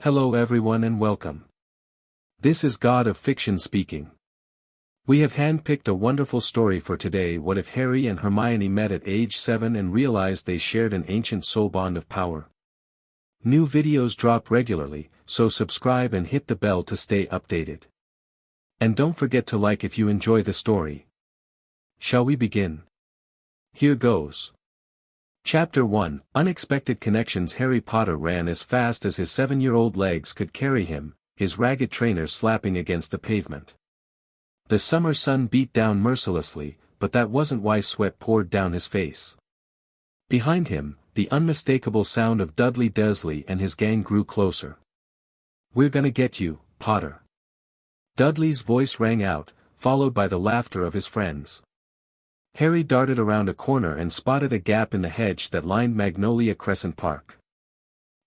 Hello everyone and welcome. This is God of Fiction speaking. We have handpicked a wonderful story for today. What if Harry and Hermione met at age 7 and realized they shared an ancient soul bond of power? New videos drop regularly, so subscribe and hit the bell to stay updated. And don't forget to like if you enjoy the story. Shall we begin? Here goes. Chapter 1, Unexpected Connections. Harry Potter ran as fast as his 7-year-old legs could carry him, his ragged trainers slapping against the pavement. The summer sun beat down mercilessly, but that wasn't why sweat poured down his face. Behind him, the unmistakable sound of Dudley Dursley and his gang grew closer. "We're gonna get you, Potter." Dudley's voice rang out, followed by the laughter of his friends. Harry darted around a corner and spotted a gap in the hedge that lined Magnolia Crescent Park.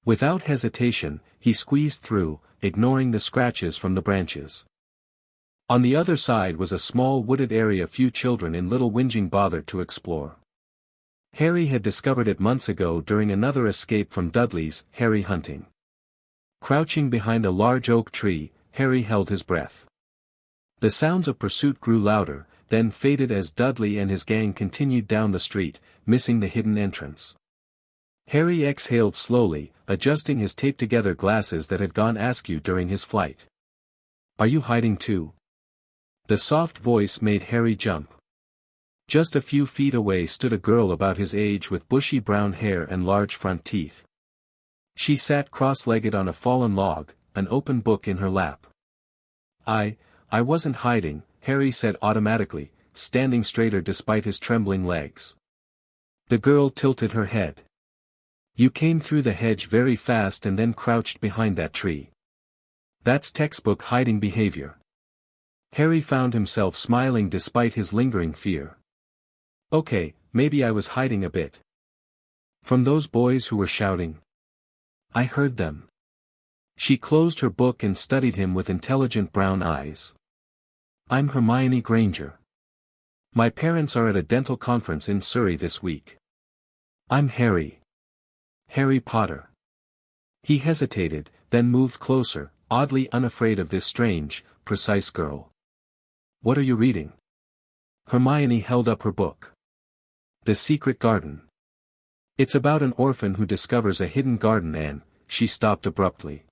Without hesitation, he squeezed through, ignoring the scratches from the branches. On the other side was a small wooded area few children in Little Whinging bothered to explore. Harry had discovered it months ago during another escape from Dudley's Harry hunting. Crouching behind a large oak tree, Harry held his breath. The sounds of pursuit grew louder, then faded as Dudley and his gang continued down the street, missing the hidden entrance. Harry exhaled slowly, adjusting his taped-together glasses that had gone askew during his flight. "Are you hiding too?" The soft voice made Harry jump. Just a few feet away stood a girl about his age with bushy brown hair and large front teeth. She sat cross-legged on a fallen log, an open book in her lap. I wasn't hiding," Harry said automatically, standing straighter despite his trembling legs. The girl tilted her head. "You came through the hedge very fast and then crouched behind that tree. That's textbook hiding behavior." Harry found himself smiling despite his lingering fear. "Okay, maybe I was hiding a bit. From those boys who were shouting. I heard them." She closed her book and studied him with intelligent brown eyes. "I'm Hermione Granger. My parents are at a dental conference in Surrey this week. I'm Harry Potter." He hesitated, then moved closer, oddly unafraid of this strange, precise girl. "What are you reading?" Hermione held up her book. "The Secret Garden. It's about an orphan who discovers a hidden garden and," she stopped abruptly.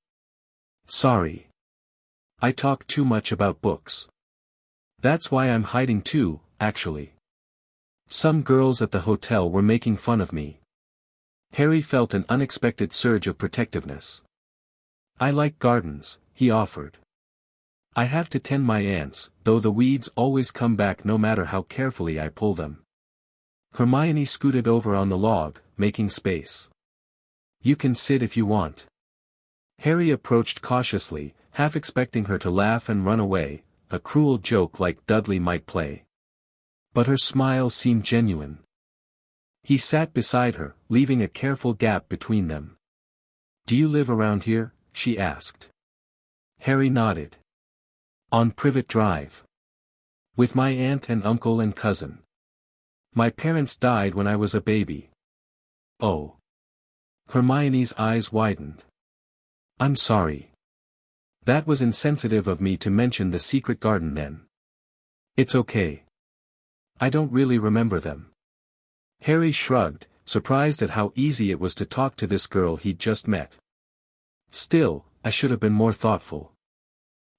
"Sorry. I talk too much about books. That's why I'm hiding too, actually. Some girls at the hotel were making fun of me." Harry felt an unexpected surge of protectiveness. "I like gardens," he offered. "I have to tend my ants, though the weeds always come back no matter how carefully I pull them." Hermione scooted over on the log, making space. "You can sit if you want." Harry approached cautiously, half expecting her to laugh and run away, a cruel joke like Dudley might play. But her smile seemed genuine. He sat beside her, leaving a careful gap between them. "Do you live around here?" she asked. Harry nodded. "On Privet Drive. With my aunt and uncle and cousin. My parents died when I was a baby." "Oh." Hermione's eyes widened. "I'm sorry. That was insensitive of me to mention the secret garden then." "It's okay. I don't really remember them." Harry shrugged, surprised at how easy it was to talk to this girl he'd just met. "Still, I should have been more thoughtful."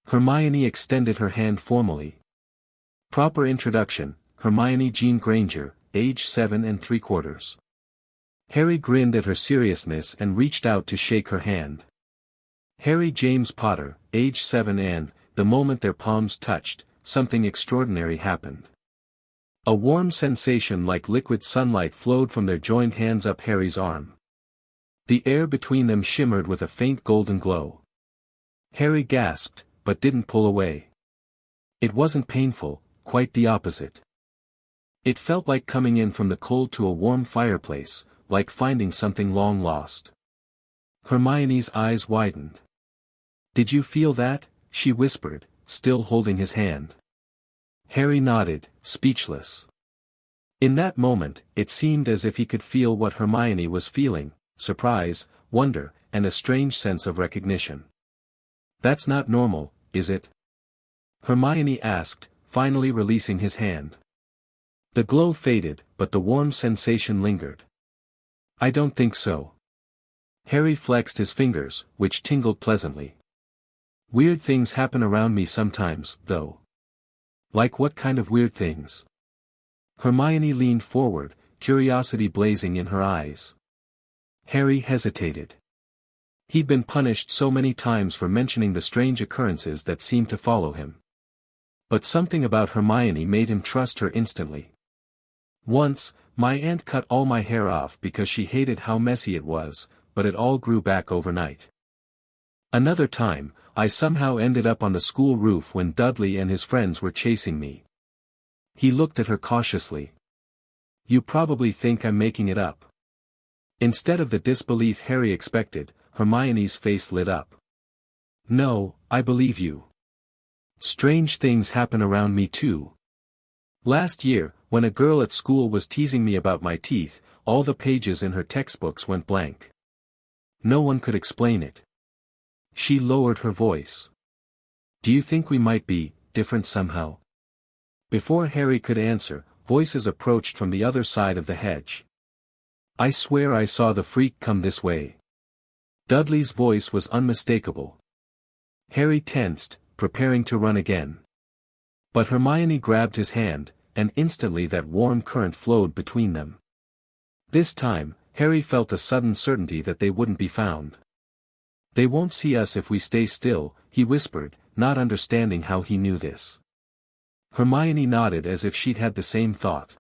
Hermione extended her hand formally. Proper introduction, Hermione Jean Granger, age 7 3/4. Harry grinned at her seriousness and reached out to shake her hand. Harry James Potter, age 7 and, the moment their palms touched, something extraordinary happened. A warm sensation like liquid sunlight flowed from their joined hands up Harry's arm. The air between them shimmered with a faint golden glow. Harry gasped, but didn't pull away. It wasn't painful, quite the opposite. It felt like coming in from the cold to a warm fireplace, like finding something long lost. Hermione's eyes widened. "Did you feel that?" she whispered, still holding his hand. Harry nodded, speechless. In that moment, it seemed as if he could feel what Hermione was feeling, surprise, wonder, and a strange sense of recognition. "That's not normal, is it?" Hermione asked, finally releasing his hand. The glow faded, but the warm sensation lingered. "I don't think so." Harry flexed his fingers, which tingled pleasantly. "Weird things happen around me sometimes, though." "Like what kind of weird things?" Hermione leaned forward, curiosity blazing in her eyes. Harry hesitated. He'd been punished so many times for mentioning the strange occurrences that seemed to follow him. But something about Hermione made him trust her instantly. "Once, my aunt cut all my hair off because she hated how messy it was, but it all grew back overnight. Another time, I somehow ended up on the school roof when Dudley and his friends were chasing me." He looked at her cautiously. "You probably think I'm making it up." Instead of the disbelief Harry expected, Hermione's face lit up. "No, I believe you. Strange things happen around me too. Last year, when a girl at school was teasing me about my teeth, all the pages in her textbooks went blank. No one could explain it." She lowered her voice. "Do you think we might be different somehow?" Before Harry could answer, voices approached from the other side of the hedge. "I swear I saw the freak come this way." Dudley's voice was unmistakable. Harry tensed, preparing to run again. But Hermione grabbed his hand, and instantly that warm current flowed between them. This time, Harry felt a sudden certainty that they wouldn't be found. "They won't see us if we stay still," he whispered, not understanding how he knew this. Hermione nodded as if she'd had the same thought.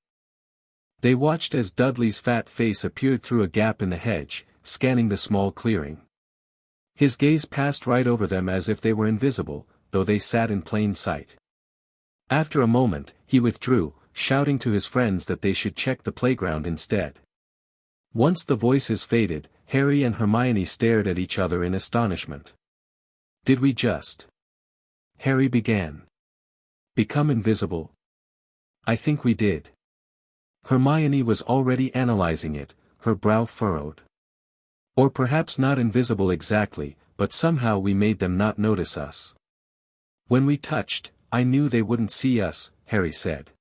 They watched as Dudley's fat face appeared through a gap in the hedge, scanning the small clearing. His gaze passed right over them as if they were invisible, though they sat in plain sight. After a moment, he withdrew, shouting to his friends that they should check the playground instead. Once the voices faded, Harry and Hermione stared at each other in astonishment. "Did we just—" Harry began. "Become invisible?" "I think we did." Hermione was already analyzing it, her brow furrowed. "Or perhaps not invisible exactly, but somehow we made them not notice us. When we touched, I knew they wouldn't see us," Harry said.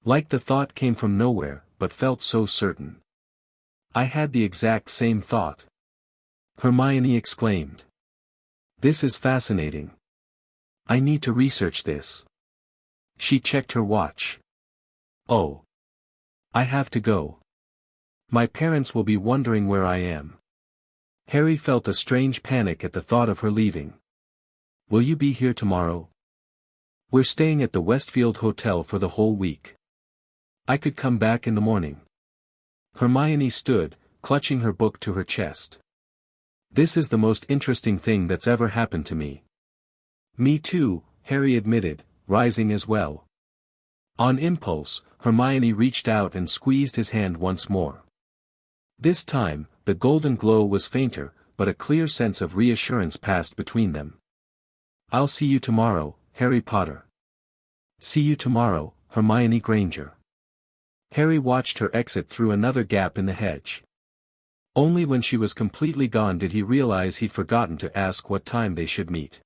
Like the thought came from nowhere, but felt so certain. "I had the exact same thought," Hermione exclaimed. "This is fascinating. I need to research this." She checked her watch. "Oh. I have to go. My parents will be wondering where I am." Harry felt a strange panic at the thought of her leaving. "Will you be here tomorrow?" "We're staying at the Westfield Hotel for the whole week. I could come back in the morning." Hermione stood, clutching her book to her chest. "This is the most interesting thing that's ever happened to me." "Me too," Harry admitted, rising as well. On impulse, Hermione reached out and squeezed his hand once more. This time, the golden glow was fainter, but a clear sense of reassurance passed between them. "I'll see you tomorrow, Harry Potter." "See you tomorrow, Hermione Granger." Harry watched her exit through another gap in the hedge. Only when she was completely gone did he realize he'd forgotten to ask what time they should meet.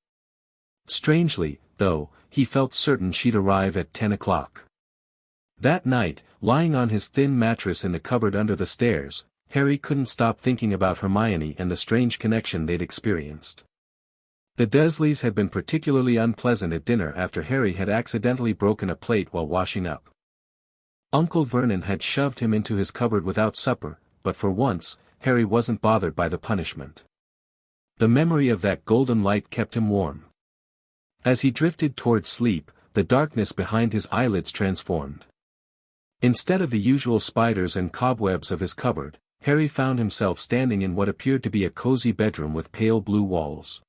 Strangely, though, he felt certain she'd arrive at 10 o'clock. That night, lying on his thin mattress in the cupboard under the stairs, Harry couldn't stop thinking about Hermione and the strange connection they'd experienced. The Dursleys had been particularly unpleasant at dinner after Harry had accidentally broken a plate while washing up. Uncle Vernon had shoved him into his cupboard without supper, but for once, Harry wasn't bothered by the punishment. The memory of that golden light kept him warm. As he drifted toward sleep, the darkness behind his eyelids transformed. Instead of the usual spiders and cobwebs of his cupboard, Harry found himself standing in what appeared to be a cozy bedroom with pale blue walls.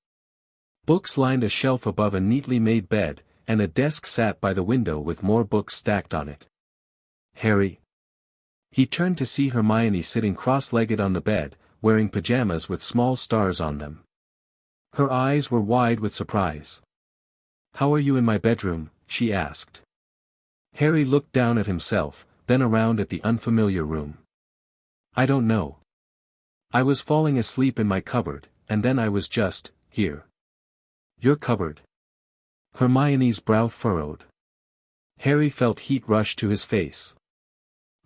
Books lined a shelf above a neatly made bed, and a desk sat by the window with more books stacked on it. "Harry?" He turned to see Hermione sitting cross-legged on the bed, wearing pajamas with small stars on them. Her eyes were wide with surprise. "How are you in my bedroom?" she asked. Harry looked down at himself, then around at the unfamiliar room. "I don't know." I was falling asleep in my cupboard, and then I was just, here. Your cupboard? Hermione's brow furrowed. Harry felt heat rush to his face.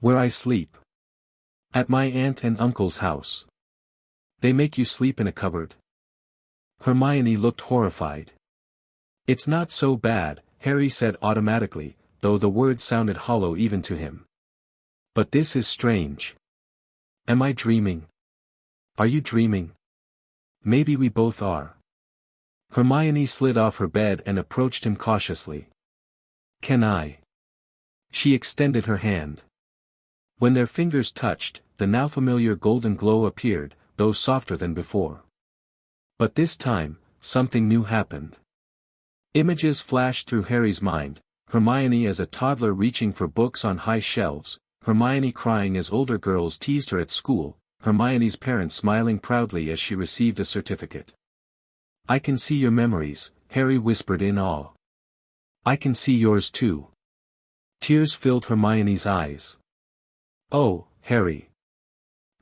Where I sleep? At my aunt and uncle's house. They make you sleep in a cupboard? Hermione looked horrified. It's not so bad, Harry said automatically, though the words sounded hollow even to him. But this is strange. Am I dreaming? Are you dreaming? Maybe we both are. Hermione slid off her bed and approached him cautiously. Can I? She extended her hand. When their fingers touched, the now familiar golden glow appeared, though softer than before. But this time, something new happened. Images flashed through Harry's mind, Hermione as a toddler reaching for books on high shelves, Hermione crying as older girls teased her at school, Hermione's parents smiling proudly as she received a certificate. I can see your memories, Harry whispered in awe. I can see yours too. Tears filled Hermione's eyes. Oh, Harry.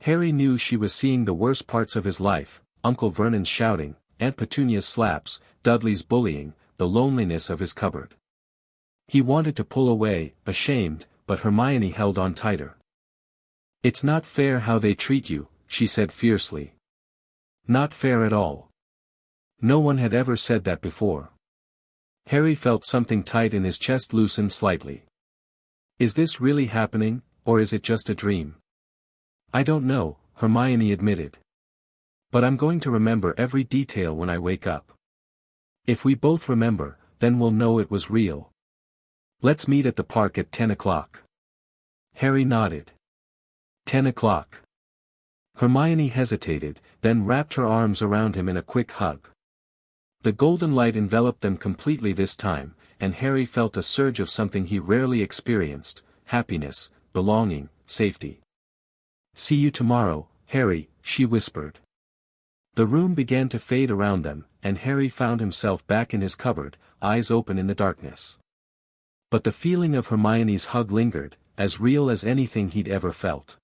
Harry knew she was seeing the worst parts of his life, Uncle Vernon's shouting, Aunt Petunia's slaps, Dudley's bullying, the loneliness of his cupboard. He wanted to pull away, ashamed, but Hermione held on tighter. It's not fair how they treat you, she said fiercely. Not fair at all. No one had ever said that before. Harry felt something tight in his chest loosen slightly. Is this really happening, or is it just a dream? I don't know, Hermione admitted. But I'm going to remember every detail when I wake up. If we both remember, then we'll know it was real. Let's meet at the park at 10 o'clock. Harry nodded. 10 o'clock. Hermione hesitated, then wrapped her arms around him in a quick hug. The golden light enveloped them completely this time, and Harry felt a surge of something he rarely experienced, happiness, belonging, safety. See you tomorrow, Harry, she whispered. The room began to fade around them, and Harry found himself back in his cupboard, eyes open in the darkness. But the feeling of Hermione's hug lingered, as real as anything he'd ever felt.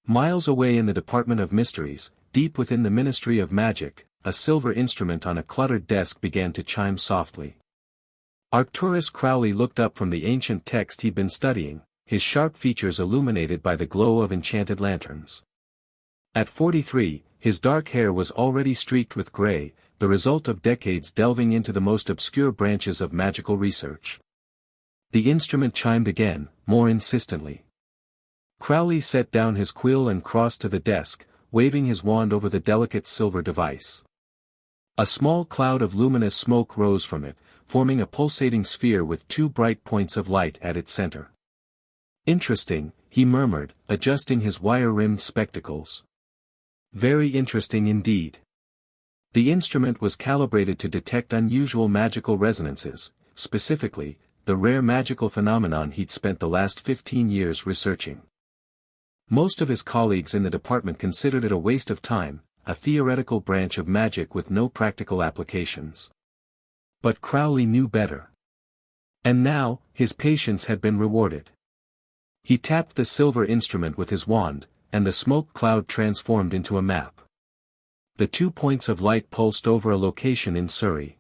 Miles away in the Department of Mysteries, deep within the Ministry of Magic, a silver instrument on a cluttered desk began to chime softly. Arcturus Crowley looked up from the ancient text he'd been studying, his sharp features illuminated by the glow of enchanted lanterns. At 43, his dark hair was already streaked with gray, the result of decades delving into the most obscure branches of magical research. The instrument chimed again, more insistently. Crowley set down his quill and crossed to the desk, waving his wand over the delicate silver device. A small cloud of luminous smoke rose from it, forming a pulsating sphere with two bright points of light at its center. Interesting, he murmured, adjusting his wire-rimmed spectacles. Very interesting indeed. The instrument was calibrated to detect unusual magical resonances, specifically, the rare magical phenomenon he'd spent the last 15 years researching. Most of his colleagues in the department considered it a waste of time, a theoretical branch of magic with no practical applications. But Crowley knew better. And now, his patience had been rewarded. He tapped the silver instrument with his wand, and the smoke cloud transformed into a map. The 2 points of light pulsed over a location in Surrey.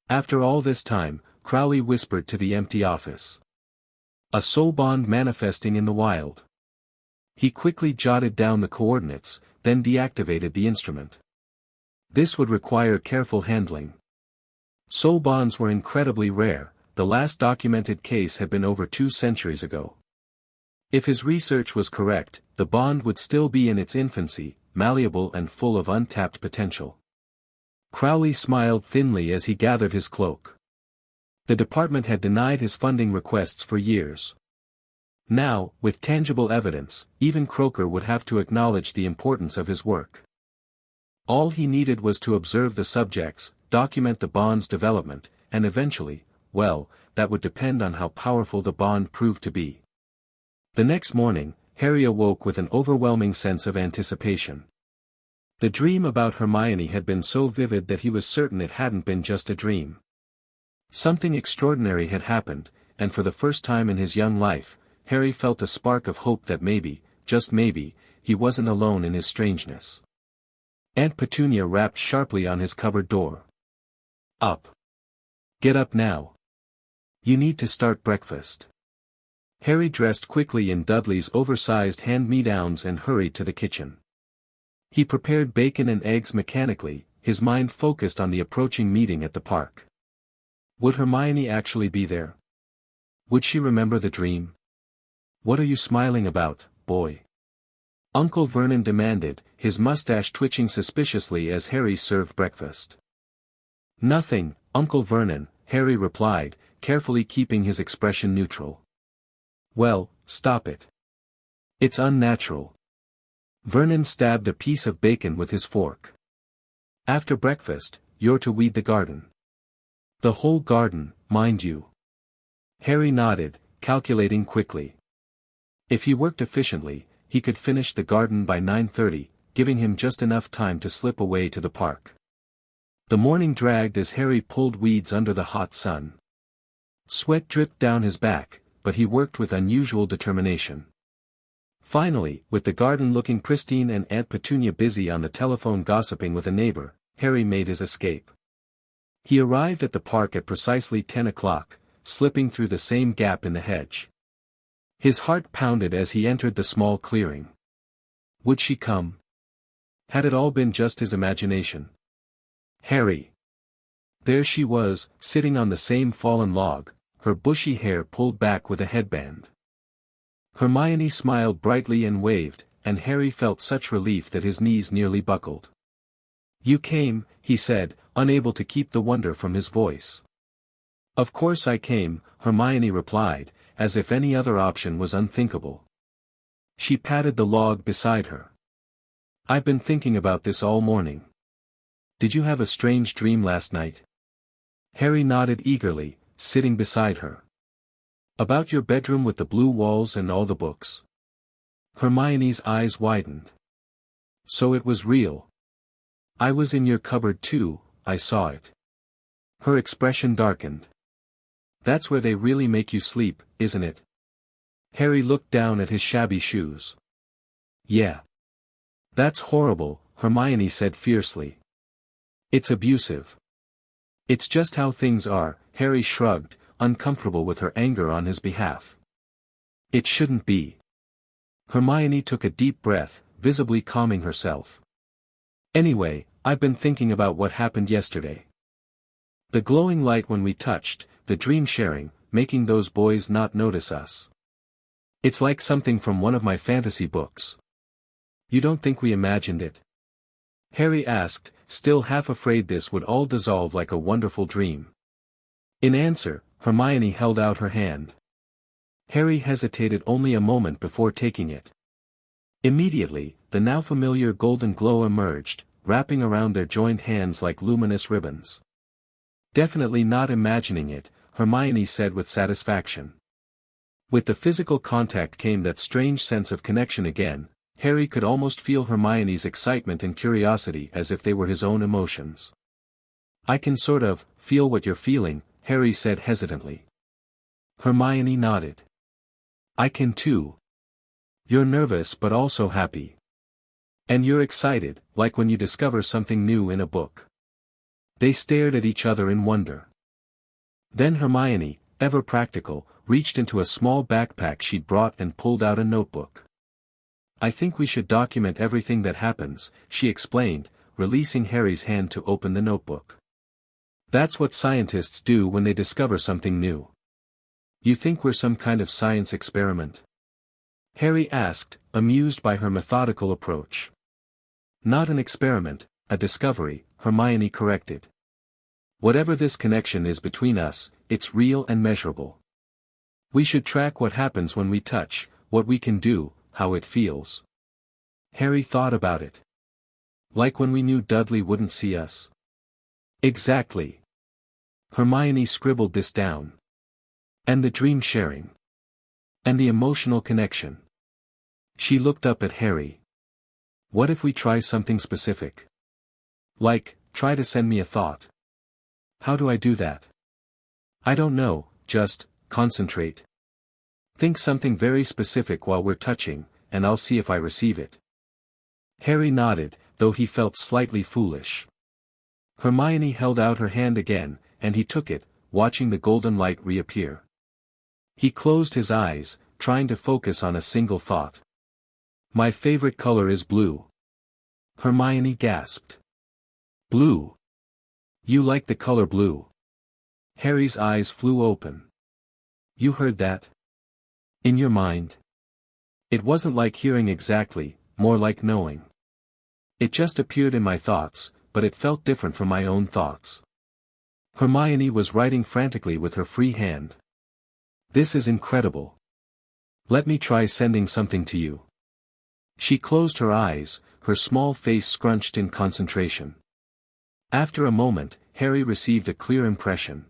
After all this time, Crowley whispered to the empty office. A soul bond manifesting in the wild. He quickly jotted down the coordinates, then deactivated the instrument. This would require careful handling. Soul bonds were incredibly rare, the last documented case had been over 2 centuries ago. If his research was correct, the bond would still be in its infancy, malleable and full of untapped potential. Crowley smiled thinly as he gathered his cloak. The department had denied his funding requests for years. Now, with tangible evidence, even Croker would have to acknowledge the importance of his work. All he needed was to observe the subjects, document the bond's development, and eventually, well, that would depend on how powerful the bond proved to be. The next morning, Harry awoke with an overwhelming sense of anticipation. The dream about Hermione had been so vivid that he was certain it hadn't been just a dream. Something extraordinary had happened, and for the first time in his young life, Harry felt a spark of hope that maybe, just maybe, he wasn't alone in his strangeness. Aunt Petunia rapped sharply on his cupboard door. Up. Get up now. You need to start breakfast. Harry dressed quickly in Dudley's oversized hand-me-downs and hurried to the kitchen. He prepared bacon and eggs mechanically, his mind focused on the approaching meeting at the park. Would Hermione actually be there? Would she remember the dream? What are you smiling about, boy? Uncle Vernon demanded, his mustache twitching suspiciously as Harry served breakfast. Nothing, Uncle Vernon, Harry replied, carefully keeping his expression neutral. Well, stop it. It's unnatural. Vernon stabbed a piece of bacon with his fork. After breakfast, you're to weed the garden. The whole garden, mind you. Harry nodded, calculating quickly. If he worked efficiently, he could finish the garden by 9:30, giving him just enough time to slip away to the park. The morning dragged as Harry pulled weeds under the hot sun. Sweat dripped down his back, but he worked with unusual determination. Finally, with the garden looking pristine and Aunt Petunia busy on the telephone gossiping with a neighbor, Harry made his escape. He arrived at the park at precisely 10 o'clock, slipping through the same gap in the hedge. His heart pounded as he entered the small clearing. Would she come? Had it all been just his imagination? Harry. There she was, sitting on the same fallen log, her bushy hair pulled back with a headband. Hermione smiled brightly and waved, and Harry felt such relief that his knees nearly buckled. You came, he said, unable to keep the wonder from his voice. Of course I came, Hermione replied, as if any other option was unthinkable. She patted the log beside her. I've been thinking about this all morning. Did you have a strange dream last night? Harry nodded eagerly, sitting beside her. About your bedroom with the blue walls and all the books. Hermione's eyes widened. So it was real. I was in your cupboard too, I saw it. Her expression darkened. That's where they really make you sleep, isn't it? Harry looked down at his shabby shoes. Yeah. That's horrible, Hermione said fiercely. It's abusive. It's just how things are, Harry shrugged, uncomfortable with her anger on his behalf. It shouldn't be. Hermione took a deep breath, visibly calming herself. Anyway, I've been thinking about what happened yesterday. The glowing light when we touched, the dream sharing, making those boys not notice us. It's like something from one of my fantasy books. You don't think we imagined it? Harry asked, still half afraid this would all dissolve like a wonderful dream. In answer, Hermione held out her hand. Harry hesitated only a moment before taking it. Immediately, the now familiar golden glow emerged, wrapping around their joined hands like luminous ribbons. Definitely not imagining it, Hermione said with satisfaction. With the physical contact came that strange sense of connection again. Harry could almost feel Hermione's excitement and curiosity as if they were his own emotions. I can sort of feel what you're feeling, Harry said hesitantly. Hermione nodded. I can too. You're nervous but also happy. And you're excited, like when you discover something new in a book. They stared at each other in wonder. Then Hermione, ever practical, reached into a small backpack she'd brought and pulled out a notebook. I think we should document everything that happens, she explained, releasing Harry's hand to open the notebook. That's what scientists do when they discover something new. You think we're some kind of science experiment? Harry asked, amused by her methodical approach. Not an experiment, a discovery, Hermione corrected. Whatever this connection is between us, it's real and measurable. We should track what happens when we touch, what we can do, how it feels. Harry thought about it. Like when we knew Dudley wouldn't see us. Exactly. Hermione scribbled this down. And the dream sharing. And the emotional connection. She looked up at Harry. What if we try something specific? Like, try to send me a thought. How do I do that? I don't know, just concentrate. Think something very specific while we're touching, and I'll see if I receive it. Harry nodded, though he felt slightly foolish. Hermione held out her hand again, and he took it, watching the golden light reappear. He closed his eyes, trying to focus on a single thought. "My favorite color is blue." Hermione gasped. "Blue? You like the color blue?" Harry's eyes flew open. "You heard that? In your mind?" "It wasn't like hearing exactly, more like knowing. It just appeared in my thoughts, but it felt different from my own thoughts." Hermione was writing frantically with her free hand. "This is incredible. Let me try sending something to you." She closed her eyes, her small face scrunched in concentration. After a moment, Harry received a clear impression.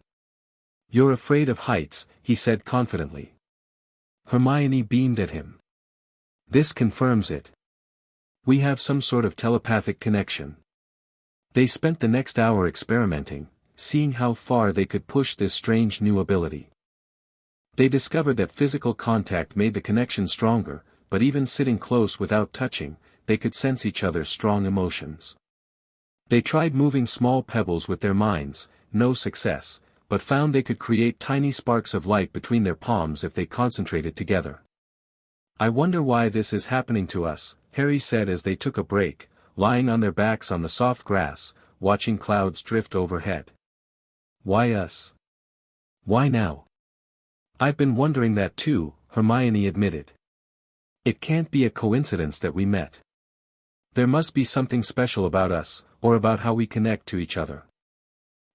"You're afraid of heights," he said confidently. Hermione beamed at him. "This confirms it. We have some sort of telepathic connection." They spent the next hour experimenting, seeing how far they could push this strange new ability. They discovered that physical contact made the connection stronger, but even sitting close without touching, they could sense each other's strong emotions. They tried moving small pebbles with their minds, no success, but found they could create tiny sparks of light between their palms if they concentrated together. "I wonder why this is happening to us," Harry said as they took a break, lying on their backs on the soft grass, watching clouds drift overhead. "Why us? Why now?" "I've been wondering that too," Hermione admitted. "It can't be a coincidence that we met. There must be something special about us, or about how we connect to each other."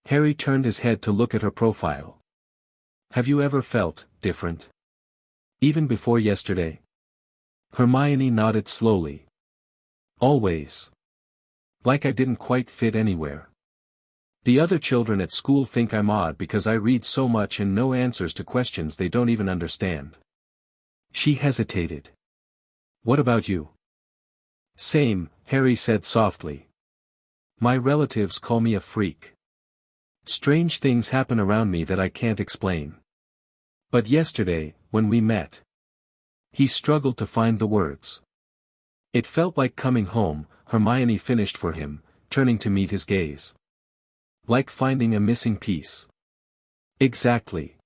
Harry turned his head to look at her profile. "Have you ever felt different? Even before yesterday?" Hermione nodded slowly. "Always. Like I didn't quite fit anywhere. The other children at school think I'm odd because I read so much and know answers to questions they don't even understand." She hesitated. "What about you?" "Same," Harry said softly. "My relatives call me a freak. Strange things happen around me that I can't explain. But yesterday, when we met..." He struggled to find the words. "It felt like coming home," Hermione finished for him, turning to meet his gaze. "Like finding a missing piece." "Exactly."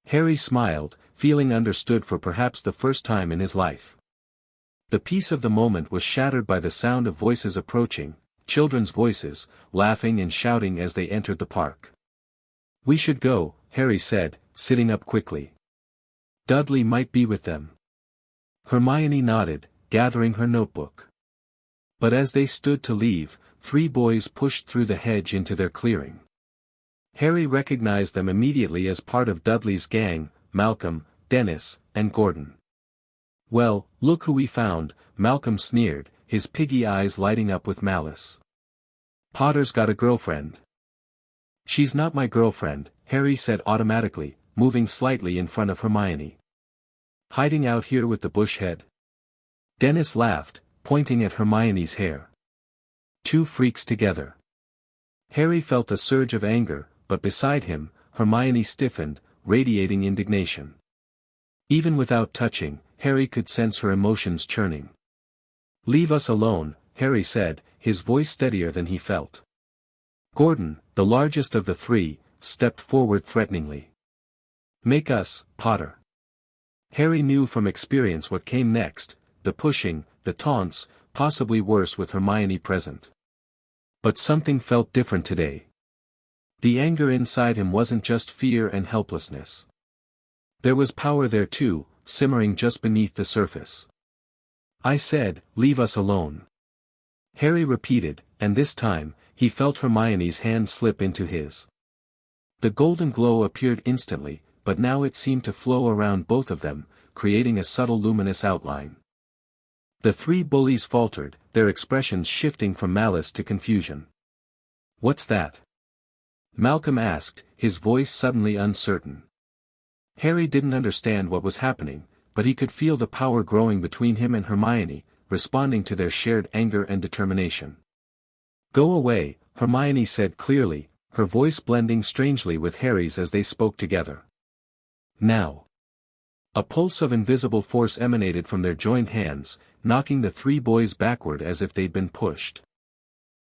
Harry smiled, feeling understood for perhaps the first time in his life. The peace of the moment was shattered by the sound of voices approaching, children's voices, laughing and shouting as they entered the park. "We should go," Harry said, sitting up quickly. "Dudley might be with them." Hermione nodded, gathering her notebook. But as they stood to leave, 3 boys pushed through the hedge into their clearing. Harry recognized them immediately as part of Dudley's gang: Malcolm, Dennis, and Gordon. "Well, look who we found," Malcolm sneered, his piggy eyes lighting up with malice. "Potter's got a girlfriend." "She's not my girlfriend," Harry said automatically, moving slightly in front of Hermione. "Hiding out here with the bush head?" Dennis laughed, pointing at Hermione's hair. "Two freaks together." Harry felt a surge of anger, but beside him, Hermione stiffened, radiating indignation. Even without touching, Harry could sense her emotions churning. "Leave us alone," Harry said, his voice steadier than he felt. Gordon, the largest of the 3, stepped forward threateningly. "Make us, Potter." Harry knew from experience what came next: the pushing, the taunts, possibly worse with Hermione present. But something felt different today. The anger inside him wasn't just fear and helplessness. There was power there too, simmering just beneath the surface. "I said, leave us alone." Harry repeated, and this time, he felt Hermione's hand slip into his. The golden glow appeared instantly, but now it seemed to flow around both of them, creating a subtle luminous outline. The 3 bullies faltered, their expressions shifting from malice to confusion. "What's that?" Malcolm asked, his voice suddenly uncertain. Harry didn't understand what was happening, but he could feel the power growing between him and Hermione, responding to their shared anger and determination. "Go away," Hermione said clearly, her voice blending strangely with Harry's as they spoke together. "Now." A pulse of invisible force emanated from their joined hands, knocking the three boys backward as if they'd been pushed.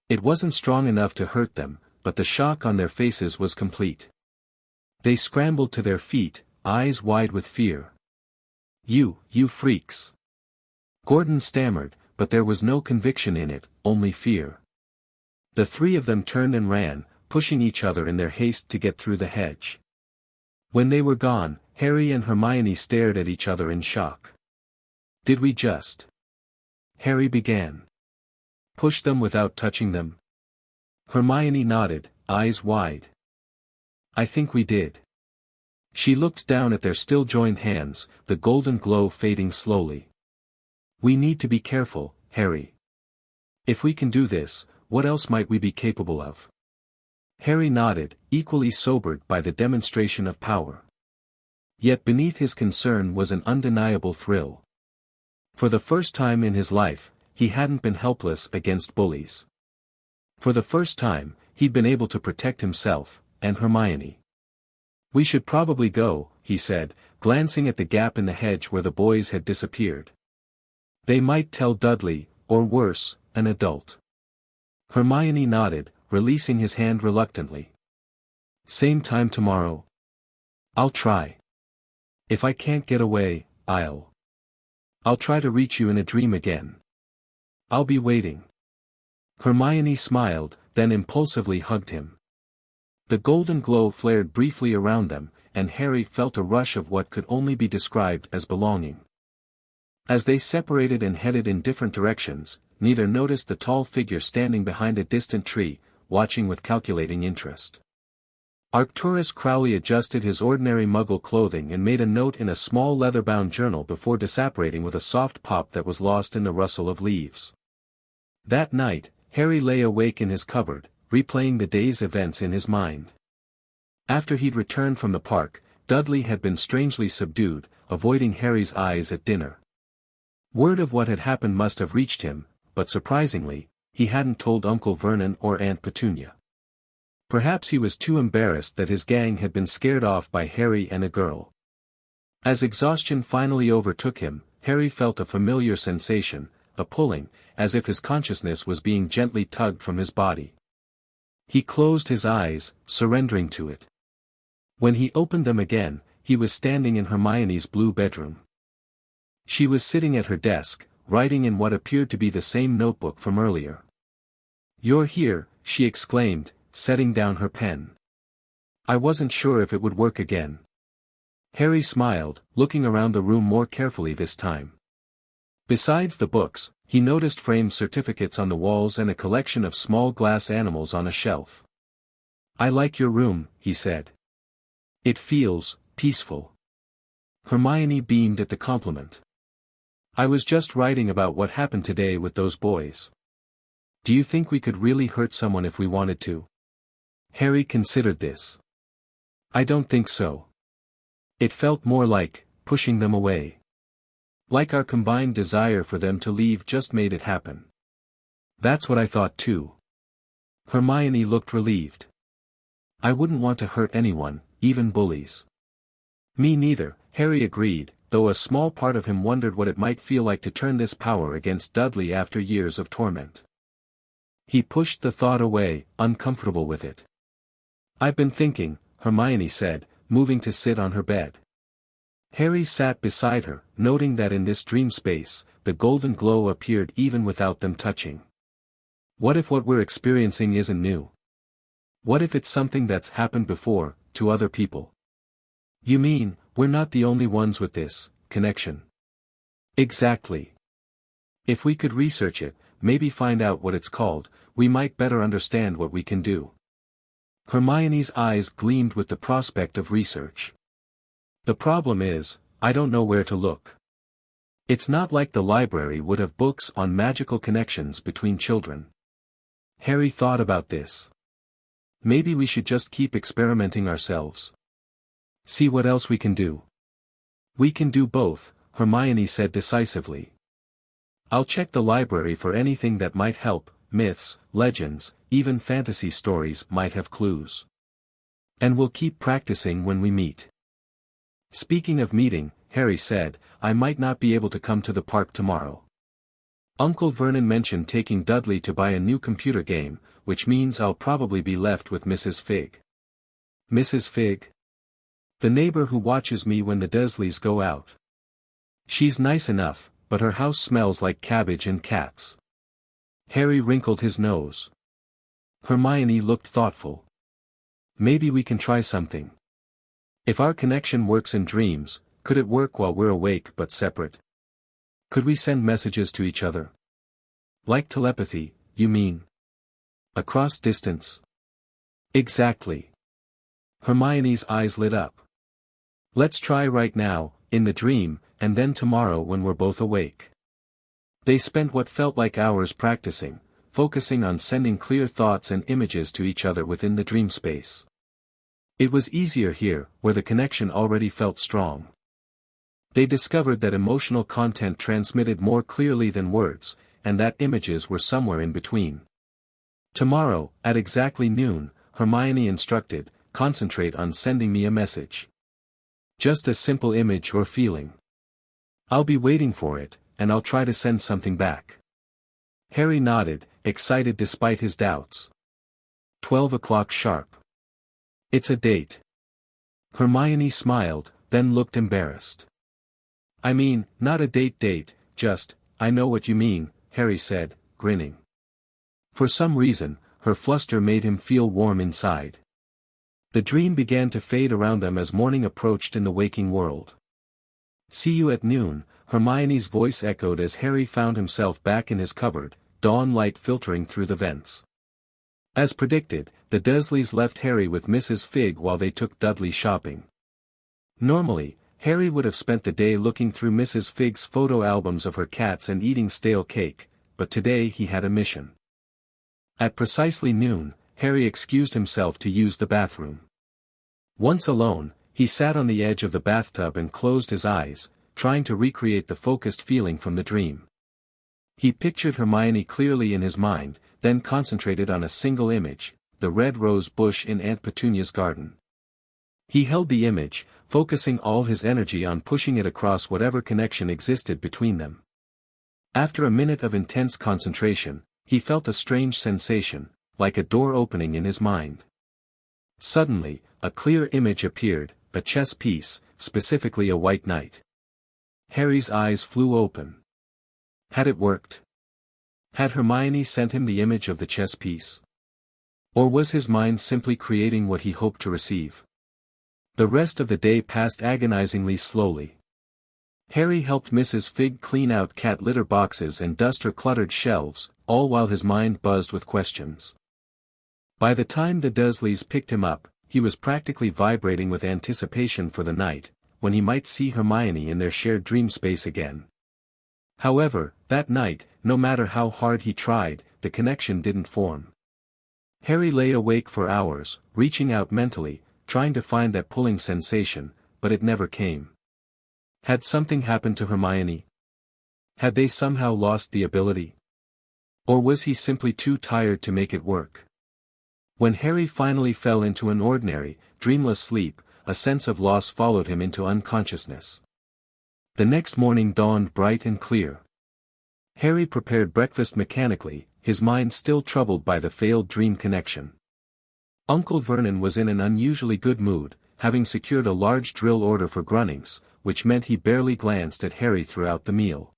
It wasn't strong enough to hurt them, but the shock on their faces was complete. They scrambled to their feet, eyes wide with fear. You freaks!" Gordon stammered, but there was no conviction in it, only fear. The three of them turned and ran, pushing each other in their haste to get through the hedge. When they were gone, Harry and Hermione stared at each other in shock. "Did we just—" Harry began. "Push them without touching them?" Hermione nodded, eyes wide. "I think we did." She looked down at their still joined hands, the golden glow fading slowly. "We need to be careful, Harry. If we can do this, what else might we be capable of?" Harry nodded, equally sobered by the demonstration of power. Yet beneath his concern was an undeniable thrill. For the first time in his life, he hadn't been helpless against bullies. For the first time, he'd been able to protect himself, and Hermione. "We should probably go," he said, glancing at the gap in the hedge where the boys had disappeared. "They might tell Dudley, or worse, an adult." Hermione nodded, releasing his hand reluctantly. "Same time tomorrow?" "I'll try. If I can't get away, I'll try to reach you in a dream again. I'll be waiting." Hermione smiled, then impulsively hugged him. The golden glow flared briefly around them, and Harry felt a rush of what could only be described as belonging. As they separated and headed in different directions, neither noticed the tall figure standing behind a distant tree, watching with calculating interest. Arcturus Crowley adjusted his ordinary Muggle clothing and made a note in a small leather-bound journal before disapparating with a soft pop that was lost in the rustle of leaves. That night, Harry lay awake in his cupboard, replaying the day's events in his mind. After he'd returned from the park, Dudley had been strangely subdued, avoiding Harry's eyes at dinner. Word of what had happened must have reached him, but surprisingly, he hadn't told Uncle Vernon or Aunt Petunia. Perhaps he was too embarrassed that his gang had been scared off by Harry and a girl. As exhaustion finally overtook him, Harry felt a familiar sensation, a pulling, as if his consciousness was being gently tugged from his body. He closed his eyes, surrendering to it. When he opened them again, he was standing in Hermione's blue bedroom. She was sitting at her desk, writing in what appeared to be the same notebook from earlier. "You're here," she exclaimed, setting down her pen. "I wasn't sure if it would work again." Harry smiled, looking around the room more carefully this time. Besides the books, he noticed framed certificates on the walls and a collection of small glass animals on a shelf. "I like your room," he said. "It feels peaceful." Hermione beamed at the compliment. "I was just writing about what happened today with those boys. Do you think we could really hurt someone if we wanted to?" Harry considered this. "I don't think so. It felt more like pushing them away. Like our combined desire for them to leave just made it happen." "That's what I thought too." Hermione looked relieved. "I wouldn't want to hurt anyone, even bullies." "Me neither," Harry agreed, though a small part of him wondered what it might feel like to turn this power against Dudley after years of torment. He pushed the thought away, uncomfortable with it. "I've been thinking," Hermione said, moving to sit on her bed. Harry sat beside her, noting that in this dream space, the golden glow appeared even without them touching. What if what we're experiencing isn't new? What if it's something that's happened before, to other people? "You mean, we're not the only ones with this connection?" "Exactly. If we could research it, maybe find out what it's called, we might better understand what we can do." Hermione's eyes gleamed with the prospect of research. "The problem is, I don't know where to look. It's not like the library would have books on magical connections between children." Harry thought about this. Maybe we should just keep experimenting ourselves. See what else we can do. "We can do both," Hermione said decisively. "I'll check the library for anything that might help, myths, legends, even fantasy stories might have clues. And we'll keep practicing when we meet." Speaking of meeting, Harry said, "I might not be able to come to the park tomorrow. Uncle Vernon mentioned taking Dudley to buy a new computer game, which means I'll probably be left with Mrs. Figg." "Mrs. Figg?" "The neighbor who watches me when the Dursleys go out. She's nice enough, but her house smells like cabbage and cats." Harry wrinkled his nose. Hermione looked thoughtful. "Maybe we can try something. If our connection works in dreams, could it work while we're awake but separate? Could we send messages to each other? Like telepathy, you mean? Across distance?" "Exactly." Hermione's eyes lit up. "Let's try right now, in the dream, and then tomorrow when we're both awake." They spent what felt like hours practicing, focusing on sending clear thoughts and images to each other within the dream space. It was easier here, where the connection already felt strong. They discovered that emotional content transmitted more clearly than words, and that images were somewhere in between. "Tomorrow, at exactly noon," Hermione instructed, "concentrate on sending me a message. Just a simple image or feeling. I'll be waiting for it, and I'll try to send something back." Harry nodded, excited despite his doubts. 12 o'clock sharp. "It's a date." Hermione smiled, then looked embarrassed. "I mean, not a date, just, I know what you mean," Harry said, grinning. For some reason, her fluster made him feel warm inside. The dream began to fade around them as morning approached in the waking world. "See you at noon," Hermione's voice echoed as Harry found himself back in his cupboard, dawn light filtering through the vents. As predicted, the Dursleys left Harry with Mrs. Figg while they took Dudley shopping. Normally, Harry would have spent the day looking through Mrs. Figg's photo albums of her cats and eating stale cake, but today he had a mission. At precisely noon, Harry excused himself to use the bathroom. Once alone, he sat on the edge of the bathtub and closed his eyes, trying to recreate the focused feeling from the dream. He pictured Hermione clearly in his mind, then concentrated on a single image, the red rose bush in Aunt Petunia's garden. He held the image, focusing all his energy on pushing it across whatever connection existed between them. After a minute of intense concentration, he felt a strange sensation, like a door opening in his mind. Suddenly, a clear image appeared, a chess piece, specifically a white knight. Harry's eyes flew open. Had it worked? Had Hermione sent him the image of the chess piece? Or was his mind simply creating what he hoped to receive? The rest of the day passed agonizingly slowly. Harry helped Mrs. Figg clean out cat litter boxes and dust her cluttered shelves, all while his mind buzzed with questions. By the time the Dursleys picked him up, he was practically vibrating with anticipation for the night, when he might see Hermione in their shared dream space again. However, that night, no matter how hard he tried, the connection didn't form. Harry lay awake for hours, reaching out mentally, trying to find that pulling sensation, but it never came. Had something happened to Hermione? Had they somehow lost the ability? Or was he simply too tired to make it work? When Harry finally fell into an ordinary, dreamless sleep, a sense of loss followed him into unconsciousness. The next morning dawned bright and clear. Harry prepared breakfast mechanically, his mind still troubled by the failed dream connection. Uncle Vernon was in an unusually good mood, having secured a large drill order for Grunnings, which meant he barely glanced at Harry throughout the meal.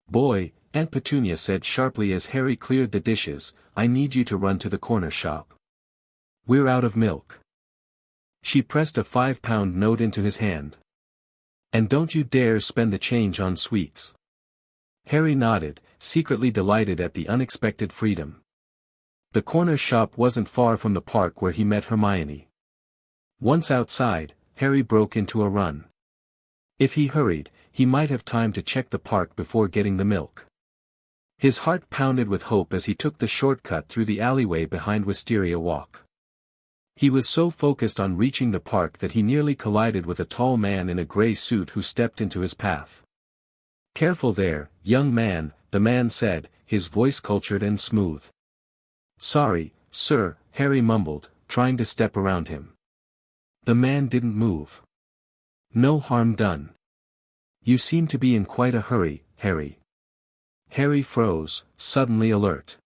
"Boy," Aunt Petunia said sharply as Harry cleared the dishes, "I need you to run to the corner shop. We're out of milk." She pressed a 5-pound note into his hand. "And don't you dare spend the change on sweets." Harry nodded, secretly delighted at the unexpected freedom. The corner shop wasn't far from the park where he met Hermione. Once outside, Harry broke into a run. If he hurried, he might have time to check the park before getting the milk. His heart pounded with hope as he took the shortcut through the alleyway behind Wisteria Walk. He was so focused on reaching the park that he nearly collided with a tall man in a gray suit who stepped into his path. "Careful there, young man," the man said, his voice cultured and smooth. "Sorry, sir," Harry mumbled, trying to step around him. The man didn't move. "No harm done." You seem to be in quite a hurry, Harry. Harry froze, suddenly alert.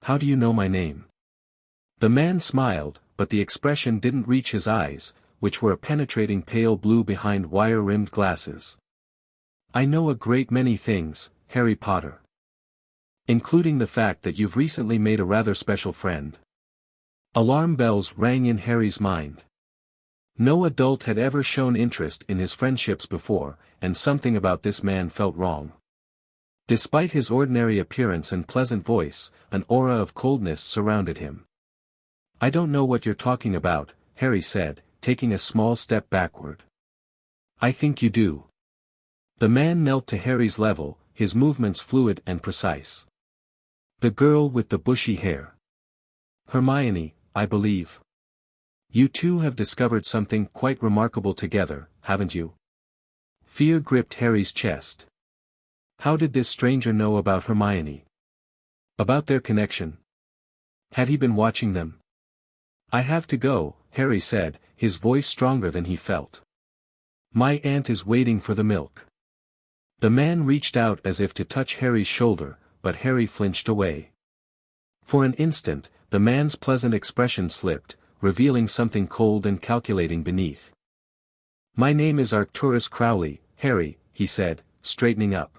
How do you know my name? The man smiled, but the expression didn't reach his eyes, which were a penetrating pale blue behind wire-rimmed glasses. I know a great many things, Harry Potter. Including the fact that you've recently made a rather special friend. Alarm bells rang in Harry's mind. No adult had ever shown interest in his friendships before, and something about this man felt wrong. Despite his ordinary appearance and pleasant voice, an aura of coldness surrounded him. I don't know what you're talking about, Harry said, taking a small step backward. I think you do. The man knelt to Harry's level, his movements fluid and precise. The girl with the bushy hair. Hermione, I believe. You two have discovered something quite remarkable together, haven't you? Fear gripped Harry's chest. How did this stranger know about Hermione? About their connection? Had he been watching them? I have to go, Harry said, his voice stronger than he felt. My aunt is waiting for the milk. The man reached out as if to touch Harry's shoulder, but Harry flinched away. For an instant, the man's pleasant expression slipped, revealing something cold and calculating beneath. My name is Arcturus Crowley, Harry, he said, straightening up.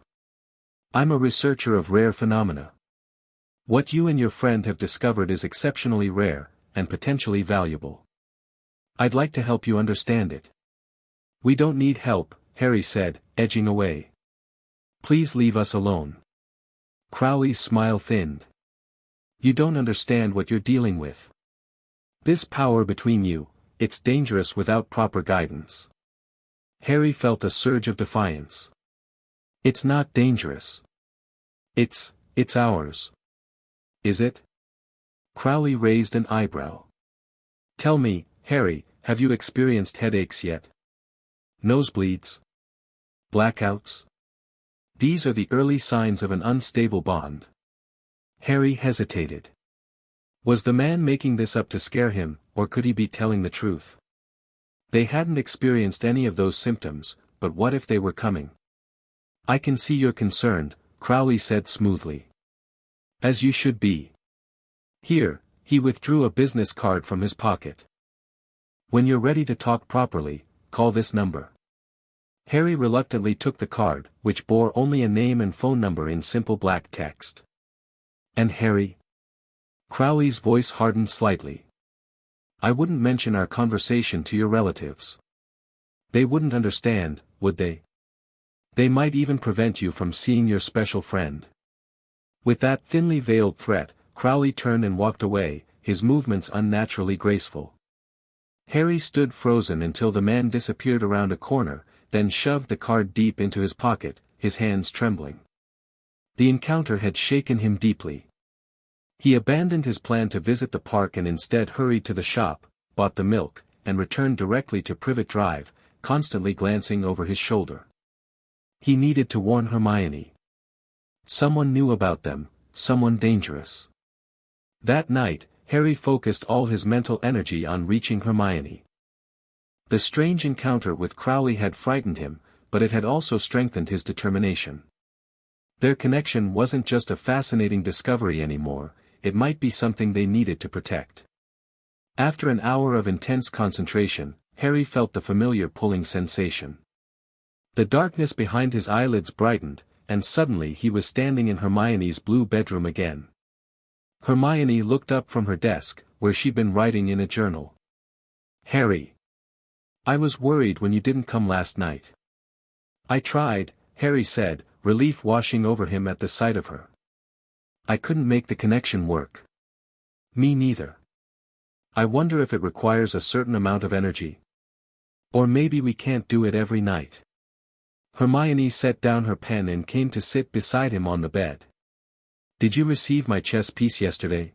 I'm a researcher of rare phenomena. What you and your friend have discovered is exceptionally rare, and potentially valuable. I'd like to help you understand it. We don't need help, Harry said, edging away. Please leave us alone. Crowley's smile thinned. You don't understand what you're dealing with. This power between you, it's dangerous without proper guidance. Harry felt a surge of defiance. It's not dangerous. It's ours. Is it? Crowley raised an eyebrow. Tell me, Harry, have you experienced headaches yet? Nosebleeds? Blackouts? These are the early signs of an unstable bond. Harry hesitated. Was the man making this up to scare him, or could he be telling the truth? They hadn't experienced any of those symptoms, but what if they were coming? I can see you're concerned, Crowley said smoothly. As you should be. Here, he withdrew a business card from his pocket. When you're ready to talk properly, call this number. Harry reluctantly took the card, which bore only a name and phone number in simple black text. And Harry? Crowley's voice hardened slightly. I wouldn't mention our conversation to your relatives. They wouldn't understand, would they? They might even prevent you from seeing your special friend. With that thinly veiled threat, Crowley turned and walked away, his movements unnaturally graceful. Harry stood frozen until the man disappeared around a corner, then shoved the card deep into his pocket, his hands trembling. The encounter had shaken him deeply. He abandoned his plan to visit the park and instead hurried to the shop, bought the milk, and returned directly to Privet Drive, constantly glancing over his shoulder. He needed to warn Hermione. Someone knew about them, someone dangerous. That night, Harry focused all his mental energy on reaching Hermione. The strange encounter with Crowley had frightened him, but it had also strengthened his determination. Their connection wasn't just a fascinating discovery anymore, it might be something they needed to protect. After an hour of intense concentration, Harry felt the familiar pulling sensation. The darkness behind his eyelids brightened, and suddenly he was standing in Hermione's blue bedroom again. Hermione looked up from her desk, where she'd been writing in a journal. Harry. I was worried when you didn't come last night. I tried, Harry said, relief washing over him at the sight of her. I couldn't make the connection work. Me neither. I wonder if it requires a certain amount of energy. Or maybe we can't do it every night. Hermione set down her pen and came to sit beside him on the bed. Did you receive my chess piece yesterday?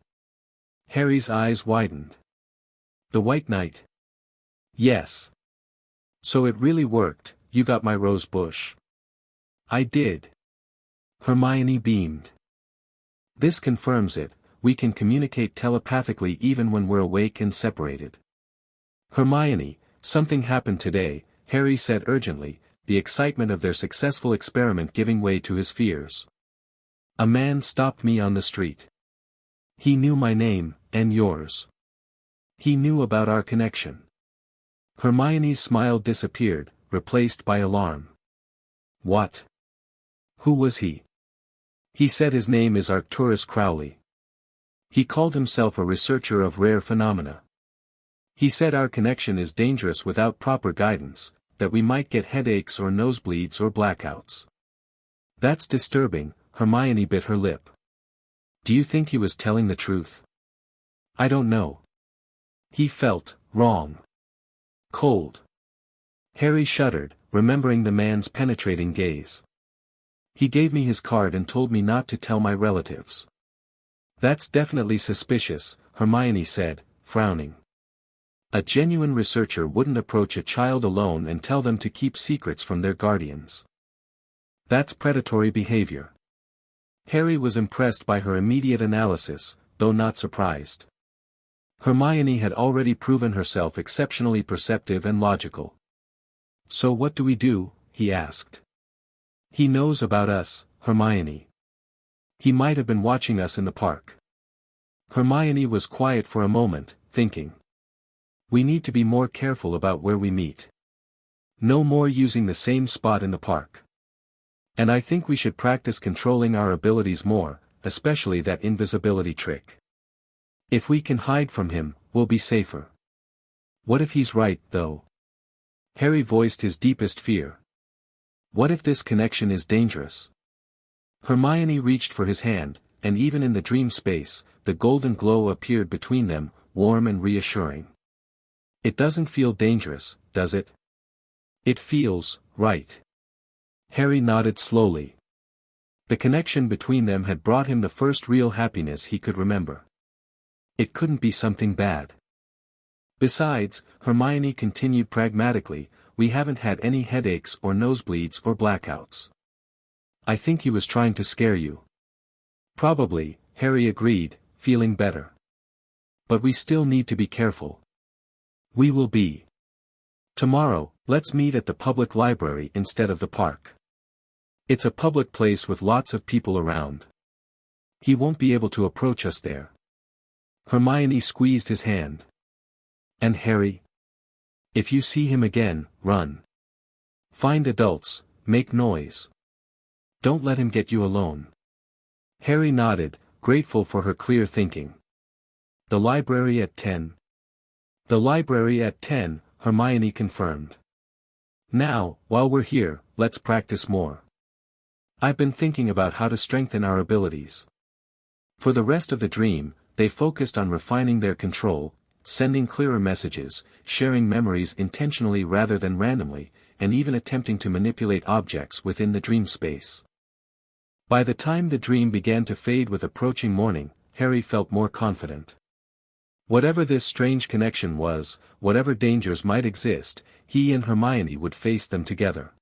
Harry's eyes widened. The White Knight? Yes. So it really worked, you got my rose bush. I did. Hermione beamed. This confirms it, we can communicate telepathically even when we're awake and separated. Hermione, something happened today, Harry said urgently, the excitement of their successful experiment giving way to his fears. A man stopped me on the street. He knew my name, and yours. He knew about our connection. Hermione's smile disappeared, replaced by alarm. What? Who was he? He said his name is Arcturus Crowley. He called himself a researcher of rare phenomena. He said our connection is dangerous without proper guidance, that we might get headaches or nosebleeds or blackouts. That's disturbing. Hermione bit her lip. Do you think he was telling the truth? I don't know. He felt wrong. Cold. Harry shuddered, remembering the man's penetrating gaze. He gave me his card and told me not to tell my relatives. That's definitely suspicious, Hermione said, frowning. A genuine researcher wouldn't approach a child alone and tell them to keep secrets from their guardians. That's predatory behavior. Harry was impressed by her immediate analysis, though not surprised. Hermione had already proven herself exceptionally perceptive and logical. So what do we do? He asked. He knows about us, Hermione. He might have been watching us in the park. Hermione was quiet for a moment, thinking. We need to be more careful about where we meet. No more using the same spot in the park. And I think we should practice controlling our abilities more, especially that invisibility trick. If we can hide from him, we'll be safer. What if he's right, though? Harry voiced his deepest fear. What if this connection is dangerous? Hermione reached for his hand, and even in the dream space, the golden glow appeared between them, warm and reassuring. It doesn't feel dangerous, does it? It feels right. Harry nodded slowly. The connection between them had brought him the first real happiness he could remember. It couldn't be something bad. Besides, Hermione continued pragmatically, we haven't had any headaches or nosebleeds or blackouts. I think he was trying to scare you. Probably, Harry agreed, feeling better. But we still need to be careful. We will be. Tomorrow, let's meet at the public library instead of the park. It's a public place with lots of people around. He won't be able to approach us there. Hermione squeezed his hand. And Harry? If you see him again, run. Find adults, make noise. Don't let him get you alone. Harry nodded, grateful for her clear thinking. The library at 10. The library at 10, Hermione confirmed. Now, while we're here, let's practice more. I've been thinking about how to strengthen our abilities. For the rest of the dream, they focused on refining their control, sending clearer messages, sharing memories intentionally rather than randomly, and even attempting to manipulate objects within the dream space. By the time the dream began to fade with approaching morning, Harry felt more confident. Whatever this strange connection was, whatever dangers might exist, he and Hermione would face them together.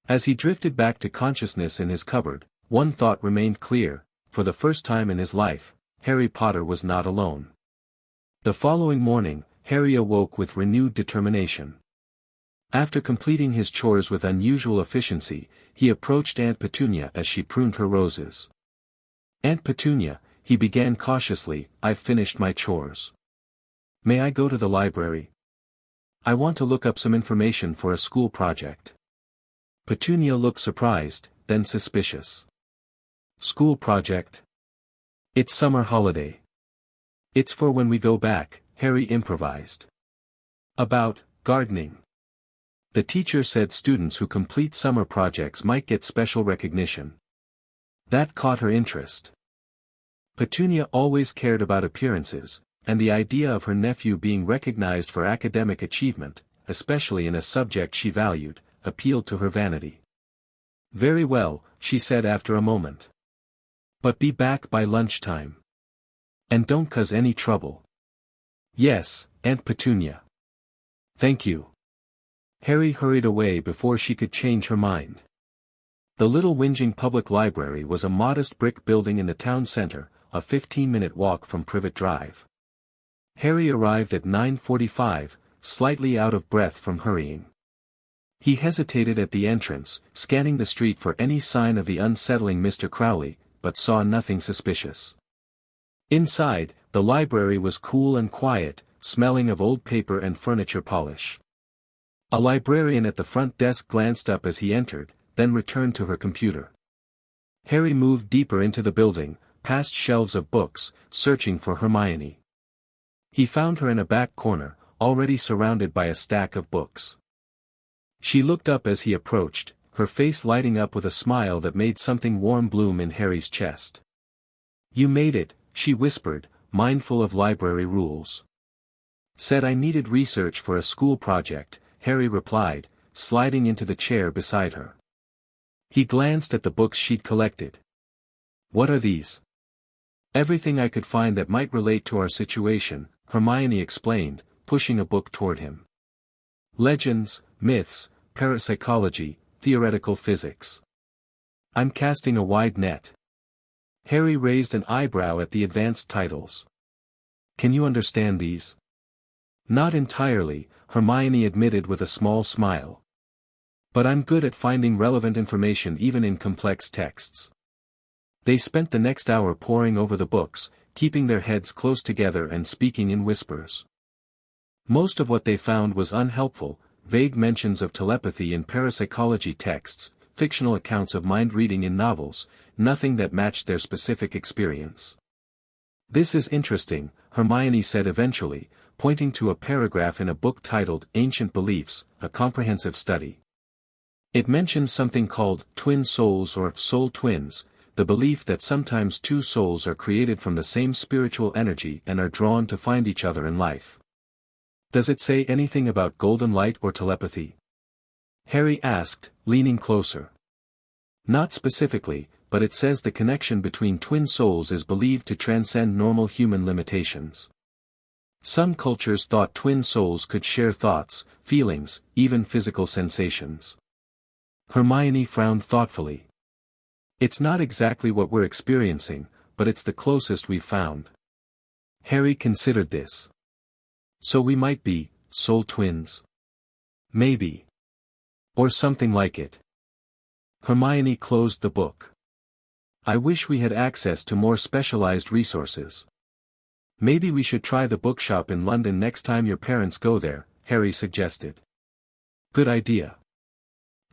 As he drifted back to consciousness in his cupboard, one thought remained clear: for the first time in his life, Harry Potter was not alone. The following morning, Harry awoke with renewed determination. After completing his chores with unusual efficiency, he approached Aunt Petunia as she pruned her roses. Aunt Petunia, he began cautiously, I've finished my chores. May I go to the library? I want to look up some information for a school project. Petunia looked surprised, then suspicious. School project? It's summer holiday. It's for when we go back, Harry improvised. About gardening. The teacher said students who complete summer projects might get special recognition. That caught her interest. Petunia always cared about appearances, and the idea of her nephew being recognized for academic achievement, especially in a subject she valued, appealed to her vanity. Very well, she said after a moment. But be back by lunchtime. And don't cause any trouble. Yes, Aunt Petunia. Thank you. Harry hurried away before she could change her mind. The little whinging public library was a modest brick building in the town center, a 15-minute walk from Privet Drive. Harry arrived at 9:45, slightly out of breath from hurrying. He hesitated at the entrance, scanning the street for any sign of the unsettling Mr. Crowley, but saw nothing suspicious. Inside, the library was cool and quiet, smelling of old paper and furniture polish. A librarian at the front desk glanced up as he entered, then returned to her computer. Harry moved deeper into the building, past shelves of books, searching for Hermione. He found her in a back corner, already surrounded by a stack of books. She looked up as he approached, her face lighting up with a smile that made something warm bloom in Harry's chest. "You made it," she whispered, mindful of library rules. "Said I needed research for a school project," Harry replied, sliding into the chair beside her. He glanced at the books she'd collected. "What are these?" "Everything I could find that might relate to our situation," Hermione explained, pushing a book toward him. "Legends, myths, parapsychology, theoretical physics. I'm casting a wide net." Harry raised an eyebrow at the advanced titles. "Can you understand these?" "Not entirely," Hermione admitted with a small smile. "But I'm good at finding relevant information even in complex texts." They spent the next hour poring over the books, keeping their heads close together and speaking in whispers. Most of what they found was unhelpful, vague mentions of telepathy in parapsychology texts, fictional accounts of mind-reading in novels, nothing that matched their specific experience. "This is interesting," Hermione said eventually, pointing to a paragraph in a book titled Ancient Beliefs, a comprehensive study. It mentions something called twin souls or soul twins, the belief that sometimes two souls are created from the same spiritual energy and are drawn to find each other in life. "Does it say anything about golden light or telepathy?" Harry asked, leaning closer. "Not specifically, but it says the connection between twin souls is believed to transcend normal human limitations. Some cultures thought twin souls could share thoughts, feelings, even physical sensations." Hermione frowned thoughtfully. "It's not exactly what we're experiencing, but it's the closest we've found." Harry considered this. "So we might be soul twins? Maybe. Or something like it." Hermione closed the book. "I wish we had access to more specialized resources. Maybe we should try the bookshop in London next time your parents go there," Harry suggested. "Good idea."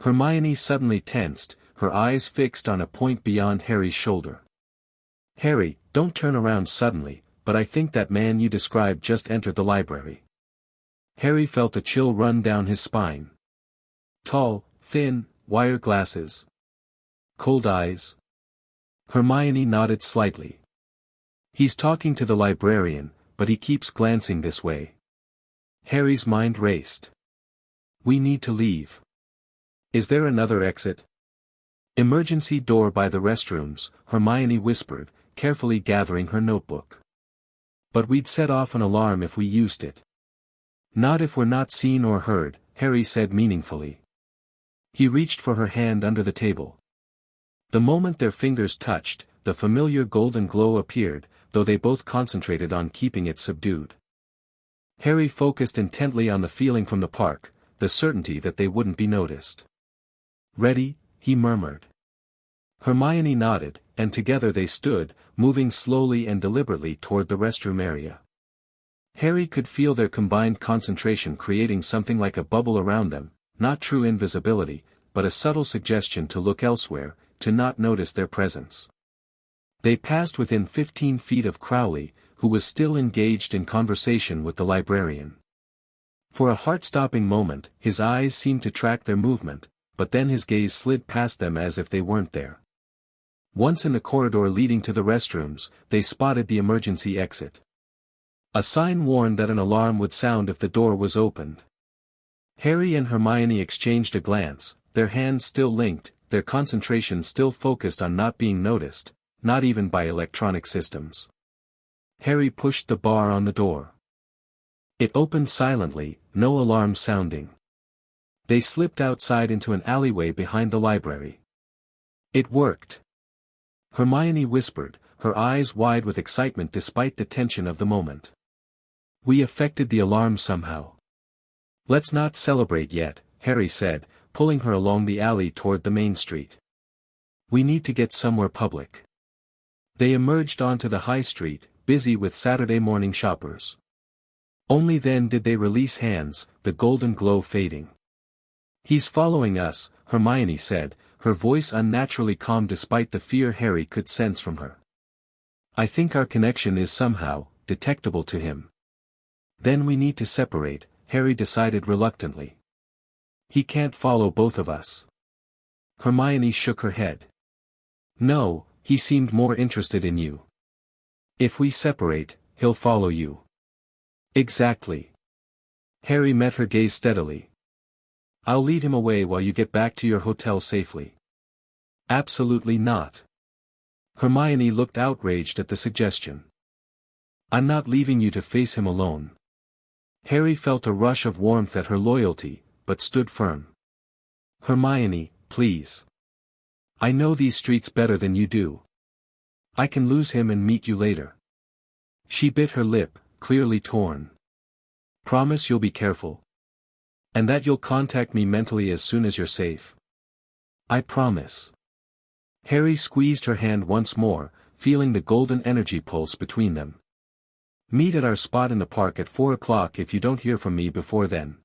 Hermione suddenly tensed, her eyes fixed on a point beyond Harry's shoulder. "Harry, don't turn around suddenly, but I think that man you described just entered the library." Harry felt a chill run down his spine. Tall, thin, wire glasses. Cold eyes. Hermione nodded slightly. "He's talking to the librarian, but he keeps glancing this way." Harry's mind raced. "We need to leave. Is there another exit?" "Emergency door by the restrooms," Hermione whispered, carefully gathering her notebook. "But we'd set off an alarm if we used it." "Not if we're not seen or heard," Harry said meaningfully. He reached for her hand under the table. The moment their fingers touched, the familiar golden glow appeared, though they both concentrated on keeping it subdued. Harry focused intently on the feeling from the park, the certainty that they wouldn't be noticed. "Ready?" he murmured. Hermione nodded, and together they stood, moving slowly and deliberately toward the restroom area. Harry could feel their combined concentration creating something like a bubble around them, not true invisibility, but a subtle suggestion to look elsewhere, to not notice their presence. They passed within 15 feet of Crowley, who was still engaged in conversation with the librarian. For a heart-stopping moment, his eyes seemed to track their movement, but then his gaze slid past them as if they weren't there. Once in the corridor leading to the restrooms, they spotted the emergency exit. A sign warned that an alarm would sound if the door was opened. Harry and Hermione exchanged a glance, their hands still linked, their concentration still focused on not being noticed, not even by electronic systems. Harry pushed the bar on the door. It opened silently, no alarm sounding. They slipped outside into an alleyway behind the library. "It worked," Hermione whispered, her eyes wide with excitement despite the tension of the moment. "We affected the alarm somehow." "Let's not celebrate yet," Harry said, pulling her along the alley toward the main street. "We need to get somewhere public." They emerged onto the high street, busy with Saturday morning shoppers. Only then did they release hands, the golden glow fading. "He's following us," Hermione said, her voice unnaturally calm despite the fear Harry could sense from her. "I think our connection is somehow detectable to him." "Then we need to separate," Harry decided reluctantly. "He can't follow both of us." Hermione shook her head. "No, he seemed more interested in you. If we separate, he'll follow you." "Exactly." Harry met her gaze steadily. "I'll lead him away while you get back to your hotel safely." "Absolutely not." Hermione looked outraged at the suggestion. "I'm not leaving you to face him alone." Harry felt a rush of warmth at her loyalty, but stood firm. "Hermione, please. I know these streets better than you do. I can lose him and meet you later." She bit her lip, clearly torn. "Promise you'll be careful? And that you'll contact me mentally as soon as you're safe?" "I promise." Harry squeezed her hand once more, feeling the golden energy pulse between them. "Meet at our spot in the park at 4 o'clock if you don't hear from me before then."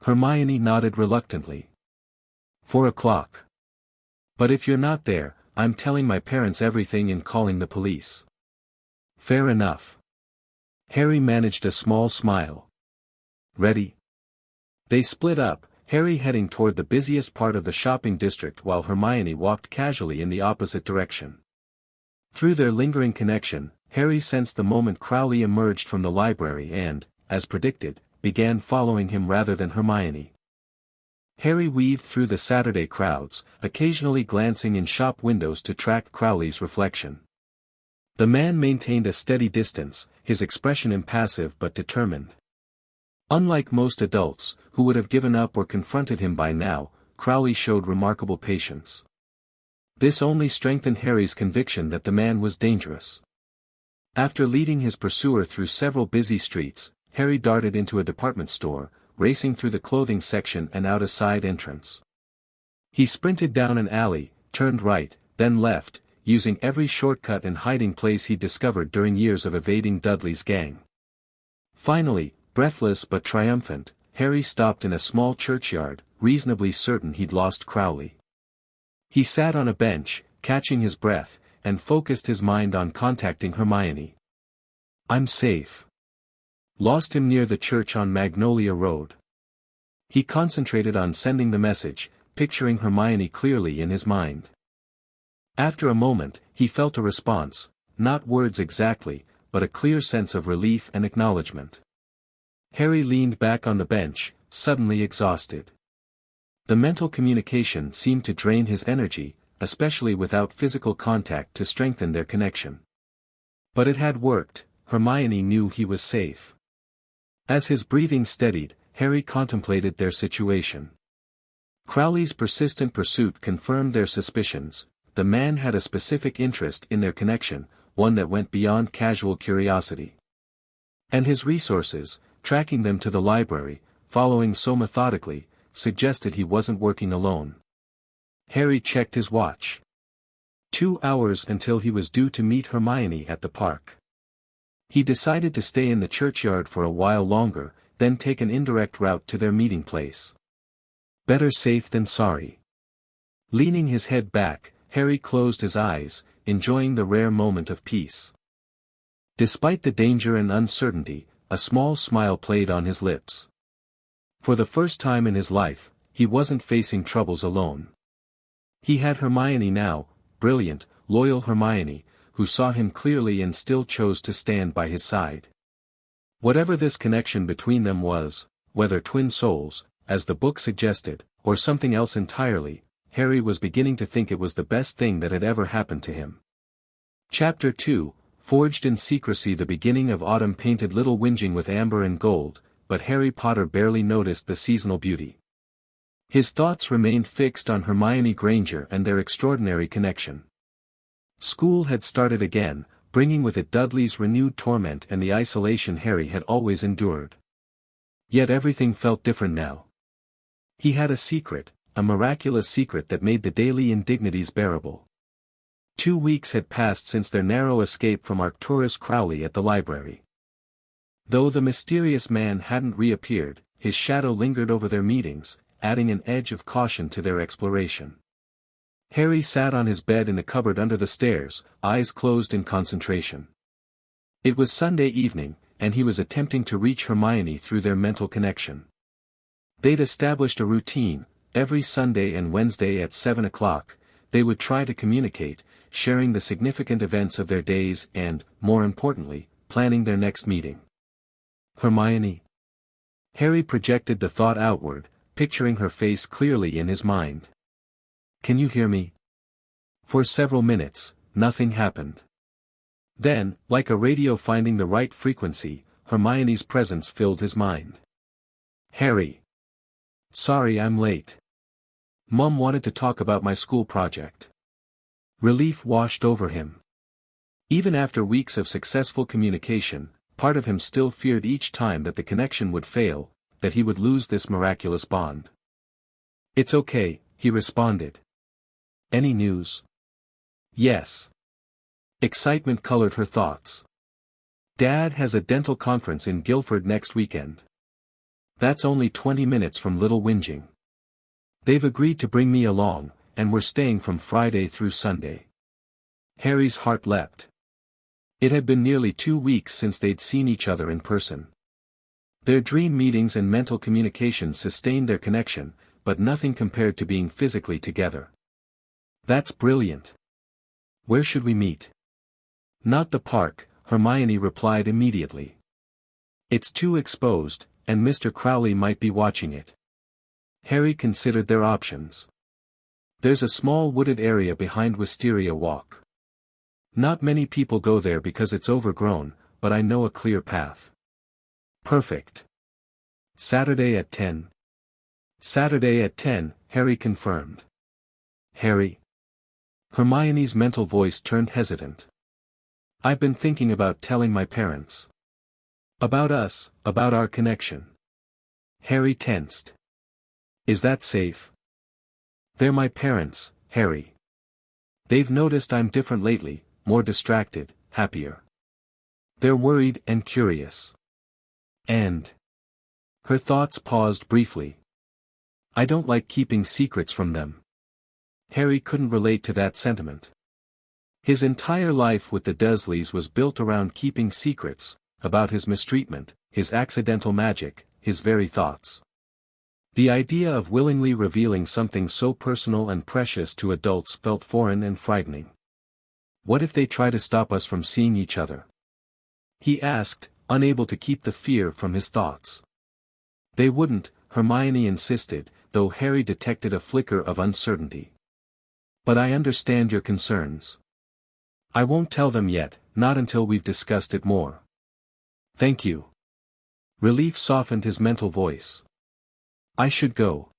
Hermione nodded reluctantly. 4 o'clock. "But if you're not there, I'm telling my parents everything and calling the police." "Fair enough." Harry managed a small smile. "Ready?" They split up, Harry heading toward the busiest part of the shopping district while Hermione walked casually in the opposite direction. Through their lingering connection, Harry sensed the moment Crowley emerged from the library and, as predicted, began following him rather than Hermione. Harry weaved through the Saturday crowds, occasionally glancing in shop windows to track Crowley's reflection. The man maintained a steady distance, his expression impassive but determined. Unlike most adults, who would have given up or confronted him by now, Crowley showed remarkable patience. This only strengthened Harry's conviction that the man was dangerous. After leading his pursuer through several busy streets, Harry darted into a department store, racing through the clothing section and out a side entrance. He sprinted down an alley, turned right, then left, using every shortcut and hiding place he'd discovered during years of evading Dudley's gang. Finally, breathless but triumphant, Harry stopped in a small churchyard, reasonably certain he'd lost Crowley. He sat on a bench, catching his breath, and focused his mind on contacting Hermione. "I'm safe." Lost him near the church on Magnolia Road. He concentrated on sending the message, picturing Hermione clearly in his mind. After a moment, he felt a response, not words exactly, but a clear sense of relief and acknowledgement. Harry leaned back on the bench, suddenly exhausted. The mental communication seemed to drain his energy, especially without physical contact to strengthen their connection. But it had worked. Hermione knew he was safe. As his breathing steadied, Harry contemplated their situation. Crowley's persistent pursuit confirmed their suspicions. The man had a specific interest in their connection, one that went beyond casual curiosity. And his resources, tracking them to the library, following so methodically, suggested he wasn't working alone. Harry checked his watch. 2 hours until he was due to meet Hermione at the park. He decided to stay in the churchyard for a while longer, then take an indirect route to their meeting place. Better safe than sorry. Leaning his head back, Harry closed his eyes, enjoying the rare moment of peace. Despite the danger and uncertainty, a small smile played on his lips. For the first time in his life, he wasn't facing troubles alone. He had Hermione now, brilliant, loyal Hermione, who saw him clearly and still chose to stand by his side. Whatever this connection between them was, whether twin souls, as the book suggested, or something else entirely, Harry was beginning to think it was the best thing that had ever happened to him. Chapter 2, Forged in secrecy. The beginning of autumn painted little whinging with amber and gold, but Harry Potter barely noticed the seasonal beauty. His thoughts remained fixed on Hermione Granger and their extraordinary connection. School had started again, bringing with it Dudley's renewed torment and the isolation Harry had always endured. Yet everything felt different now. He had a secret, a miraculous secret that made the daily indignities bearable. 2 weeks had passed since their narrow escape from Arcturus Crowley at the library. Though the mysterious man hadn't reappeared, his shadow lingered over their meetings, adding an edge of caution to their exploration. Harry sat on his bed in a cupboard under the stairs, eyes closed in concentration. It was Sunday evening, and he was attempting to reach Hermione through their mental connection. They'd established a routine: every Sunday and Wednesday at 7 o'clock, they would try to communicate, sharing the significant events of their days and, more importantly, planning their next meeting. Hermione. Harry projected the thought outward, picturing her face clearly in his mind. Can you hear me? For several minutes, nothing happened. Then, like a radio finding the right frequency, Hermione's presence filled his mind. Harry. Sorry I'm late. Mum wanted to talk about my school project. Relief washed over him. Even after weeks of successful communication, part of him still feared each time that the connection would fail, that he would lose this miraculous bond. It's okay, he responded. Any news? Yes. Excitement colored her thoughts. Dad has a dental conference in Guildford next weekend. That's only 20 minutes from Little Whinging. They've agreed to bring me along, and we're staying from Friday through Sunday. Harry's heart leapt. It had been nearly 2 weeks since they'd seen each other in person. Their dream meetings and mental communications sustained their connection, but nothing compared to being physically together. That's brilliant. Where should we meet? Not the park, Hermione replied immediately. It's too exposed, and Mr. Crowley might be watching it. Harry considered their options. There's a small wooded area behind Wisteria Walk. Not many people go there because it's overgrown, but I know a clear path. Perfect. Saturday at 10. Saturday at 10, Harry confirmed. Harry. Hermione's mental voice turned hesitant. I've been thinking about telling my parents. About us, about our connection. Harry tensed. Is that safe? They're my parents, Harry. They've noticed I'm different lately, more distracted, happier. They're worried and curious. And. Her thoughts paused briefly. I don't like keeping secrets from them. Harry couldn't relate to that sentiment. His entire life with the Dursleys was built around keeping secrets, about his mistreatment, his accidental magic, his very thoughts. The idea of willingly revealing something so personal and precious to adults felt foreign and frightening. What if they try to stop us from seeing each other? He asked, unable to keep the fear from his thoughts. They wouldn't, Hermione insisted, though Harry detected a flicker of uncertainty. But I understand your concerns. I won't tell them yet, not until we've discussed it more. Thank you. Relief softened his mental voice. I should go.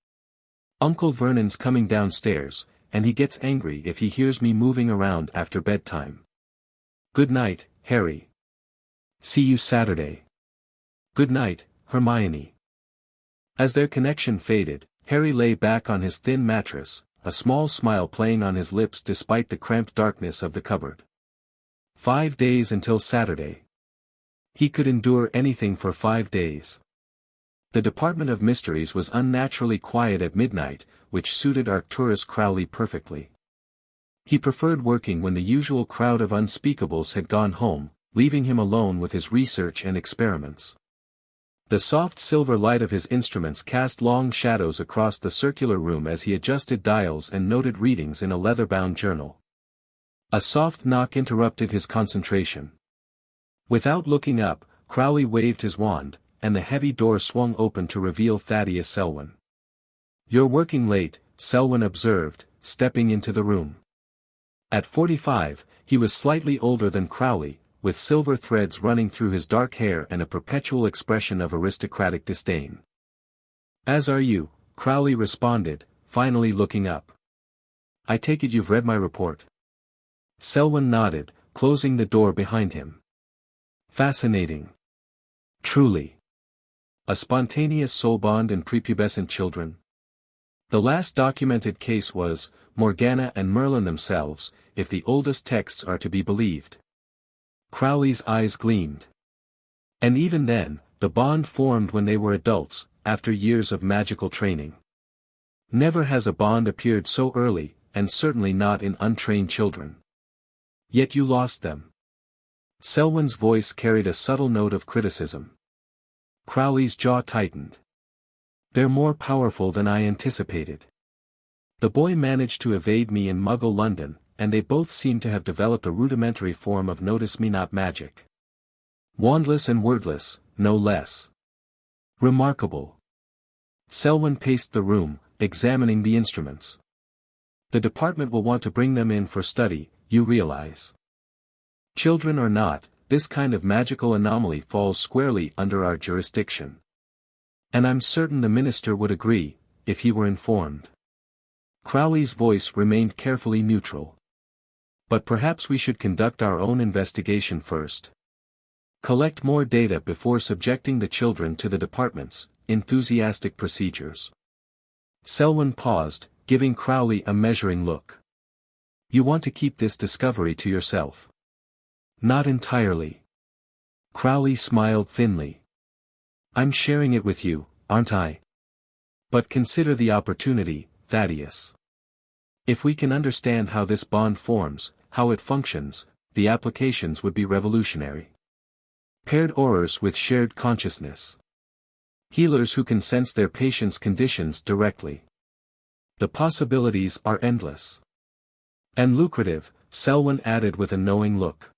Uncle Vernon's coming downstairs, and he gets angry if he hears me moving around after bedtime. Good night, Harry. See you Saturday. Good night, Hermione. As their connection faded, Harry lay back on his thin mattress, a small smile playing on his lips despite the cramped darkness of the cupboard. 5 days until Saturday. He could endure anything for 5 days. The Department of Mysteries was unnaturally quiet at midnight, which suited Arcturus Crowley perfectly. He preferred working when the usual crowd of unspeakables had gone home, leaving him alone with his research and experiments. The soft silver light of his instruments cast long shadows across the circular room as he adjusted dials and noted readings in a leather-bound journal. A soft knock interrupted his concentration. Without looking up, Crowley waved his wand, and the heavy door swung open to reveal Thaddeus Selwyn. You're working late, Selwyn observed, stepping into the room. At 45, he was slightly older than Crowley, with silver threads running through his dark hair and a perpetual expression of aristocratic disdain. As are you, Crowley responded, finally looking up. I take it you've read my report. Selwyn nodded, closing the door behind him. Fascinating. Truly. A spontaneous soul bond in prepubescent children. The last documented case was Morgana and Merlin themselves, if the oldest texts are to be believed. Crowley's eyes gleamed. And even then, the bond formed when they were adults, after years of magical training. Never has a bond appeared so early, and certainly not in untrained children. Yet you lost them. Selwyn's voice carried a subtle note of criticism. Crowley's jaw tightened. They're more powerful than I anticipated. The boy managed to evade me in Muggle London, and they both seem to have developed a rudimentary form of notice-me-not magic. Wandless and wordless, no less. Remarkable. Selwyn paced the room, examining the instruments. The department will want to bring them in for study, you realize. Children or not, this kind of magical anomaly falls squarely under our jurisdiction. And I'm certain the minister would agree, if he were informed. Crowley's voice remained carefully neutral. But perhaps we should conduct our own investigation first. Collect more data before subjecting the children to the department's enthusiastic procedures. Selwyn paused, giving Crowley a measuring look. You want to keep this discovery to yourself? Not entirely. Crowley smiled thinly. I'm sharing it with you, aren't I? But consider the opportunity, Thaddeus. If we can understand how this bond forms, how it functions, the applications would be revolutionary. Paired aurors with shared consciousness. Healers who can sense their patients' conditions directly. The possibilities are endless. And lucrative, Selwyn added with a knowing look.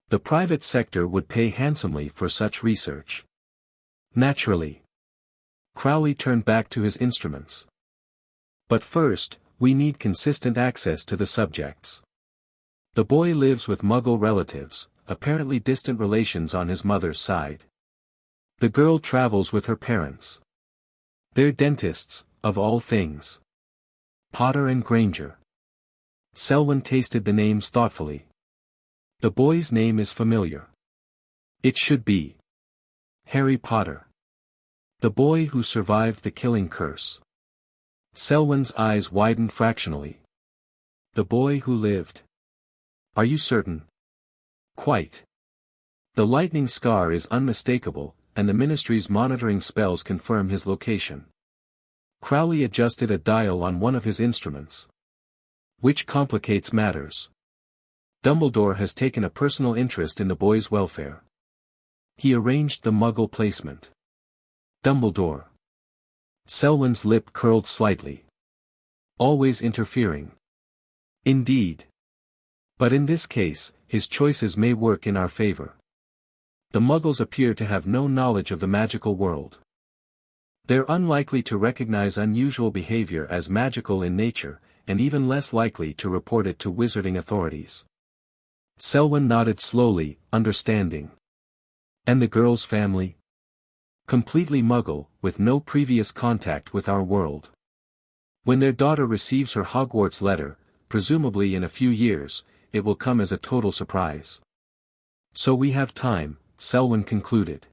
The private sector would pay handsomely for such research. Naturally. Crowley turned back to his instruments. But first, we need consistent access to the subjects. The boy lives with Muggle relatives, apparently distant relations on his mother's side. The girl travels with her parents. They're dentists, of all things. Potter and Granger. Selwyn tasted the names thoughtfully. The boy's name is familiar. It should be Harry Potter. The boy who survived the killing curse. Selwyn's eyes widened fractionally. The boy who lived. Are you certain? Quite. The lightning scar is unmistakable, and the ministry's monitoring spells confirm his location. Crowley adjusted a dial on one of his instruments. Which complicates matters. Dumbledore has taken a personal interest in the boy's welfare. He arranged the Muggle placement. Dumbledore. Selwyn's lip curled slightly. Always interfering. Indeed. But in this case, his choices may work in our favor. The Muggles appear to have no knowledge of the magical world. They're unlikely to recognize unusual behavior as magical in nature, and even less likely to report it to wizarding authorities. Selwyn nodded slowly, understanding. And the girl's family? Completely Muggle, with no previous contact with our world. When their daughter receives her Hogwarts letter, presumably in a few years, it will come as a total surprise. So we have time, Selwyn concluded.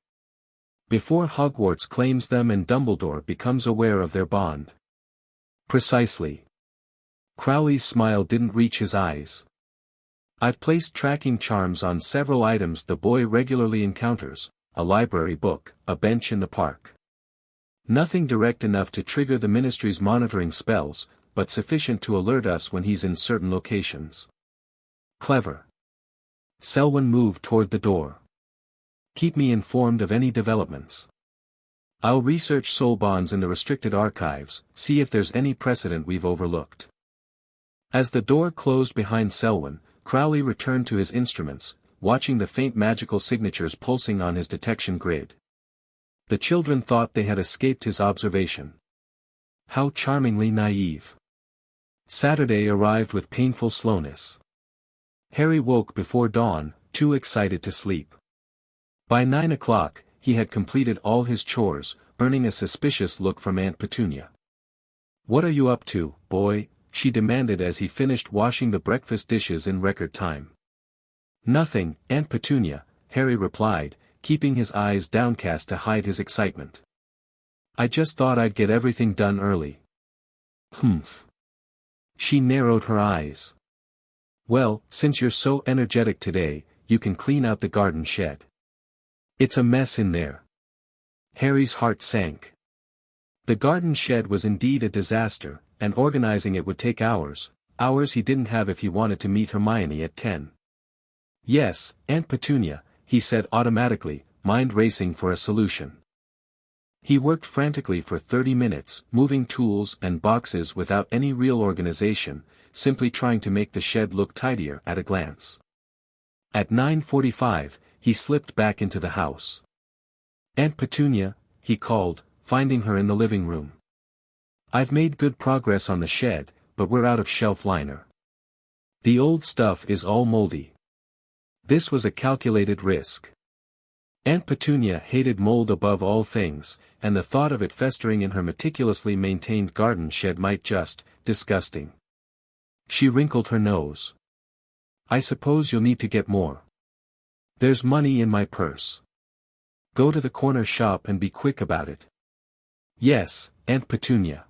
Before Hogwarts claims them and Dumbledore becomes aware of their bond. Precisely. Crowley's smile didn't reach his eyes. I've placed tracking charms on several items the boy regularly encounters, a library book, a bench in the park. Nothing direct enough to trigger the ministry's monitoring spells, but sufficient to alert us when he's in certain locations. Clever. Selwyn moved toward the door. Keep me informed of any developments. I'll research soul bonds in the restricted archives, see if there's any precedent we've overlooked. As the door closed behind Selwyn, Crowley returned to his instruments, watching the faint magical signatures pulsing on his detection grid. The children thought they had escaped his observation. How charmingly naive. Saturday arrived with painful slowness. Harry woke before dawn, too excited to sleep. By 9 o'clock, he had completed all his chores, earning a suspicious look from Aunt Petunia. What are you up to, boy? She demanded as he finished washing the breakfast dishes in record time. Nothing, Aunt Petunia, Harry replied, keeping his eyes downcast to hide his excitement. I just thought I'd get everything done early. Humph. She narrowed her eyes. Well, since you're so energetic today, you can clean out the garden shed. It's a mess in there. Harry's heart sank. The garden shed was indeed a disaster, and organizing it would take hours he didn't have if he wanted to meet Hermione at 10. Yes, Aunt Petunia, he said automatically, mind racing for a solution. He worked frantically for 30 minutes, moving tools and boxes without any real organization, simply trying to make the shed look tidier at a glance. At 9:45, he slipped back into the house. Aunt Petunia, he called, finding her in the living room. I've made good progress on the shed, but we're out of shelf liner. The old stuff is all moldy. This was a calculated risk. Aunt Petunia hated mold above all things, and the thought of it festering in her meticulously maintained garden shed might just, disgusting. She wrinkled her nose. I suppose you'll need to get more. There's money in my purse. Go to the corner shop and be quick about it. Yes, Aunt Petunia.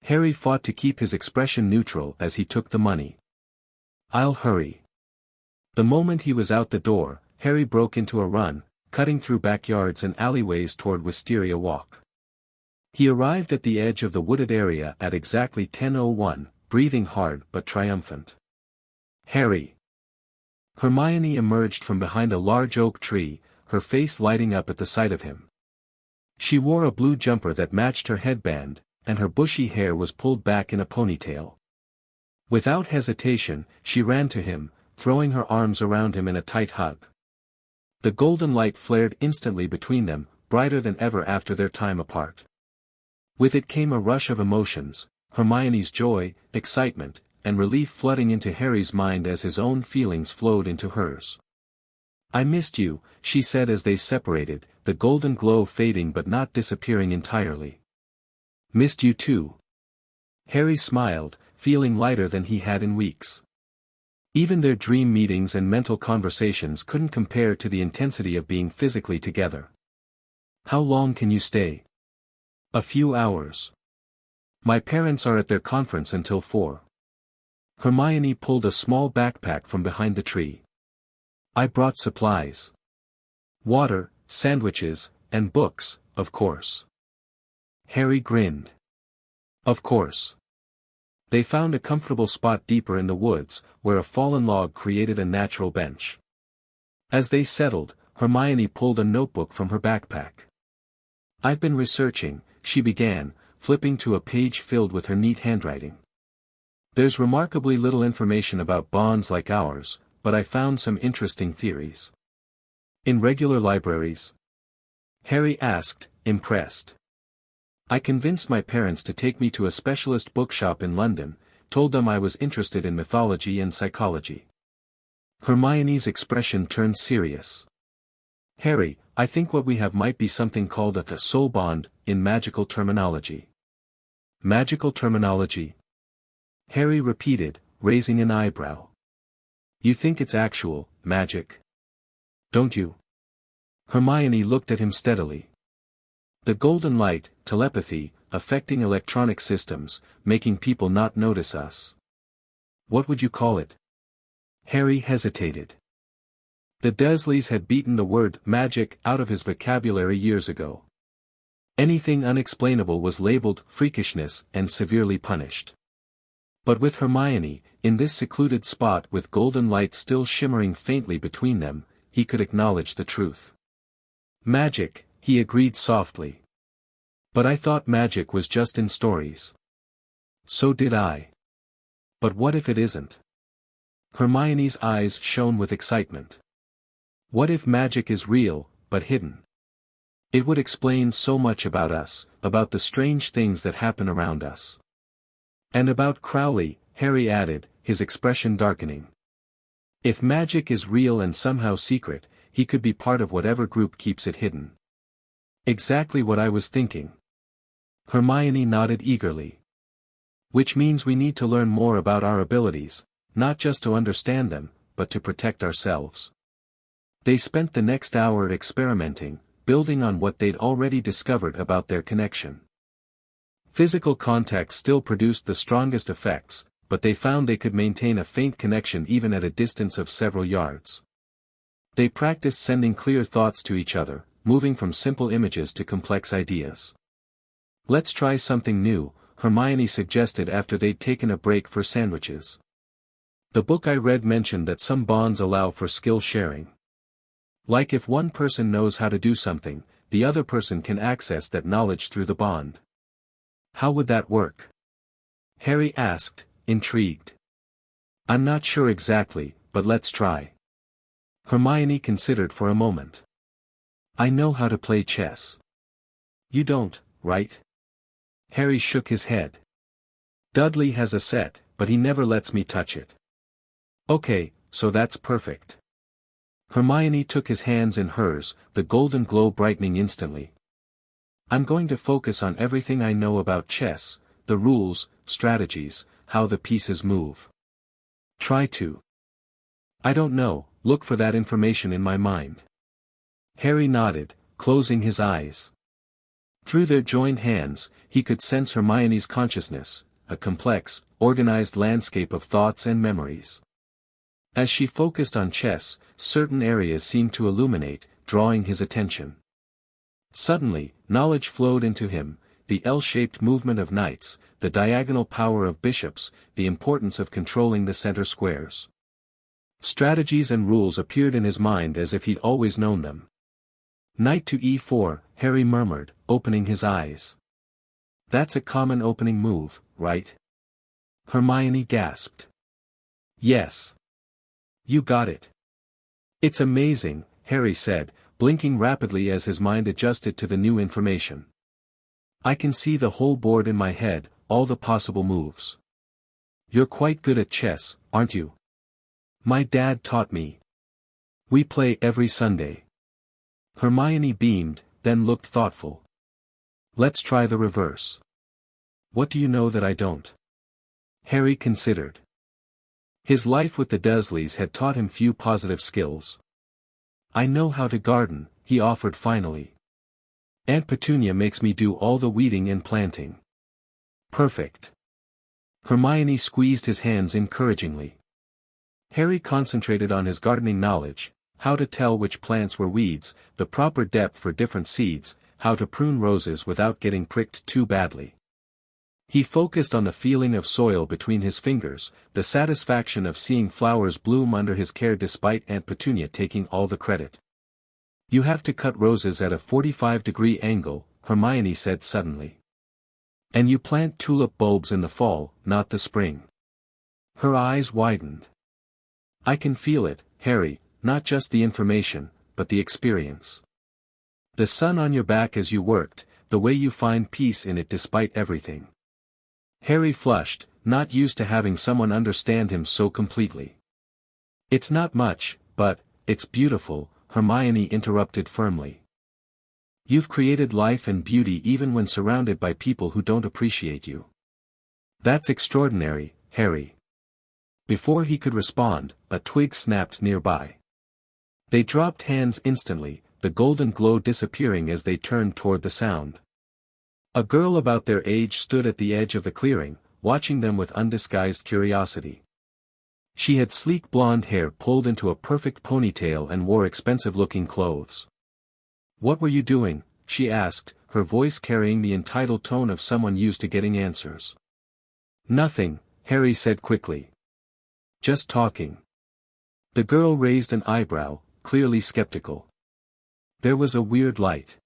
Harry fought to keep his expression neutral as he took the money. I'll hurry. The moment he was out the door, Harry broke into a run, cutting through backyards and alleyways toward Wisteria Walk. He arrived at the edge of the wooded area at exactly 10:01, breathing hard but triumphant. Harry! Hermione emerged from behind a large oak tree, her face lighting up at the sight of him. She wore a blue jumper that matched her headband, and her bushy hair was pulled back in a ponytail. Without hesitation, she ran to him, throwing her arms around him in a tight hug. The golden light flared instantly between them, brighter than ever after their time apart. With it came a rush of emotions, Hermione's joy, excitement, and relief flooding into Harry's mind as his own feelings flowed into hers. I missed you, she said as they separated, the golden glow fading but not disappearing entirely. Missed you too. Harry smiled, feeling lighter than he had in weeks. Even their dream meetings and mental conversations couldn't compare to the intensity of being physically together. How long can you stay? A few hours. My parents are at their conference until 4. Hermione pulled a small backpack from behind the tree. I brought supplies. Water, sandwiches, and books, of course. Harry grinned. Of course. They found a comfortable spot deeper in the woods, where a fallen log created a natural bench. As they settled, Hermione pulled a notebook from her backpack. I've been researching, she began, flipping to a page filled with her neat handwriting. There's remarkably little information about bonds like ours, but I found some interesting theories. In regular libraries? Harry asked, impressed. I convinced my parents to take me to a specialist bookshop in London, told them I was interested in mythology and psychology. Hermione's expression turned serious. Harry, I think what we have might be something called a soul bond, in magical terminology. Magical terminology? Harry repeated, raising an eyebrow. You think it's actual, magic? Don't you? Hermione looked at him steadily. The golden light, telepathy, affecting electronic systems, making people not notice us. What would you call it? Harry hesitated. The Dursleys had beaten the word magic out of his vocabulary years ago. Anything unexplainable was labeled freakishness and severely punished. But with Hermione, in this secluded spot with golden light still shimmering faintly between them, he could acknowledge the truth. Magic, he agreed softly. But I thought magic was just in stories. So did I. But what if it isn't? Hermione's eyes shone with excitement. What if magic is real, but hidden? It would explain so much about us, about the strange things that happen around us. And about Crowley, Harry added, his expression darkening. If magic is real and somehow secret, he could be part of whatever group keeps it hidden. Exactly what I was thinking. Hermione nodded eagerly. Which means we need to learn more about our abilities, not just to understand them, but to protect ourselves. They spent the next hour experimenting, building on what they'd already discovered about their connection. Physical contact still produced the strongest effects, but they found they could maintain a faint connection even at a distance of several yards. They practiced sending clear thoughts to each other, moving from simple images to complex ideas. "Let's try something new," Hermione suggested after they'd taken a break for sandwiches. "The book I read mentioned that some bonds allow for skill sharing. Like if one person knows how to do something, the other person can access that knowledge through the bond." "How would that work?" Harry asked, intrigued. "I'm not sure exactly, but let's try." Hermione considered for a moment. "I know how to play chess." "You don't, right?" Harry shook his head. "Dudley has a set, but he never lets me touch it." "Okay, so that's perfect." Hermione took his hands in hers, the golden glow brightening instantly. "I'm going to focus on everything I know about chess, the rules, strategies, how the pieces move." "Try to." "I don't know, look for that information in my mind." Harry nodded, closing his eyes. Through their joined hands, he could sense Hermione's consciousness, a complex, organized landscape of thoughts and memories. As she focused on chess, certain areas seemed to illuminate, drawing his attention. Suddenly, knowledge flowed into him, the L-shaped movement of knights, the diagonal power of bishops, the importance of controlling the center squares. Strategies and rules appeared in his mind as if he'd always known them. "Knight to e4, Harry murmured, opening his eyes. "That's a common opening move, right?" Hermione gasped. "Yes. You got it." "It's amazing," Harry said, blinking rapidly as his mind adjusted to the new information. "I can see the whole board in my head, all the possible moves." "You're quite good at chess, aren't you?" "My dad taught me. We play every Sunday." Hermione beamed, then looked thoughtful. "Let's try the reverse." "What do you know that I don't?" Harry considered. His life with the Dursleys had taught him few positive skills. "I know how to garden," he offered finally. "Aunt Petunia makes me do all the weeding and planting." "Perfect." Hermione squeezed his hands encouragingly. Harry concentrated on his gardening knowledge, how to tell which plants were weeds, the proper depth for different seeds, how to prune roses without getting pricked too badly. He focused on the feeling of soil between his fingers, the satisfaction of seeing flowers bloom under his care despite Aunt Petunia taking all the credit. "You have to cut roses at a 45-degree angle," Hermione said suddenly. "And you plant tulip bulbs in the fall, not the spring." Her eyes widened. "I can feel it, Harry, not just the information, but the experience. The sun on your back as you worked, the way you find peace in it despite everything." Harry flushed, not used to having someone understand him so completely. "It's not much, but, it's beautiful," Hermione interrupted firmly. "You've created life and beauty even when surrounded by people who don't appreciate you. That's extraordinary, Harry." Before he could respond, a twig snapped nearby. They dropped hands instantly, the golden glow disappearing as they turned toward the sound. A girl about their age stood at the edge of the clearing, watching them with undisguised curiosity. She had sleek blonde hair pulled into a perfect ponytail and wore expensive-looking clothes. "What were you doing?" she asked, her voice carrying the entitled tone of someone used to getting answers. "Nothing," Harry said quickly. "Just talking." The girl raised an eyebrow, clearly skeptical. There was a weird light.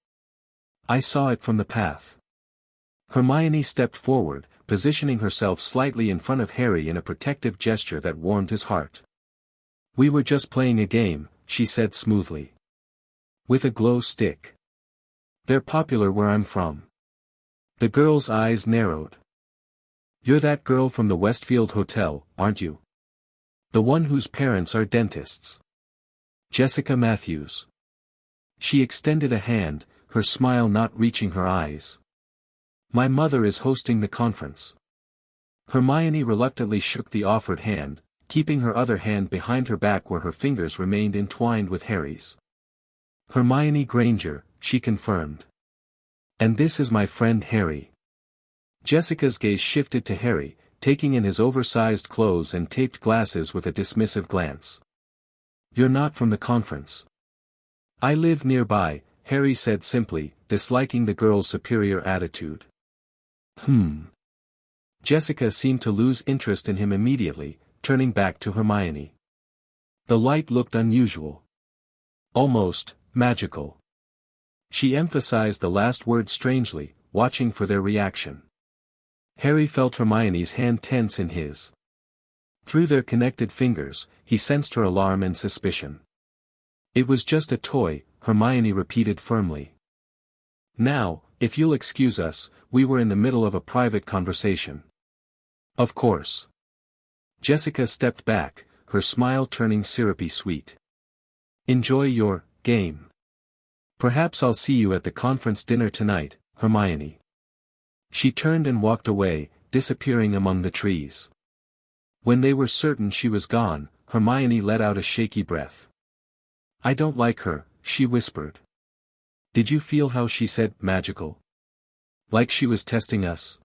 "I saw it from the path." Hermione stepped forward, positioning herself slightly in front of Harry in a protective gesture that warmed his heart. "We were just playing a game," she said smoothly. "With a glow stick. They're popular where I'm from." The girl's eyes narrowed. "You're that girl from the Westfield Hotel, aren't you? The one whose parents are dentists." "Jessica Matthews." She extended a hand, her smile not reaching her eyes. "My mother is hosting the conference." Hermione reluctantly shook the offered hand, keeping her other hand behind her back where her fingers remained entwined with Harry's. "Hermione Granger," she confirmed. "And this is my friend Harry." Jessica's gaze shifted to Harry, taking in his oversized clothes and taped glasses with a dismissive glance. "You're not from the conference." "I live nearby," Harry said simply, disliking the girl's superior attitude. Jessica seemed to lose interest in him immediately, turning back to Hermione. The light looked unusual. Almost magical. She emphasized the last word strangely, watching for their reaction. Harry felt Hermione's hand tense in his. Through their connected fingers, he sensed her alarm and suspicion. "It was just a toy," Hermione repeated firmly. "Now, if you'll excuse us, we were in the middle of a private conversation." "Of course." Jessica stepped back, her smile turning syrupy sweet. "Enjoy your game. Perhaps I'll see you at the conference dinner tonight, Hermione." She turned and walked away, disappearing among the trees. When they were certain she was gone, Hermione let out a shaky breath. "I don't like her," she whispered. "Did you feel how she said magical? Like she was testing us?"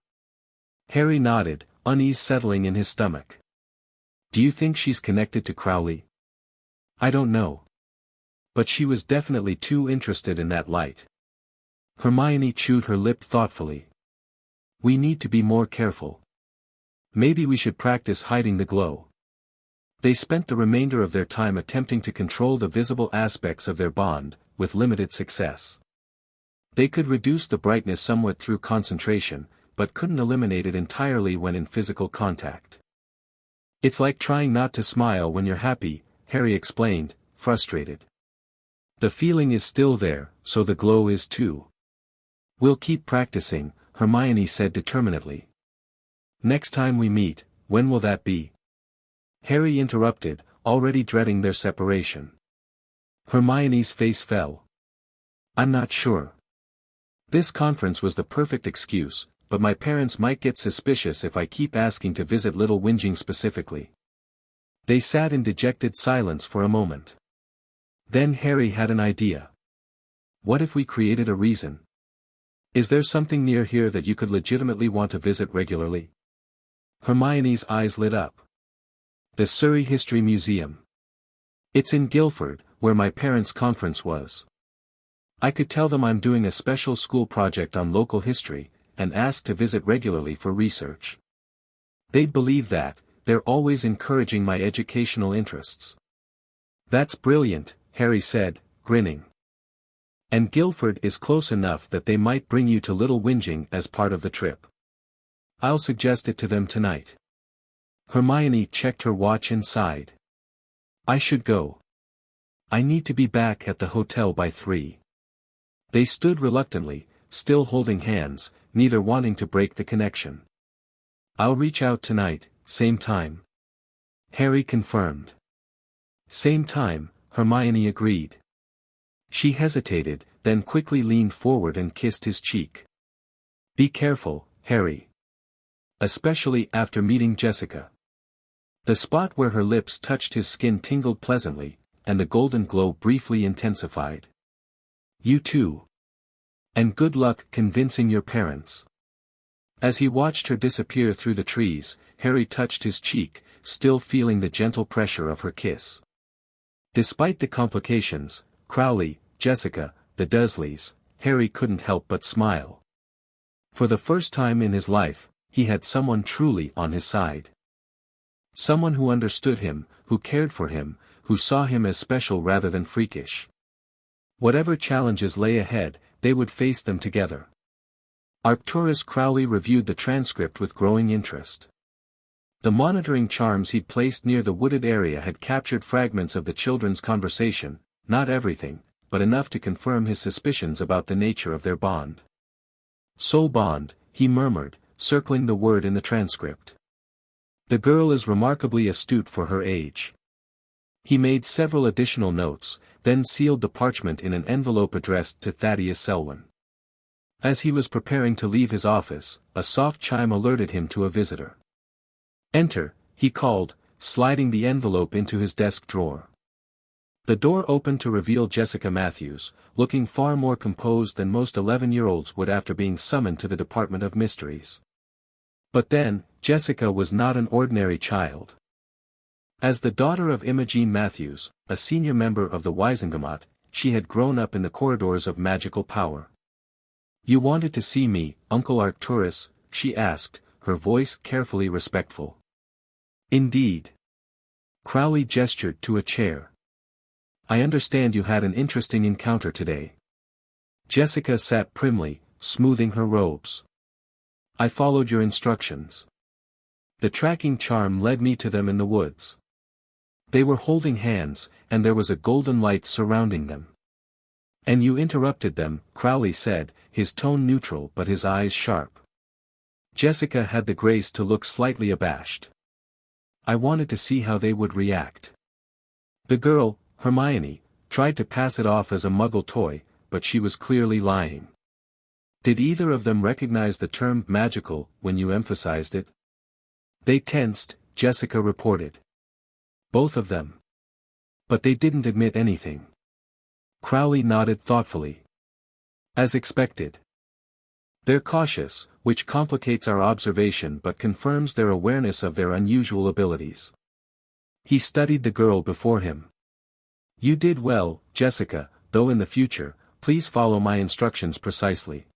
Harry nodded, unease settling in his stomach. "Do you think she's connected to Crowley?" "I don't know. But she was definitely too interested in that light." Hermione chewed her lip thoughtfully. "We need to be more careful. Maybe we should practice hiding the glow." They spent the remainder of their time attempting to control the visible aspects of their bond, with limited success. They could reduce the brightness somewhat through concentration, but couldn't eliminate it entirely when in physical contact. "It's like trying not to smile when you're happy," Harry explained, frustrated. "The feeling is still there, so the glow is too." "We'll keep practicing," Hermione said determinedly. "Next time we meet, when will that be?" Harry interrupted, already dreading their separation. Hermione's face fell. "I'm not sure. This conference was the perfect excuse, but my parents might get suspicious if I keep asking to visit Little Whinging specifically." They sat in dejected silence for a moment. Then Harry had an idea. "What if we created a reason? Is there something near here that you could legitimately want to visit regularly?" Hermione's eyes lit up. "The Surrey History Museum. It's in Guildford, where my parents' conference was. I could tell them I'm doing a special school project on local history, and ask to visit regularly for research. They'd believe that. They're always encouraging my educational interests." "That's brilliant," Harry said, grinning. "And Guildford is close enough that they might bring you to Little Whinging as part of the trip. I'll suggest it to them tonight." Hermione checked her watch and sighed. "I should go. I need to be back at the hotel by 3. They stood reluctantly, still holding hands, neither wanting to break the connection. "I'll reach out tonight, same time," Harry confirmed. "Same time," Hermione agreed. She hesitated, then quickly leaned forward and kissed his cheek. "Be careful, Harry. Especially after meeting Jessica." The spot where her lips touched his skin tingled pleasantly, and the golden glow briefly intensified. "You too. And good luck convincing your parents." As he watched her disappear through the trees, Harry touched his cheek, still feeling the gentle pressure of her kiss. Despite the complications, Crowley, Jessica, the Dursleys, Harry couldn't help but smile. For the first time in his life, he had someone truly on his side. Someone who understood him, who cared for him, who saw him as special rather than freakish. Whatever challenges lay ahead, they would face them together. Arcturus Crowley reviewed the transcript with growing interest. The monitoring charms he'd placed near the wooded area had captured fragments of the children's conversation, not everything, but enough to confirm his suspicions about the nature of their bond. "Soul bond," he murmured, circling the word in the transcript. "The girl is remarkably astute for her age." He made several additional notes, then sealed the parchment in an envelope addressed to Thaddeus Selwyn. As he was preparing to leave his office, a soft chime alerted him to a visitor. "Enter," he called, sliding the envelope into his desk drawer. The door opened to reveal Jessica Matthews, looking far more composed than most 11-year-olds would after being summoned to the Department of Mysteries. But then, Jessica was not an ordinary child. As the daughter of Imogen Matthews, a senior member of the Wisengamot, she had grown up in the corridors of magical power. "You wanted to see me, Uncle Arcturus?" she asked, her voice carefully respectful. "Indeed." Crowley gestured to a chair. "I understand you had an interesting encounter today." Jessica sat primly, smoothing her robes. "I followed your instructions. The tracking charm led me to them in the woods. They were holding hands, and there was a golden light surrounding them." "And you interrupted them," Crowley said, his tone neutral but his eyes sharp. Jessica had the grace to look slightly abashed. "I wanted to see how they would react." The girl, Hermione, tried to pass it off as a Muggle toy, but she was clearly lying. "Did either of them recognize the term magical when you emphasized it?" "They tensed," Jessica reported. "Both of them. But they didn't admit anything." Crowley nodded thoughtfully. "As expected. They're cautious, which complicates our observation but confirms their awareness of their unusual abilities." He studied the girl before him. "You did well, Jessica, though in the future, please follow my instructions precisely.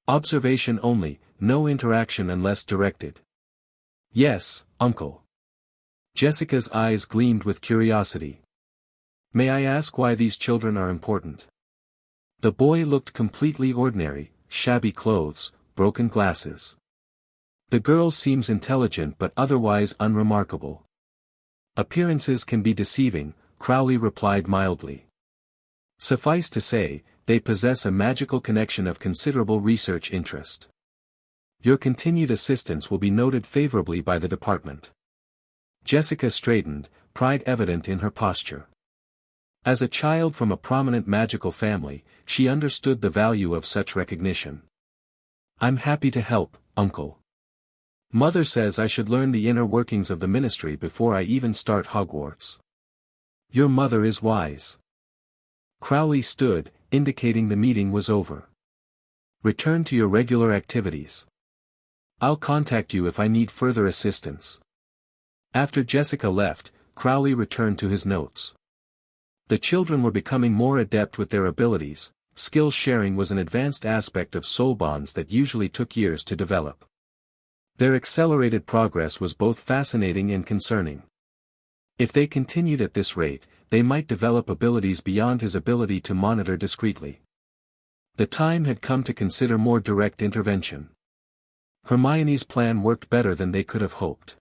Observation only, no interaction unless directed." "Yes, Uncle." Jessica's eyes gleamed with curiosity. "May I ask why these children are important?" The boy looked completely ordinary, shabby clothes, broken glasses. "The girl seems intelligent but otherwise unremarkable." "Appearances can be deceiving," Crowley replied mildly. "Suffice to say, they possess a magical connection of considerable research interest. Your continued assistance will be noted favorably by the department." Jessica straightened, pride evident in her posture. As a child from a prominent magical family, she understood the value of such recognition. "I'm happy to help, Uncle. Mother says I should learn the inner workings of the ministry before I even start Hogwarts." "Your mother is wise." Crowley stood, indicating the meeting was over. "Return to your regular activities. I'll contact you if I need further assistance." After Jessica left, Crowley returned to his notes. The children were becoming more adept with their abilities. Skill sharing was an advanced aspect of soul bonds that usually took years to develop. Their accelerated progress was both fascinating and concerning. If they continued at this rate, they might develop abilities beyond his ability to monitor discreetly. The time had come to consider more direct intervention. Hermione's plan worked better than they could have hoped.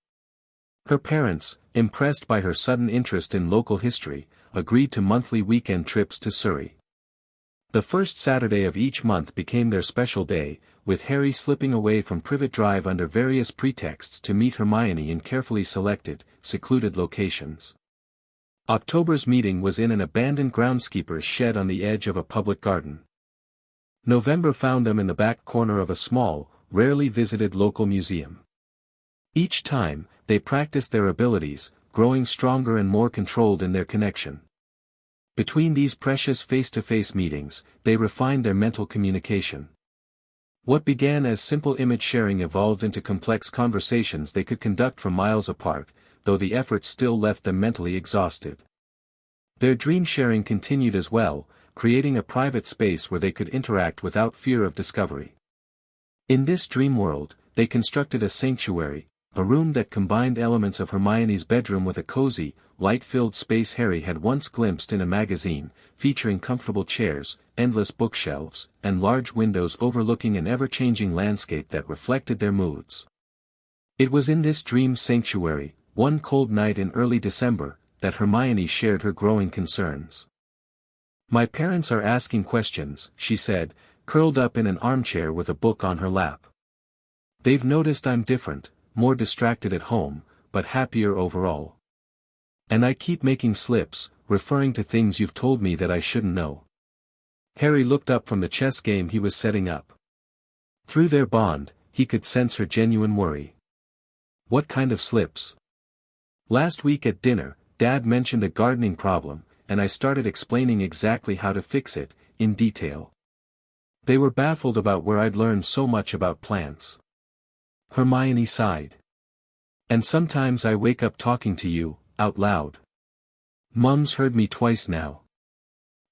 Her parents, impressed by her sudden interest in local history, agreed to monthly weekend trips to Surrey. The first Saturday of each month became their special day, with Harry slipping away from Privet Drive under various pretexts to meet Hermione in carefully selected, secluded locations. October's meeting was in an abandoned groundskeeper's shed on the edge of a public garden. November found them in the back corner of a small, rarely visited local museum. Each time, they practiced their abilities, growing stronger and more controlled in their connection. Between these precious face-to-face meetings, they refined their mental communication. What began as simple image sharing evolved into complex conversations they could conduct from miles apart, though the effort still left them mentally exhausted. Their dream sharing continued as well, creating a private space where they could interact without fear of discovery. In this dream world, they constructed a sanctuary, a room that combined elements of Hermione's bedroom with a cozy, light-filled space Harry had once glimpsed in a magazine, featuring comfortable chairs, endless bookshelves, and large windows overlooking an ever-changing landscape that reflected their moods. It was in this dream sanctuary, one cold night in early December, that Hermione shared her growing concerns. "My parents are asking questions," she said, curled up in an armchair with a book on her lap. "They've noticed I'm different, more distracted at home, but happier overall. And I keep making slips, referring to things you've told me that I shouldn't know." Harry looked up from the chess game he was setting up. Through their bond, he could sense her genuine worry. "What kind of slips?" "Last week at dinner, Dad mentioned a gardening problem, and I started explaining exactly how to fix it, in detail. They were baffled about where I'd learned so much about plants." Hermione sighed. And sometimes I wake up talking to you, out loud. Mum's heard me twice now.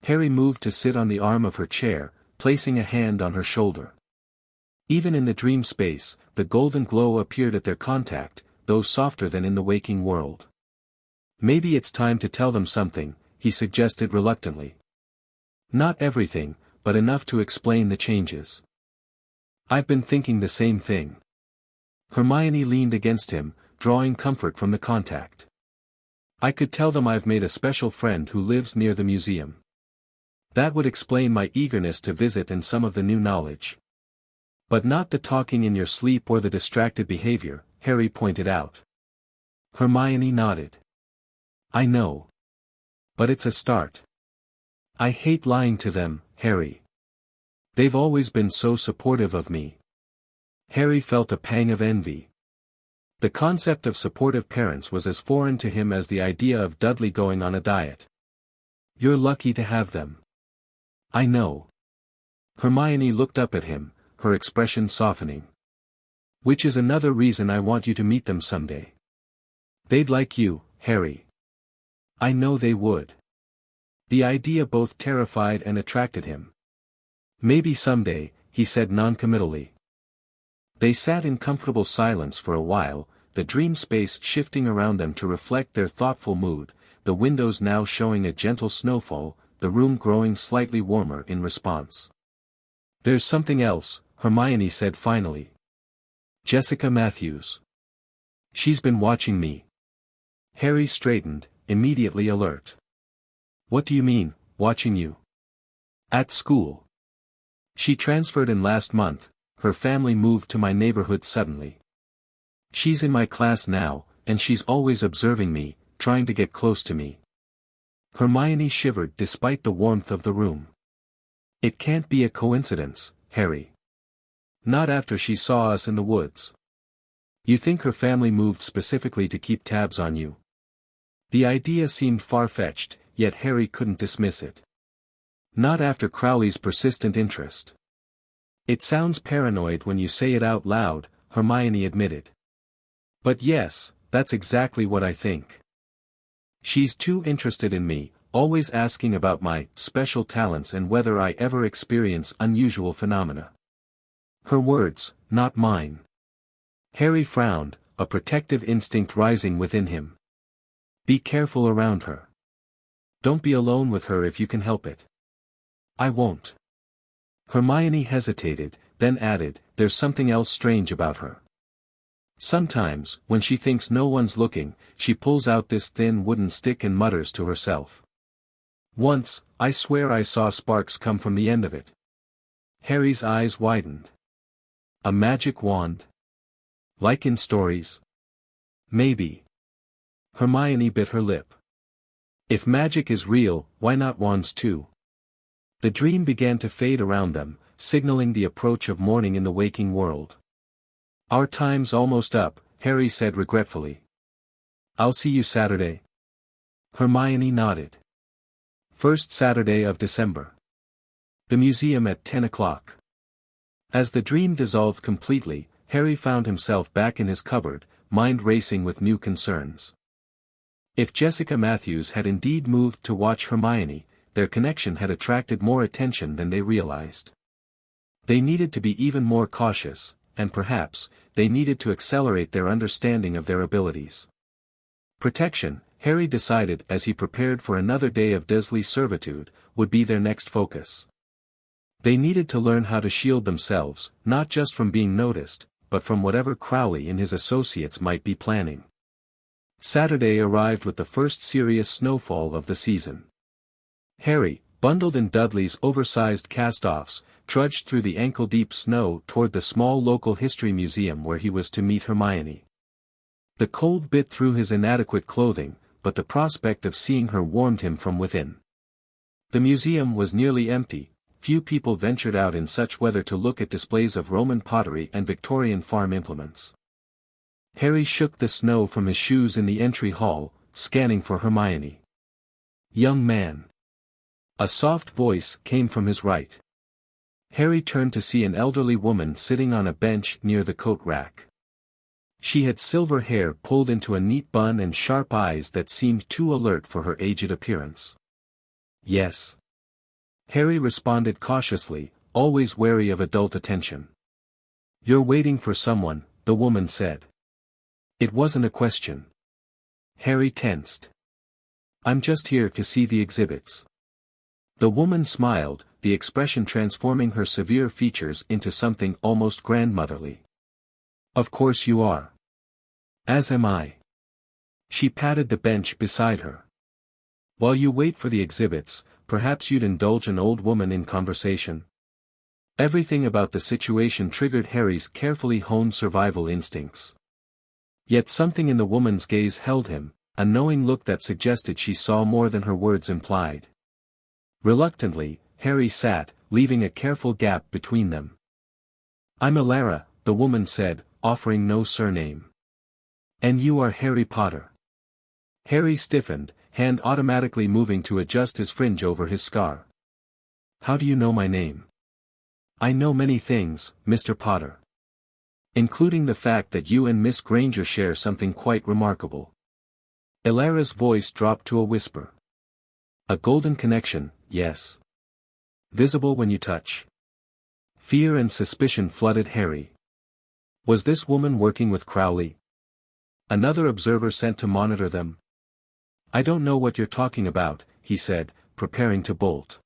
Harry moved to sit on the arm of her chair, placing a hand on her shoulder. Even in the dream space, the golden glow appeared at their contact, though softer than in the waking world. Maybe it's time to tell them something, he suggested reluctantly. Not everything, but enough to explain the changes. I've been thinking the same thing. Hermione leaned against him, drawing comfort from the contact. I could tell them I've made a special friend who lives near the museum. That would explain my eagerness to visit and some of the new knowledge. But not the talking in your sleep or the distracted behavior, Harry pointed out. Hermione nodded. I know. But it's a start. I hate lying to them, Harry. They've always been so supportive of me. Harry felt a pang of envy. The concept of supportive parents was as foreign to him as the idea of Dudley going on a diet. You're lucky to have them. I know. Hermione looked up at him, her expression softening. Which is another reason I want you to meet them someday. They'd like you, Harry. I know they would. The idea both terrified and attracted him. Maybe someday, he said noncommittally. They sat in comfortable silence for a while, the dream space shifting around them to reflect their thoughtful mood, the windows now showing a gentle snowfall, the room growing slightly warmer in response. There's something else, Hermione said finally. Jessica Matthews. She's been watching me. Harry straightened, immediately alert. What do you mean, watching you? At school. She transferred in last month, her family moved to my neighborhood suddenly. She's in my class now, and she's always observing me, trying to get close to me. Hermione shivered despite the warmth of the room. It can't be a coincidence, Harry. Not after she saw us in the woods. You think her family moved specifically to keep tabs on you? The idea seemed far-fetched, yet Harry couldn't dismiss it. Not after Crowley's persistent interest. It sounds paranoid when you say it out loud, Hermione admitted. But yes, that's exactly what I think. She's too interested in me, always asking about my special talents and whether I ever experience unusual phenomena. Her words, not mine. Harry frowned, a protective instinct rising within him. Be careful around her. Don't be alone with her if you can help it. I won't. Hermione hesitated, then added, there's something else strange about her. Sometimes, when she thinks no one's looking, she pulls out this thin wooden stick and mutters to herself. Once, I swear I saw sparks come from the end of it. Harry's eyes widened. A magic wand? Like in stories? Maybe. Hermione bit her lip. If magic is real, why not wands too? The dream began to fade around them, signaling the approach of morning in the waking world. Our time's almost up, Harry said regretfully. I'll see you Saturday. Hermione nodded. First Saturday of December. The museum at 10 o'clock. As the dream dissolved completely, Harry found himself back in his cupboard, mind racing with new concerns. If Jessica Matthews had indeed moved to watch Hermione, their connection had attracted more attention than they realized. They needed to be even more cautious, and perhaps, they needed to accelerate their understanding of their abilities. Protection, Harry decided as he prepared for another day of Dursley servitude, would be their next focus. They needed to learn how to shield themselves, not just from being noticed, but from whatever Crowley and his associates might be planning. Saturday arrived with the first serious snowfall of the season. Harry, bundled in Dudley's oversized cast-offs, trudged through the ankle-deep snow toward the small local history museum where he was to meet Hermione. The cold bit through his inadequate clothing, but the prospect of seeing her warmed him from within. The museum was nearly empty, few people ventured out in such weather to look at displays of Roman pottery and Victorian farm implements. Harry shook the snow from his shoes in the entry hall, scanning for Hermione. Young man. A soft voice came from his right. Harry turned to see an elderly woman sitting on a bench near the coat rack. She had silver hair pulled into a neat bun and sharp eyes that seemed too alert for her aged appearance. Yes. Harry responded cautiously, always wary of adult attention. You're waiting for someone, the woman said. It wasn't a question. Harry tensed. I'm just here to see the exhibits. The woman smiled, the expression transforming her severe features into something almost grandmotherly. Of course you are. As am I. She patted the bench beside her. While you wait for the exhibits, perhaps you'd indulge an old woman in conversation. Everything about the situation triggered Harry's carefully honed survival instincts. Yet something in the woman's gaze held him, a knowing look that suggested she saw more than her words implied. Reluctantly, Harry sat, leaving a careful gap between them. I'm Elara, the woman said, offering no surname. And you are Harry Potter. Harry stiffened, hand automatically moving to adjust his fringe over his scar. How do you know my name? I know many things, Mr. Potter. Including the fact that you and Miss Granger share something quite remarkable. Elara's voice dropped to a whisper. A golden connection, yes. Visible when you touch. Fear and suspicion flooded Harry. Was this woman working with Crowley? Another observer sent to monitor them? I don't know what you're talking about, he said, preparing to bolt.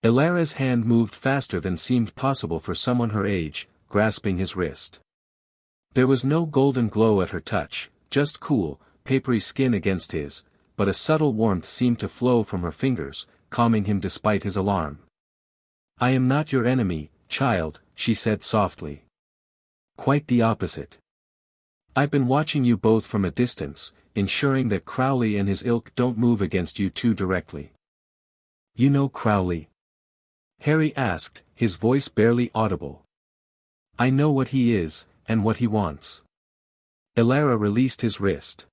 Elara's hand moved faster than seemed possible for someone her age, grasping his wrist. There was no golden glow at her touch, just cool, papery skin against his, but a subtle warmth seemed to flow from her fingers, calming him despite his alarm. I am not your enemy, child, she said softly. Quite the opposite. I've been watching you both from a distance, ensuring that Crowley and his ilk don't move against you too directly. You know Crowley? Harry asked, his voice barely audible. I know what he is, and what he wants. Elara released his wrist.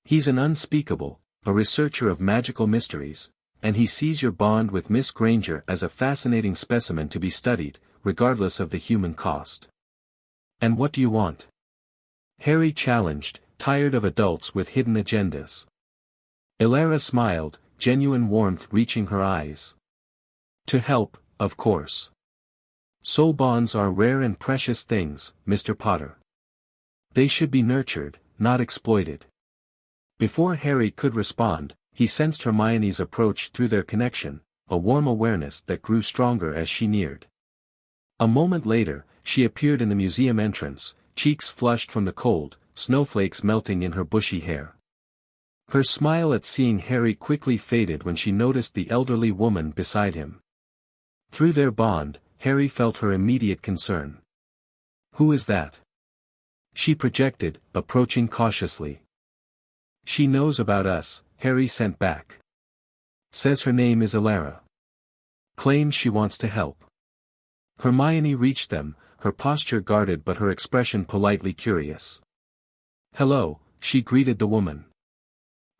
He's an unspeakable, a researcher of magical mysteries, and he sees your bond with Miss Granger as a fascinating specimen to be studied, regardless of the human cost. And what do you want? Harry challenged, tired of adults with hidden agendas. Elara smiled, genuine warmth reaching her eyes. To help, of course. Soul bonds are rare and precious things, Mr. Potter. They should be nurtured, not exploited. Before Harry could respond, he sensed Hermione's approach through their connection, a warm awareness that grew stronger as she neared. A moment later, she appeared in the museum entrance, cheeks flushed from the cold, snowflakes melting in her bushy hair. Her smile at seeing Harry quickly faded when she noticed the elderly woman beside him. Through their bond, Harry felt her immediate concern. Who is that? She projected, approaching cautiously. She knows about us, Harry sent back. Says her name is Elara. Claims she wants to help. Hermione reached them, her posture guarded but her expression politely curious. Hello, she greeted the woman.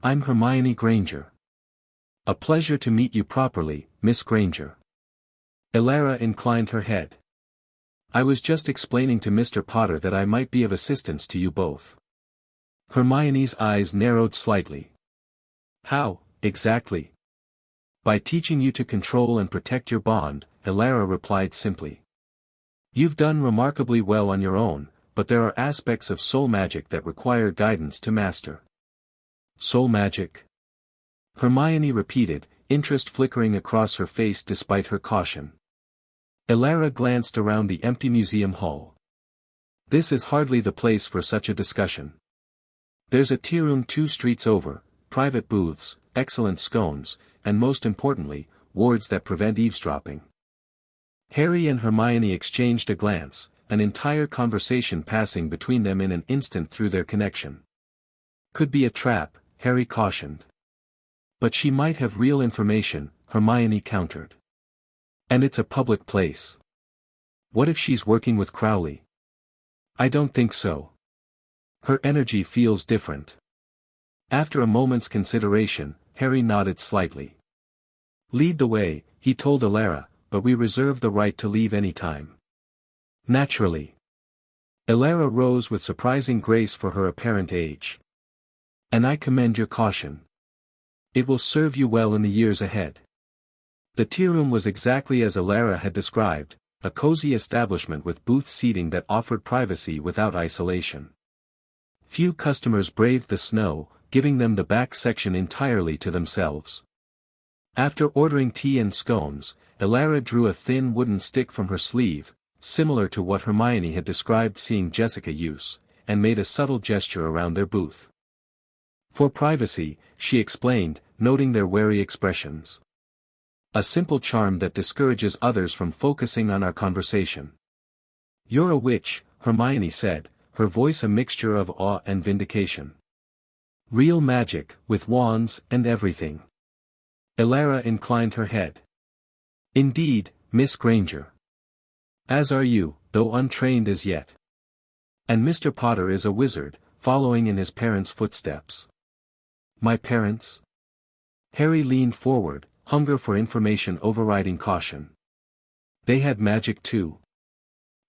I'm Hermione Granger. A pleasure to meet you properly, Miss Granger. Elara inclined her head. I was just explaining to Mr. Potter that I might be of assistance to you both. Hermione's eyes narrowed slightly. How, exactly? By teaching you to control and protect your bond, Elara replied simply. You've done remarkably well on your own, but there are aspects of soul magic that require guidance to master. Soul magic? Hermione repeated, interest flickering across her face despite her caution. Elara glanced around the empty museum hall. This is hardly the place for such a discussion. There's a tea room 2 streets over, private booths, excellent scones, and most importantly, wards that prevent eavesdropping. Harry and Hermione exchanged a glance, an entire conversation passing between them in an instant through their connection. Could be a trap, Harry cautioned. But she might have real information, Hermione countered. And it's a public place. What if she's working with Crowley? I don't think so. Her energy feels different. After a moment's consideration, Harry nodded slightly. Lead the way, he told Elara, but we reserve the right to leave any time. Naturally. Elara rose with surprising grace for her apparent age. And I commend your caution. It will serve you well in the years ahead. The tea room was exactly as Elara had described, a cozy establishment with booth seating that offered privacy without isolation. Few customers braved the snow, giving them the back section entirely to themselves. After ordering tea and scones, Elara drew a thin wooden stick from her sleeve, similar to what Hermione had described seeing Jessica use, and made a subtle gesture around their booth. For privacy, she explained, noting their wary expressions. A simple charm that discourages others from focusing on our conversation. You're a witch, Hermione said, her voice a mixture of awe and vindication. Real magic, with wands and everything. Elara inclined her head. Indeed, Miss Granger. As are you, though untrained as yet. And Mr. Potter is a wizard, following in his parents' footsteps. My parents? Harry leaned forward, hunger for information overriding caution. They had magic too.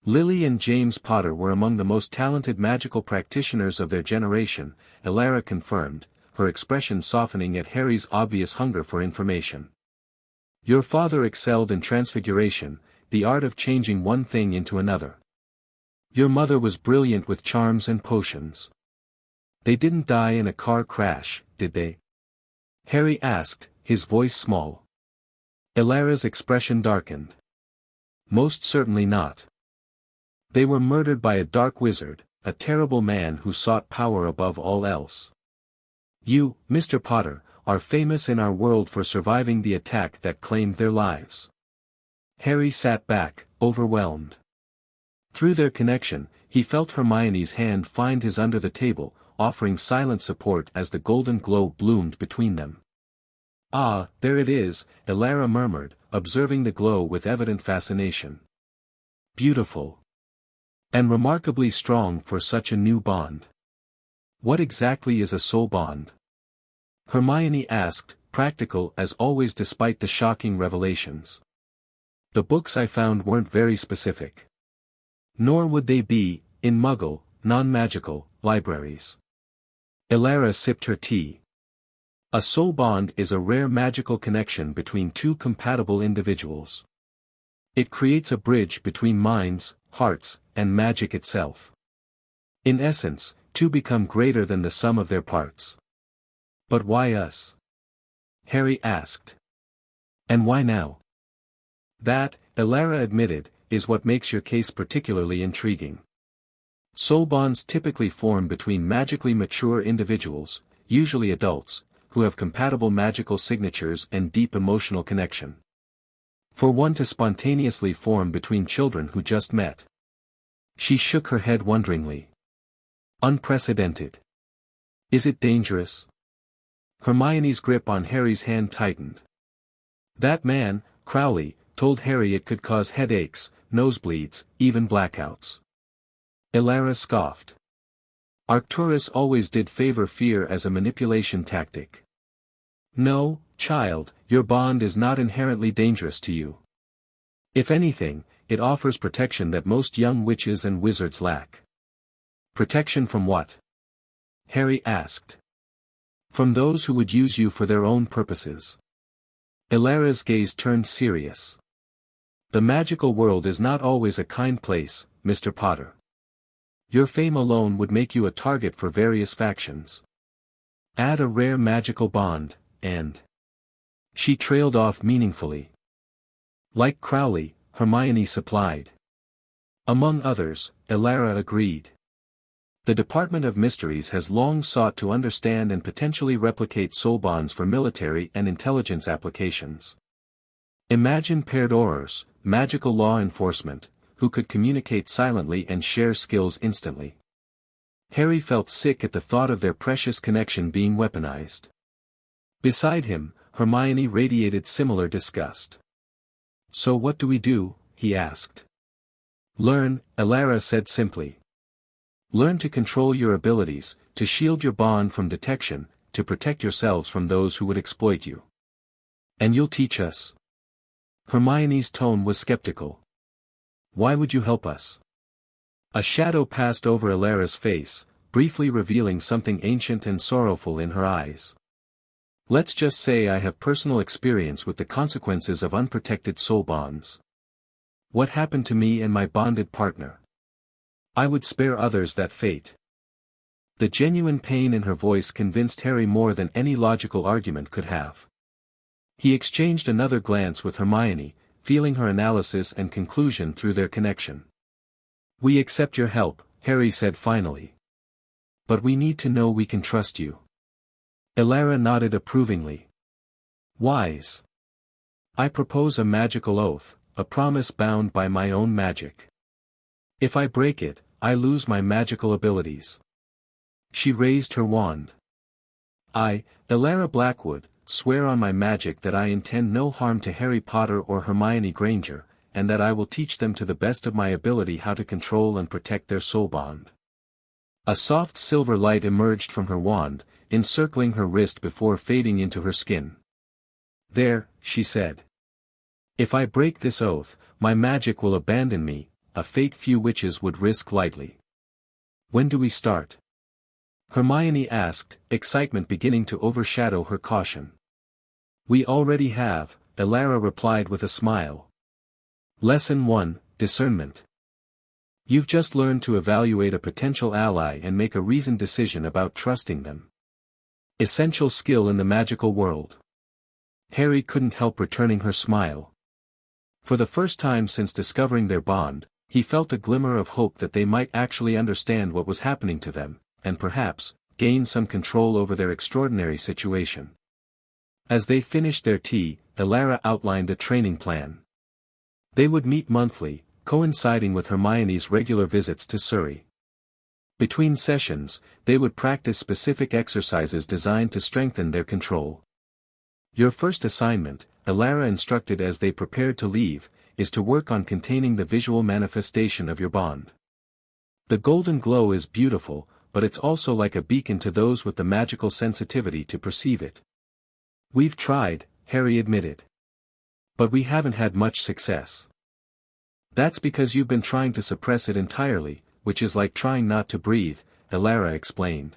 Lily and James Potter were among the most talented magical practitioners of their generation, Elara confirmed, her expression softening at Harry's obvious hunger for information. Your father excelled in transfiguration, the art of changing one thing into another. Your mother was brilliant with charms and potions. They didn't die in a car crash, did they? Harry asked, his voice small. Elara's expression darkened. Most certainly not. They were murdered by a dark wizard, a terrible man who sought power above all else. You, Mr. Potter, are famous in our world for surviving the attack that claimed their lives. Harry sat back, overwhelmed. Through their connection, he felt Hermione's hand find his under the table, offering silent support as the golden glow bloomed between them. Ah, there it is, Elara murmured, observing the glow with evident fascination. Beautiful. And remarkably strong for such a new bond. What exactly is a soul bond? Hermione asked, practical as always despite the shocking revelations. The books I found weren't very specific. Nor would they be, in Muggle, non-magical, libraries. Elara sipped her tea. A soul bond is a rare magical connection between two compatible individuals. It creates a bridge between minds, hearts, and magic itself. In essence, two become greater than the sum of their parts. But why us? Harry asked. And why now? That, Elara admitted, is what makes your case particularly intriguing. Soul bonds typically form between magically mature individuals, usually adults, who have compatible magical signatures and deep emotional connection. For one to spontaneously form between children who just met. She shook her head wonderingly. Unprecedented. Is it dangerous? Hermione's grip on Harry's hand tightened. That man, Crowley, told Harry it could cause headaches, nosebleeds, even blackouts. Elara scoffed. Arcturus always did favor fear as a manipulation tactic. No, child, your bond is not inherently dangerous to you. If anything, it offers protection that most young witches and wizards lack. Protection from what? Harry asked. From those who would use you for their own purposes. Elara's gaze turned serious. The magical world is not always a kind place, Mr. Potter. Your fame alone would make you a target for various factions. Add a rare magical bond, and... She trailed off meaningfully. Like Crowley, Hermione supplied. Among others, Elara agreed. The Department of Mysteries has long sought to understand and potentially replicate soul bonds for military and intelligence applications. Imagine paired aurors, magical law enforcement, who could communicate silently and share skills instantly. Harry felt sick at the thought of their precious connection being weaponized. Beside him, Hermione radiated similar disgust. So what do we do? He asked. Learn, Elara said simply. Learn to control your abilities, to shield your bond from detection, to protect yourselves from those who would exploit you. And you'll teach us? Hermione's tone was skeptical. Why would you help us? A shadow passed over Elara's face, briefly revealing something ancient and sorrowful in her eyes. Let's just say I have personal experience with the consequences of unprotected soul bonds. What happened to me and my bonded partner? I would spare others that fate. The genuine pain in her voice convinced Harry more than any logical argument could have. He exchanged another glance with Hermione, feeling her analysis and conclusion through their connection. We accept your help, Harry said finally. But we need to know we can trust you. Elara nodded approvingly. Wise. I propose a magical oath, a promise bound by my own magic. If I break it, I lose my magical abilities. She raised her wand. I, Elara Blackwood, swear on my magic that I intend no harm to Harry Potter or Hermione Granger, and that I will teach them to the best of my ability how to control and protect their soul bond. A soft silver light emerged from her wand, encircling her wrist before fading into her skin. There, she said. If I break this oath, my magic will abandon me, a fate few witches would risk lightly. When do we start? Hermione asked, excitement beginning to overshadow her caution. We already have, Elara replied with a smile. Lesson 1, Discernment. You've just learned to evaluate a potential ally and make a reasoned decision about trusting them. Essential skill in the magical world. Harry couldn't help returning her smile. For the first time since discovering their bond, he felt a glimmer of hope that they might actually understand what was happening to them, and perhaps, gain some control over their extraordinary situation. As they finished their tea, Elara outlined a training plan. They would meet monthly, coinciding with Hermione's regular visits to Surrey. Between sessions, they would practice specific exercises designed to strengthen their control. Your first assignment, Elara instructed as they prepared to leave, is to work on containing the visual manifestation of your bond. The golden glow is beautiful, but it's also like a beacon to those with the magical sensitivity to perceive it. We've tried, Harry admitted. But we haven't had much success. That's because you've been trying to suppress it entirely, which is like trying not to breathe, Elara explained.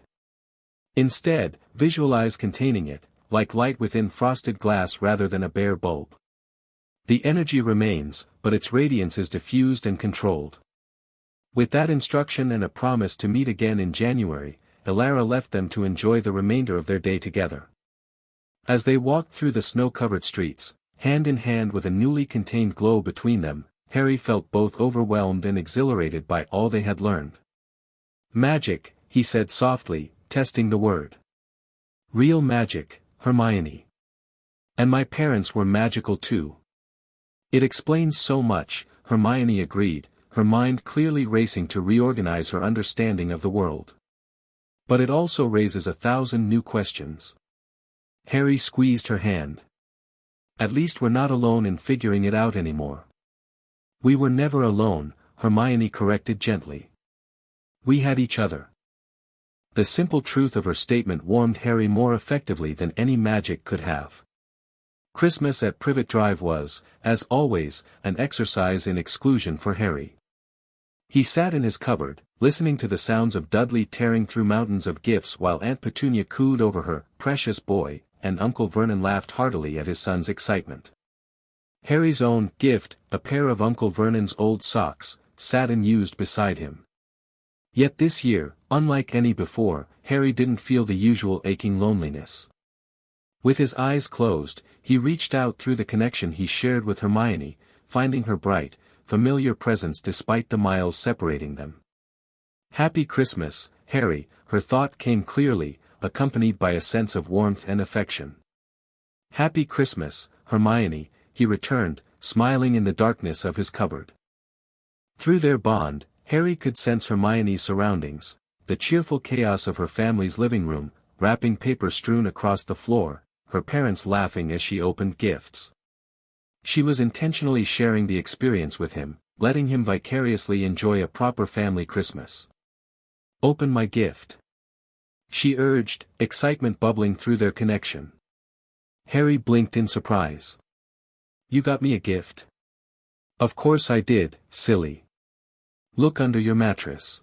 Instead, visualize containing it, like light within frosted glass rather than a bare bulb. The energy remains, but its radiance is diffused and controlled. With that instruction and a promise to meet again in January, Elara left them to enjoy the remainder of their day together. As they walked through the snow-covered streets, hand in hand with a newly contained glow between them, Harry felt both overwhelmed and exhilarated by all they had learned. Magic, he said softly, testing the word. Real magic, Hermione. And my parents were magical too. It explains so much, Hermione agreed, her mind clearly racing to reorganize her understanding of the world. But it also raises 1,000 new questions. Harry squeezed her hand. At least we're not alone in figuring it out anymore. We were never alone, Hermione corrected gently. We had each other. The simple truth of her statement warmed Harry more effectively than any magic could have. Christmas at Privet Drive was, as always, an exercise in exclusion for Harry. He sat in his cupboard, listening to the sounds of Dudley tearing through mountains of gifts while Aunt Petunia cooed over her precious boy, and Uncle Vernon laughed heartily at his son's excitement. Harry's own gift, a pair of Uncle Vernon's old socks, sat unused beside him. Yet this year, unlike any before, Harry didn't feel the usual aching loneliness. With his eyes closed, he reached out through the connection he shared with Hermione, finding her bright, familiar presence despite the miles separating them. Happy Christmas, Harry, her thought came clearly, accompanied by a sense of warmth and affection. Happy Christmas, Hermione, he returned, smiling in the darkness of his cupboard. Through their bond, Harry could sense Hermione's surroundings, the cheerful chaos of her family's living room, wrapping paper strewn across the floor, her parents laughing as she opened gifts. She was intentionally sharing the experience with him, letting him vicariously enjoy a proper family Christmas. Open my gift. She urged, excitement bubbling through their connection. Harry blinked in surprise. You got me a gift? Of course I did, silly. Look under your mattress.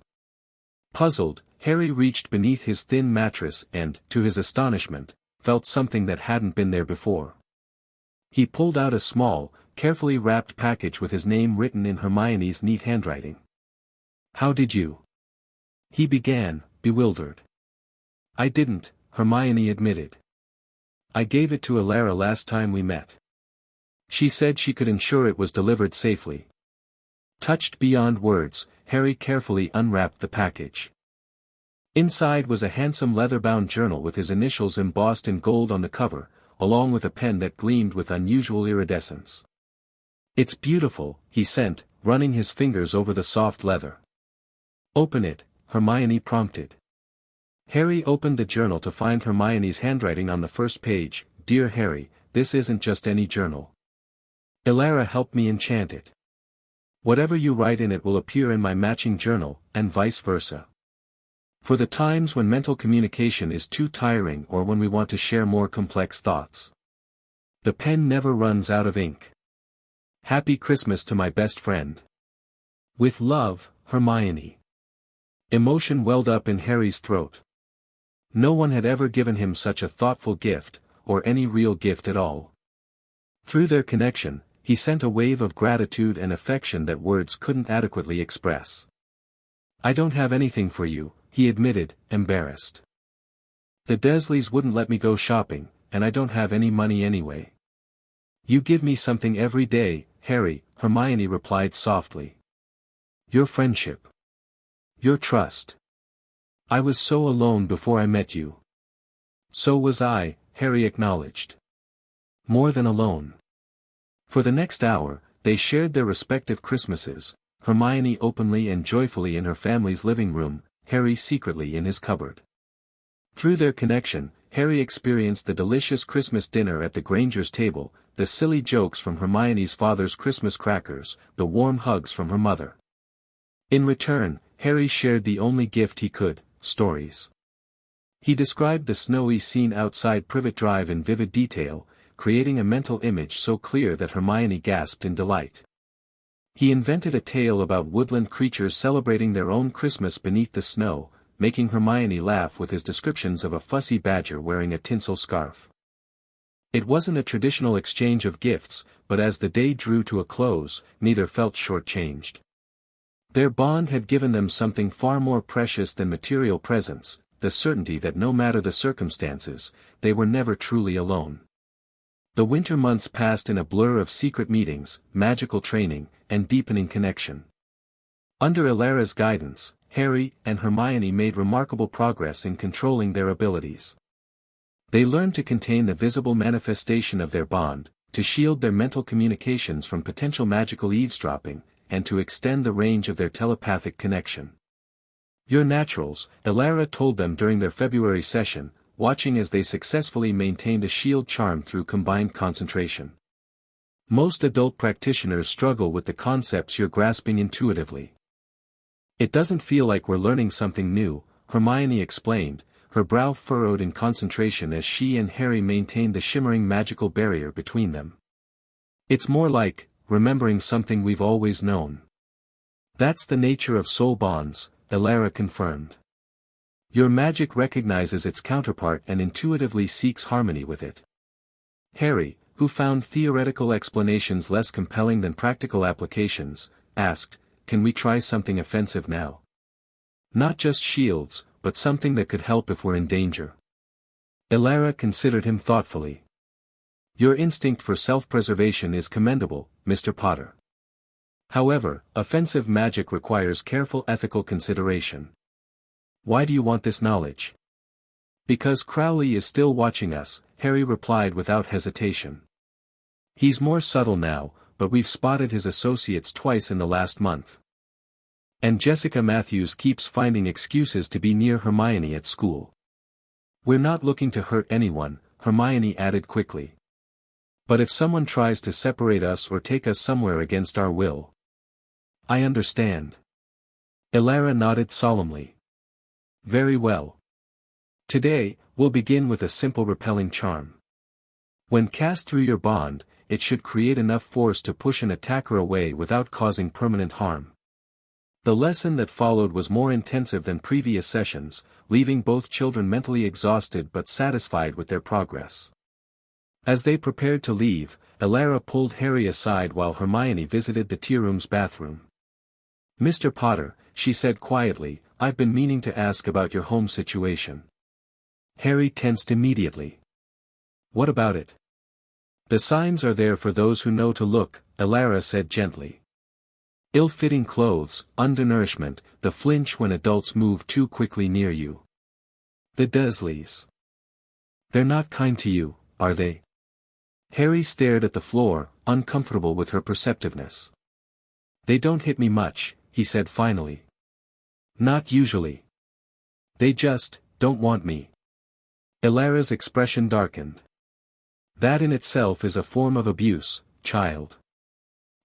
Puzzled, Harry reached beneath his thin mattress and, to his astonishment, felt something that hadn't been there before. He pulled out a small, carefully wrapped package with his name written in Hermione's neat handwriting. "How did you?" he began, bewildered. "I didn't," Hermione admitted. "I gave it to Alara last time we met. She said she could ensure it was delivered safely." Touched beyond words, Harry carefully unwrapped the package. Inside was a handsome leather-bound journal with his initials embossed in gold on the cover, along with a pen that gleamed with unusual iridescence. "It's beautiful," he sent, running his fingers over the soft leather. "Open it," Hermione prompted. Harry opened the journal to find Hermione's handwriting on the first page. "Dear Harry, this isn't just any journal. Alara helped me enchant it. Whatever you write in it will appear in my matching journal, and vice versa. For the times when mental communication is too tiring or when we want to share more complex thoughts. The pen never runs out of ink. Happy Christmas to my best friend. With love, Hermione." Emotion welled up in Harry's throat. No one had ever given him such a thoughtful gift, or any real gift at all. Through their connection, he sent a wave of gratitude and affection that words couldn't adequately express. "I don't have anything for you," he admitted, embarrassed. "The Dursleys wouldn't let me go shopping, and I don't have any money anyway." "You give me something every day, Harry," Hermione replied softly. "Your friendship. Your trust. I was so alone before I met you." "So was I," Harry acknowledged. "More than alone." For the next hour, they shared their respective Christmases, Hermione openly and joyfully in her family's living room, Harry secretly in his cupboard. Through their connection, Harry experienced the delicious Christmas dinner at the Grangers' table, the silly jokes from Hermione's father's Christmas crackers, the warm hugs from her mother. In return, Harry shared the only gift he could: stories. He described the snowy scene outside Privet Drive in vivid detail, creating a mental image so clear that Hermione gasped in delight. He invented a tale about woodland creatures celebrating their own Christmas beneath the snow, making Hermione laugh with his descriptions of a fussy badger wearing a tinsel scarf. It wasn't a traditional exchange of gifts, but as the day drew to a close, neither felt shortchanged. Their bond had given them something far more precious than material presents, the certainty that no matter the circumstances, they were never truly alone. The winter months passed in a blur of secret meetings, magical training, and deepening connection. Under Alara's guidance, Harry and Hermione made remarkable progress in controlling their abilities. They learned to contain the visible manifestation of their bond, to shield their mental communications from potential magical eavesdropping, and to extend the range of their telepathic connection. "You're naturals," Alara told them during their February session, watching as they successfully maintained a shield charm through combined concentration. "Most adult practitioners struggle with the concepts you're grasping intuitively. It doesn't feel like we're learning something new," Hermione explained, her brow furrowed in concentration as she and Harry maintained the shimmering magical barrier between them. "It's more like remembering something we've always known." "That's the nature of soul bonds," Alara confirmed. "Your magic recognizes its counterpart and intuitively seeks harmony with it." Harry, who found theoretical explanations less compelling than practical applications, asked, "Can we try something offensive now? Not just shields, but something that could help if we're in danger." Alara considered him thoughtfully. "Your instinct for self-preservation is commendable, Mr. Potter. However, offensive magic requires careful ethical consideration." "Why do you want this knowledge?" "Because Crowley is still watching us," Harry replied without hesitation. "He's more subtle now, but we've spotted his associates twice in the last month. And Jessica Matthews keeps finding excuses to be near Hermione at school." "We're not looking to hurt anyone," Hermione added quickly. "But if someone tries to separate us or take us somewhere against our will." "I understand." Alara nodded solemnly. "Very well. Today, we'll begin with a simple repelling charm. When cast through your bond, it should create enough force to push an attacker away without causing permanent harm. The lesson that followed was more intensive than previous sessions, leaving both children mentally exhausted but satisfied with their progress. As they prepared to leave, Elara pulled Harry aside while Hermione visited the tea room's bathroom. "Mr. Potter," she said quietly, "I've been meaning to ask about your home situation." Harry tensed immediately. "What about it?" "The signs are there for those who know to look," Elara said gently. "Ill-fitting clothes, undernourishment, the flinch when adults move too quickly near you. The Dursleys. They're not kind to you, are they?" Harry stared at the floor, uncomfortable with her perceptiveness. "They don't hit me much," he said finally. "Not usually. They just don't want me." Elara's expression darkened. "That in itself is a form of abuse, child.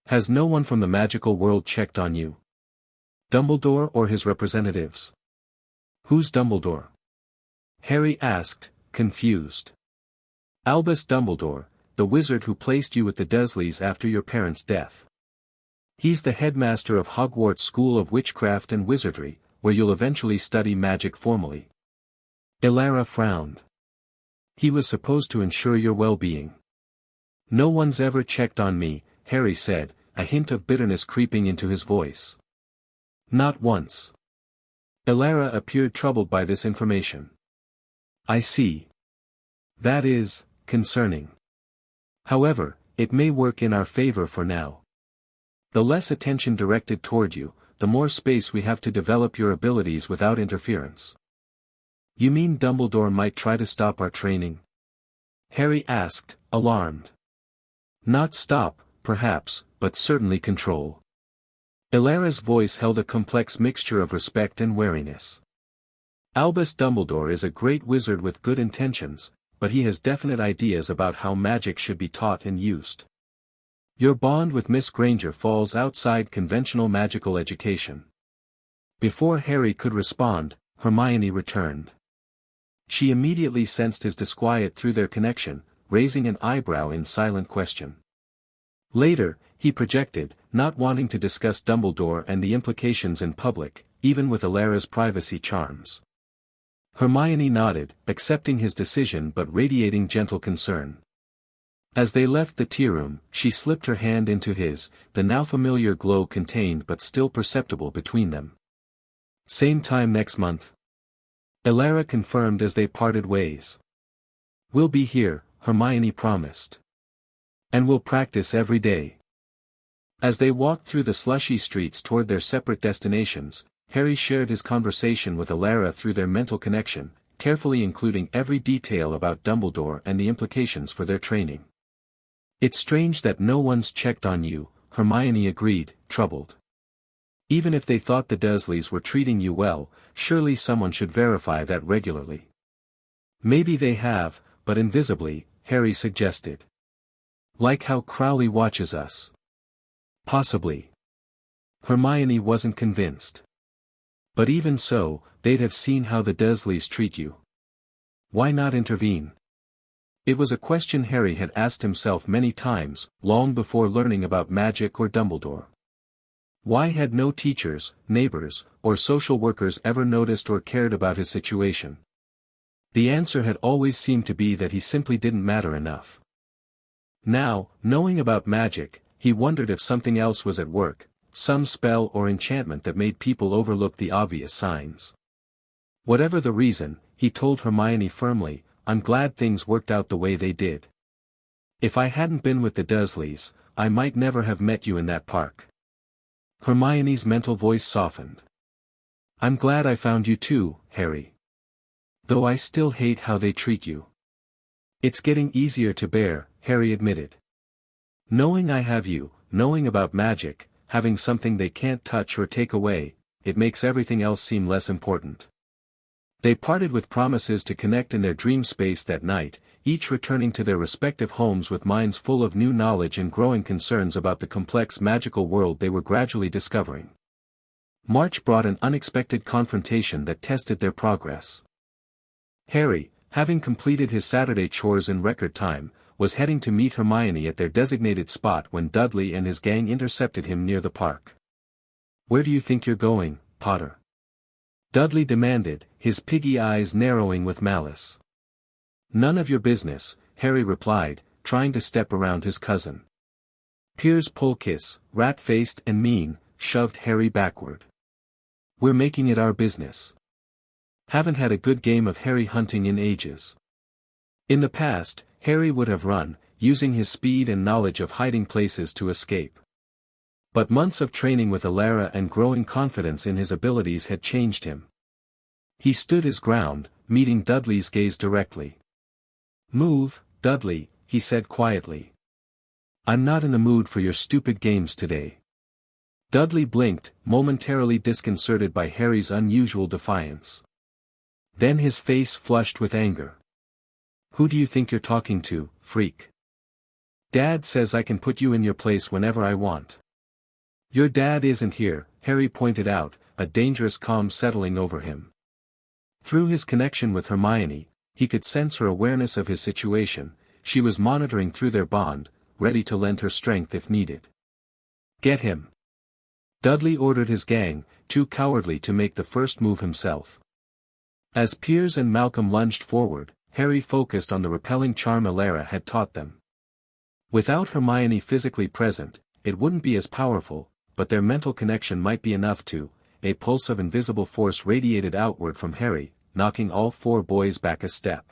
Has no one from the magical world checked on you? Dumbledore or his representatives?" "Who's Dumbledore?" Harry asked, confused. "Albus Dumbledore, the wizard who placed you with the Dursleys after your parents' death. He's the headmaster of Hogwarts School of Witchcraft and Wizardry, where you'll eventually study magic formally." Elara frowned. "He was supposed to ensure your well-being." "No one's ever checked on me," Harry said, a hint of bitterness creeping into his voice. "Not once." Elara appeared troubled by this information. "I see. That is concerning. However, it may work in our favor for now. The less attention directed toward you, the more space we have to develop your abilities without interference." "You mean Dumbledore might try to stop our training?" Harry asked, alarmed. "Not stop, perhaps, but certainly control." Elara's voice held a complex mixture of respect and wariness. "Albus Dumbledore is a great wizard with good intentions, but he has definite ideas about how magic should be taught and used. Your bond with Miss Granger falls outside conventional magical education." Before Harry could respond, Hermione returned. She immediately sensed his disquiet through their connection, raising an eyebrow in silent question. Later, he projected, not wanting to discuss Dumbledore and the implications in public, even with Elara's privacy charms. Hermione nodded, accepting his decision but radiating gentle concern. As they left the tea room, she slipped her hand into his, the now familiar glow contained but still perceptible between them. "Same time next month?" Elara confirmed as they parted ways. "We'll be here," Hermione promised. "And we'll practice every day." As they walked through the slushy streets toward their separate destinations, Harry shared his conversation with Elara through their mental connection, carefully including every detail about Dumbledore and the implications for their training. "It's strange that no one's checked on you," Hermione agreed, troubled. "Even if they thought the Dursleys were treating you well, surely someone should verify that regularly." "Maybe they have, but invisibly," Harry suggested. "Like how Crowley watches us." "Possibly." Hermione wasn't convinced. "But even so, they'd have seen how the Dursleys treat you. Why not intervene?" It was a question Harry had asked himself many times, long before learning about magic or Dumbledore. Why had no teachers, neighbors, or social workers ever noticed or cared about his situation? The answer had always seemed to be that he simply didn't matter enough. Now, knowing about magic, he wondered if something else was at work, some spell or enchantment that made people overlook the obvious signs. Whatever the reason, he told Hermione firmly, "I'm glad things worked out the way they did. If I hadn't been with the Dursleys, I might never have met you in that park." Hermione's mental voice softened. "I'm glad I found you too, Harry. Though I still hate how they treat you." "It's getting easier to bear," Harry admitted. "Knowing I have you, knowing about magic, having something they can't touch or take away, it makes everything else seem less important." They parted with promises to connect in their dream space that night, each returning to their respective homes with minds full of new knowledge and growing concerns about the complex magical world they were gradually discovering. March brought an unexpected confrontation that tested their progress. Harry, having completed his Saturday chores in record time, was heading to meet Hermione at their designated spot when Dudley and his gang intercepted him near the park. Where do you think you're going, Potter? Dudley demanded, his piggy eyes narrowing with malice. None of your business, Harry replied, trying to step around his cousin. Piers Polkiss, rat-faced and mean, shoved Harry backward. We're making it our business. Haven't had a good game of Harry hunting in ages. In the past, Harry would have run, using his speed and knowledge of hiding places to escape. But months of training with Alara and growing confidence in his abilities had changed him. He stood his ground, meeting Dudley's gaze directly. Move, Dudley, he said quietly. I'm not in the mood for your stupid games today. Dudley blinked, momentarily disconcerted by Harry's unusual defiance. Then his face flushed with anger. Who do you think you're talking to, freak? Dad says I can put you in your place whenever I want. Your dad isn't here, Harry pointed out, a dangerous calm settling over him. Through his connection with Hermione, he could sense her awareness of his situation. She was monitoring through their bond, ready to lend her strength if needed. Get him. Dudley ordered his gang, too cowardly to make the first move himself. As Piers and Malcolm lunged forward, Harry focused on the repelling charm Alara had taught them. Without Hermione physically present, it wouldn't be as powerful, but their mental connection might be enough to. A pulse of invisible force radiated outward from Harry, knocking all four boys back a step.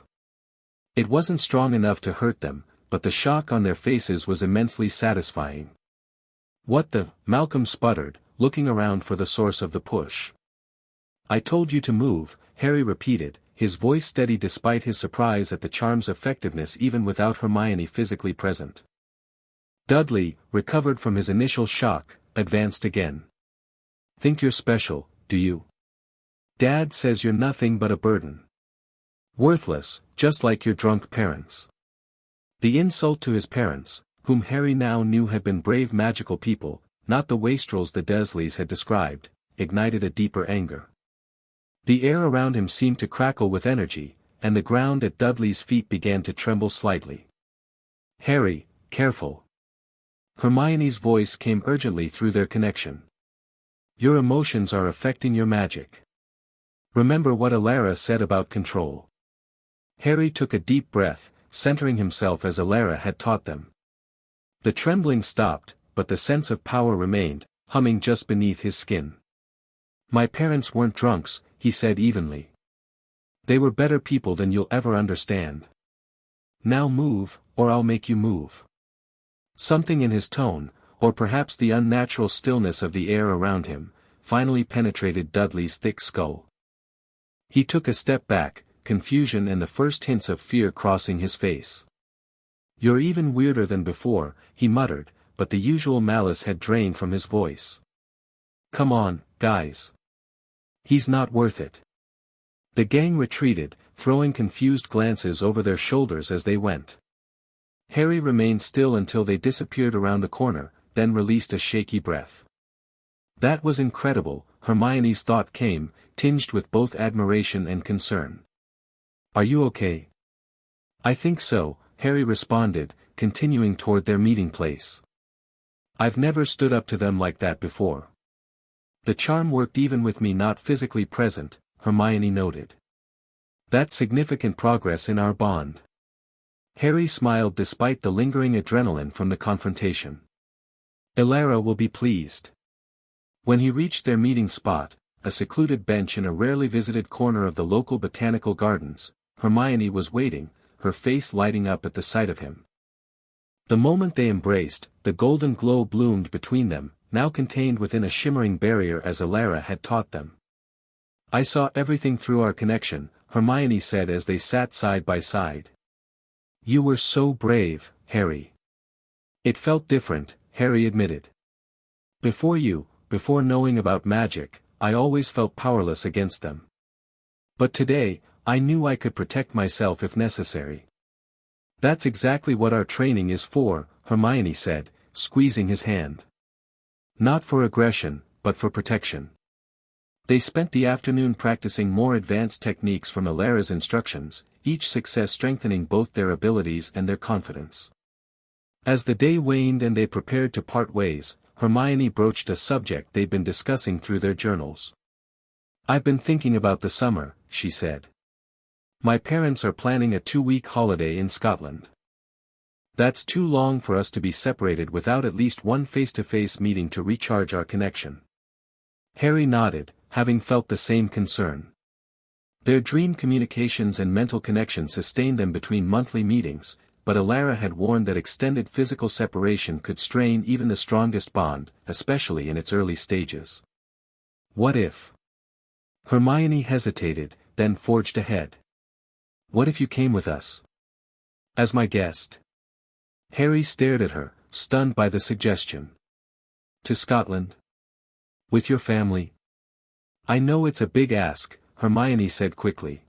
It wasn't strong enough to hurt them, but the shock on their faces was immensely satisfying. What the? Malcolm sputtered, looking around for the source of the push. I told you to move, Harry repeated, his voice steady despite his surprise at the charm's effectiveness even without Hermione physically present. Dudley, recovered from his initial shock, advanced again. Think you're special, do you? Dad says you're nothing but a burden. Worthless, just like your drunk parents. The insult to his parents, whom Harry now knew had been brave magical people, not the wastrels the Dursleys had described, ignited a deeper anger. The air around him seemed to crackle with energy, and the ground at Dudley's feet began to tremble slightly. Harry, careful. Hermione's voice came urgently through their connection. Your emotions are affecting your magic. Remember what Alara said about control. Harry took a deep breath, centering himself as Alara had taught them. The trembling stopped, but the sense of power remained, humming just beneath his skin. My parents weren't drunks, he said evenly. They were better people than you'll ever understand. Now move, or I'll make you move. Something in his tone, or perhaps the unnatural stillness of the air around him, finally penetrated Dudley's thick skull. He took a step back, confusion and the first hints of fear crossing his face. You're even weirder than before, he muttered, but the usual malice had drained from his voice. Come on, guys. He's not worth it. The gang retreated, throwing confused glances over their shoulders as they went. Harry remained still until they disappeared around the corner, then released a shaky breath. That was incredible, Hermione's thought came, tinged with both admiration and concern. Are you okay? I think so, Harry responded, continuing toward their meeting place. I've never stood up to them like that before. The charm worked even with me not physically present, Hermione noted. That's significant progress in our bond. Harry smiled despite the lingering adrenaline from the confrontation. Alara will be pleased. When he reached their meeting spot, a secluded bench in a rarely visited corner of the local botanical gardens, Hermione was waiting, her face lighting up at the sight of him. The moment they embraced, the golden glow bloomed between them, now contained within a shimmering barrier as Alara had taught them. I saw everything through our connection, Hermione said as they sat side by side. You were so brave, Harry. It felt different, Harry admitted. Before knowing about magic, I always felt powerless against them. But today, I knew I could protect myself if necessary. That's exactly what our training is for, Hermione said, squeezing his hand. Not for aggression, but for protection. They spent the afternoon practicing more advanced techniques from Alara's instructions, each success strengthening both their abilities and their confidence. As the day waned and they prepared to part ways, Hermione broached a subject they'd been discussing through their journals. "I've been thinking about the summer," she said. "My parents are planning a 2-week holiday in Scotland. That's too long for us to be separated without at least one face-to-face meeting to recharge our connection." Harry nodded, having felt the same concern. Their dream communications and mental connection sustained them between monthly meetings, but Alara had warned that extended physical separation could strain even the strongest bond, especially in its early stages. What if? Hermione hesitated, then forged ahead. "What if you came with us? As my guest?" Harry stared at her, stunned by the suggestion. "To Scotland? With your family?" "I know it's a big ask," Hermione said quickly.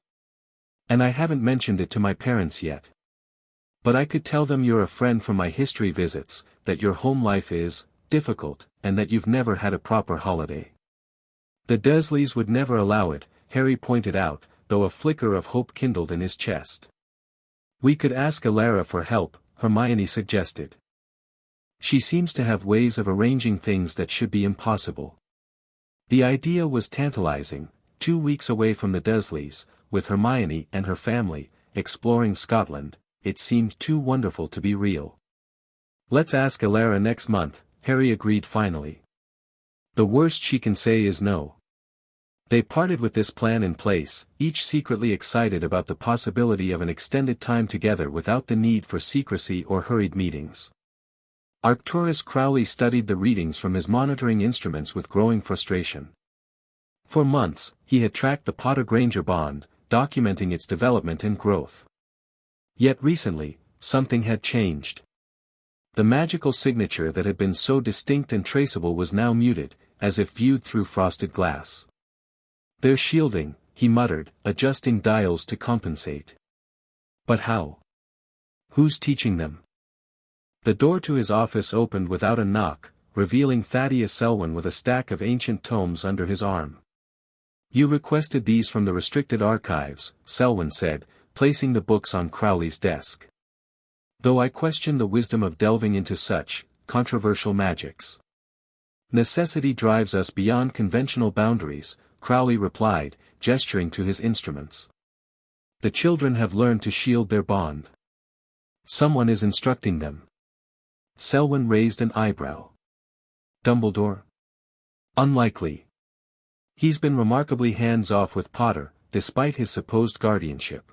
"And I haven't mentioned it to my parents yet. But I could tell them you're a friend from my history visits, that your home life is difficult, and that you've never had a proper holiday." "The Dursleys would never allow it," Harry pointed out, though a flicker of hope kindled in his chest. "We could ask Alara for help," Hermione suggested. "She seems to have ways of arranging things that should be impossible." The idea was tantalizing, 2 weeks away from the Dursleys, with Hermione and her family, exploring Scotland. It seemed too wonderful to be real. "Let's ask Alara next month," Harry agreed finally. "The worst she can say is no." They parted with this plan in place, each secretly excited about the possibility of an extended time together without the need for secrecy or hurried meetings. Arcturus Crowley studied the readings from his monitoring instruments with growing frustration. For months, he had tracked the Potter-Granger bond, documenting its development and growth. Yet recently, something had changed. The magical signature that had been so distinct and traceable was now muted, as if viewed through frosted glass. "They're shielding," he muttered, adjusting dials to compensate. "But how? Who's teaching them?" The door to his office opened without a knock, revealing Thaddeus Selwyn with a stack of ancient tomes under his arm. "You requested these from the restricted archives," Selwyn said, placing the books on Crowley's desk. "Though I question the wisdom of delving into such controversial magics. Necessity drives us beyond conventional boundaries," Crowley replied, gesturing to his instruments. "The children have learned to shield their bond. Someone is instructing them." Selwyn raised an eyebrow. "Dumbledore? Unlikely. He's been remarkably hands-off with Potter, despite his supposed guardianship.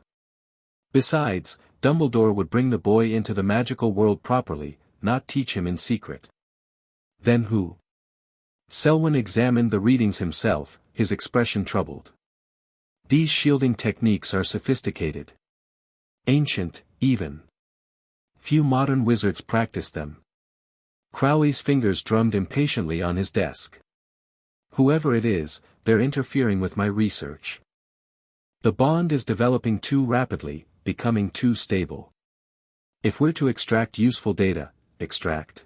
Besides, Dumbledore would bring the boy into the magical world properly, not teach him in secret." "Then who?" Selwyn examined the readings himself, his expression troubled. "These shielding techniques are sophisticated. Ancient, even. Few modern wizards practice them." Crowley's fingers drummed impatiently on his desk. "Whoever it is, they're interfering with my research. The bond is developing too rapidly, becoming too stable. If we're to extract useful data, extract."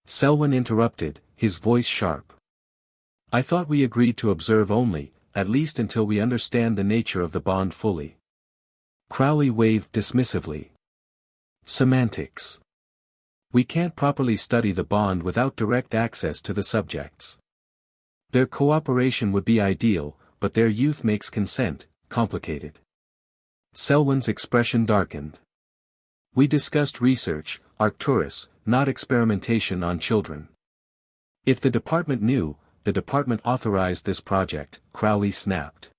Selwyn interrupted, his voice sharp. "I thought we agreed to observe only, at least until we understand the nature of the bond fully." Crowley waved dismissively. "Semantics. We can't properly study the bond without direct access to the subjects. Their cooperation would be ideal, but their youth makes consent complicated." Selwyn's expression darkened. "We discussed research, Arcturus, not experimentation on children. If the department knew, the department authorized this project," Crowley snapped.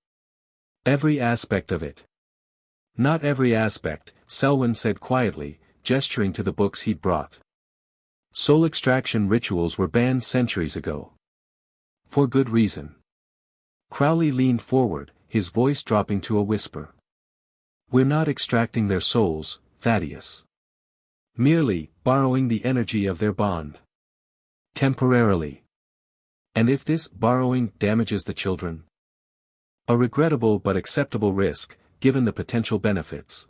"Every aspect of it." "Not every aspect," Selwyn said quietly, gesturing to the books he'd brought. "Soul extraction rituals were banned centuries ago. For good reason." Crowley leaned forward, his voice dropping to a whisper. "We're not extracting their souls, Thaddeus. Merely borrowing the energy of their bond. Temporarily. And if this borrowing damages the children? A regrettable but acceptable risk, given the potential benefits."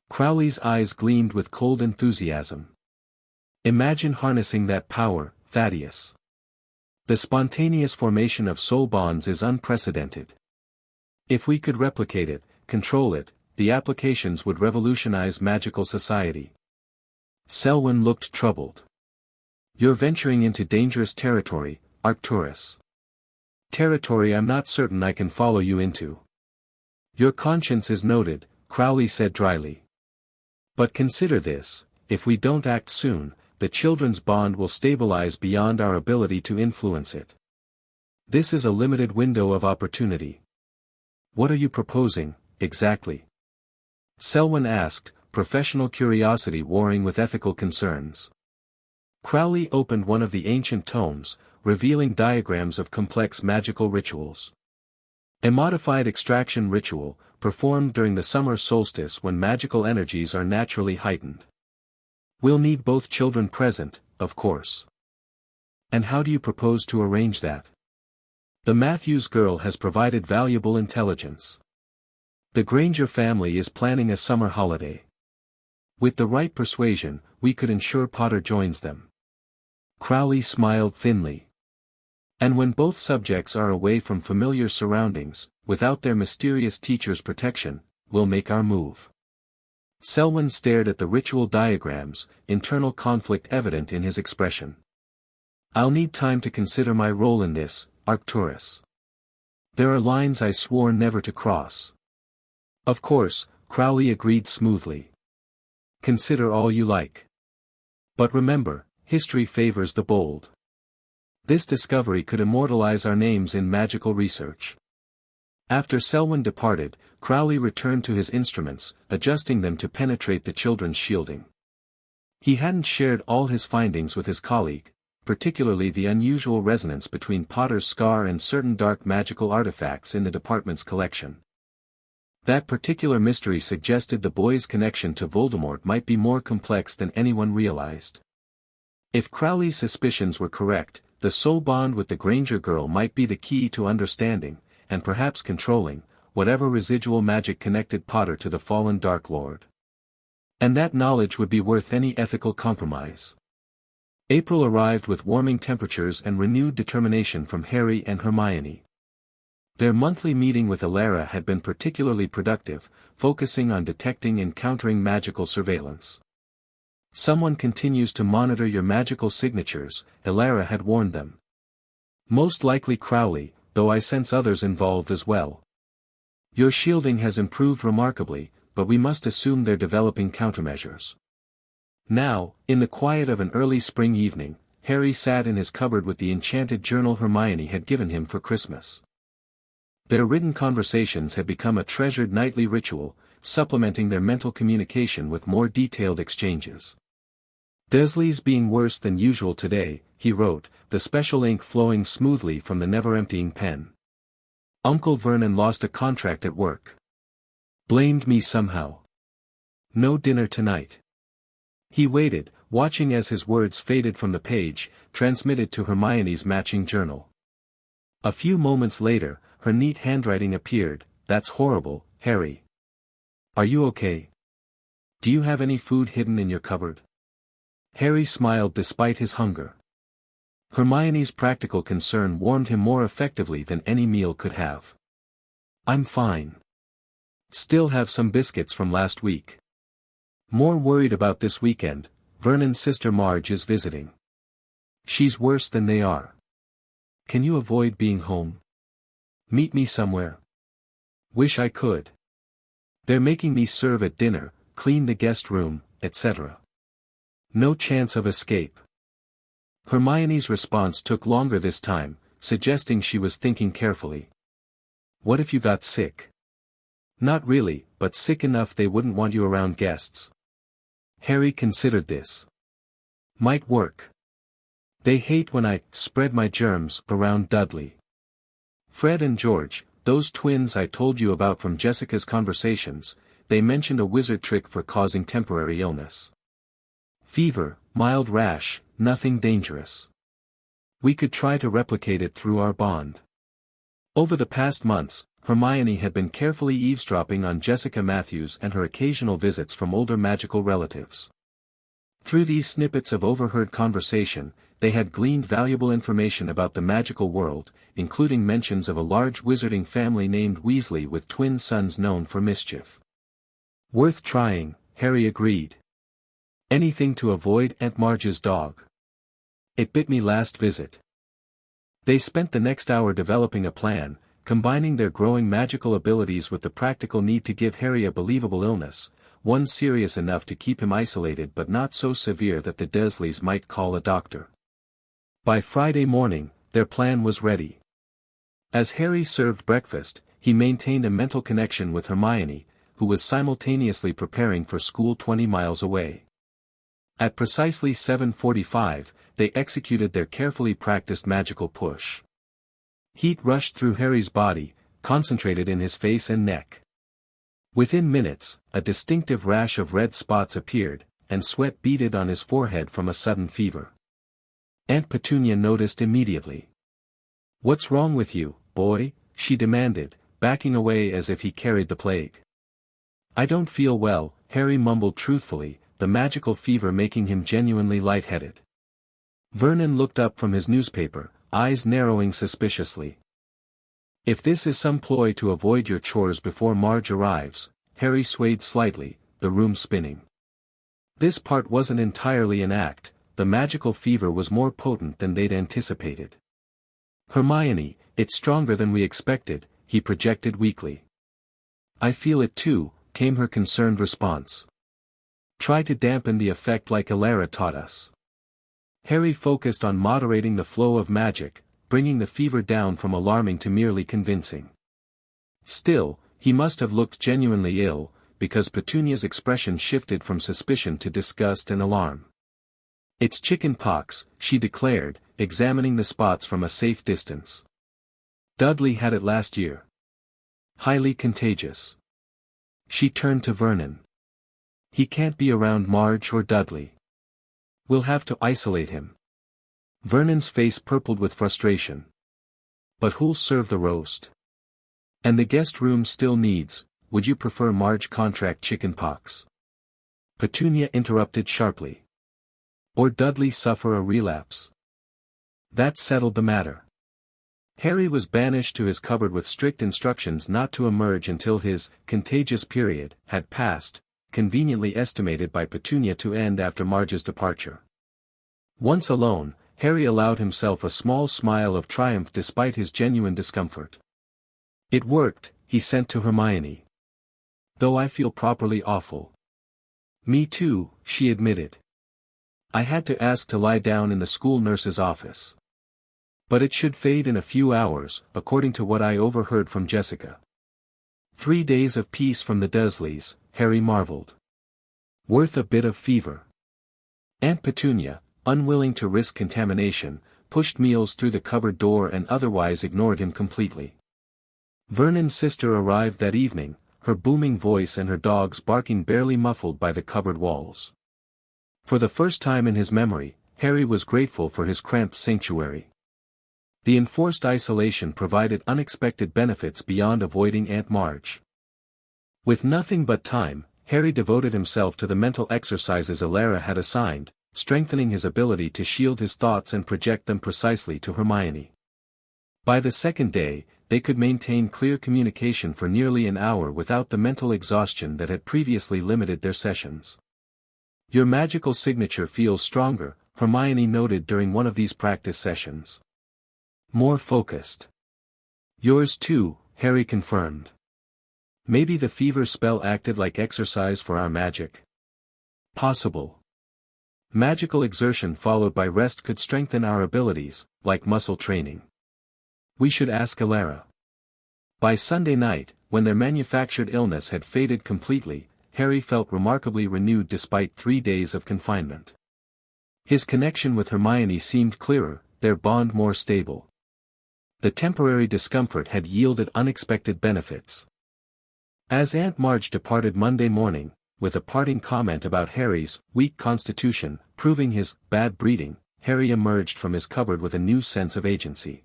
Crowley's eyes gleamed with cold enthusiasm. "Imagine harnessing that power, Thaddeus. The spontaneous formation of soul bonds is unprecedented. If we could replicate it, control it, the applications would revolutionize magical society." Selwyn looked troubled. You're venturing into dangerous territory, Arcturus. Territory I'm not certain I can follow you into. Your conscience is noted, Crowley said dryly. But consider this, if we don't act soon, the children's bond will stabilize beyond our ability to influence it. This is a limited window of opportunity. What are you proposing, exactly? Selwyn asked, professional curiosity warring with ethical concerns. Crowley opened one of the ancient tomes, revealing diagrams of complex magical rituals. A modified extraction ritual, performed during the summer solstice when magical energies are naturally heightened. We'll need both children present, of course. And how do you propose to arrange that? The Matthews girl has provided valuable intelligence. The Granger family is planning a summer holiday. With the right persuasion, we could ensure Potter joins them. Crowley smiled thinly. And when both subjects are away from familiar surroundings, without their mysterious teacher's protection, we'll make our move. Selwyn stared at the ritual diagrams, internal conflict evident in his expression. I'll need time to consider my role in this, Arcturus. There are lines I swore never to cross. Of course, Crowley agreed smoothly. Consider all you like. But remember, history favors the bold. This discovery could immortalize our names in magical research. After Selwyn departed, Crowley returned to his instruments, adjusting them to penetrate the children's shielding. He hadn't shared all his findings with his colleague, particularly the unusual resonance between Potter's scar and certain dark magical artifacts in the department's collection. That particular mystery suggested the boy's connection to Voldemort might be more complex than anyone realized. If Crowley's suspicions were correct, the soul bond with the Granger girl might be the key to understanding, and perhaps controlling, whatever residual magic connected Potter to the fallen Dark Lord. And that knowledge would be worth any ethical compromise. April arrived with warming temperatures and renewed determination from Harry and Hermione. Their monthly meeting with Elara had been particularly productive, focusing on detecting and countering magical surveillance. Someone continues to monitor your magical signatures, Elara had warned them. Most likely Crowley, though I sense others involved as well. Your shielding has improved remarkably, but we must assume they're developing countermeasures. Now, in the quiet of an early spring evening, Harry sat in his cupboard with the enchanted journal Hermione had given him for Christmas. Their written conversations had become a treasured nightly ritual, supplementing their mental communication with more detailed exchanges. Dursley's being worse than usual today, he wrote, the special ink flowing smoothly from the never-emptying pen. Uncle Vernon lost a contract at work. Blamed me somehow. No dinner tonight. He waited, watching as his words faded from the page, transmitted to Hermione's matching journal. A few moments later, her neat handwriting appeared. That's horrible, Harry. Are you okay? Do you have any food hidden in your cupboard? Harry smiled despite his hunger. Hermione's practical concern warmed him more effectively than any meal could have. I'm fine. Still have some biscuits from last week. More worried about this weekend, Vernon's sister Marge is visiting. She's worse than they are. Can you avoid being home? Meet me somewhere. Wish I could. They're making me serve at dinner, clean the guest room, etc. No chance of escape. Hermione's response took longer this time, suggesting she was thinking carefully. What if you got sick? Not really, but sick enough they wouldn't want you around guests. Harry considered this. Might work. They hate when I spread my germs around Dudley. Fred and George, those twins I told you about from Jessica's conversations, they mentioned a wizard trick for causing temporary illness. Fever, mild rash, nothing dangerous. We could try to replicate it through our bond. Over the past months, Hermione had been carefully eavesdropping on Jessica Matthews and her occasional visits from older magical relatives. Through these snippets of overheard conversation, they had gleaned valuable information about the magical world, including mentions of a large wizarding family named Weasley with twin sons known for mischief. Worth trying, Harry agreed. Anything to avoid Aunt Marge's dog. It bit me last visit. They spent the next hour developing a plan, combining their growing magical abilities with the practical need to give Harry a believable illness, one serious enough to keep him isolated but not so severe that the Dursleys might call a doctor. By Friday morning, their plan was ready. As Harry served breakfast, he maintained a mental connection with Hermione, who was simultaneously preparing for school 20 miles away. At precisely 7:45, they executed their carefully practiced magical push. Heat rushed through Harry's body, concentrated in his face and neck. Within minutes, a distinctive rash of red spots appeared, and sweat beaded on his forehead from a sudden fever. Aunt Petunia noticed immediately. "What's wrong with you, boy?" she demanded, backing away as if he carried the plague. "I don't feel well," Harry mumbled truthfully, the magical fever making him genuinely lightheaded. Vernon looked up from his newspaper, eyes narrowing suspiciously. "If this is some ploy to avoid your chores before Marge arrives," Harry swayed slightly, the room spinning. This part wasn't entirely an act, the magical fever was more potent than they'd anticipated. "Hermione, it's stronger than we expected," he projected weakly. "I feel it too," came her concerned response. "Try to dampen the effect like Alara taught us." Harry focused on moderating the flow of magic, bringing the fever down from alarming to merely convincing. Still, he must have looked genuinely ill, because Petunia's expression shifted from suspicion to disgust and alarm. "It's chicken pox," she declared, examining the spots from a safe distance. "Dudley had it last year. Highly contagious." She turned to Vernon. "He can't be around Marge or Dudley. We'll have to isolate him." Vernon's face purpled with frustration. "But who'll serve the roast? And the guest room still needs, would you prefer Marge contract chicken pox?" Petunia interrupted sharply. "Or Dudley suffer a relapse?" That settled the matter. Harry was banished to his cupboard with strict instructions not to emerge until his contagious period had passed, conveniently estimated by Petunia to end after Marge's departure. Once alone, Harry allowed himself a small smile of triumph despite his genuine discomfort. "It worked," he sent to Hermione. "Though I feel properly awful." "Me too," she admitted. "I had to ask to lie down in the school nurse's office. But it should fade in a few hours, according to what I overheard from Jessica." 3 days of peace from the Dursleys, Harry marveled. Worth a bit of fever. Aunt Petunia, unwilling to risk contamination, pushed meals through the cupboard door and otherwise ignored him completely. Vernon's sister arrived that evening, her booming voice and her dogs barking barely muffled by the cupboard walls. For the first time in his memory, Harry was grateful for his cramped sanctuary. The enforced isolation provided unexpected benefits beyond avoiding Aunt Marge. With nothing but time, Harry devoted himself to the mental exercises Alara had assigned, strengthening his ability to shield his thoughts and project them precisely to Hermione. By the second day, they could maintain clear communication for nearly an hour without the mental exhaustion that had previously limited their sessions. "Your magical signature feels stronger," Hermione noted during one of these practice sessions. "More focused." "Yours too," Harry confirmed. "Maybe the fever spell acted like exercise for our magic." "Possible. Magical exertion followed by rest could strengthen our abilities, like muscle training. We should ask Alara." By Sunday night, when their manufactured illness had faded completely, Harry felt remarkably renewed despite 3 days of confinement. His connection with Hermione seemed clearer, their bond more stable. The temporary discomfort had yielded unexpected benefits. As Aunt Marge departed Monday morning, with a parting comment about Harry's weak constitution proving his bad breeding, Harry emerged from his cupboard with a new sense of agency.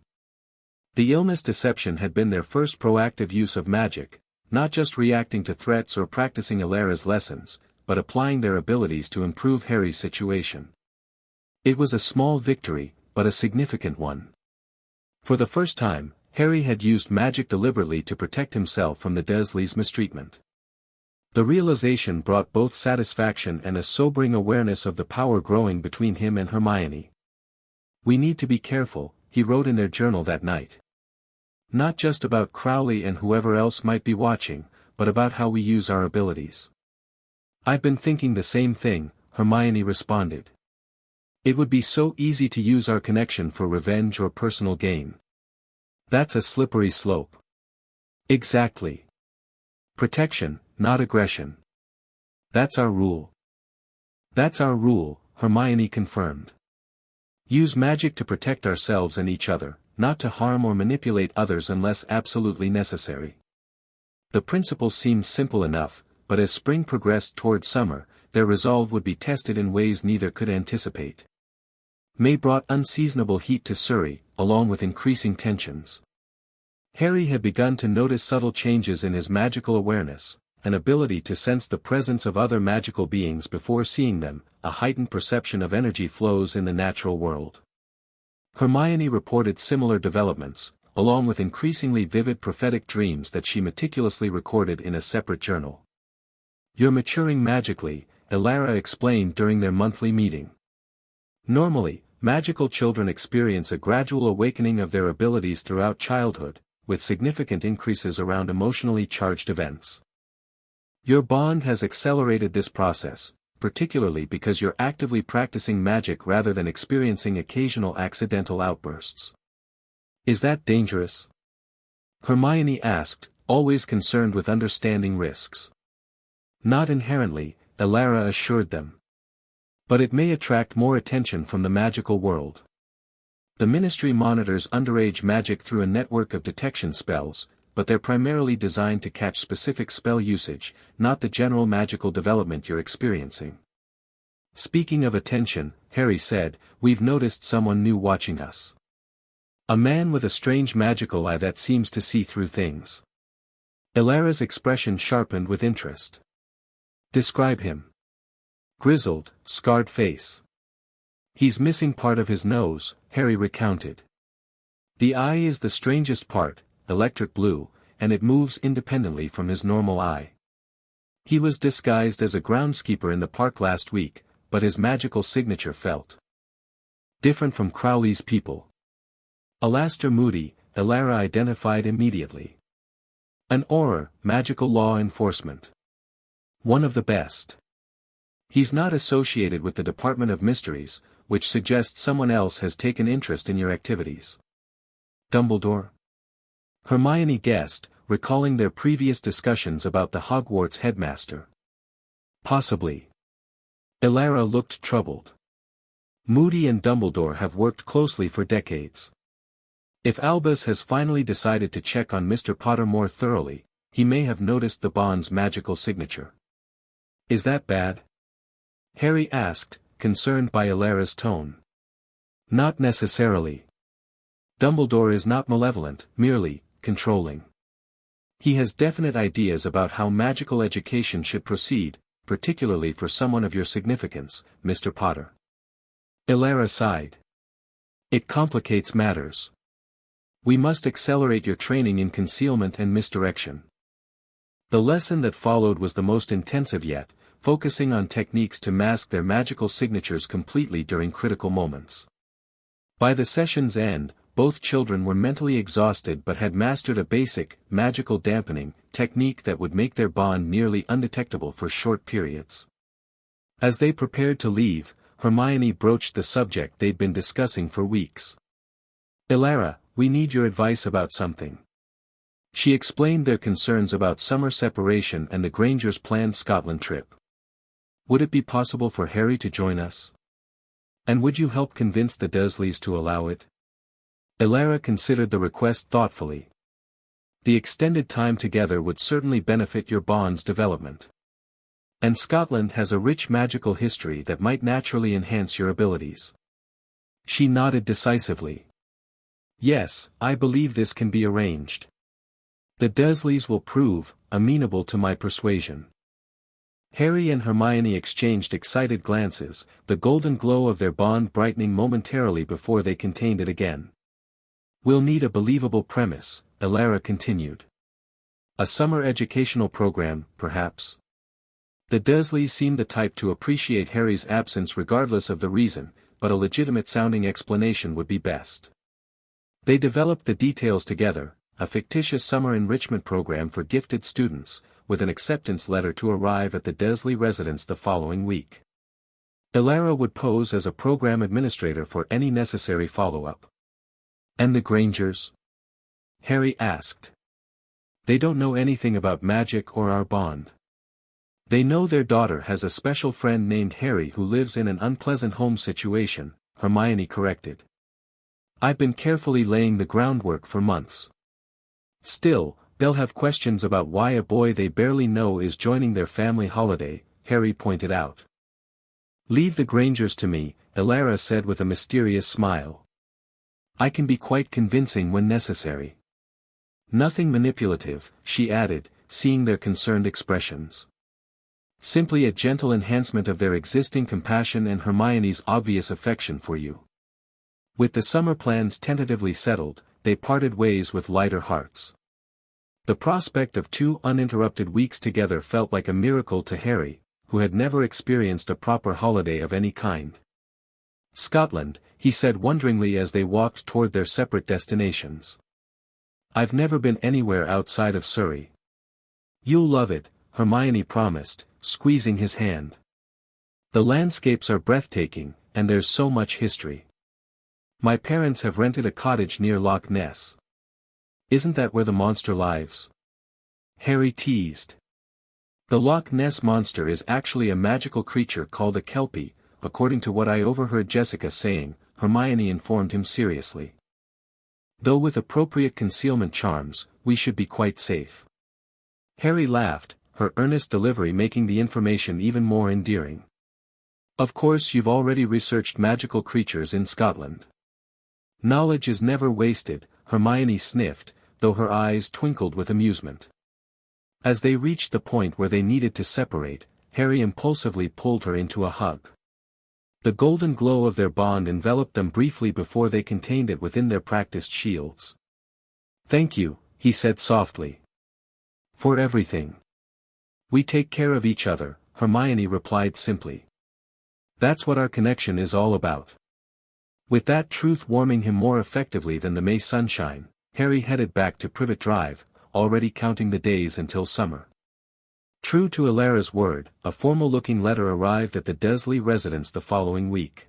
The illness deception had been their first proactive use of magic, not just reacting to threats or practicing Alara's lessons, but applying their abilities to improve Harry's situation. It was a small victory, but a significant one. For the first time, Harry had used magic deliberately to protect himself from the Dursleys' mistreatment. The realization brought both satisfaction and a sobering awareness of the power growing between him and Hermione. We need to be careful, he wrote in their journal that night. Not just about Crowley and whoever else might be watching, but about how we use our abilities. I've been thinking the same thing, Hermione responded. It would be so easy to use our connection for revenge or personal gain. That's a slippery slope. Exactly. Protection, not aggression. That's our rule. That's our rule, Hermione confirmed. Use magic to protect ourselves and each other, not to harm or manipulate others unless absolutely necessary. The principle seemed simple enough, but as spring progressed toward summer, their resolve would be tested in ways neither could anticipate. May brought unseasonable heat to Surrey, along with increasing tensions. Harry had begun to notice subtle changes in his magical awareness, an ability to sense the presence of other magical beings before seeing them, a heightened perception of energy flows in the natural world. Hermione reported similar developments, along with increasingly vivid prophetic dreams that she meticulously recorded in a separate journal. "You're maturing magically," Elara explained during their monthly meeting. Normally, magical children experience a gradual awakening of their abilities throughout childhood, with significant increases around emotionally charged events. Your bond has accelerated this process, particularly because you're actively practicing magic rather than experiencing occasional accidental outbursts. Is that dangerous? Hermione asked, always concerned with understanding risks. Not inherently, Elara assured them. But it may attract more attention from the magical world. The Ministry monitors underage magic through a network of detection spells, but they're primarily designed to catch specific spell usage, not the general magical development you're experiencing. Speaking of attention, Harry said, we've noticed someone new watching us. A man with a strange magical eye that seems to see through things. Elara's expression sharpened with interest. Describe him. Grizzled, scarred face. He's missing part of his nose, Harry recounted. The eye is the strangest part, electric blue, and it moves independently from his normal eye. He was disguised as a groundskeeper in the park last week, but his magical signature felt different from Crowley's people. Alastair Moody, Elara identified immediately. An Auror, magical law enforcement. One of the best. He's not associated with the Department of Mysteries, which suggests someone else has taken interest in your activities. Dumbledore? Hermione guessed, recalling their previous discussions about the Hogwarts headmaster. Possibly. Elara looked troubled. Moody and Dumbledore have worked closely for decades. If Albus has finally decided to check on Mr. Potter more thoroughly, he may have noticed the bond's magical signature. Is that bad? Harry asked, concerned by Elara's tone. Not necessarily. Dumbledore is not malevolent, merely controlling. He has definite ideas about how magical education should proceed, particularly for someone of your significance, Mr. Potter. Elara sighed. It complicates matters. We must accelerate your training in concealment and misdirection. The lesson that followed was the most intensive yet, focusing on techniques to mask their magical signatures completely during critical moments. By the session's end, both children were mentally exhausted but had mastered a basic, magical dampening technique that would make their bond nearly undetectable for short periods. As they prepared to leave, Hermione broached the subject they'd been discussing for weeks. Elara, we need your advice about something. She explained their concerns about summer separation and the Grangers' planned Scotland trip. Would it be possible for Harry to join us? And would you help convince the Dursleys to allow it? Elara considered the request thoughtfully. The extended time together would certainly benefit your bond's development. And Scotland has a rich magical history that might naturally enhance your abilities. She nodded decisively. Yes, I believe this can be arranged. The Dursleys will prove amenable to my persuasion. Harry and Hermione exchanged excited glances, the golden glow of their bond brightening momentarily before they contained it again. We'll need a believable premise, Elara continued. A summer educational program, perhaps. The Dursleys seemed the type to appreciate Harry's absence regardless of the reason, but a legitimate-sounding explanation would be best. They developed the details together, a fictitious summer enrichment program for gifted students, with an acceptance letter to arrive at the Dursley residence the following week. Elara would pose as a program administrator for any necessary follow-up. "And the Grangers?" Harry asked. "They don't know anything about magic or our bond. They know their daughter has a special friend named Harry who lives in an unpleasant home situation," Hermione corrected. "I've been carefully laying the groundwork for months. Still, they'll have questions about why a boy they barely know is joining their family holiday," Harry pointed out. "Leave the Grangers to me," Elara said with a mysterious smile. "I can be quite convincing when necessary. Nothing manipulative," she added, seeing their concerned expressions. "Simply a gentle enhancement of their existing compassion and Hermione's obvious affection for you." With the summer plans tentatively settled, they parted ways with lighter hearts. The prospect of 2 uninterrupted weeks together felt like a miracle to Harry, who had never experienced a proper holiday of any kind. "Scotland," he said wonderingly as they walked toward their separate destinations. "I've never been anywhere outside of Surrey." "You'll love it," Hermione promised, squeezing his hand. "The landscapes are breathtaking, and there's so much history. My parents have rented a cottage near Loch Ness." "Isn't that where the monster lives?" Harry teased. "The Loch Ness monster is actually a magical creature called a kelpie, according to what I overheard Jessica saying," Hermione informed him seriously. "Though with appropriate concealment charms, we should be quite safe." Harry laughed, her earnest delivery making the information even more endearing. "Of course you've already researched magical creatures in Scotland." "Knowledge is never wasted," Hermione sniffed, though her eyes twinkled with amusement. As they reached the point where they needed to separate, Harry impulsively pulled her into a hug. The golden glow of their bond enveloped them briefly before they contained it within their practiced shields. "Thank you," he said softly. "For everything." "We take care of each other," Hermione replied simply. "That's what our connection is all about." With that truth warming him more effectively than the May sunshine, Harry headed back to Privet Drive, already counting the days until summer. True to Elara's word, a formal-looking letter arrived at the Dursley residence the following week.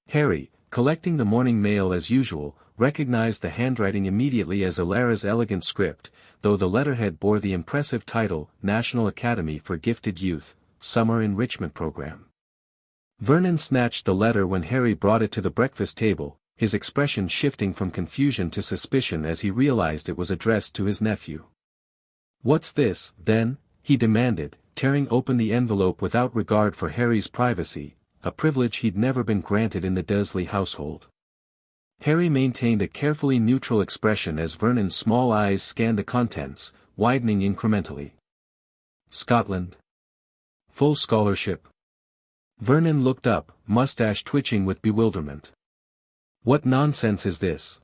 Harry, collecting the morning mail as usual, recognized the handwriting immediately as Elara's elegant script, though the letterhead bore the impressive title, National Academy for Gifted Youth, Summer Enrichment Program. Vernon snatched the letter when Harry brought it to the breakfast table, his expression shifting from confusion to suspicion as he realized it was addressed to his nephew. "What's this, then?" he demanded, tearing open the envelope without regard for Harry's privacy, a privilege he'd never been granted in the Dursley household. Harry maintained a carefully neutral expression as Vernon's small eyes scanned the contents, widening incrementally. "Scotland? Full scholarship?" Vernon looked up, mustache twitching with bewilderment. "What nonsense is this?"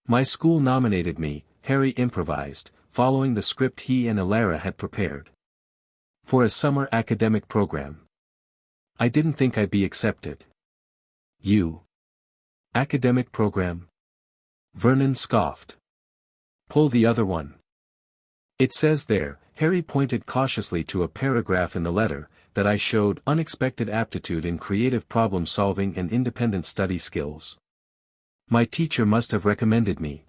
"My school nominated me," Harry improvised, following the script he and Elara had prepared. "For a summer academic program. I didn't think I'd be accepted." "You? Academic program?" Vernon scoffed. "Pull the other one." "It says there," Harry pointed cautiously to a paragraph in the letter, "that I showed unexpected aptitude in creative problem-solving and independent study skills. My teacher must have recommended me."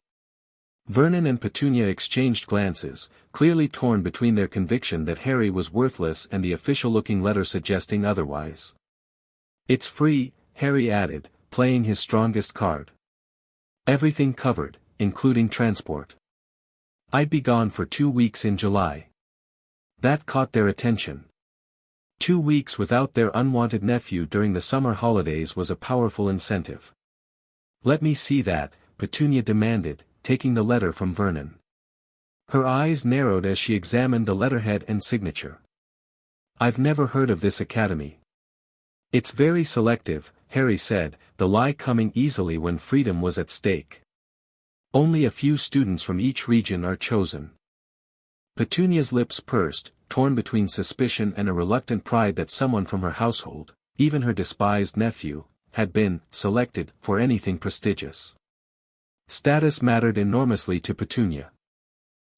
Vernon and Petunia exchanged glances, clearly torn between their conviction that Harry was worthless and the official-looking letter suggesting otherwise. "It's free," Harry added, playing his strongest card. "Everything covered, including transport. I'd be gone for 2 weeks in July." That caught their attention. 2 weeks without their unwanted nephew during the summer holidays was a powerful incentive. "Let me see that," Petunia demanded, taking the letter from Vernon. Her eyes narrowed as she examined the letterhead and signature. "I've never heard of this academy." "It's very selective," Harry said, the lie coming easily when freedom was at stake. "Only a few students from each region are chosen." Petunia's lips pursed, torn between suspicion and a reluctant pride that someone from her household, even her despised nephew, had been selected for anything prestigious. Status mattered enormously to Petunia.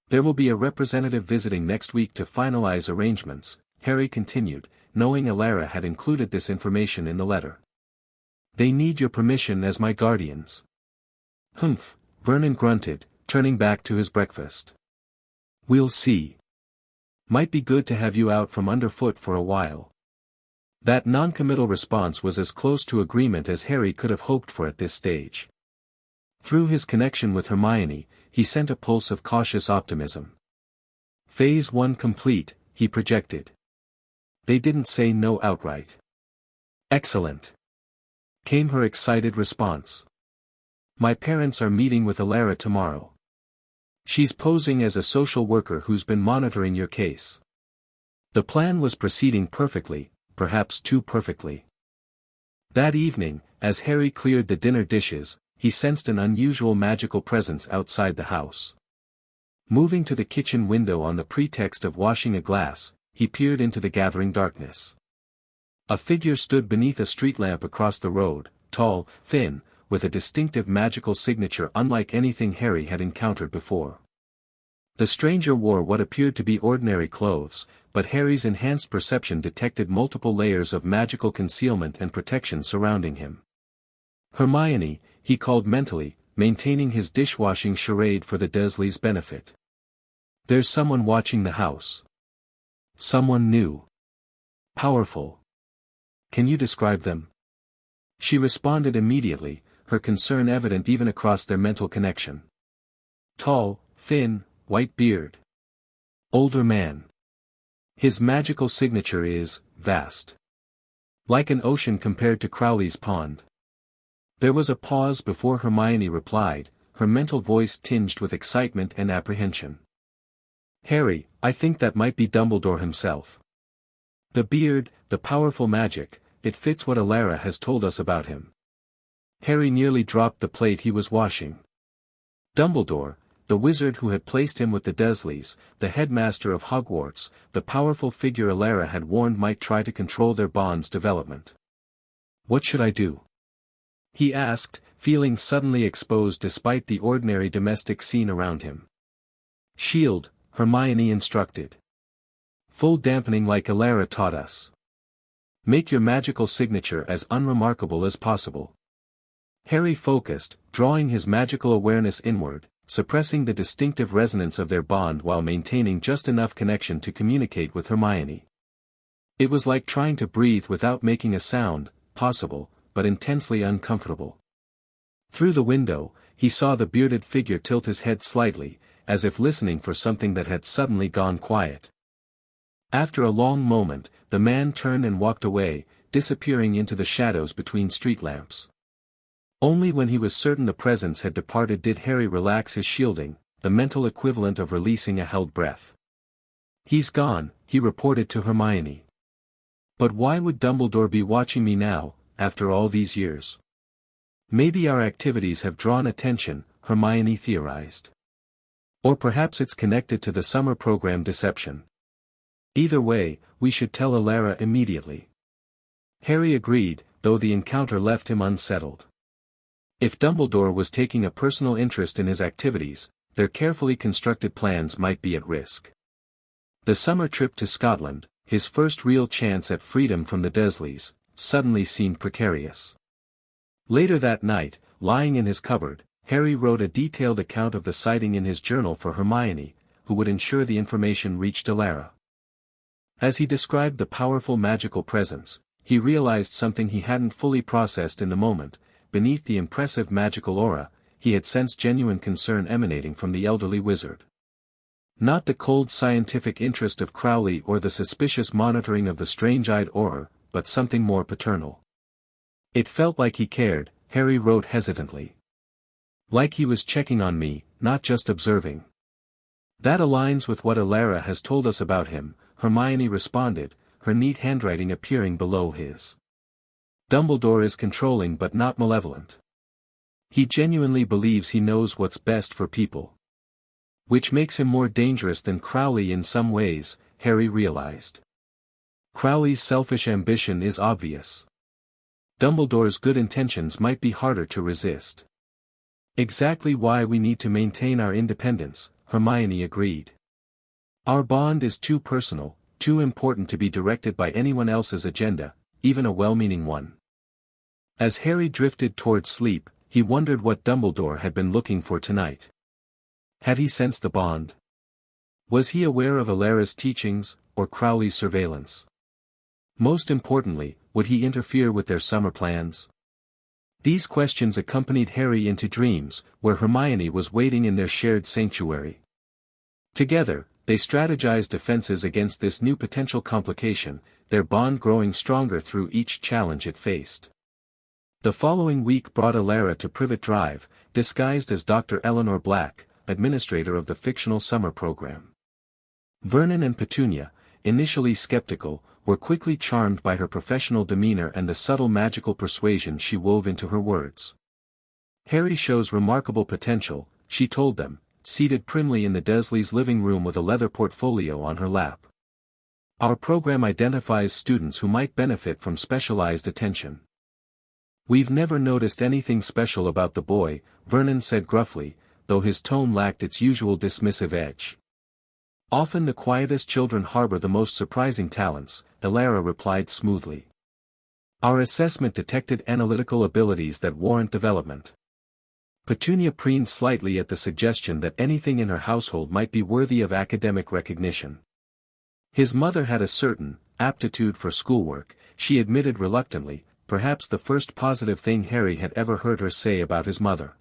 There will be a representative visiting next week to finalize arrangements, Harry continued, knowing Alara had included this information in the letter. They need your permission as my guardians. Humph, Vernon grunted, turning back to his breakfast. We'll see. Might be good to have you out from underfoot for a while. That non-committal response was as close to agreement as Harry could have hoped for at this stage. Through his connection with Hermione, he sent a pulse of cautious optimism. Phase 1 complete, he projected. They didn't say no outright. Excellent. Came her excited response. My parents are meeting with Alara tomorrow. She's posing as a social worker who's been monitoring your case. The plan was proceeding perfectly, perhaps too perfectly. That evening, as Harry cleared the dinner dishes, he sensed an unusual magical presence outside the house. Moving to the kitchen window on the pretext of washing a glass, he peered into the gathering darkness. A figure stood beneath a street lamp across the road, tall, thin, with a distinctive magical signature unlike anything Harry had encountered before. The stranger wore what appeared to be ordinary clothes, but Harry's enhanced perception detected multiple layers of magical concealment and protection surrounding him. Hermione, he called mentally, maintaining his dishwashing charade for the Dursleys' benefit. There's someone watching the house. Someone new. Powerful. Can you describe them? She responded immediately, her concern evident even across their mental connection. Tall, thin, white beard. Older man. His magical signature is vast. Like an ocean compared to Crowley's pond. There was a pause before Hermione replied, her mental voice tinged with excitement and apprehension. Harry, I think that might be Dumbledore himself. The beard, the powerful magic, it fits what Alara has told us about him. Harry nearly dropped the plate he was washing. Dumbledore, the wizard who had placed him with the Dursleys, the headmaster of Hogwarts, the powerful figure Alara had warned might try to control their bond's development. What should I do? He asked, feeling suddenly exposed despite the ordinary domestic scene around him. Shield, Hermione instructed. Full dampening like Alara taught us. Make your magical signature as unremarkable as possible. Harry focused, drawing his magical awareness inward, suppressing the distinctive resonance of their bond while maintaining just enough connection to communicate with Hermione. It was like trying to breathe without making a sound, possible, but intensely uncomfortable. Through the window, he saw the bearded figure tilt his head slightly, as if listening for something that had suddenly gone quiet. After a long moment, the man turned and walked away, disappearing into the shadows between street lamps. Only when he was certain the presence had departed did Harry relax his shielding, the mental equivalent of releasing a held breath. He's gone, he reported to Hermione. But why would Dumbledore be watching me now, after all these years? Maybe our activities have drawn attention, Hermione theorized. Or perhaps it's connected to the summer program deception. Either way, we should tell Alara immediately. Harry agreed, though the encounter left him unsettled. If Dumbledore was taking a personal interest in his activities, their carefully constructed plans might be at risk. The summer trip to Scotland, his first real chance at freedom from the Dursleys, suddenly seemed precarious. Later that night, lying in his cupboard, Harry wrote a detailed account of the sighting in his journal for Hermione, who would ensure the information reached Alara. As he described the powerful magical presence, he realized something he hadn't fully processed in the moment. Beneath the impressive magical aura, he had sensed genuine concern emanating from the elderly wizard. Not the cold scientific interest of Crowley or the suspicious monitoring of the strange-eyed aura, but something more paternal. It felt like he cared, Harry wrote hesitantly. Like he was checking on me, not just observing. That aligns with what Alara has told us about him, Hermione responded, her neat handwriting appearing below his. Dumbledore is controlling but not malevolent. He genuinely believes he knows what's best for people. Which makes him more dangerous than Crowley in some ways, Harry realized. Crowley's selfish ambition is obvious. Dumbledore's good intentions might be harder to resist. Exactly why we need to maintain our independence, Hermione agreed. Our bond is too personal, too important to be directed by anyone else's agenda, even a well-meaning one. As Harry drifted toward sleep, he wondered what Dumbledore had been looking for tonight. Had he sensed the bond? Was he aware of Elara's teachings, or Crowley's surveillance? Most importantly, would he interfere with their summer plans? These questions accompanied Harry into dreams, where Hermione was waiting in their shared sanctuary. Together, they strategized defenses against this new potential complication, their bond growing stronger through each challenge it faced. The following week brought Elara to Privet Drive, disguised as Dr. Eleanor Black, administrator of the fictional summer program. Vernon and Petunia, initially skeptical, were quickly charmed by her professional demeanor and the subtle magical persuasion she wove into her words. Harry shows remarkable potential, she told them, seated primly in the Dursleys' living room with a leather portfolio on her lap. Our program identifies students who might benefit from specialized attention. We've never noticed anything special about the boy, Vernon said gruffly, though his tone lacked its usual dismissive edge. Often the quietest children harbor the most surprising talents, Elara replied smoothly. Our assessment detected analytical abilities that warrant development. Petunia preened slightly at the suggestion that anything in her household might be worthy of academic recognition. His mother had a certain aptitude for schoolwork, she admitted reluctantly, perhaps the first positive thing Harry had ever heard her say about his mother.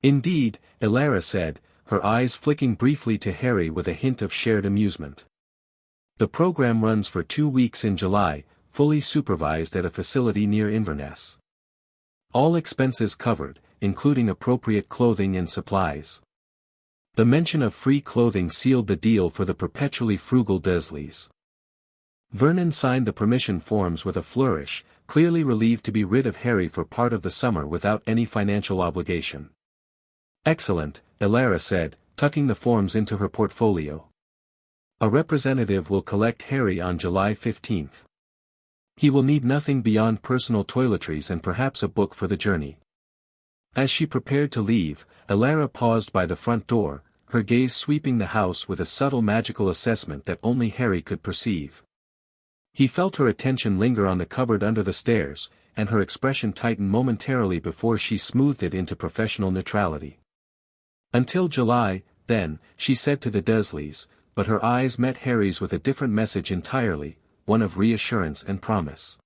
Indeed, Elara said, her eyes flicking briefly to Harry with a hint of shared amusement. The program runs for 2 weeks in July, fully supervised at a facility near Inverness. All expenses covered, including appropriate clothing and supplies. The mention of free clothing sealed the deal for the perpetually frugal Dursleys. Vernon signed the permission forms with a flourish, clearly relieved to be rid of Harry for part of the summer without any financial obligation. Excellent, Elara said, tucking the forms into her portfolio. A representative will collect Harry on July 15th. He will need nothing beyond personal toiletries and perhaps a book for the journey. As she prepared to leave, Elara paused by the front door, her gaze sweeping the house with a subtle magical assessment that only Harry could perceive. He felt her attention linger on the cupboard under the stairs, and her expression tighten momentarily before she smoothed it into professional neutrality. Until July, then, she said to the Dursleys, but her eyes met Harry's with a different message entirely, one of reassurance and promise.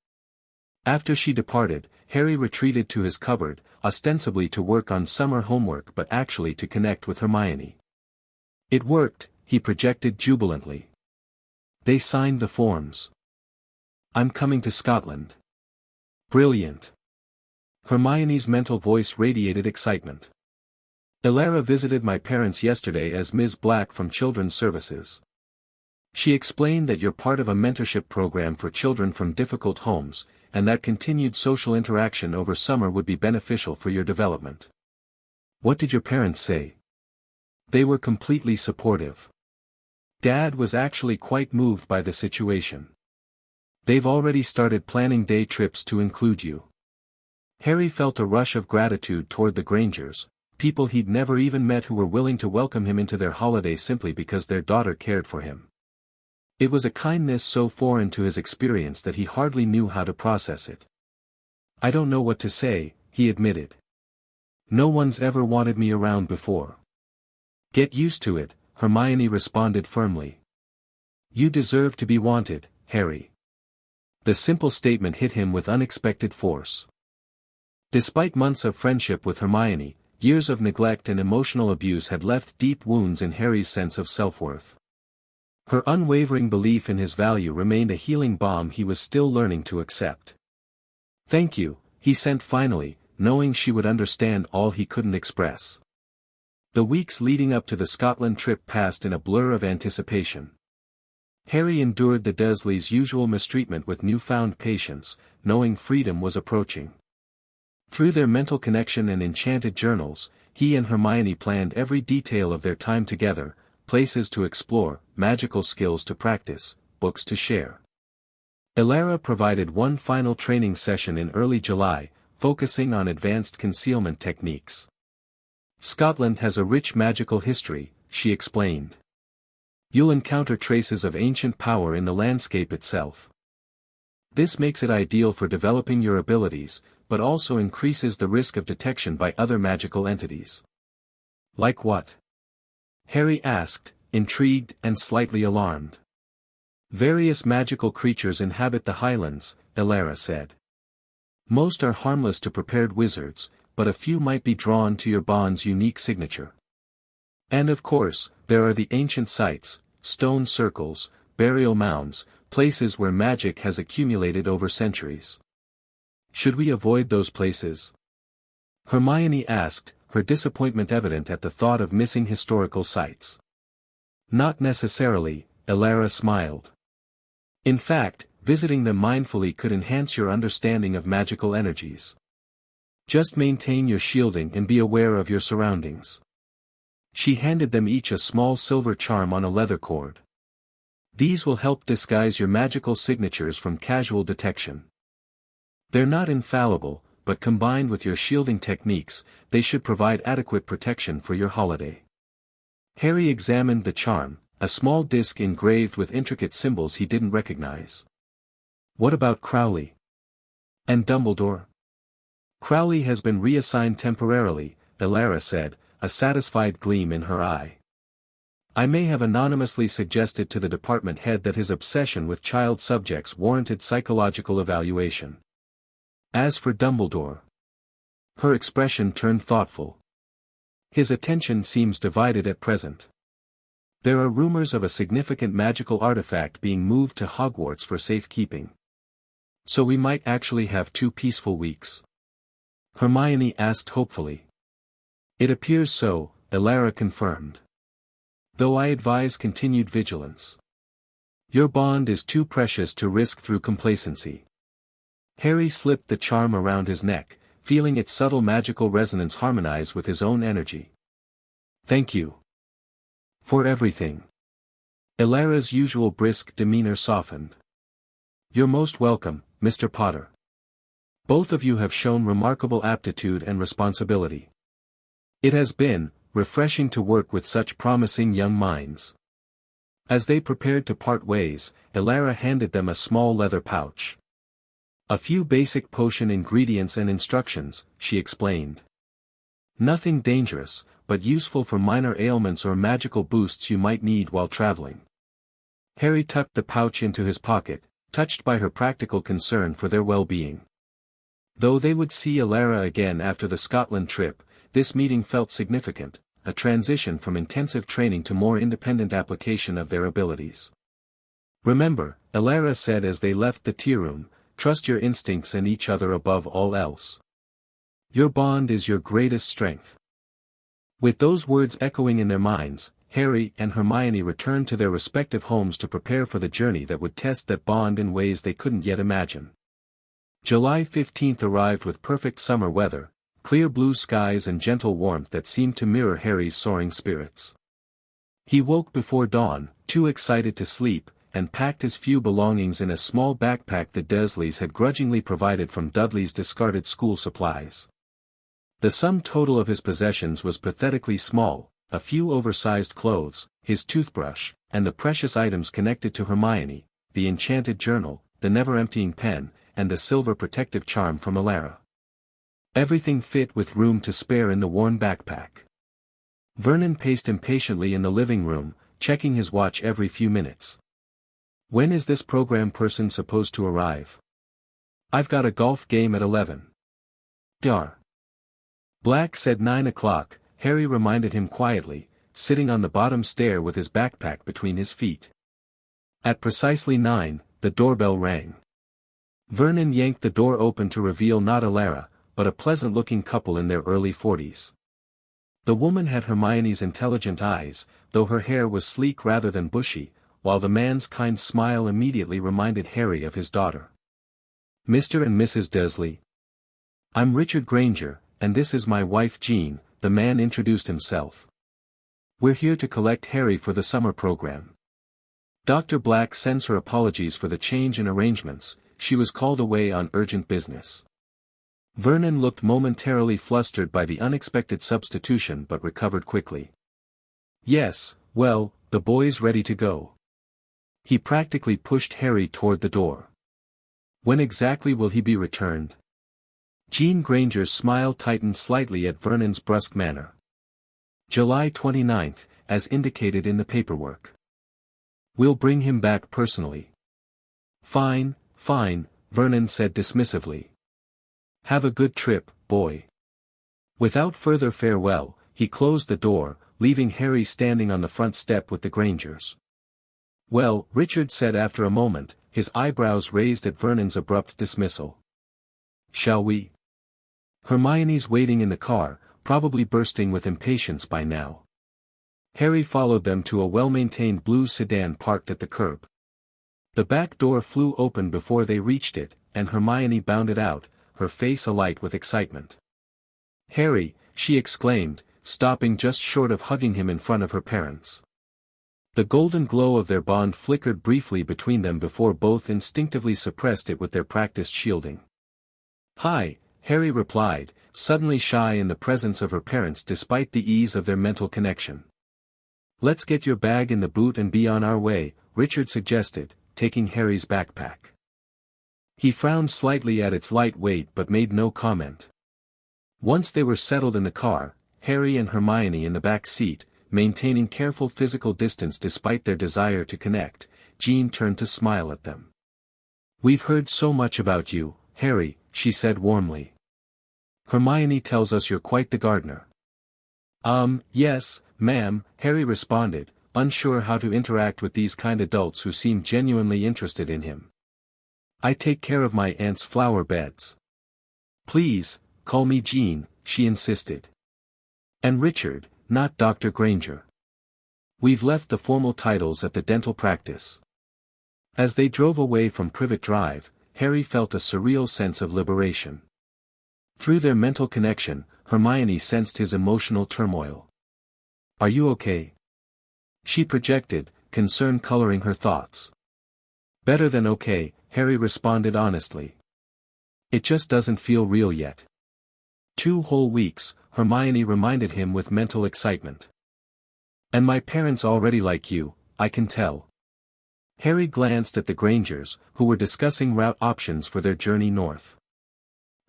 After she departed, Harry retreated to his cupboard, ostensibly to work on summer homework but actually to connect with Hermione. It worked, he projected jubilantly. They signed the forms. I'm coming to Scotland. Brilliant. Hermione's mental voice radiated excitement. Elara visited my parents yesterday as Ms. Black from Children's Services. She explained that you're part of a mentorship program for children from difficult homes, and that continued social interaction over summer would be beneficial for your development. What did your parents say? They were completely supportive. Dad was actually quite moved by the situation. They've already started planning day trips to include you. Harry felt a rush of gratitude toward the Grangers, people he'd never even met who were willing to welcome him into their holiday simply because their daughter cared for him. It was a kindness so foreign to his experience that he hardly knew how to process it. I don't know what to say, he admitted. No one's ever wanted me around before. Get used to it, Hermione responded firmly. You deserve to be wanted, Harry. The simple statement hit him with unexpected force. Despite months of friendship with Hermione, years of neglect and emotional abuse had left deep wounds in Harry's sense of self-worth. Her unwavering belief in his value remained a healing balm he was still learning to accept. Thank you, he sent finally, knowing she would understand all he couldn't express. The weeks leading up to the Scotland trip passed in a blur of anticipation. Harry endured the Dursleys' usual mistreatment with newfound patience, knowing freedom was approaching. Through their mental connection and enchanted journals, he and Hermione planned every detail of their time together, places to explore, magical skills to practice, books to share. Elara provided one final training session in early July, focusing on advanced concealment techniques. Scotland has a rich magical history, she explained. You'll encounter traces of ancient power in the landscape itself. This makes it ideal for developing your abilities, but also increases the risk of detection by other magical entities. Like what? Harry asked, intrigued and slightly alarmed. Various magical creatures inhabit the Highlands, Elara said. Most are harmless to prepared wizards, but a few might be drawn to your bond's unique signature. And of course, there are the ancient sites, stone circles, burial mounds, places where magic has accumulated over centuries. Should we avoid those places? Hermione asked, her disappointment evident at the thought of missing historical sites. Not necessarily, Elara smiled. In fact, visiting them mindfully could enhance your understanding of magical energies. Just maintain your shielding and be aware of your surroundings. She handed them each a small silver charm on a leather cord. These will help disguise your magical signatures from casual detection. They're not infallible, but combined with your shielding techniques, they should provide adequate protection for your holiday. Harry examined the charm, a small disc engraved with intricate symbols he didn't recognize. What about Crowley? And Dumbledore? Crowley has been reassigned temporarily, Elara said, a satisfied gleam in her eye. I may have anonymously suggested to the department head that his obsession with child subjects warranted psychological evaluation. As for Dumbledore. Her expression turned thoughtful. His attention seems divided at present. There are rumors of a significant magical artifact being moved to Hogwarts for safekeeping. So we might actually have 2 peaceful weeks. Hermione asked hopefully. It appears so, Elara confirmed. Though I advise continued vigilance. Your bond is too precious to risk through complacency. Harry slipped the charm around his neck, feeling its subtle magical resonance harmonize with his own energy. Thank you. For everything. Elara's usual brisk demeanor softened. You're most welcome, Mr. Potter. Both of you have shown remarkable aptitude and responsibility. It has been refreshing to work with such promising young minds. As they prepared to part ways, Elara handed them a small leather pouch. A few basic potion ingredients and instructions, she explained. Nothing dangerous, but useful for minor ailments or magical boosts you might need while traveling. Harry tucked the pouch into his pocket, touched by her practical concern for their well-being. Though they would see Elara again after the Scotland trip, this meeting felt significant, a transition from intensive training to more independent application of their abilities. Remember, Elara said as they left the tea room, trust your instincts and each other above all else. Your bond is your greatest strength. With those words echoing in their minds, Harry and Hermione returned to their respective homes to prepare for the journey that would test that bond in ways they couldn't yet imagine. July 15th arrived with perfect summer weather, clear blue skies and gentle warmth that seemed to mirror Harry's soaring spirits. He woke before dawn, too excited to sleep, and packed his few belongings in a small backpack the Dursleys had grudgingly provided from Dudley's discarded school supplies. The sum total of his possessions was pathetically small, a few oversized clothes, his toothbrush, and the precious items connected to Hermione, the enchanted journal, the never-emptying pen, and the silver protective charm from Elara. Everything fit with room to spare in the worn backpack. Vernon paced impatiently in the living room, checking his watch every few minutes. When is this program person supposed to arrive? I've got a golf game at 11. Dar. Black said 9 o'clock, Harry reminded him quietly, sitting on the bottom stair with his backpack between his feet. At precisely 9, the doorbell rang. Vernon yanked the door open to reveal not Elara, but a pleasant-looking couple in their early 40s. The woman had Hermione's intelligent eyes, though her hair was sleek rather than bushy, while the man's kind smile immediately reminded Harry of his daughter. Mr. and Mrs. Dursley. I'm Richard Granger, and this is my wife Jean, the man introduced himself. We're here to collect Harry for the summer program. Dr. Black sends her apologies for the change in arrangements. She was called away on urgent business. Vernon looked momentarily flustered by the unexpected substitution but recovered quickly. Yes, well, the boy's ready to go. He practically pushed Harry toward the door. When exactly will he be returned? Jean Granger's smile tightened slightly at Vernon's brusque manner. July 29th, as indicated in the paperwork. We'll bring him back personally. Fine, fine, Vernon said dismissively. Have a good trip, boy. Without further farewell, he closed the door, leaving Harry standing on the front step with the Grangers. Well, Richard said after a moment, his eyebrows raised at Vernon's abrupt dismissal. Shall we? Hermione's waiting in the car, probably bursting with impatience by now. Harry followed them to a well-maintained blue sedan parked at the curb. The back door flew open before they reached it, and Hermione bounded out, her face alight with excitement. Harry, she exclaimed, stopping just short of hugging him in front of her parents. The golden glow of their bond flickered briefly between them before both instinctively suppressed it with their practiced shielding. Hi, Harry replied, suddenly shy in the presence of her parents despite the ease of their mental connection. Let's get your bag in the boot and be on our way, Richard suggested, taking Harry's backpack. He frowned slightly at its light weight but made no comment. Once they were settled in the car, Harry and Hermione in the back seat, maintaining careful physical distance despite their desire to connect, Jean turned to smile at them. We've heard so much about you, Harry, she said warmly. Hermione tells us you're quite the gardener. Yes, ma'am, Harry responded, unsure how to interact with these kind adults who seemed genuinely interested in him. I take care of my aunt's flower beds. Please, call me Jean, she insisted. And Richard, not Dr. Granger. We've left the formal titles at the dental practice. As they drove away from Privet Drive, Harry felt a surreal sense of liberation. Through their mental connection, Hermione sensed his emotional turmoil. Are you okay? She projected, concern coloring her thoughts. Better than okay, Harry responded honestly. It just doesn't feel real yet. 2 whole weeks, Hermione reminded him with mental excitement. And my parents already like you, I can tell. Harry glanced at the Grangers, who were discussing route options for their journey north.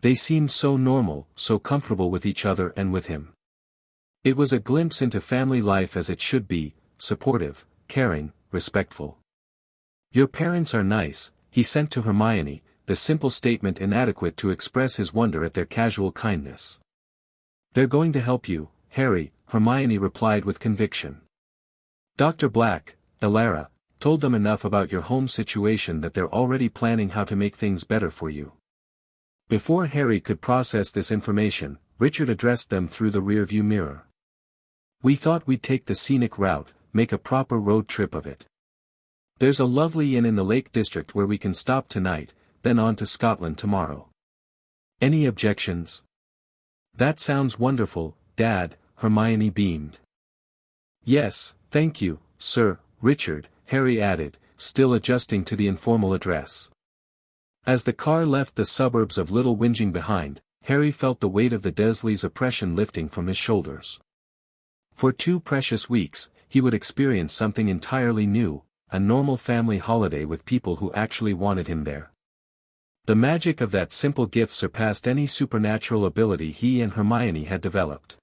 They seemed so normal, so comfortable with each other and with him. It was a glimpse into family life as it should be, supportive, caring, respectful. Your parents are nice, he sent to Hermione, the simple statement inadequate to express his wonder at their casual kindness. They're going to help you, Harry, Hermione replied with conviction. Dr. Black, Elara, told them enough about your home situation that they're already planning how to make things better for you. Before Harry could process this information, Richard addressed them through the rearview mirror. We thought we'd take the scenic route, make a proper road trip of it. There's a lovely inn in the Lake District where we can stop tonight, then on to Scotland tomorrow. Any objections? That sounds wonderful, Dad, Hermione beamed. Yes, thank you, Sir Richard, Harry added, still adjusting to the informal address. As the car left the suburbs of Little Whinging behind, Harry felt the weight of the Dursleys' oppression lifting from his shoulders. For 2 precious weeks, he would experience something entirely new, a normal family holiday with people who actually wanted him there. The magic of that simple gift surpassed any supernatural ability he and Hermione had developed.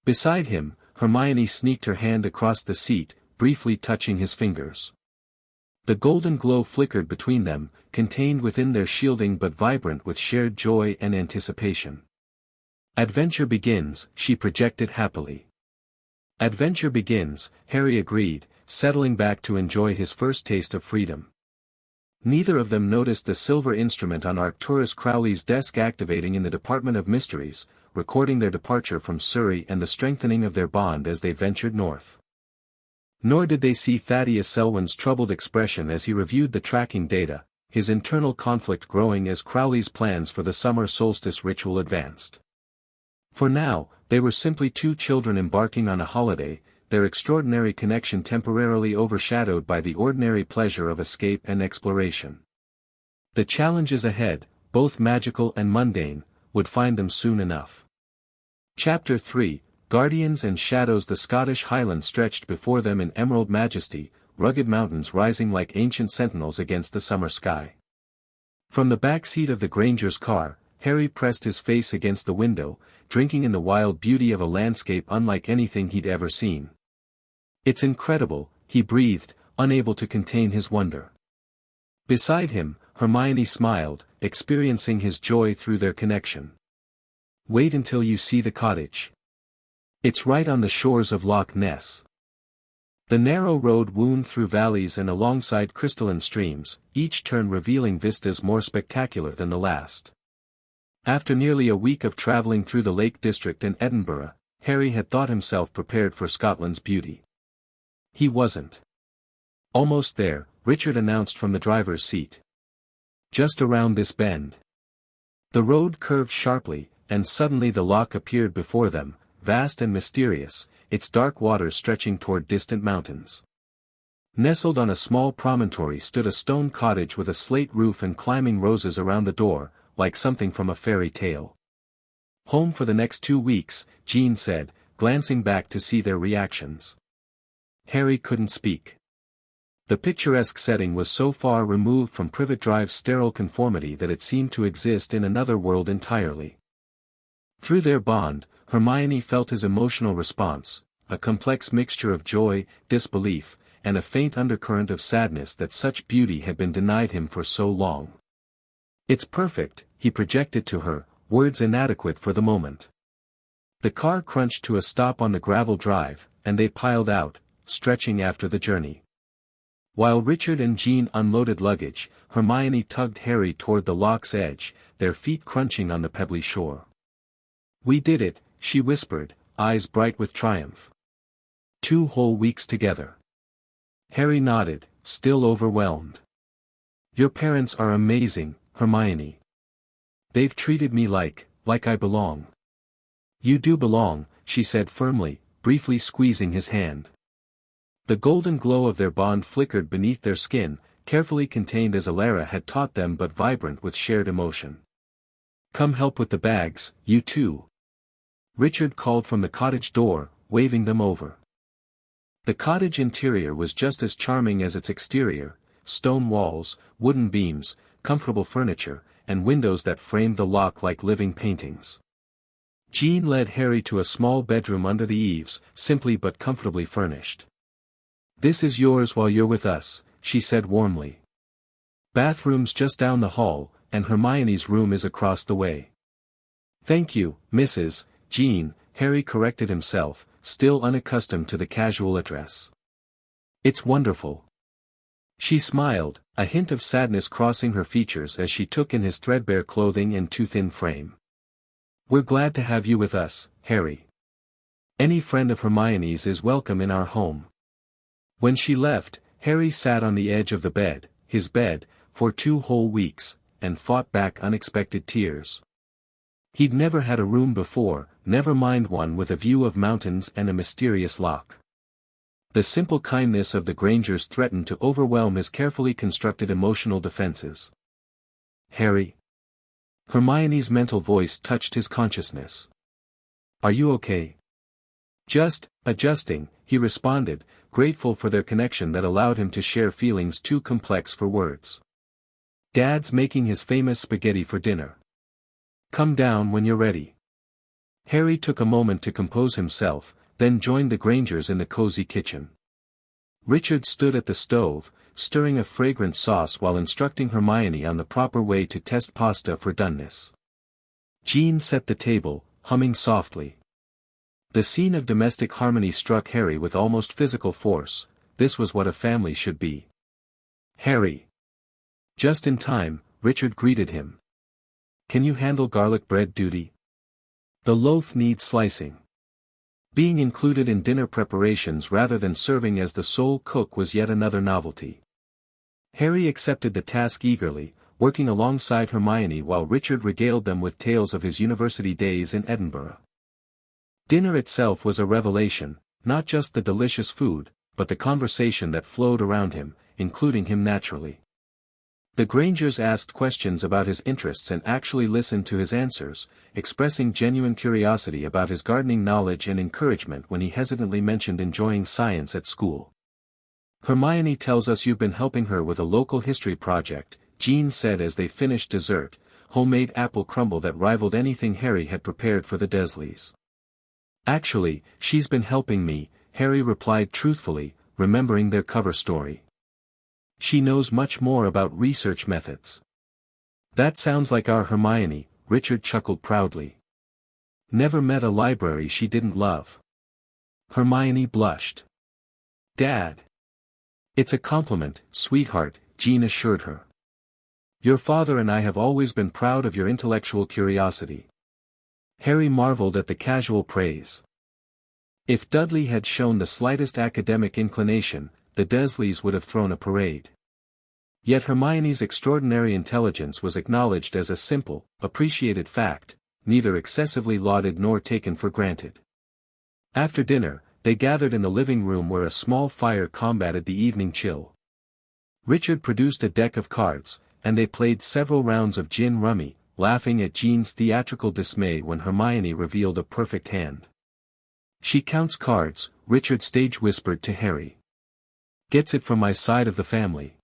Beside him, Hermione sneaked her hand across the seat, briefly touching his fingers. The golden glow flickered between them, contained within their shielding but vibrant with shared joy and anticipation. Adventure begins, she projected happily. Adventure begins, Harry agreed, settling back to enjoy his first taste of freedom. Neither of them noticed the silver instrument on Arcturus Crowley's desk activating in the Department of Mysteries, recording their departure from Surrey and the strengthening of their bond as they ventured north. Nor did they see Thaddeus Selwyn's troubled expression as he reviewed the tracking data, his internal conflict growing as Crowley's plans for the summer solstice ritual advanced. For now, they were simply 2 children embarking on a holiday, their extraordinary connection temporarily overshadowed by the ordinary pleasure of escape and exploration. The challenges ahead, both magical and mundane, would find them soon enough. Chapter 3, Guardians and Shadows. The Scottish Highlands stretched before them in emerald majesty, rugged mountains rising like ancient sentinels against the summer sky. From the back seat of the Granger's car, Harry pressed his face against the window, drinking in the wild beauty of a landscape unlike anything he'd ever seen. "It's incredible," he breathed, unable to contain his wonder. Beside him, Hermione smiled, experiencing his joy through their connection. "Wait until you see the cottage. It's right on the shores of Loch Ness." The narrow road wound through valleys and alongside crystalline streams, each turn revealing vistas more spectacular than the last. After nearly a week of travelling through the Lake District and Edinburgh, Harry had thought himself prepared for Scotland's beauty. He wasn't. "Almost there," Richard announced from the driver's seat. "Just around this bend." The road curved sharply, and suddenly the loch appeared before them, vast and mysterious, its dark waters stretching toward distant mountains. Nestled on a small promontory stood a stone cottage with a slate roof and climbing roses around the door, like something from a fairy tale. "Home for the next 2 weeks," Jean said, glancing back to see their reactions. Harry couldn't speak. The picturesque setting was so far removed from Privet Drive's sterile conformity that it seemed to exist in another world entirely. Through their bond, Hermione felt his emotional response, a complex mixture of joy, disbelief, and a faint undercurrent of sadness that such beauty had been denied him for so long. "It's perfect," he projected to her, words inadequate for the moment. The car crunched to a stop on the gravel drive, and they piled out, stretching after the journey. While Richard and Jean unloaded luggage, Hermione tugged Harry toward the loch's edge, their feet crunching on the pebbly shore. "We did it," she whispered, eyes bright with triumph. 2 whole weeks together. Harry nodded, still overwhelmed. "Your parents are amazing, Hermione. They've treated me like I belong." "You do belong," she said firmly, briefly squeezing his hand. The golden glow of their bond flickered beneath their skin, carefully contained as Alara had taught them but vibrant with shared emotion. "Come help with the bags, you two," Richard called from the cottage door, waving them over. The cottage interior was just as charming as its exterior, stone walls, wooden beams, comfortable furniture, and windows that framed the loch like living paintings. Jean led Harry to a small bedroom under the eaves, simply but comfortably furnished. "This is yours while you're with us," she said warmly. "Bathroom's just down the hall, and Hermione's room is across the way." "Thank you, Mrs. Jean," Harry corrected himself, still unaccustomed to the casual address. "It's wonderful." She smiled, a hint of sadness crossing her features as she took in his threadbare clothing and too thin frame. "We're glad to have you with us, Harry. Any friend of Hermione's is welcome in our home." When she left, Harry sat on the edge of the bed, his bed, for 2 whole weeks, and fought back unexpected tears. He'd never had a room before, never mind one with a view of mountains and a mysterious loch. The simple kindness of the Grangers threatened to overwhelm his carefully constructed emotional defenses. "Harry?" Hermione's mental voice touched his consciousness. "Are you okay?" "Just adjusting," he responded, grateful for their connection that allowed him to share feelings too complex for words. "Dad's making his famous spaghetti for dinner. Come down when you're ready." Harry took a moment to compose himself, then joined the Grangers in the cozy kitchen. Richard stood at the stove, stirring a fragrant sauce while instructing Hermione on the proper way to test pasta for doneness. Jean set the table, humming softly. The scene of domestic harmony struck Harry with almost physical force. This was what a family should be. "Harry." Just in time, Richard greeted him. "Can you handle garlic bread duty? The loaf needs slicing." Being included in dinner preparations rather than serving as the sole cook was yet another novelty. Harry accepted the task eagerly, working alongside Hermione while Richard regaled them with tales of his university days in Edinburgh. Dinner itself was a revelation, Not just the delicious food, but the conversation that flowed around him, including him naturally. The Grangers asked questions about his interests and actually listened to his answers, expressing genuine curiosity about his gardening knowledge and encouragement when he hesitantly mentioned enjoying science at school. "Hermione tells us you've been helping her with a local history project," Jean said as they finished dessert, homemade apple crumble that rivaled anything Harry had prepared for the Dursleys. "Actually, she's been helping me," Harry replied truthfully, remembering their cover story. "She knows much more about research methods." "That sounds like our Hermione," Richard chuckled proudly. "Never met a library she didn't love." Hermione blushed. "Dad." "It's a compliment, sweetheart," Jean assured her. "Your father and I have always been proud of your intellectual curiosity." Harry marveled at the casual praise. If Dudley had shown the slightest academic inclination, the Dursleys would have thrown a parade. Yet Hermione's extraordinary intelligence was acknowledged as a simple, appreciated fact, neither excessively lauded nor taken for granted. After dinner, they gathered in the living room where a small fire combated the evening chill. Richard produced a deck of cards, and they played several rounds of gin rummy, laughing at Jean's theatrical dismay when Hermione revealed a perfect hand. "She counts cards," Richard stage whispered to Harry. "Gets it from my side of the family."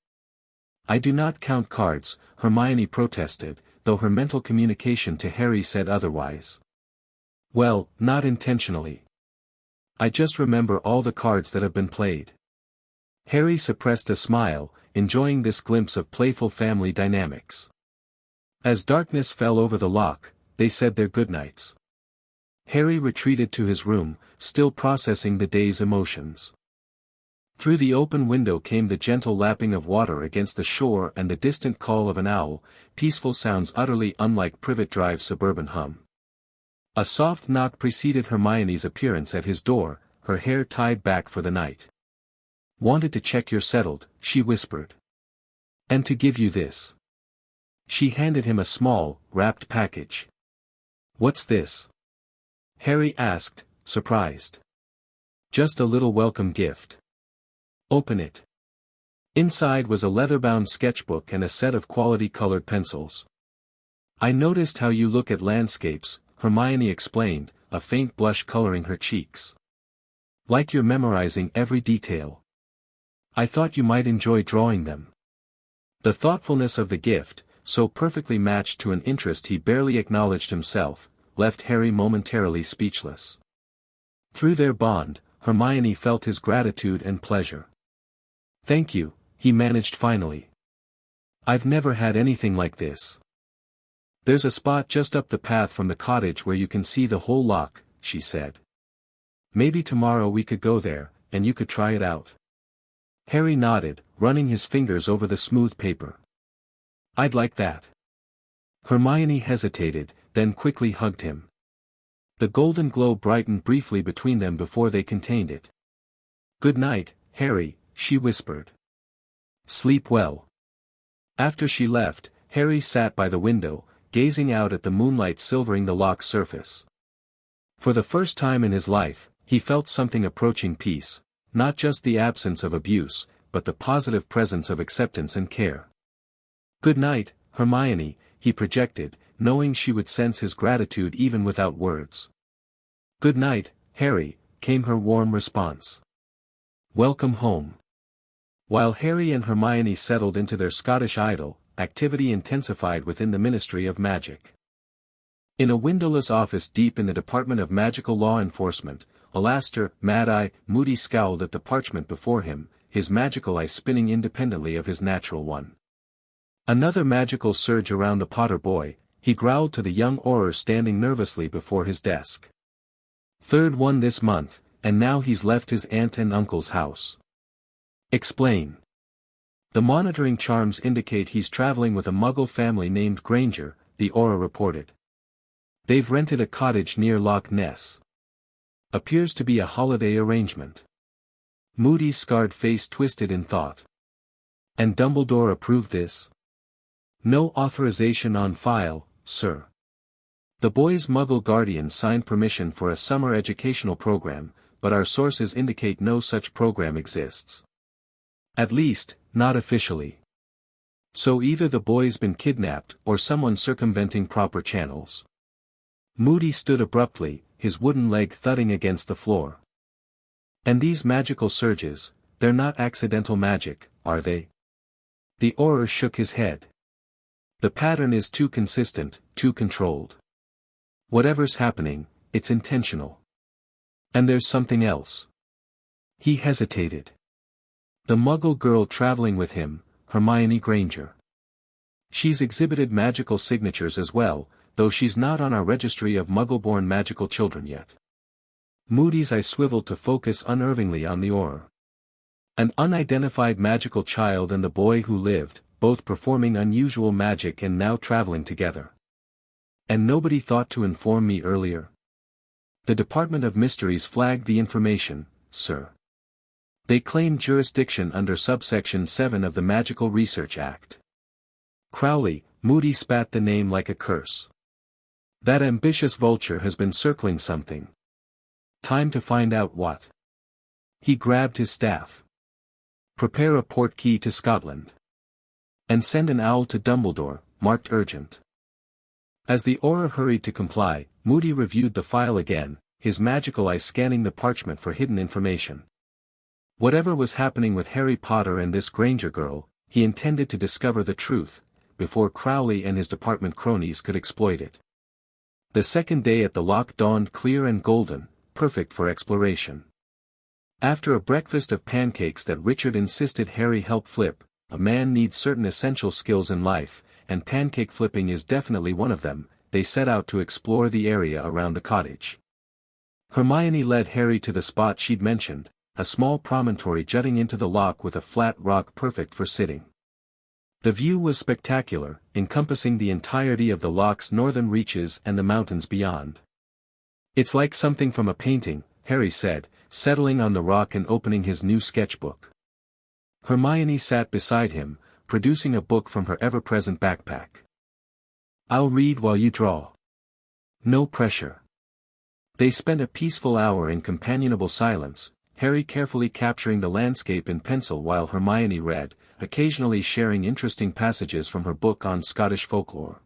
"I do not count cards," Hermione protested, though her mental communication to Harry said otherwise. "Well, not intentionally. I just remember all the cards that have been played." Harry suppressed a smile, enjoying this glimpse of playful family dynamics. As darkness fell over the loch, they said their goodnights. Harry retreated to his room, still processing the day's emotions. Through the open window came the gentle lapping of water against the shore and the distant call of an owl, peaceful sounds utterly unlike Privet Drive's suburban hum. A soft knock preceded Hermione's appearance at his door, her hair tied back for the night. "Wanted to check you're settled," she whispered. "And to give you this." She handed him a small, wrapped package. "What's this?" Harry asked, surprised. "Just a little welcome gift." "Open it." Inside was a leather-bound sketchbook and a set of quality-colored pencils. "I noticed how you look at landscapes," Hermione explained, a faint blush coloring her cheeks. "Like you're memorizing every detail. I thought you might enjoy drawing them." The thoughtfulness of the gift, so perfectly matched to an interest he barely acknowledged himself, left Harry momentarily speechless. Through their bond, Hermione felt his gratitude and pleasure. "Thank you," he managed finally. "I've never had anything like this." "There's a spot just up the path from the cottage where you can see the whole loch," she said. "Maybe tomorrow we could go there, and you could try it out." Harry nodded, running his fingers over the smooth paper. "I'd like that." Hermione hesitated, then quickly hugged him. The golden glow brightened briefly between them before they contained it. "Good night, Harry," she whispered. "Sleep well." After she left, Harry sat by the window, gazing out at the moonlight silvering the loch's surface. For the first time in his life, he felt something approaching peace, not just the absence of abuse, but the positive presence of acceptance and care. "Good night, Hermione," he projected, knowing she would sense his gratitude even without words. "Good night, Harry," came her warm response. "Welcome home." While Harry and Hermione settled into their Scottish idyll, activity intensified within the Ministry of Magic. In a windowless office deep in the Department of Magical Law Enforcement, Alastair, Mad-Eye, Moody scowled at the parchment before him, his magical eye spinning independently of his natural one. Another magical surge around the Potter boy, he growled to the young Auror standing nervously before his desk. "Third one this month, and now he's left his aunt and uncle's house." "Explain." "The monitoring charms indicate he's traveling with a Muggle family named Granger," the Auror reported. "They've rented a cottage near Loch Ness. Appears to be a holiday arrangement." Moody's scarred face twisted in thought. "And Dumbledore approved this?" "No authorization on file, sir. The boy's Muggle guardian signed permission for a summer educational program, but our sources indicate no such program exists. At least, not officially. So either the boy's been kidnapped or someone circumventing proper channels. Moody stood abruptly, his wooden leg thudding against the floor. And these magical surges, they're not accidental magic, are they? The Auror shook his head. The pattern is too consistent, too controlled. Whatever's happening, it's intentional. And there's something else. He hesitated. The Muggle girl traveling with him, Hermione Granger. She's exhibited magical signatures as well, though she's not on our registry of Muggle-born magical children yet. Moody's eye swiveled to focus unervingly on the Auror. An unidentified magical child and the boy who lived, both performing unusual magic and now traveling together. And nobody thought to inform me earlier? The Department of Mysteries flagged the information, sir. They claim jurisdiction under subsection 7 of the Magical Research Act. Crowley, Moody spat the name like a curse. That ambitious vulture has been circling something. Time to find out what. He grabbed his staff. Prepare a portkey to Scotland. And send an owl to Dumbledore, marked urgent. As the Auror hurried to comply, Moody reviewed the file again, his magical eye scanning the parchment for hidden information. Whatever was happening with Harry Potter and this Granger girl, he intended to discover the truth, before Crowley and his department cronies could exploit it. The second day at the lock dawned clear and golden, perfect for exploration. After a breakfast of pancakes that Richard insisted Harry help flip, a man needs certain essential skills in life, and pancake flipping is definitely one of them, they set out to explore the area around the cottage. Hermione led Harry to the spot she'd mentioned, a small promontory jutting into the loch with a flat rock perfect for sitting. The view was spectacular, encompassing the entirety of the loch's northern reaches and the mountains beyond. It's like something from a painting, Harry said, settling on the rock and opening his new sketchbook. Hermione sat beside him, producing a book from her ever-present backpack. I'll read while you draw. No pressure. They spent a peaceful hour in companionable silence, Harry carefully capturing the landscape in pencil while Hermione read, occasionally sharing interesting passages from her book on Scottish folklore.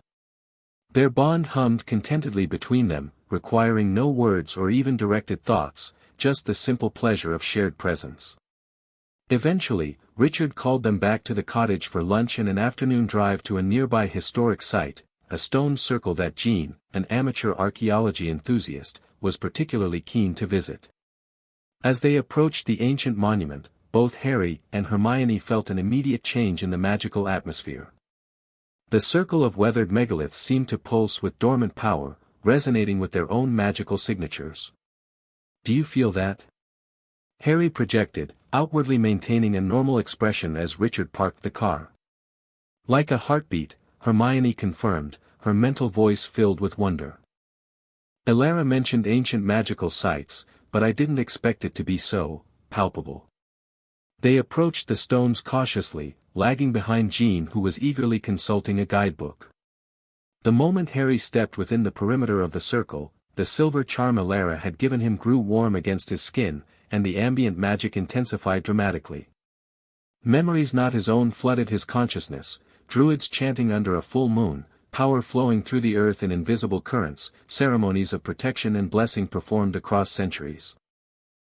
Their bond hummed contentedly between them, requiring no words or even directed thoughts, just the simple pleasure of shared presence. Eventually, Richard called them back to the cottage for lunch and an afternoon drive to a nearby historic site, a stone circle that Jean, an amateur archaeology enthusiast, was particularly keen to visit. As they approached the ancient monument, both Harry and Hermione felt an immediate change in the magical atmosphere. The circle of weathered megaliths seemed to pulse with dormant power, resonating with their own magical signatures. Do you feel that? Harry projected, outwardly maintaining a normal expression as Richard parked the car. Like a heartbeat, Hermione confirmed, her mental voice filled with wonder. Elara mentioned ancient magical sites, but I didn't expect it to be so palpable. They approached the stones cautiously, lagging behind Jean who was eagerly consulting a guidebook. The moment Harry stepped within the perimeter of the circle, the silver charm Elara had given him grew warm against his skin, and the ambient magic intensified dramatically. Memories not his own flooded his consciousness, druids chanting under a full moon, power flowing through the earth in invisible currents, ceremonies of protection and blessing performed across centuries.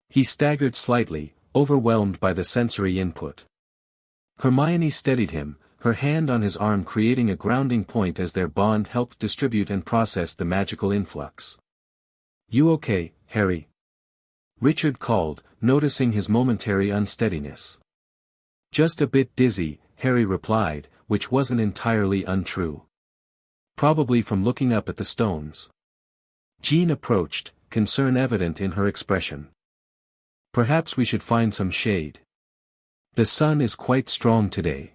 He staggered slightly, overwhelmed by the sensory input. Hermione steadied him, her hand on his arm creating a grounding point as their bond helped distribute and process the magical influx. You okay, Harry? Richard called, noticing his momentary unsteadiness. Just a bit dizzy, Harry replied, which wasn't entirely untrue. Probably from looking up at the stones. Jean approached, concern evident in her expression. Perhaps we should find some shade. The sun is quite strong today.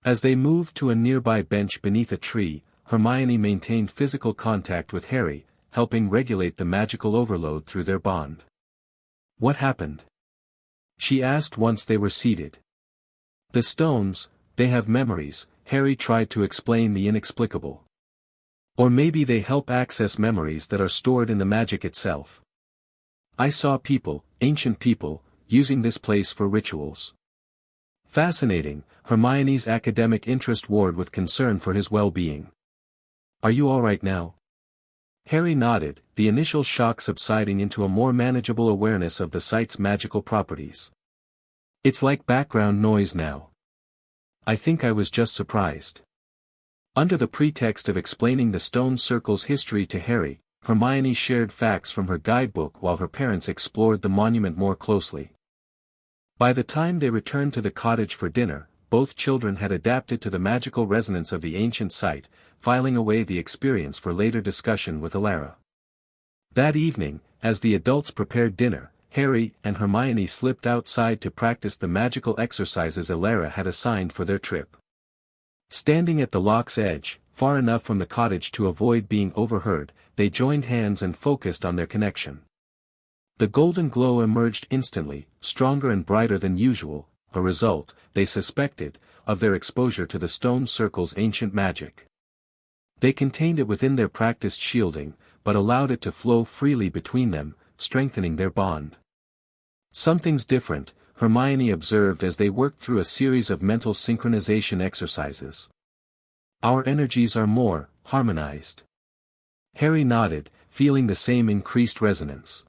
As they moved to a nearby bench beneath a tree, Hermione maintained physical contact with Harry, helping regulate the magical overload through their bond. What happened? She asked once they were seated. The stones, they have memories, Harry tried to explain the inexplicable. Or maybe they help access memories that are stored in the magic itself. I saw people, ancient people, using this place for rituals. Fascinating, Hermione's academic interest warred with concern for his well-being. Are you all right now? Harry nodded, the initial shock subsiding into a more manageable awareness of the site's magical properties. It's like background noise now. I think I was just surprised. Under the pretext of explaining the stone circle's history to Harry, Hermione shared facts from her guidebook while her parents explored the monument more closely. By the time they returned to the cottage for dinner, both children had adapted to the magical resonance of the ancient site, filing away the experience for later discussion with Alara. That evening, as the adults prepared dinner, Harry and Hermione slipped outside to practice the magical exercises Alara had assigned for their trip. Standing at the loch's edge, far enough from the cottage to avoid being overheard, they joined hands and focused on their connection. The golden glow emerged instantly, stronger and brighter than usual, a result, they suspected, of their exposure to the stone circle's ancient magic. They contained it within their practiced shielding, but allowed it to flow freely between them, strengthening their bond. Something's different, Hermione observed as they worked through a series of mental synchronization exercises. Our energies are more harmonized. Harry nodded, feeling the same increased resonance.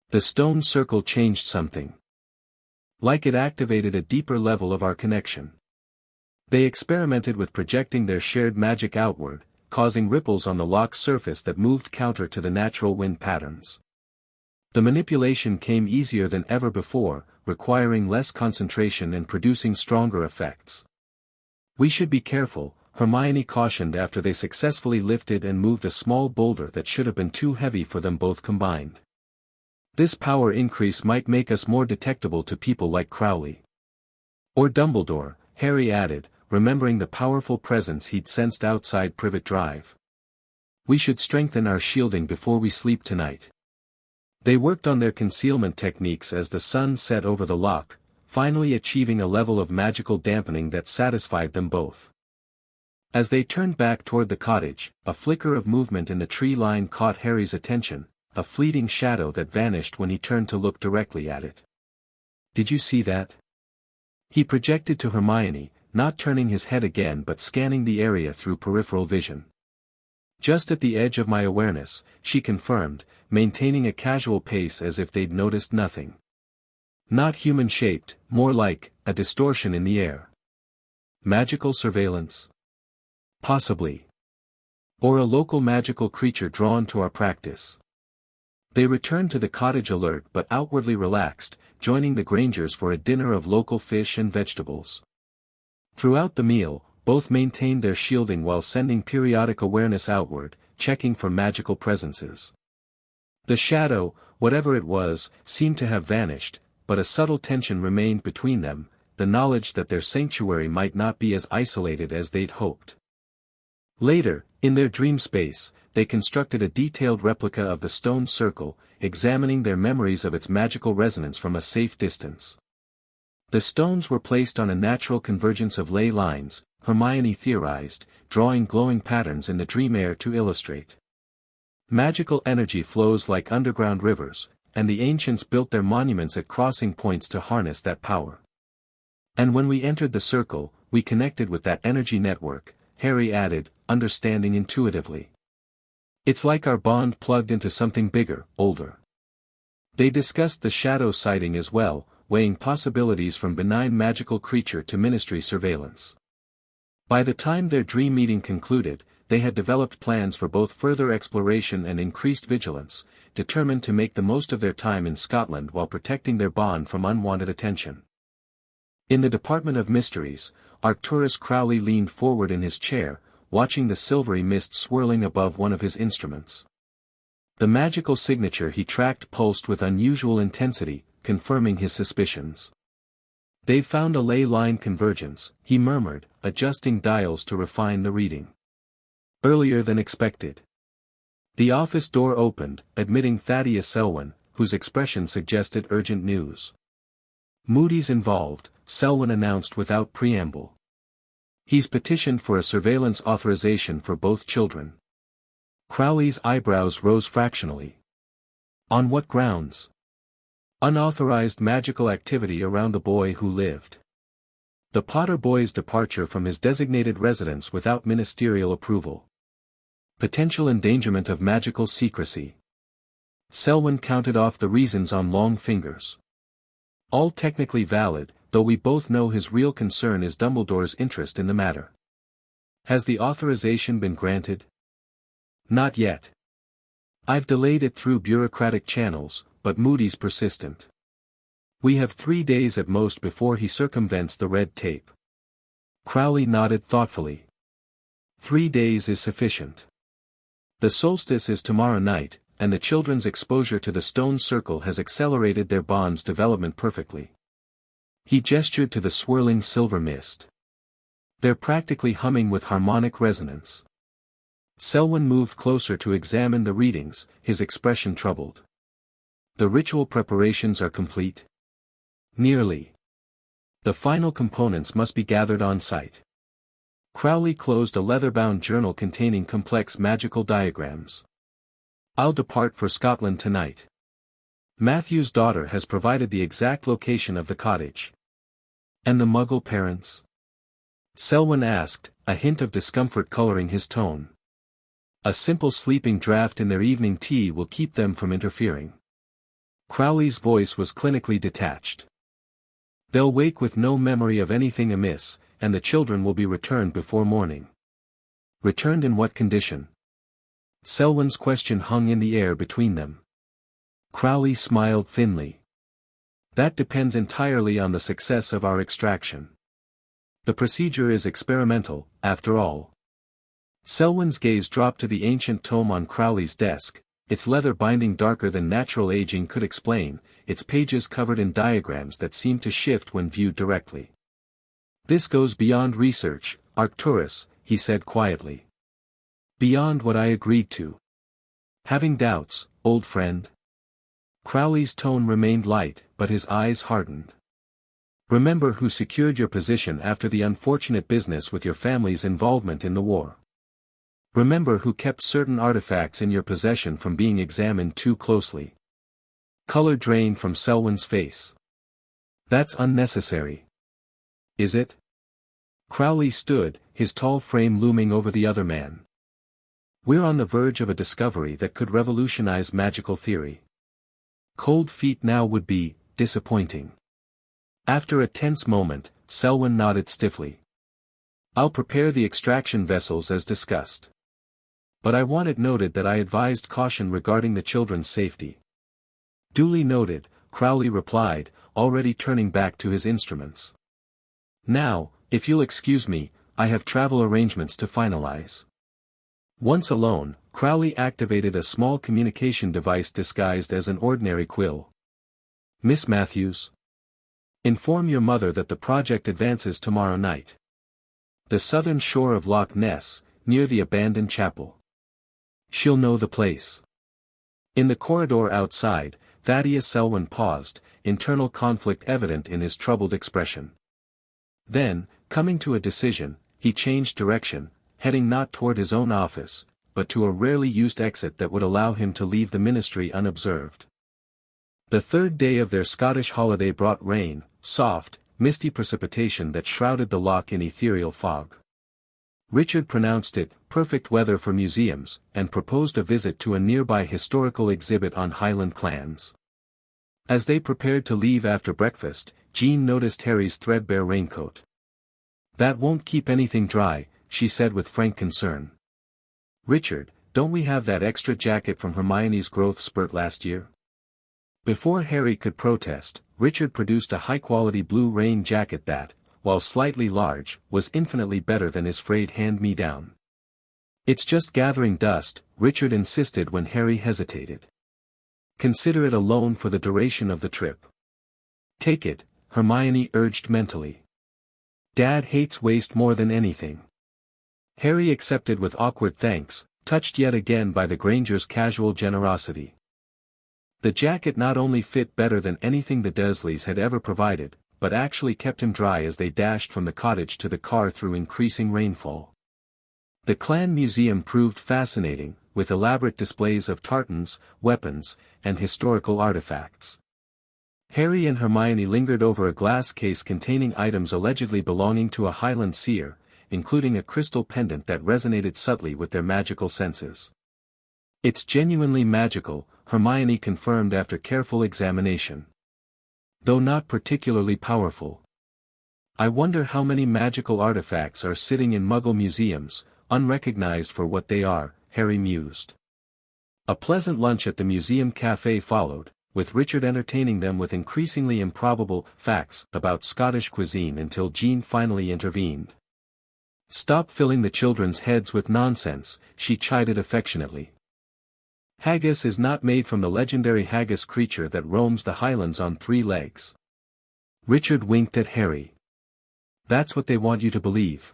The stone circle changed something. Like it activated a deeper level of our connection. They experimented with projecting their shared magic outward, causing ripples on the loch's surface that moved counter to the natural wind patterns. The manipulation came easier than ever before, requiring less concentration and producing stronger effects. We should be careful, Hermione cautioned after they successfully lifted and moved a small boulder that should have been too heavy for them both combined. This power increase might make us more detectable to people like Crowley. Or Dumbledore, Harry added, remembering the powerful presence he'd sensed outside Privet Drive. We should strengthen our shielding before we sleep tonight. They worked on their concealment techniques as the sun set over the loch, finally achieving a level of magical dampening that satisfied them both. As they turned back toward the cottage, a flicker of movement in the tree line caught Harry's attention, a fleeting shadow that vanished when he turned to look directly at it. Did you see that? He projected to Hermione, not turning his head again but scanning the area through peripheral vision. Just at the edge of my awareness, she confirmed, maintaining a casual pace as if they'd noticed nothing. Not human-shaped, more like a distortion in the air. Magical surveillance? Possibly. Or a local magical creature drawn to our practice. They returned to the cottage alert but outwardly relaxed, joining the Grangers for a dinner of local fish and vegetables. Throughout the meal, both maintained their shielding while sending periodic awareness outward, checking for magical presences. The shadow, whatever it was, seemed to have vanished, but a subtle tension remained between them, the knowledge that their sanctuary might not be as isolated as they'd hoped. Later, in their dream space, they constructed a detailed replica of the stone circle, examining their memories of its magical resonance from a safe distance. The stones were placed on a natural convergence of ley lines, Hermione theorized, drawing glowing patterns in the dream air to illustrate. Magical energy flows like underground rivers, and the ancients built their monuments at crossing points to harness that power. And when we entered the circle, we connected with that energy network, Harry added, understanding intuitively. It's like our bond plugged into something bigger, older. They discussed the shadow sighting as well, weighing possibilities from benign magical creature to ministry surveillance. By the time their dream meeting concluded, they had developed plans for both further exploration and increased vigilance, determined to make the most of their time in Scotland while protecting their bond from unwanted attention. In the Department of Mysteries, Arcturus Crowley leaned forward in his chair, watching the silvery mist swirling above one of his instruments. The magical signature he tracked pulsed with unusual intensity, confirming his suspicions. They've found a ley line convergence, he murmured, adjusting dials to refine the reading. Earlier than expected. The office door opened, admitting Thaddeus Selwyn, whose expression suggested urgent news. Moody's involved, Selwyn announced without preamble. He's petitioned for a surveillance authorization for both children. Crowley's eyebrows rose fractionally. On what grounds? Unauthorized magical activity around the boy who lived. The Potter boy's departure from his designated residence without ministerial approval. Potential endangerment of magical secrecy. Selwyn counted off the reasons on long fingers. All technically valid, though we both know his real concern is Dumbledore's interest in the matter. Has the authorization been granted? Not yet. I've delayed it through bureaucratic channels, but Moody's persistent. We have 3 days at most before he circumvents the red tape. Crowley nodded thoughtfully. 3 days is sufficient. The solstice is tomorrow night, and the children's exposure to the stone circle has accelerated their bond's development perfectly. He gestured to the swirling silver mist. They're practically humming with harmonic resonance. Selwyn moved closer to examine the readings, his expression troubled. The ritual preparations are complete? Nearly. The final components must be gathered on site. Crowley closed a leather-bound journal containing complex magical diagrams. I'll depart for Scotland tonight. Matthew's daughter has provided the exact location of the cottage. And the Muggle parents? Selwyn asked, a hint of discomfort coloring his tone. A simple sleeping draught in their evening tea will keep them from interfering. Crowley's voice was clinically detached. They'll wake with no memory of anything amiss, and the children will be returned before morning. Returned in what condition? Selwyn's question hung in the air between them. Crowley smiled thinly. That depends entirely on the success of our extraction. The procedure is experimental, after all. Selwyn's gaze dropped to the ancient tome on Crowley's desk, its leather binding darker than natural aging could explain, its pages covered in diagrams that seemed to shift when viewed directly. This goes beyond research, Arcturus, he said quietly. Beyond what I agreed to. Having doubts, old friend? Crowley's tone remained light, but his eyes hardened. Remember who secured your position after the unfortunate business with your family's involvement in the war. Remember who kept certain artifacts in your possession from being examined too closely. Color drained from Selwyn's face. That's unnecessary. Is it? Crowley stood, his tall frame looming over the other man. We're on the verge of a discovery that could revolutionize magical theory. Cold feet now would be disappointing. After a tense moment, Selwyn nodded stiffly. I'll prepare the extraction vessels as discussed. But I want it noted that I advised caution regarding the children's safety. Duly noted, Crowley replied, already turning back to his instruments. Now, if you'll excuse me, I have travel arrangements to finalize. Once alone, Crowley activated a small communication device disguised as an ordinary quill. Miss Matthews. Inform your mother that the project advances tomorrow night. The southern shore of Loch Ness, near the abandoned chapel. She'll know the place. In the corridor outside, Thaddeus Selwyn paused, internal conflict evident in his troubled expression. Then, coming to a decision, he changed direction, heading not toward his own office, but to a rarely used exit that would allow him to leave the ministry unobserved. The third day of their Scottish holiday brought rain, soft, misty precipitation that shrouded the loch in ethereal fog. Richard pronounced it perfect weather for museums, and proposed a visit to a nearby historical exhibit on Highland clans. As they prepared to leave after breakfast, Jean noticed Harry's threadbare raincoat. That won't keep anything dry, she said with frank concern. Richard, don't we have that extra jacket from Hermione's growth spurt last year? Before Harry could protest, Richard produced a high-quality blue rain jacket that, while slightly large, was infinitely better than his frayed hand-me-down. It's just gathering dust, Richard insisted when Harry hesitated. Consider it a loan for the duration of the trip. Take it, Hermione urged mentally. Dad hates waste more than anything. Harry accepted with awkward thanks, touched yet again by the Grangers' casual generosity. The jacket not only fit better than anything the Dursleys had ever provided, but actually kept him dry as they dashed from the cottage to the car through increasing rainfall. The clan museum proved fascinating, with elaborate displays of tartans, weapons, and historical artifacts. Harry and Hermione lingered over a glass case containing items allegedly belonging to a Highland seer, including a crystal pendant that resonated subtly with their magical senses. "It's genuinely magical," Hermione confirmed after careful examination. "Though not particularly powerful. I wonder how many magical artifacts are sitting in Muggle museums, unrecognized for what they are," Harry mused. A pleasant lunch at the museum cafe followed, with Richard entertaining them with increasingly improbable facts about Scottish cuisine until Jean finally intervened. "Stop filling the children's heads with nonsense," she chided affectionately. "Haggis is not made from the legendary haggis creature that roams the Highlands on 3 legs." Richard winked at Harry. "That's what they want you to believe."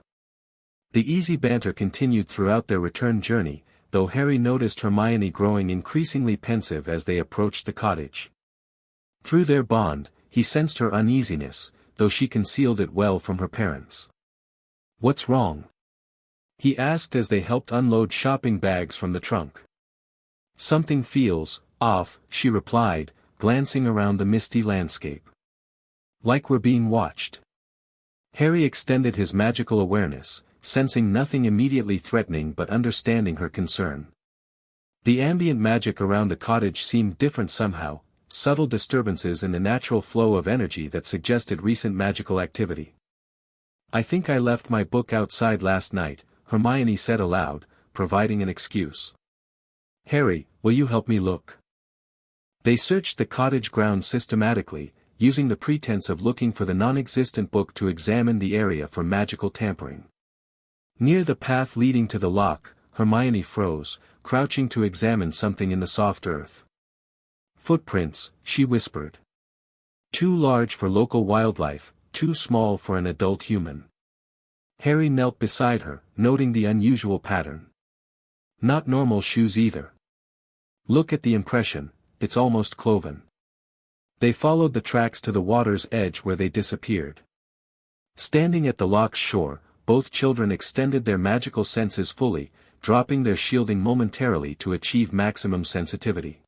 The easy banter continued throughout their return journey, though Harry noticed Hermione growing increasingly pensive as they approached the cottage. Through their bond, he sensed her uneasiness, though she concealed it well from her parents. "What's wrong?" he asked as they helped unload shopping bags from the trunk. "Something feels off," she replied, glancing around the misty landscape. "Like we're being watched." Harry extended his magical awareness, sensing nothing immediately threatening but understanding her concern. The ambient magic around the cottage seemed different somehow, subtle disturbances in the natural flow of energy that suggested recent magical activity. "I think I left my book outside last night," Hermione said aloud, providing an excuse. "Harry, will you help me look?" They searched the cottage grounds systematically, using the pretense of looking for the non-existent book to examine the area for magical tampering. Near the path leading to the lock, Hermione froze, crouching to examine something in the soft earth. "Footprints," she whispered. "Too large for local wildlife, too small for an adult human." Harry knelt beside her, noting the unusual pattern. "Not normal shoes either. Look at the impression, it's almost cloven." They followed the tracks to the water's edge where they disappeared. Standing at the lock's shore, both children extended their magical senses fully, dropping their shielding momentarily to achieve maximum sensitivity.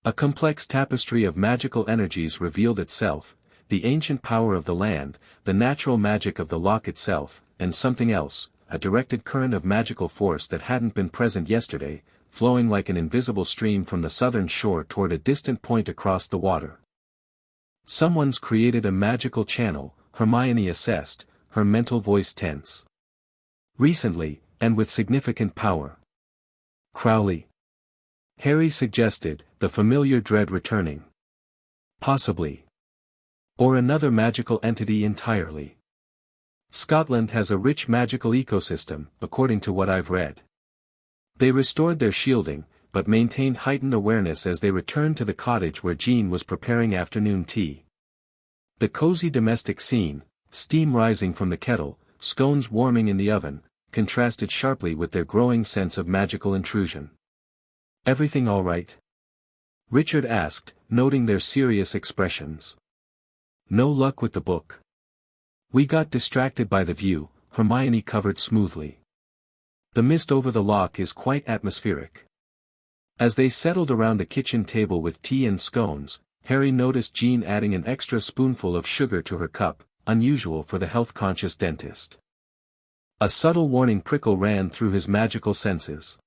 A complex tapestry of magical energies revealed itself, the ancient power of the land, the natural magic of the lock itself, and something else, a directed current of magical force that hadn't been present yesterday, flowing like an invisible stream from the southern shore toward a distant point across the water. "Someone's created a magical channel," Hermione assessed, her mental voice tense. "Recently, and with significant power." "Crowley?" Harry suggested, the familiar dread returning. "Possibly. Or another magical entity entirely. Scotland has a rich magical ecosystem, according to what I've read." They restored their shielding, but maintained heightened awareness as they returned to the cottage where Jean was preparing afternoon tea. The cozy domestic scene, steam rising from the kettle, scones warming in the oven, contrasted sharply with their growing sense of magical intrusion. "Everything all right?" Richard asked, noting their serious expressions. "No luck with the book. We got distracted by the view," Hermione covered smoothly. "The mist over the lock is quite atmospheric." As they settled around the kitchen table with tea and scones, Harry noticed Jean adding an extra spoonful of sugar to her cup, unusual for the health-conscious dentist. A subtle warning prickle ran through his magical senses.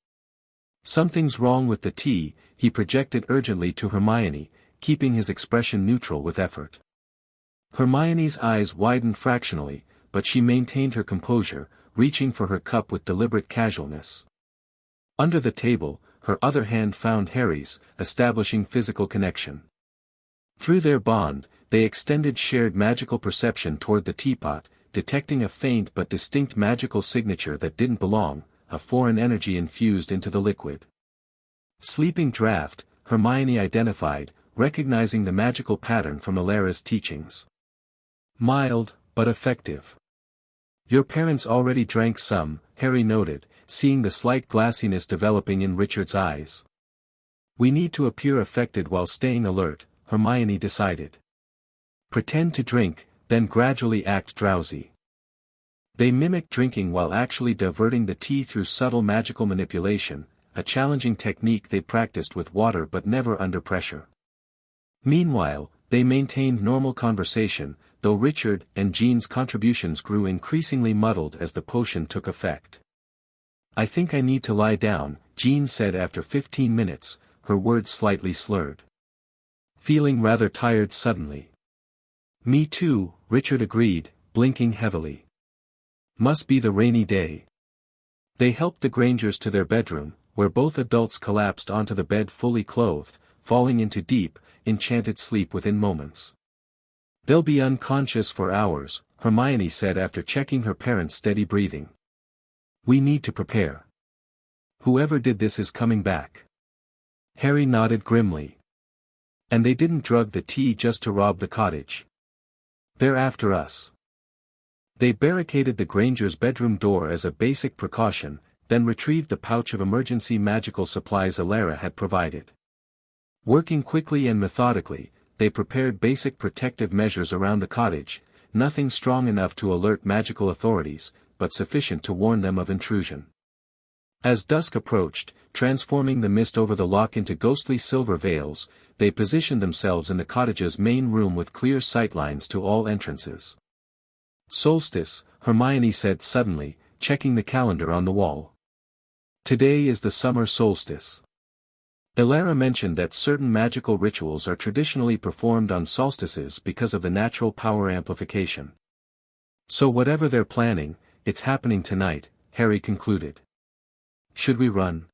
"Something's wrong with the tea," he projected urgently to Hermione, keeping his expression neutral with effort. Hermione's eyes widened fractionally, but she maintained her composure, reaching for her cup with deliberate casualness. Under the table, her other hand found Harry's, establishing physical connection. Through their bond, they extended shared magical perception toward the teapot, detecting a faint but distinct magical signature that didn't belong, a foreign energy infused into the liquid. "Sleeping draught," Hermione identified, recognizing the magical pattern from Alara's teachings. "Mild, but effective." "Your parents already drank some," Harry noted, seeing the slight glassiness developing in Richard's eyes. "We need to appear affected while staying alert," Hermione decided. "Pretend to drink, then gradually act drowsy." They mimicked drinking while actually diverting the tea through subtle magical manipulation, a challenging technique they practiced with water but never under pressure. Meanwhile, they maintained normal conversation, though Richard and Jean's contributions grew increasingly muddled as the potion took effect. "I think I need to lie down," Jean said after 15 minutes, her words slightly slurred. "Feeling rather tired suddenly." "Me too," Richard agreed, blinking heavily. "Must be the rainy day." They helped the Grangers to their bedroom, where both adults collapsed onto the bed fully clothed, falling into deep, enchanted sleep within moments. "They'll be unconscious for hours," Hermione said after checking her parents' steady breathing. "We need to prepare. Whoever did this is coming back." Harry nodded grimly. "And they didn't drug the tea just to rob the cottage. They're after us." They barricaded the Grangers' bedroom door as a basic precaution, then retrieved the pouch of emergency magical supplies Alara had provided. Working quickly and methodically, they prepared basic protective measures around the cottage, nothing strong enough to alert magical authorities, but sufficient to warn them of intrusion. As dusk approached, transforming the mist over the loch into ghostly silver veils, they positioned themselves in the cottage's main room with clear sightlines to all entrances. "Solstice," Hermione said suddenly, checking the calendar on the wall. "Today is the summer solstice." Alara mentioned that certain magical rituals are traditionally performed on solstices because of the natural power amplification. "So whatever they're planning, it's happening tonight," Harry concluded. "Should we run?"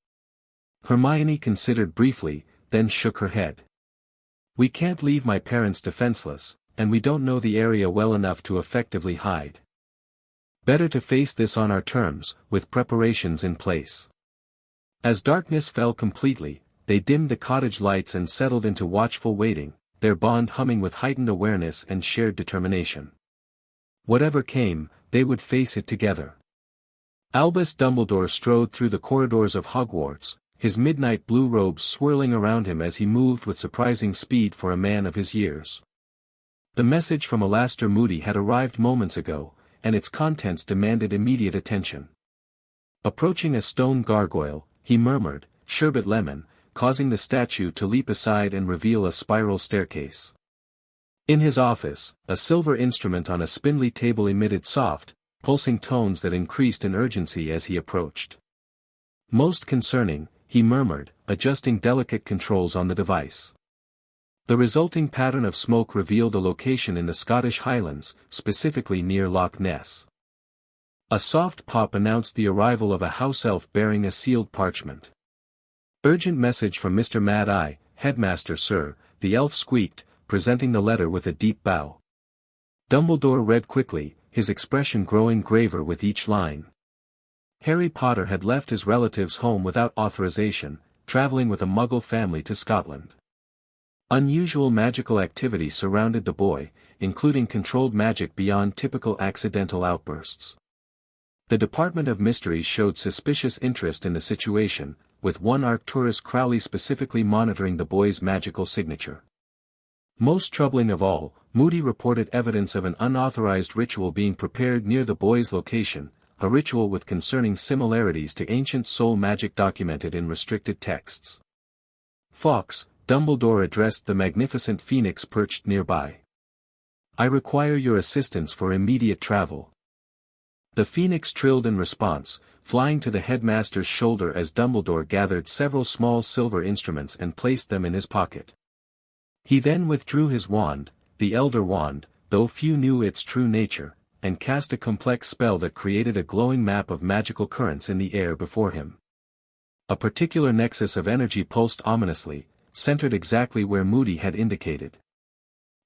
Hermione considered briefly, then shook her head. "We can't leave my parents defenseless, and we don't know the area well enough to effectively hide. Better to face this on our terms, with preparations in place." As darkness fell completely, they dimmed the cottage lights and settled into watchful waiting, their bond humming with heightened awareness and shared determination. Whatever came, they would face it together. Albus Dumbledore strode through the corridors of Hogwarts, his midnight blue robes swirling around him as he moved with surprising speed for a man of his years. The message from Alastor Moody had arrived moments ago, and its contents demanded immediate attention. Approaching a stone gargoyle, he murmured, "Sherbet lemon," causing the statue to leap aside and reveal a spiral staircase. In his office, a silver instrument on a spindly table emitted soft, pulsing tones that increased in urgency as he approached. "Most concerning," he murmured, adjusting delicate controls on the device. The resulting pattern of smoke revealed a location in the Scottish Highlands, specifically near Loch Ness. A soft pop announced the arrival of a house elf bearing a sealed parchment. "Urgent message from Mr. Mad-Eye, Headmaster Sir," the elf squeaked, presenting the letter with a deep bow. Dumbledore read quickly, his expression growing graver with each line. Harry Potter had left his relatives' home without authorization, traveling with a Muggle family to Scotland. Unusual magical activity surrounded the boy, including controlled magic beyond typical accidental outbursts. The Department of Mysteries showed suspicious interest in the situation, with one Arcturus Crowley specifically monitoring the boy's magical signature. Most troubling of all, Moody reported evidence of an unauthorized ritual being prepared near the boy's location, a ritual with concerning similarities to ancient soul magic documented in restricted texts. "Fawkes," Dumbledore addressed the magnificent phoenix perched nearby. "I require your assistance for immediate travel." The phoenix trilled in response, flying to the headmaster's shoulder as Dumbledore gathered several small silver instruments and placed them in his pocket. He then withdrew his wand, the Elder Wand, though few knew its true nature, and cast a complex spell that created a glowing map of magical currents in the air before him. A particular nexus of energy pulsed ominously, centered exactly where Moody had indicated.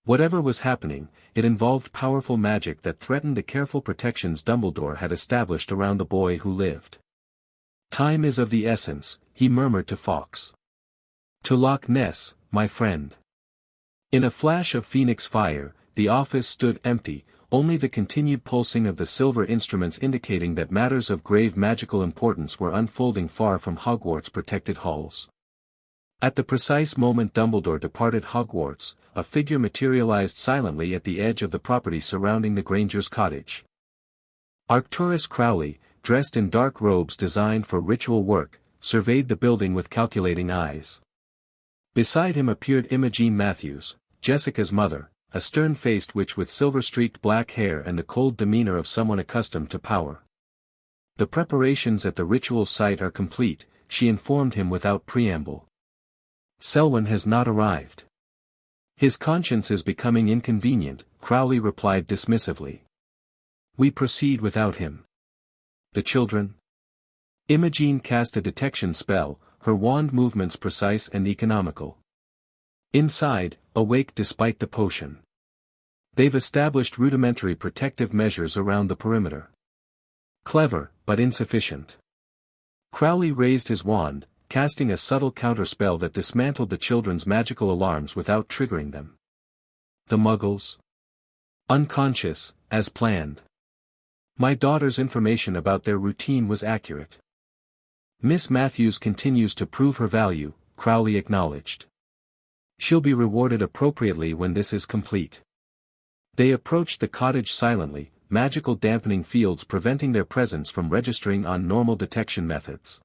Whatever was happening, it involved powerful magic that threatened the careful protections Dumbledore had established around the boy who lived. "Time is of the essence," he murmured to Fawkes. "To Loch Ness, my friend." In a flash of phoenix fire, the office stood empty, only the continued pulsing of the silver instruments indicating that matters of grave magical importance were unfolding far from Hogwarts' protected halls. At the precise moment Dumbledore departed Hogwarts, a figure materialized silently at the edge of the property surrounding the Granger's cottage. Arcturus Crowley, dressed in dark robes designed for ritual work, surveyed the building with calculating eyes. Beside him appeared Imogen Matthews, Jessica's mother, a stern-faced witch with silver-streaked black hair and the cold demeanor of someone accustomed to power. The preparations at the ritual site are complete, she informed him without preamble. Selwyn has not arrived. His conscience is becoming inconvenient, Crowley replied dismissively. We proceed without him. The children? Imogen cast a detection spell, her wand movements precise and economical. Inside, awake despite the potion. They've established rudimentary protective measures around the perimeter. Clever, but insufficient. Crowley raised his wand, casting a subtle counterspell that dismantled the children's magical alarms without triggering them. The Muggles? Unconscious, as planned. My daughter's information about their routine was accurate. Miss Matthews continues to prove her value, Crowley acknowledged. She'll be rewarded appropriately when this is complete. They approached the cottage silently, magical dampening fields preventing their presence from registering on normal detection methods.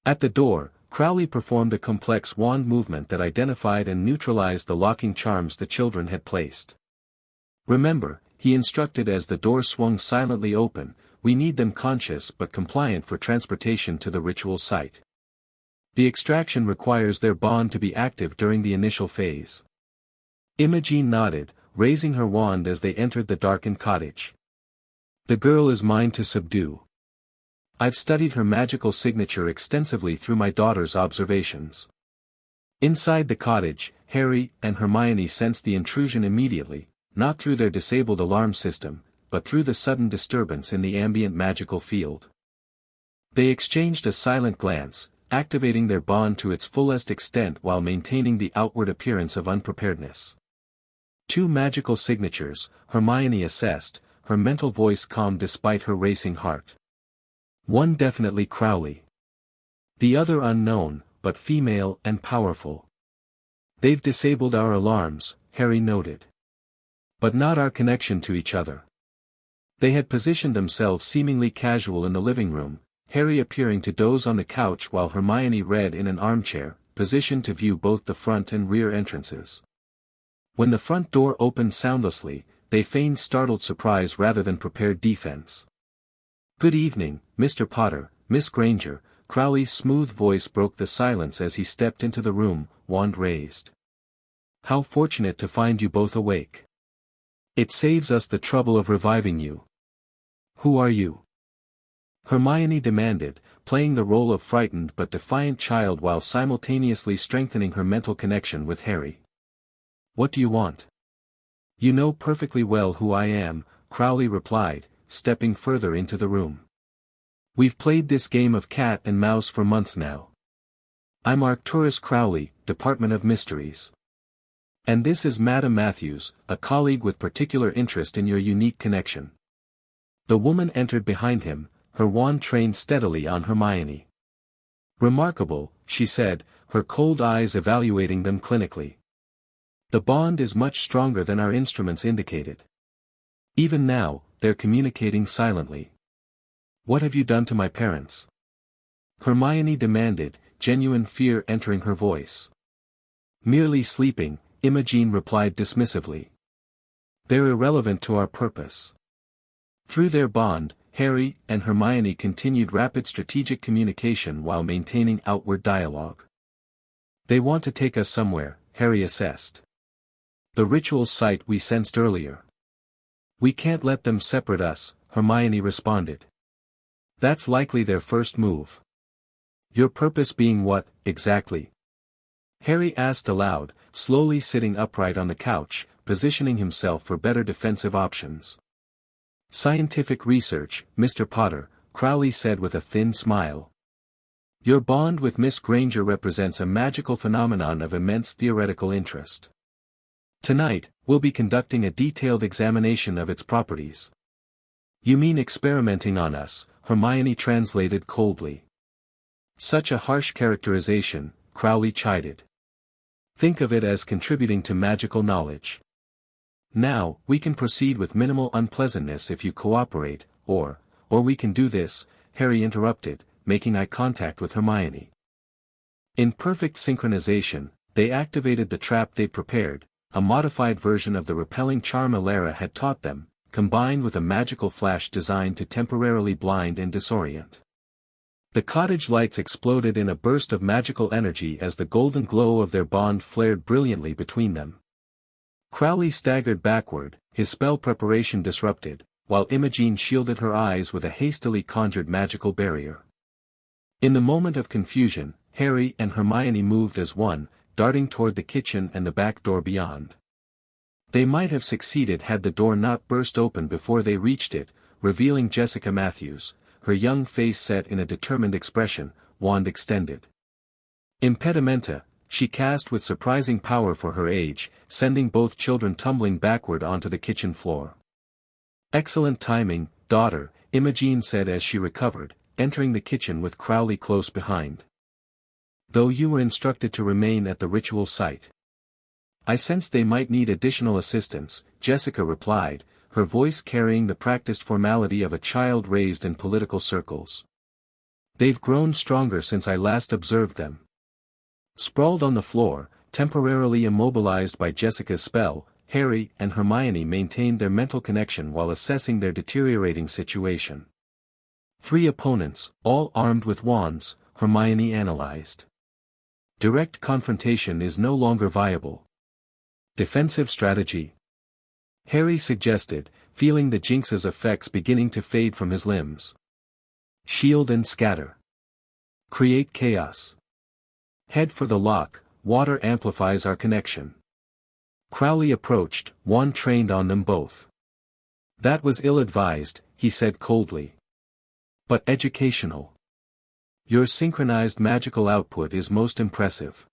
At the door, Crowley performed a complex wand movement that identified and neutralized the locking charms the children had placed. Remember, he instructed as the door swung silently open, we need them conscious but compliant for transportation to the ritual site. The extraction requires their bond to be active during the initial phase. Imogen nodded, raising her wand as they entered the darkened cottage. The girl is mine to subdue. I've studied her magical signature extensively through my daughter's observations. Inside the cottage, Harry and Hermione sensed the intrusion immediately, not through their disabled alarm system, but through the sudden disturbance in the ambient magical field. They exchanged a silent glance, activating their bond to its fullest extent while maintaining the outward appearance of unpreparedness. Two magical signatures, Hermione assessed, her mental voice calm despite her racing heart. One definitely Crowley. The other unknown, but female and powerful. They've disabled our alarms, Harry noted. But not our connection to each other. They had positioned themselves seemingly casual in the living room, Harry appearing to doze on the couch while Hermione read in an armchair, positioned to view both the front and rear entrances. When the front door opened soundlessly, they feigned startled surprise rather than prepared defense. Good evening, Mr. Potter, Miss Granger, Crowley's smooth voice broke the silence as he stepped into the room, wand raised. How fortunate to find you both awake. It saves us the trouble of reviving you. Who are you? Hermione demanded, playing the role of frightened but defiant child while simultaneously strengthening her mental connection with Harry. What do you want? You know perfectly well who I am, Crowley replied, stepping further into the room. We've played this game of cat and mouse for months now. I'm Arcturus Crowley, Department of Mysteries. And this is Madame Matthews, a colleague with particular interest in your unique connection. The woman entered behind him, her wand trained steadily on Hermione. Remarkable, she said, her cold eyes evaluating them clinically. The bond is much stronger than our instruments indicated. Even now, they're communicating silently. What have you done to my parents? Hermione demanded, genuine fear entering her voice. Merely sleeping, Imogen replied dismissively. They're irrelevant to our purpose. Through their bond, Harry and Hermione continued rapid strategic communication while maintaining outward dialogue. They want to take us somewhere, Harry assessed. The ritual site we sensed earlier. We can't let them separate us, Hermione responded. That's likely their first move. Your purpose being what, exactly? Harry asked aloud, slowly sitting upright on the couch, positioning himself for better defensive options. Scientific research, Mr. Potter, Crowley said with a thin smile. Your bond with Miss Granger represents a magical phenomenon of immense theoretical interest. Tonight, we'll be conducting a detailed examination of its properties. You mean experimenting on us, Hermione translated coldly. Such a harsh characterization, Crowley chided. Think of it as contributing to magical knowledge. Now, we can proceed with minimal unpleasantness if you cooperate, or we can do this, Harry interrupted, making eye contact with Hermione. In perfect synchronization, they activated the trap they prepared, a modified version of the repelling charm Alara had taught them, combined with a magical flash designed to temporarily blind and disorient. The cottage lights exploded in a burst of magical energy as the golden glow of their bond flared brilliantly between them. Crowley staggered backward, his spell preparation disrupted, while Imogen shielded her eyes with a hastily conjured magical barrier. In the moment of confusion, Harry and Hermione moved as one, darting toward the kitchen and the back door beyond. They might have succeeded had the door not burst open before they reached it, revealing Jessica Matthews, her young face set in a determined expression, wand extended. Impedimenta, she cast with surprising power for her age, sending both children tumbling backward onto the kitchen floor. "Excellent timing, daughter," Imogen said as she recovered, entering the kitchen with Crowley close behind. "Though you were instructed to remain at the ritual site. I sensed they might need additional assistance," Jessica replied, her voice carrying the practiced formality of a child raised in political circles. "They've grown stronger since I last observed them." Sprawled on the floor, temporarily immobilized by Jessica's spell, Harry and Hermione maintained their mental connection while assessing their deteriorating situation. 3 opponents, all armed with wands, Hermione analyzed. Direct confrontation is no longer viable. Defensive strategy? Harry suggested, feeling the jinx's effects beginning to fade from his limbs. Shield and scatter. Create chaos. Head for the lock, water amplifies our connection. Crowley approached, wand trained on them both. "That was ill-advised," he said coldly. "But educational. Your synchronized magical output is most impressive.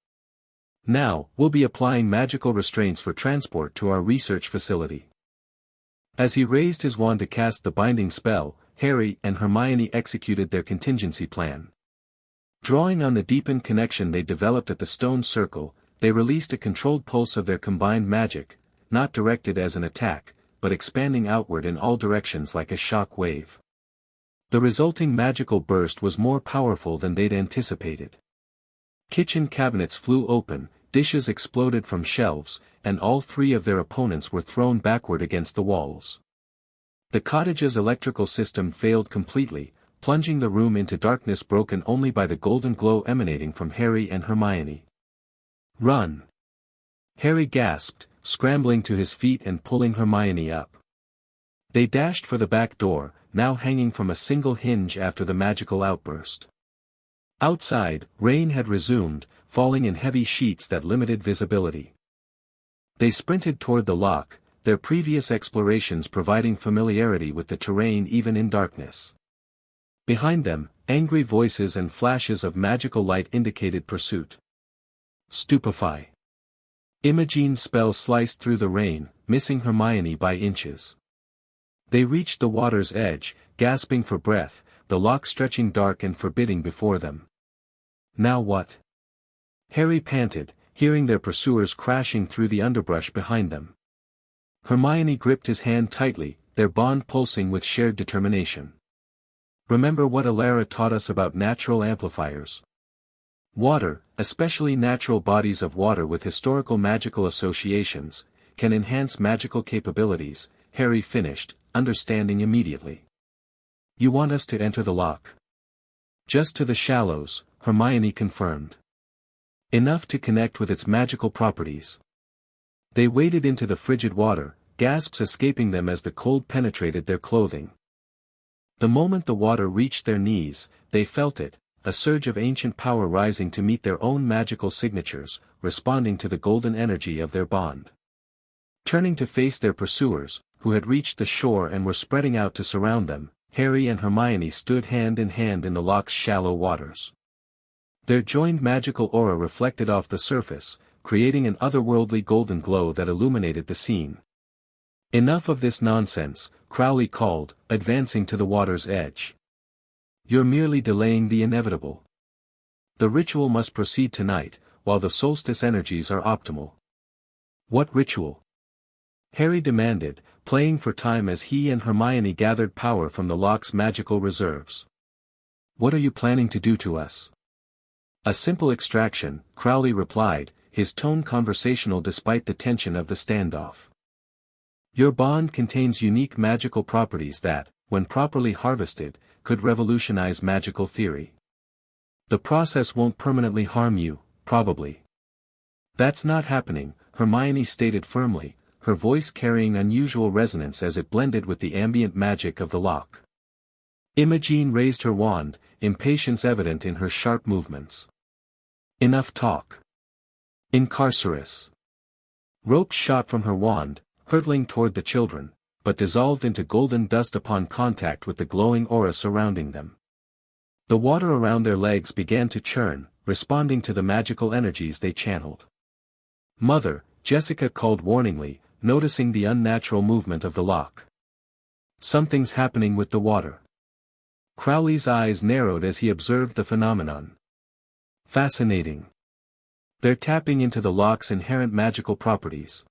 Now, we'll be applying magical restraints for transport to our research facility." As he raised his wand to cast the binding spell, Harry and Hermione executed their contingency plan. Drawing on the deepened connection they developed at the stone circle, they released a controlled pulse of their combined magic, not directed as an attack, but expanding outward in all directions like a shock wave. The resulting magical burst was more powerful than they'd anticipated. Kitchen cabinets flew open, dishes exploded from shelves, and all 3 of their opponents were thrown backward against the walls. The cottage's electrical system failed completely, plunging the room into darkness broken only by the golden glow emanating from Harry and Hermione. "Run!" Harry gasped, scrambling to his feet and pulling Hermione up. They dashed for the back door, now hanging from a single hinge after the magical outburst. Outside, rain had resumed, falling in heavy sheets that limited visibility. They sprinted toward the lock, their previous explorations providing familiarity with the terrain even in darkness. Behind them, angry voices and flashes of magical light indicated pursuit. Stupefy. Imogen's spell sliced through the rain, missing Hermione by inches. They reached the water's edge, gasping for breath, the lock stretching dark and forbidding before them. "Now what?" Harry panted, hearing their pursuers crashing through the underbrush behind them. Hermione gripped his hand tightly, their bond pulsing with shared determination. "Remember what Alara taught us about natural amplifiers. Water, especially natural bodies of water with historical magical associations, can enhance magical capabilities," Harry finished, understanding immediately. "You want us to enter the lock?" "Just to the shallows," Hermione confirmed. "Enough to connect with its magical properties." They waded into the frigid water, gasps escaping them as the cold penetrated their clothing. The moment the water reached their knees, they felt it, a surge of ancient power rising to meet their own magical signatures, responding to the golden energy of their bond. Turning to face their pursuers, who had reached the shore and were spreading out to surround them, Harry and Hermione stood hand in hand in the lock's shallow waters. Their joined magical aura reflected off the surface, creating an otherworldly golden glow that illuminated the scene. "Enough of this nonsense," Crowley called, advancing to the water's edge. "You're merely delaying the inevitable. The ritual must proceed tonight, while the solstice energies are optimal." "What ritual?" Harry demanded, playing for time as he and Hermione gathered power from the lock's magical reserves. What are you planning to do to us? A simple extraction, Crowley replied, his tone conversational despite the tension of the standoff. Your bond contains unique magical properties that, when properly harvested, could revolutionize magical theory. The process won't permanently harm you, probably. That's not happening, Hermione stated firmly, her voice carrying unusual resonance as it blended with the ambient magic of the lock. Imogen raised her wand, impatience evident in her sharp movements. Enough talk. Incarcerus. Ropes shot from her wand, hurtling toward the children, but dissolved into golden dust upon contact with the glowing aura surrounding them. The water around their legs began to churn, responding to the magical energies they channeled. Mother, Jessica called warningly, noticing the unnatural movement of the lock. Something's happening with the water. Crowley's eyes narrowed as he observed the phenomenon. Fascinating. They're tapping into the lock's inherent magical properties.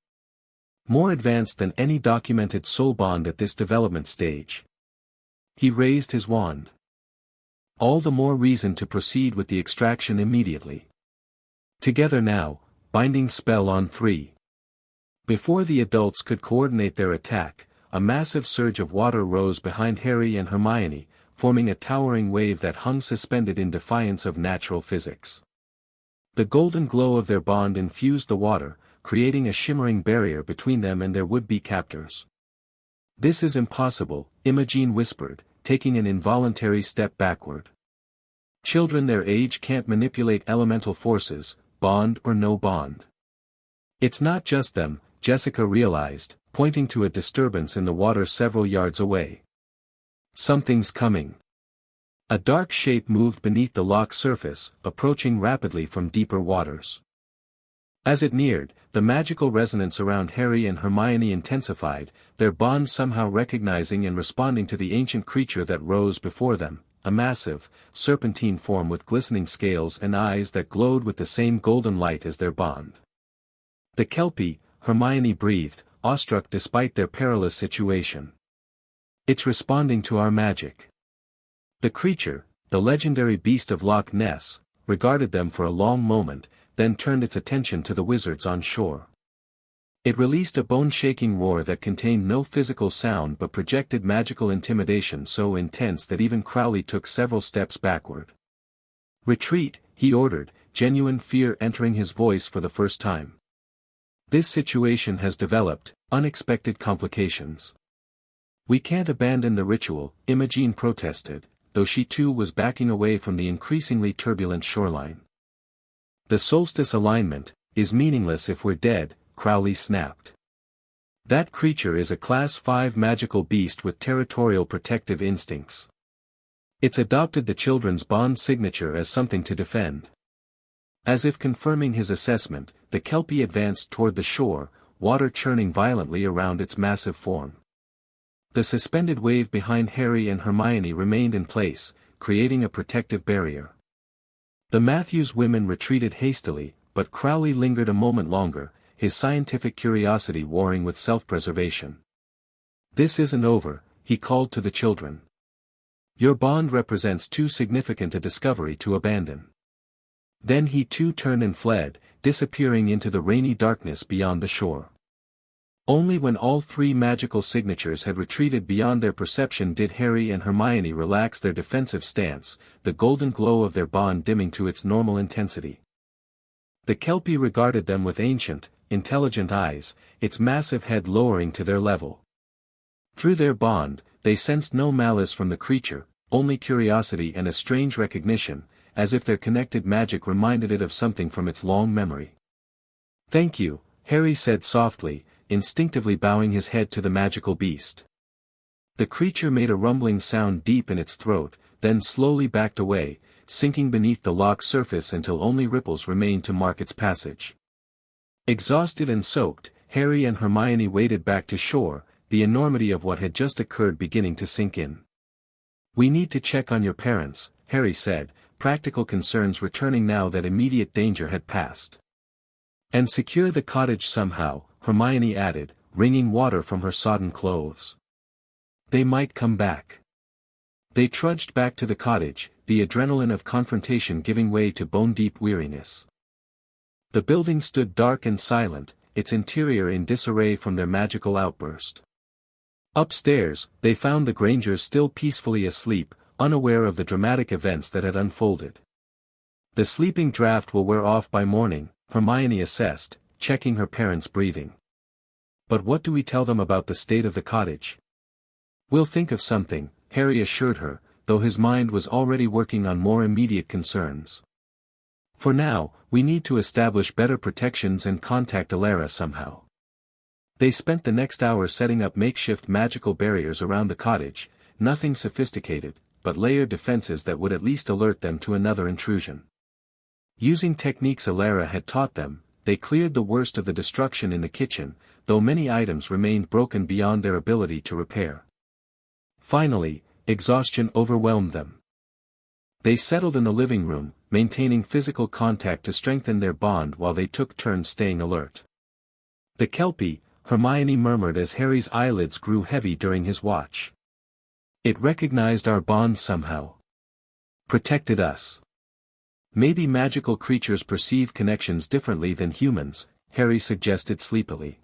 More advanced than any documented soul bond at this development stage. He raised his wand. All the more reason to proceed with the extraction immediately. Together now, binding spell on 3. Before the adults could coordinate their attack, a massive surge of water rose behind Harry and Hermione, forming a towering wave that hung suspended in defiance of natural physics. The golden glow of their bond infused the water, creating a shimmering barrier between them and their would-be captors. This is impossible, Imogen whispered, taking an involuntary step backward. Children their age can't manipulate elemental forces, bond or no bond. It's not just them, Jessica realized, pointing to a disturbance in the water several yards away. Something's coming. A dark shape moved beneath the lock's surface, approaching rapidly from deeper waters. As it neared, the magical resonance around Harry and Hermione intensified, their bond somehow recognizing and responding to the ancient creature that rose before them, a massive, serpentine form with glistening scales and eyes that glowed with the same golden light as their bond. The Kelpie, Hermione breathed, awestruck despite their perilous situation. It's responding to our magic. The creature, the legendary beast of Loch Ness, regarded them for a long moment, then turned its attention to the wizards on shore. It released a bone-shaking roar that contained no physical sound but projected magical intimidation so intense that even Crowley took several steps backward. Retreat, he ordered, genuine fear entering his voice for the first time. This situation has developed unexpected complications. We can't abandon the ritual, Imogen protested, though she too was backing away from the increasingly turbulent shoreline. The solstice alignment is meaningless if we're dead, Crowley snapped. That creature is a Class 5 magical beast with territorial protective instincts. It's adopted the children's bond signature as something to defend. As if confirming his assessment, the Kelpie advanced toward the shore, water churning violently around its massive form. The suspended wave behind Harry and Hermione remained in place, creating a protective barrier. The Matthews women retreated hastily, but Crowley lingered a moment longer, his scientific curiosity warring with self-preservation. This isn't over, he called to the children. Your bond represents too significant a discovery to abandon. Then he too turned and fled, disappearing into the rainy darkness beyond the shore. Only when all 3 magical signatures had retreated beyond their perception did Harry and Hermione relax their defensive stance, the golden glow of their bond dimming to its normal intensity. The Kelpie regarded them with ancient, intelligent eyes, its massive head lowering to their level. Through their bond, they sensed no malice from the creature, only curiosity and a strange recognition, as if their connected magic reminded it of something from its long memory. "Thank you," Harry said softly, instinctively bowing his head to the magical beast. The creature made a rumbling sound deep in its throat, then slowly backed away, sinking beneath the lock's surface until only ripples remained to mark its passage. Exhausted and soaked, Harry and Hermione waded back to shore, the enormity of what had just occurred beginning to sink in. "We need to check on your parents," Harry said, practical concerns returning now that immediate danger had passed. "And secure the cottage somehow," Hermione added, wringing water from her sodden clothes. "They might come back." They trudged back to the cottage, the adrenaline of confrontation giving way to bone-deep weariness. The building stood dark and silent, its interior in disarray from their magical outburst. Upstairs, they found the Grangers still peacefully asleep, unaware of the dramatic events that had unfolded. The sleeping draft will wear off by morning, Hermione assessed, checking her parents' breathing. But what do we tell them about the state of the cottage? We'll think of something, Harry assured her, though his mind was already working on more immediate concerns. For now, we need to establish better protections and contact Alara somehow. They spent the next hour setting up makeshift magical barriers around the cottage, nothing sophisticated, but layered defenses that would at least alert them to another intrusion. Using techniques Alara had taught them, they cleared the worst of the destruction in the kitchen, though many items remained broken beyond their ability to repair. Finally, exhaustion overwhelmed them. They settled in the living room, maintaining physical contact to strengthen their bond while they took turns staying alert. "The Kelpie," Hermione murmured as Harry's eyelids grew heavy during his watch. "It recognized our bond somehow. Protected us." "Maybe magical creatures perceive connections differently than humans," Harry suggested sleepily.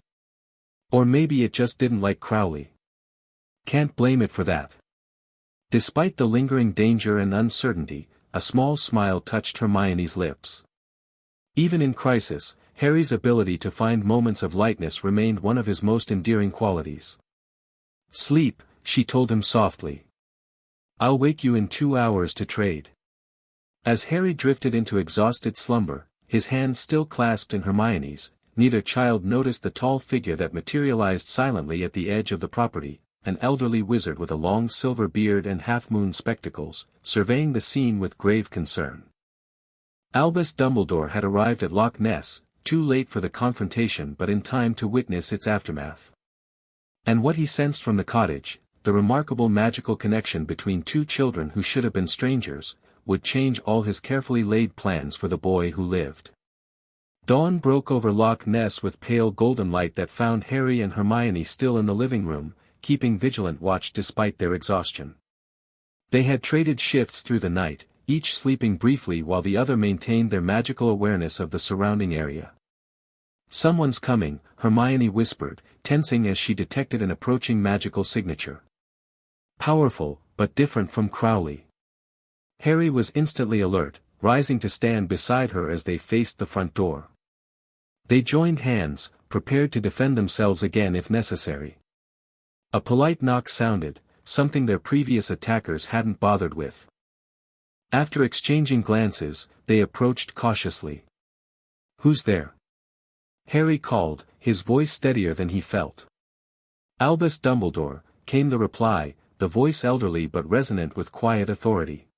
"Or maybe it just didn't like Crowley. Can't blame it for that." Despite the lingering danger and uncertainty, a small smile touched Hermione's lips. Even in crisis, Harry's ability to find moments of lightness remained one of his most endearing qualities. "Sleep," she told him softly. "I'll wake you in 2 hours to trade." As Harry drifted into exhausted slumber, his hands still clasped in Hermione's, neither child noticed the tall figure that materialized silently at the edge of the property, an elderly wizard with a long silver beard and half-moon spectacles, surveying the scene with grave concern. Albus Dumbledore had arrived at Loch Ness, too late for the confrontation but in time to witness its aftermath. And what he sensed from the cottage, the remarkable magical connection between two children who should have been strangers, would change all his carefully laid plans for the boy who lived. Dawn broke over Loch Ness with pale golden light that found Harry and Hermione still in the living room, keeping vigilant watch despite their exhaustion. They had traded shifts through the night, each sleeping briefly while the other maintained their magical awareness of the surrounding area. "Someone's coming," Hermione whispered, tensing as she detected an approaching magical signature. Powerful, but different from Crowley. Harry was instantly alert, rising to stand beside her as they faced the front door. They joined hands, prepared to defend themselves again if necessary. A polite knock sounded, something their previous attackers hadn't bothered with. After exchanging glances, they approached cautiously. "Who's there?" Harry called, his voice steadier than he felt. "Albus Dumbledore," came the reply, the voice elderly but resonant with quiet authority.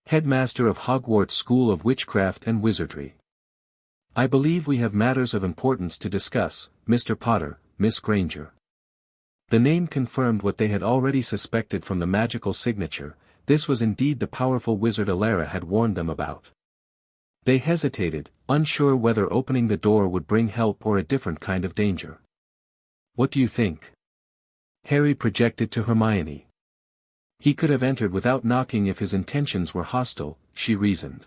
"Headmaster of Hogwarts School of Witchcraft and Wizardry. I believe we have matters of importance to discuss, Mr. Potter, Miss Granger." The name confirmed what they had already suspected from the magical signature. This was indeed the powerful wizard Alara had warned them about. They hesitated, unsure whether opening the door would bring help or a different kind of danger. "What do you think?" Harry projected to Hermione. "He could have entered without knocking if his intentions were hostile," she reasoned.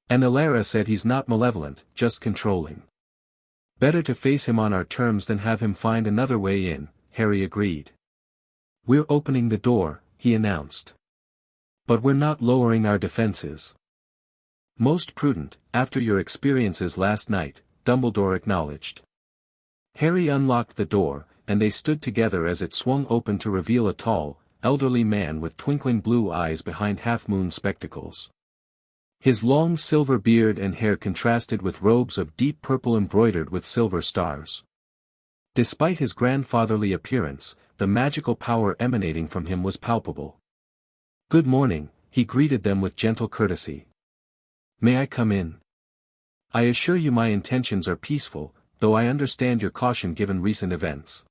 "And Alara said he's not malevolent, just controlling. Better to face him on our terms than have him find another way in," Harry agreed. "We're opening the door," he announced. "But we're not lowering our defenses." "Most prudent, after your experiences last night," Dumbledore acknowledged. Harry unlocked the door, and they stood together as it swung open to reveal a tall, elderly man with twinkling blue eyes behind half-moon spectacles. His long silver beard and hair contrasted with robes of deep purple embroidered with silver stars. Despite his grandfatherly appearance, the magical power emanating from him was palpable. "Good morning," he greeted them with gentle courtesy. "May I come in? I assure you my intentions are peaceful, though I understand your caution given recent events."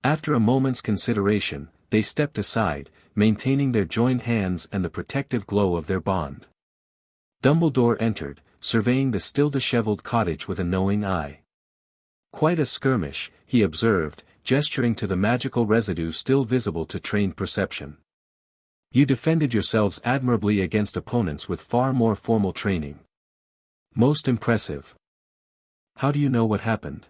After a moment's consideration, they stepped aside, maintaining their joined hands and the protective glow of their bond. Dumbledore entered, surveying the still disheveled cottage with a knowing eye. "Quite a skirmish," he observed, gesturing to the magical residue still visible to trained perception. You defended yourselves admirably against opponents with far more formal training. Most impressive. How do you know what happened?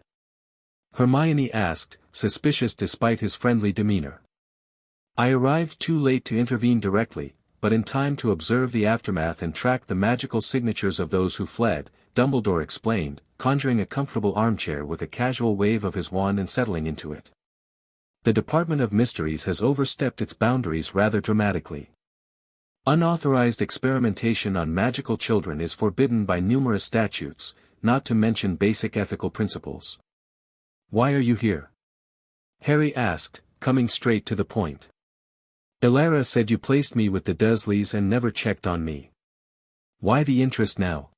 Hermione asked, suspicious despite his friendly demeanor. I arrived too late to intervene directly, but in time to observe the aftermath and track the magical signatures of those who fled, Dumbledore explained, conjuring a comfortable armchair with a casual wave of his wand and settling into it. The Department of Mysteries has overstepped its boundaries rather dramatically. Unauthorized experimentation on magical children is forbidden by numerous statutes, not to mention basic ethical principles. Why are you here? Harry asked, coming straight to the point. Elara said you placed me with the Dursleys and never checked on me. Why the interest now?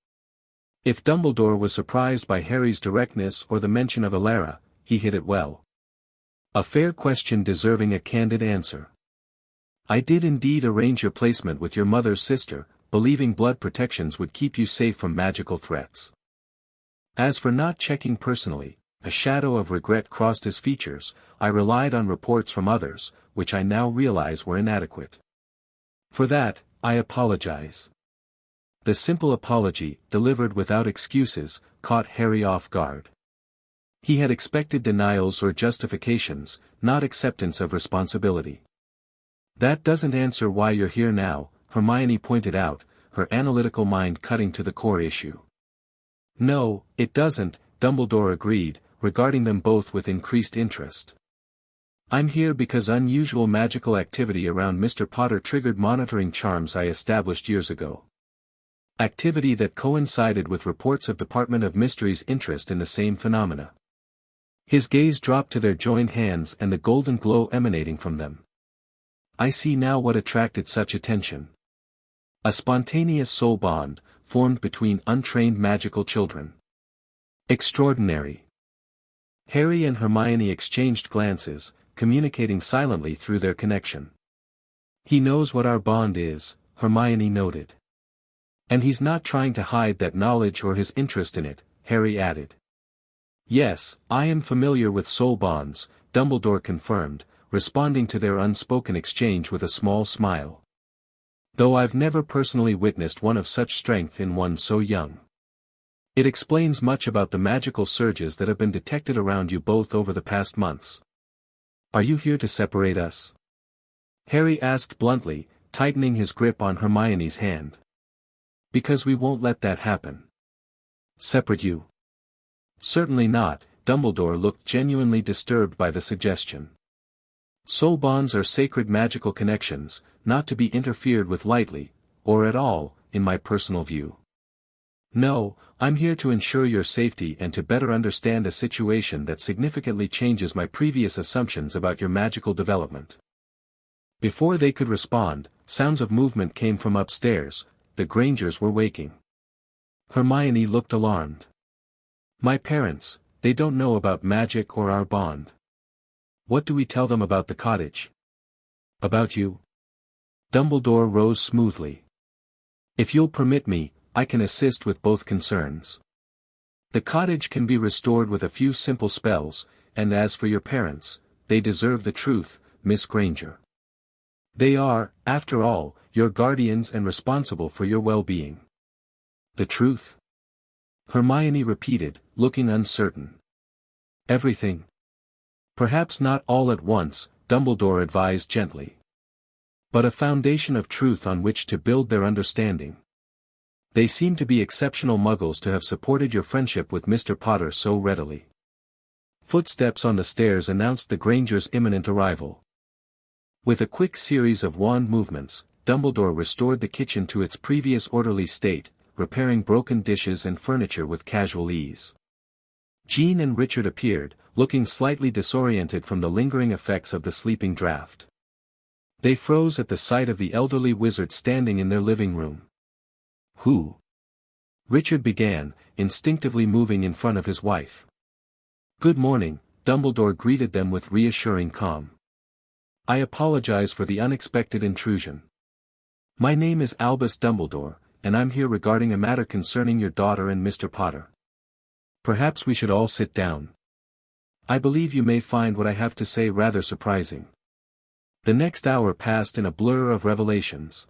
If Dumbledore was surprised by Harry's directness or the mention of Elara, he hit it well. A fair question deserving a candid answer. I did indeed arrange your placement with your mother's sister, believing blood protections would keep you safe from magical threats. As for not checking personally, a shadow of regret crossed his features. I relied on reports from others, which I now realize were inadequate. For that, I apologize. The simple apology, delivered without excuses, caught Harry off guard. He had expected denials or justifications, not acceptance of responsibility. That doesn't answer why you're here now, Hermione pointed out, her analytical mind cutting to the core issue. No, it doesn't, Dumbledore agreed, regarding them both with increased interest. I'm here because unusual magical activity around Mr. Potter triggered monitoring charms I established years ago. Activity that coincided with reports of Department of Mysteries' interest in the same phenomena. His gaze dropped to their joined hands and the golden glow emanating from them. I see now what attracted such attention. A spontaneous soul bond, formed between untrained magical children. Extraordinary. Harry and Hermione exchanged glances, communicating silently through their connection. He knows what our bond is, Hermione noted. And he's not trying to hide that knowledge or his interest in it, Harry added. Yes, I am familiar with soul bonds, Dumbledore confirmed, responding to their unspoken exchange with a small smile. Though I've never personally witnessed one of such strength in one so young. It explains much about the magical surges that have been detected around you both over the past months. Are you here to separate us? Harry asked bluntly, tightening his grip on Hermione's hand. Because we won't let that happen. Separate you? Certainly not, Dumbledore looked genuinely disturbed by the suggestion. Soul bonds are sacred magical connections, not to be interfered with lightly, or at all, in my personal view. No, I'm here to ensure your safety and to better understand a situation that significantly changes my previous assumptions about your magical development. Before they could respond, sounds of movement came from upstairs. The Grangers were waking. Hermione looked alarmed. My parents, they don't know about magic or our bond. What do we tell them about the cottage? About you? Dumbledore rose smoothly. If you'll permit me, I can assist with both concerns. The cottage can be restored with a few simple spells, and as for your parents, they deserve the truth, Miss Granger. They are, after all, your guardians and responsible for your well-being. The truth? Hermione repeated, looking uncertain. Everything. Perhaps not all at once, Dumbledore advised gently. But a foundation of truth on which to build their understanding. They seem to be exceptional muggles to have supported your friendship with Mr. Potter so readily. Footsteps on the stairs announced the Grangers' imminent arrival. With a quick series of wand movements, Dumbledore restored the kitchen to its previous orderly state, repairing broken dishes and furniture with casual ease. Jean and Richard appeared, looking slightly disoriented from the lingering effects of the sleeping draught. They froze at the sight of the elderly wizard standing in their living room. Who? Richard began, instinctively moving in front of his wife. Good morning, Dumbledore greeted them with reassuring calm. I apologize for the unexpected intrusion. My name is Albus Dumbledore, and I'm here regarding a matter concerning your daughter and Mr. Potter. Perhaps we should all sit down. I believe you may find what I have to say rather surprising. The next hour passed in a blur of revelations.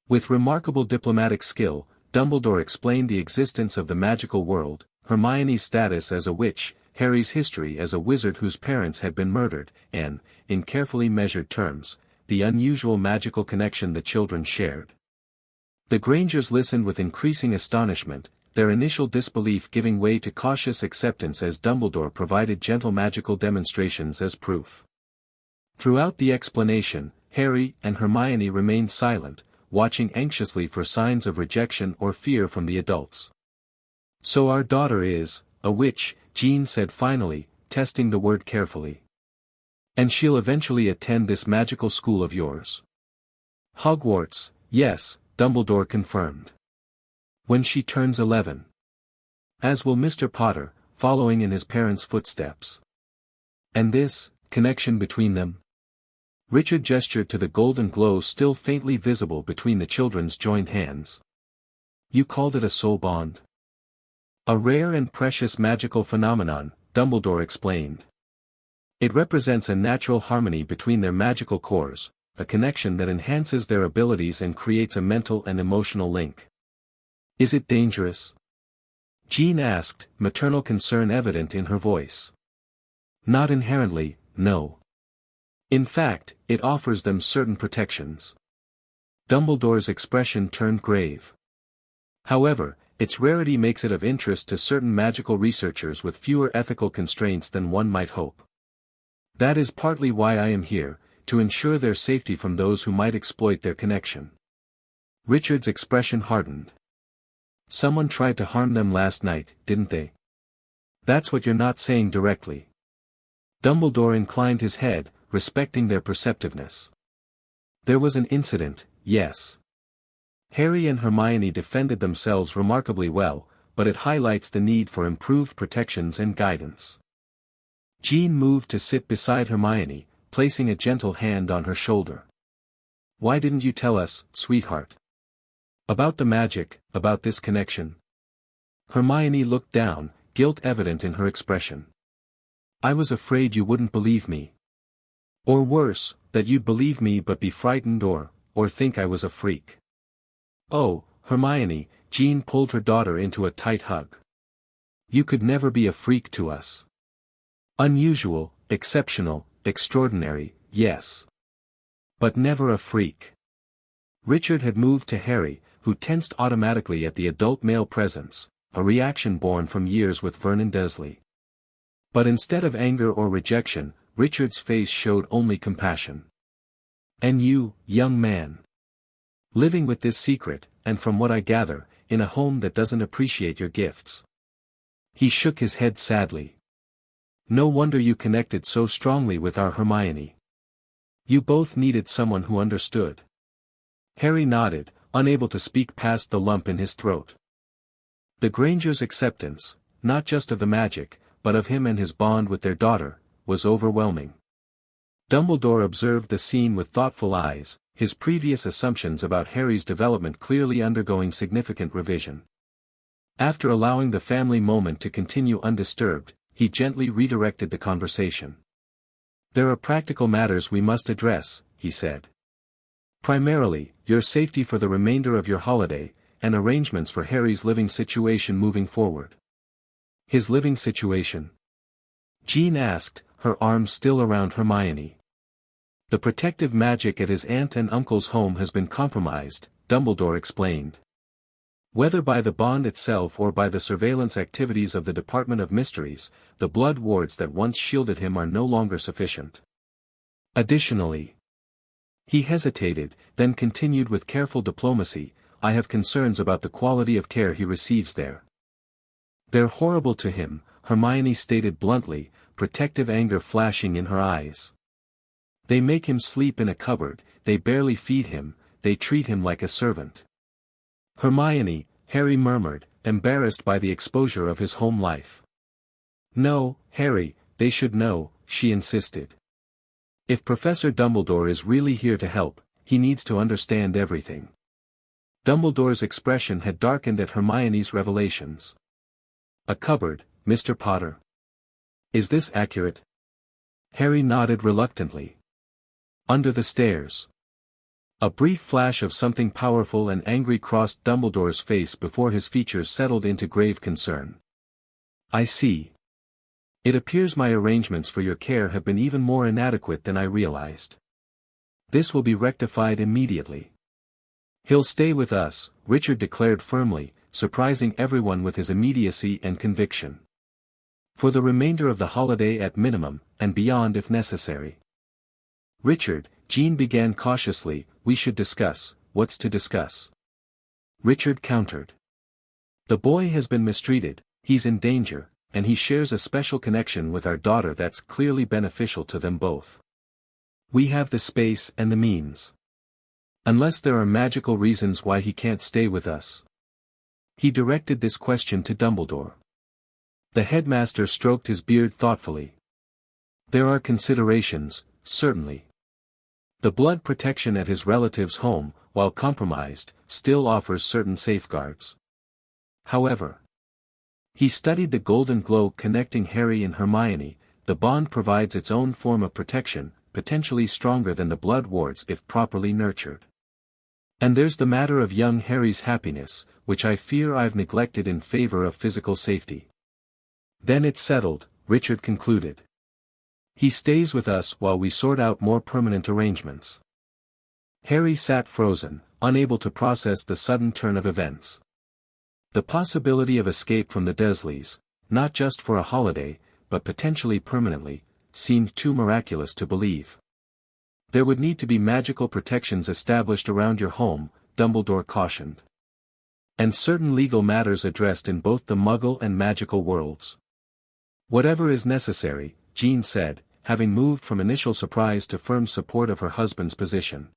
With remarkable diplomatic skill, Dumbledore explained the existence of the magical world, Hermione's status as a witch, Harry's history as a wizard whose parents had been murdered, and, in carefully measured terms, the unusual magical connection the children shared. The Grangers listened with increasing astonishment, their initial disbelief giving way to cautious acceptance as Dumbledore provided gentle magical demonstrations as proof. Throughout the explanation, Harry and Hermione remained silent, watching anxiously for signs of rejection or fear from the adults. "So our daughter is a witch," Jean said finally, testing the word carefully. "And she'll eventually attend this magical school of yours?" "Hogwarts, yes," Dumbledore confirmed. "When she turns 11. As will Mr. Potter, following in his parents' footsteps." "And this connection between them?" Richard gestured to the golden glow still faintly visible between the children's joined hands. "You called it a soul bond?" "A rare and precious magical phenomenon," Dumbledore explained. "It represents a natural harmony between their magical cores, a connection that enhances their abilities and creates a mental and emotional link." "Is it dangerous?" Jean asked, maternal concern evident in her voice. "Not inherently, no. In fact, it offers them certain protections." Dumbledore's expression turned grave. "However, its rarity makes it of interest to certain magical researchers with fewer ethical constraints than one might hope. That is partly why I am here, to ensure their safety from those who might exploit their connection." Richard's expression hardened. "Someone tried to harm them last night, didn't they?" "That's what you're not saying directly." Dumbledore inclined his head, respecting their perceptiveness. "There was an incident, yes. Harry and Hermione defended themselves remarkably well, but it highlights the need for improved protections and guidance." Jean moved to sit beside Hermione, placing a gentle hand on her shoulder. "Why didn't you tell us, sweetheart? About the magic, about this connection?" Hermione looked down, guilt evident in her expression. "I was afraid you wouldn't believe me. Or worse, that you'd believe me but be frightened or think I was a freak." "Oh, Hermione," Jean pulled her daughter into a tight hug. "You could never be a freak to us. Unusual, exceptional, extraordinary, yes. But never a freak." Richard had moved to Harry, who tensed automatically at the adult male presence, a reaction born from years with Vernon Dursley. But instead of anger or rejection, Richard's face showed only compassion. "And you, young man? Living with this secret, and from what I gather, in a home that doesn't appreciate your gifts." He shook his head sadly. "No wonder you connected so strongly with our Hermione. You both needed someone who understood." Harry nodded, unable to speak past the lump in his throat. The Grangers' acceptance, not just of the magic, but of him and his bond with their daughter, was overwhelming. Dumbledore observed the scene with thoughtful eyes, his previous assumptions about Harry's development clearly undergoing significant revision. After allowing the family moment to continue undisturbed, he gently redirected the conversation. "There are practical matters we must address," he said. "Primarily, your safety for the remainder of your holiday, and arrangements for Harry's living situation moving forward." "His living situation?" Jean asked, her arms still around Hermione. "The protective magic at his aunt and uncle's home has been compromised," Dumbledore explained. "Whether by the bond itself or by the surveillance activities of the Department of Mysteries, the blood wards that once shielded him are no longer sufficient. Additionally..." He hesitated, then continued with careful diplomacy, "I have concerns about the quality of care he receives there." "They're horrible to him," Hermione stated bluntly, protective anger flashing in her eyes. "They make him sleep in a cupboard, they barely feed him, they treat him like a servant." "Hermione," Harry murmured, embarrassed by the exposure of his home life. "No, Harry, they should know," she insisted. "If Professor Dumbledore is really here to help, he needs to understand everything." Dumbledore's expression had darkened at Hermione's revelations. "A cupboard, Mr. Potter. Is this accurate?" Harry nodded reluctantly. Under the stairs. A brief flash of something powerful and angry crossed Dumbledore's face before his features settled into grave concern. I see. It appears my arrangements for your care have been even more inadequate than I realized. This will be rectified immediately. He'll stay with us, Richard declared firmly, surprising everyone with his immediacy and conviction. For the remainder of the holiday at minimum, and beyond if necessary. Richard, Jean began cautiously, we should discuss, what's to discuss? Richard countered. The boy has been mistreated, he's in danger, and he shares a special connection with our daughter that's clearly beneficial to them both. We have the space and the means. Unless there are magical reasons why he can't stay with us. He directed this question to Dumbledore. The headmaster stroked his beard thoughtfully. There are considerations, certainly. The blood protection at his relative's home, while compromised, still offers certain safeguards. However, he studied the golden glow connecting Harry and Hermione. The bond provides its own form of protection, potentially stronger than the blood wards if properly nurtured. And there's the matter of young Harry's happiness, which I fear I've neglected in favor of physical safety. Then it's settled, Richard concluded. He stays with us while we sort out more permanent arrangements. Harry sat frozen, unable to process the sudden turn of events. The possibility of escape from the Dursleys, not just for a holiday, but potentially permanently, seemed too miraculous to believe. There would need to be magical protections established around your home, Dumbledore cautioned. And certain legal matters addressed in both the Muggle and magical worlds. Whatever is necessary, Jean said, having moved from initial surprise to firm support of her husband's position.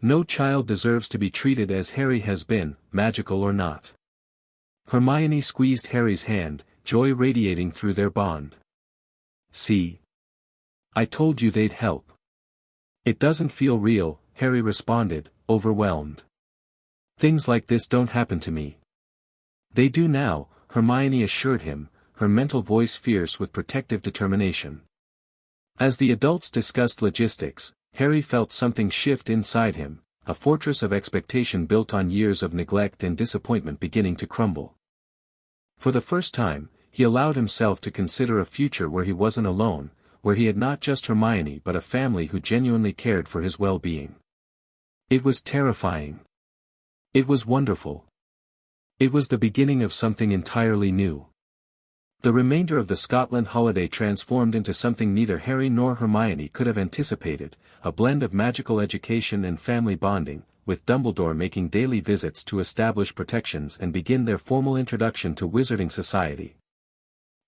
No child deserves to be treated as Harry has been, magical or not. Hermione squeezed Harry's hand, joy radiating through their bond. See? I told you they'd help. It doesn't feel real, Harry responded, overwhelmed. Things like this don't happen to me. They do now, Hermione assured him, her mental voice fierce with protective determination. As the adults discussed logistics, Harry felt something shift inside him, a fortress of expectation built on years of neglect and disappointment beginning to crumble. For the first time, he allowed himself to consider a future where he wasn't alone, where he had not just Hermione but a family who genuinely cared for his well-being. It was terrifying. It was wonderful. It was the beginning of something entirely new. The remainder of the Scotland holiday transformed into something neither Harry nor Hermione could have anticipated, a blend of magical education and family bonding, with Dumbledore making daily visits to establish protections and begin their formal introduction to wizarding society.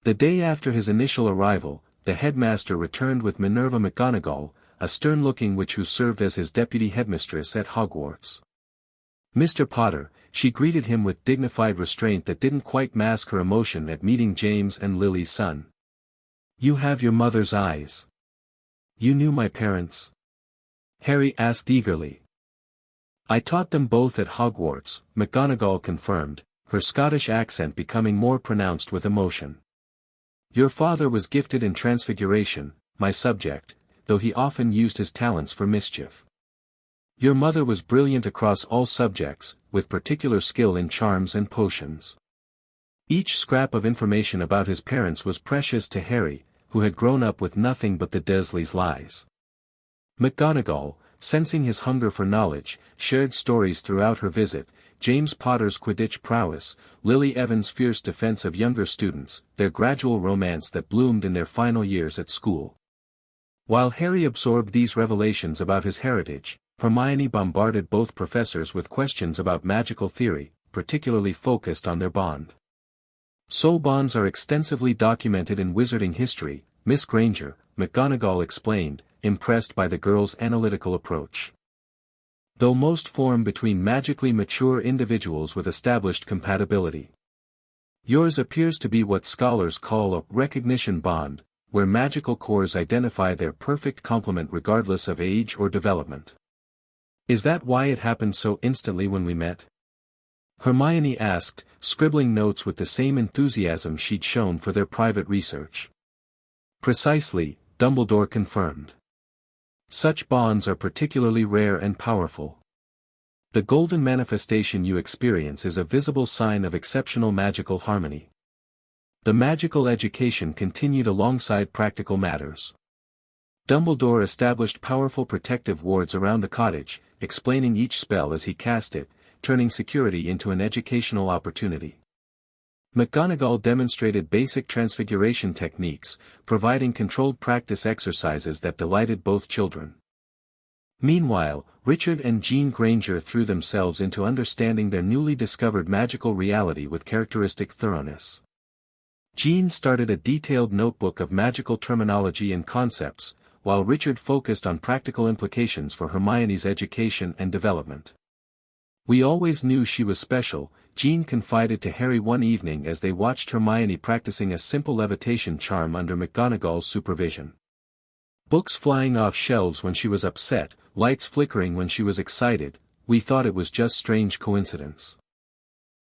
The day after his initial arrival, the headmaster returned with Minerva McGonagall, a stern-looking witch who served as his deputy headmistress at Hogwarts. Mr. Potter, she greeted him with dignified restraint that didn't quite mask her emotion at meeting James and Lily's son. You have your mother's eyes. You knew my parents? Harry asked eagerly. I taught them both at Hogwarts, McGonagall confirmed, her Scottish accent becoming more pronounced with emotion. Your father was gifted in transfiguration, my subject, though he often used his talents for mischief. Your mother was brilliant across all subjects, with particular skill in charms and potions. Each scrap of information about his parents was precious to Harry, who had grown up with nothing but the Dursleys' lies. McGonagall, sensing his hunger for knowledge, shared stories throughout her visit, James Potter's Quidditch prowess, Lily Evans' fierce defense of younger students, their gradual romance that bloomed in their final years at school. While Harry absorbed these revelations about his heritage, Hermione bombarded both professors with questions about magical theory, particularly focused on their bond. Soul bonds are extensively documented in wizarding history, Miss Granger, McGonagall explained, impressed by the girl's analytical approach. Though most form between magically mature individuals with established compatibility. Yours appears to be what scholars call a recognition bond, where magical cores identify their perfect complement regardless of age or development. Is that why it happened so instantly when we met? Hermione asked, scribbling notes with the same enthusiasm she'd shown for their private research. Precisely, Dumbledore confirmed. Such bonds are particularly rare and powerful. The golden manifestation you experience is a visible sign of exceptional magical harmony. The magical education continued alongside practical matters. Dumbledore established powerful protective wards around the cottage, explaining each spell as he cast it, turning security into an educational opportunity. McGonagall demonstrated basic transfiguration techniques, providing controlled practice exercises that delighted both children. Meanwhile, Richard and Jean Granger threw themselves into understanding their newly discovered magical reality with characteristic thoroughness. Jean started a detailed notebook of magical terminology and concepts, while Richard focused on practical implications for Hermione's education and development. "We always knew she was special," Jean confided to Harry one evening as they watched Hermione practicing a simple levitation charm under McGonagall's supervision. "Books flying off shelves when she was upset, lights flickering when she was excited, we thought it was just strange coincidence.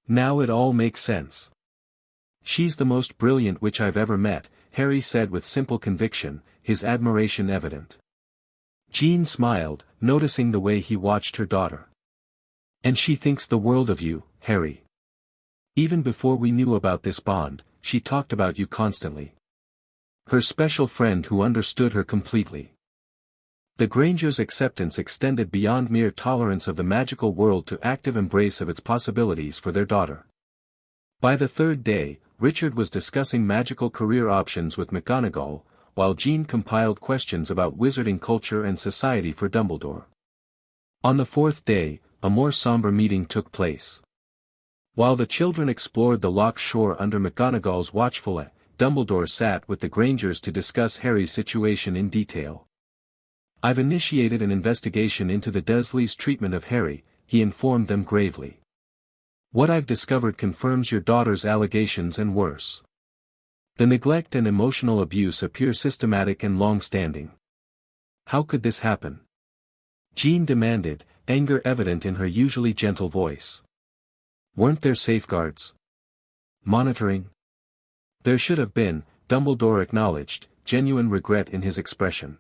Now it all makes sense. She's the most brilliant witch I've ever met," Harry said with simple conviction, his admiration evident. Jean smiled, noticing the way he watched her daughter. "And she thinks the world of you, Harry. Even before we knew about this bond, she talked about you constantly. Her special friend who understood her completely." The Grangers' acceptance extended beyond mere tolerance of the magical world to active embrace of its possibilities for their daughter. By the third day, Richard was discussing magical career options with McGonagall, while Jean compiled questions about wizarding culture and society for Dumbledore. On the fourth day, a more somber meeting took place. While the children explored the loch shore under McGonagall's watchful eye, Dumbledore sat with the Grangers to discuss Harry's situation in detail. "I've initiated an investigation into the Dursleys' treatment of Harry," he informed them gravely. "What I've discovered confirms your daughter's allegations and worse. The neglect and emotional abuse appear systematic and long-standing." "How could this happen?" Jean demanded, anger evident in her usually gentle voice. "Weren't there safeguards? Monitoring?" "There should have been," Dumbledore acknowledged, genuine regret in his expression.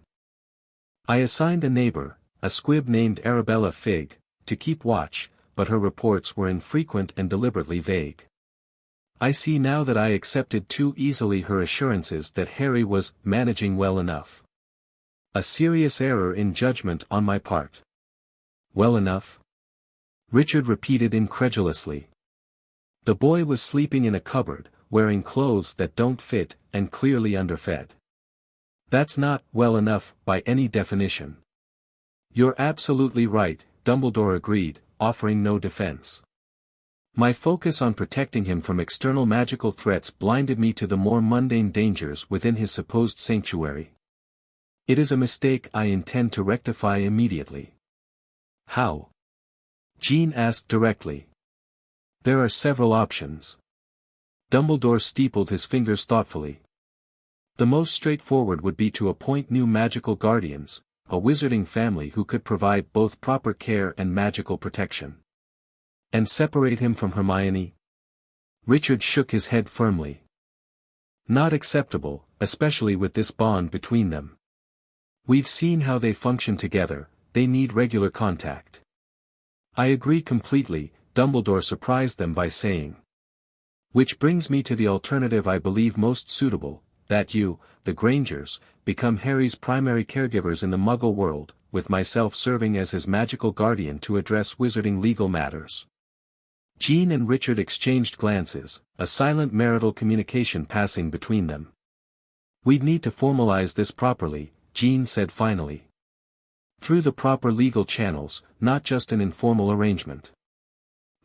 "I assigned a neighbor, a squib named Arabella Figg, to keep watch, but her reports were infrequent and deliberately vague. I see now that I accepted too easily her assurances that Harry was managing well enough. A serious error in judgment on my part." "Well enough?" Richard repeated incredulously. "The boy was sleeping in a cupboard, wearing clothes that don't fit, and clearly underfed. That's not well enough by any definition." "You're absolutely right," Dumbledore agreed, offering no defense. "My focus on protecting him from external magical threats blinded me to the more mundane dangers within his supposed sanctuary. It is a mistake I intend to rectify immediately." "How?" Jean asked directly. "There are several options." Dumbledore steepled his fingers thoughtfully. "The most straightforward would be to appoint new magical guardians, a wizarding family who could provide both proper care and magical protection." "And separate him from Hermione?" Richard shook his head firmly. "Not acceptable, especially with this bond between them. We've seen how they function together, they need regular contact." "I agree completely," Dumbledore surprised them by saying. "Which brings me to the alternative I believe most suitable, that you, the Grangers, become Harry's primary caregivers in the Muggle world, with myself serving as his magical guardian to address wizarding legal matters." Jean and Richard exchanged glances, a silent marital communication passing between them. "We'd need to formalize this properly," Jean said finally. "Through the proper legal channels, not just an informal arrangement."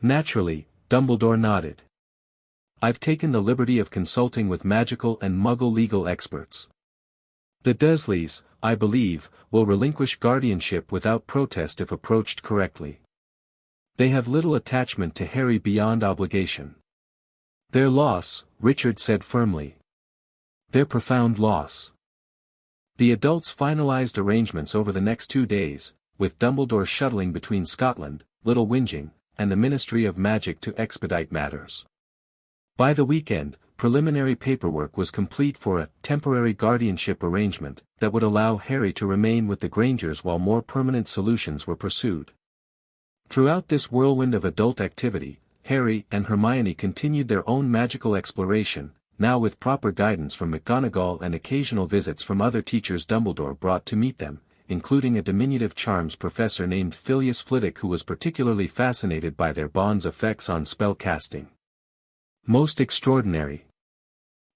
"Naturally," Dumbledore nodded. "I've taken the liberty of consulting with magical and Muggle legal experts. The Dursleys, I believe, will relinquish guardianship without protest if approached correctly. They have little attachment to Harry beyond obligation." "Their loss," Richard said firmly. "Their profound loss." The adults finalized arrangements over the next 2 days, with Dumbledore shuttling between Scotland, Little Whinging, and the Ministry of Magic to expedite matters. By the weekend, preliminary paperwork was complete for a temporary guardianship arrangement that would allow Harry to remain with the Grangers while more permanent solutions were pursued. Throughout this whirlwind of adult activity, Harry and Hermione continued their own magical exploration, now with proper guidance from McGonagall and occasional visits from other teachers Dumbledore brought to meet them, including a diminutive charms professor named Filius Flitwick who was particularly fascinated by their bond's effects on spell casting. Most extraordinary.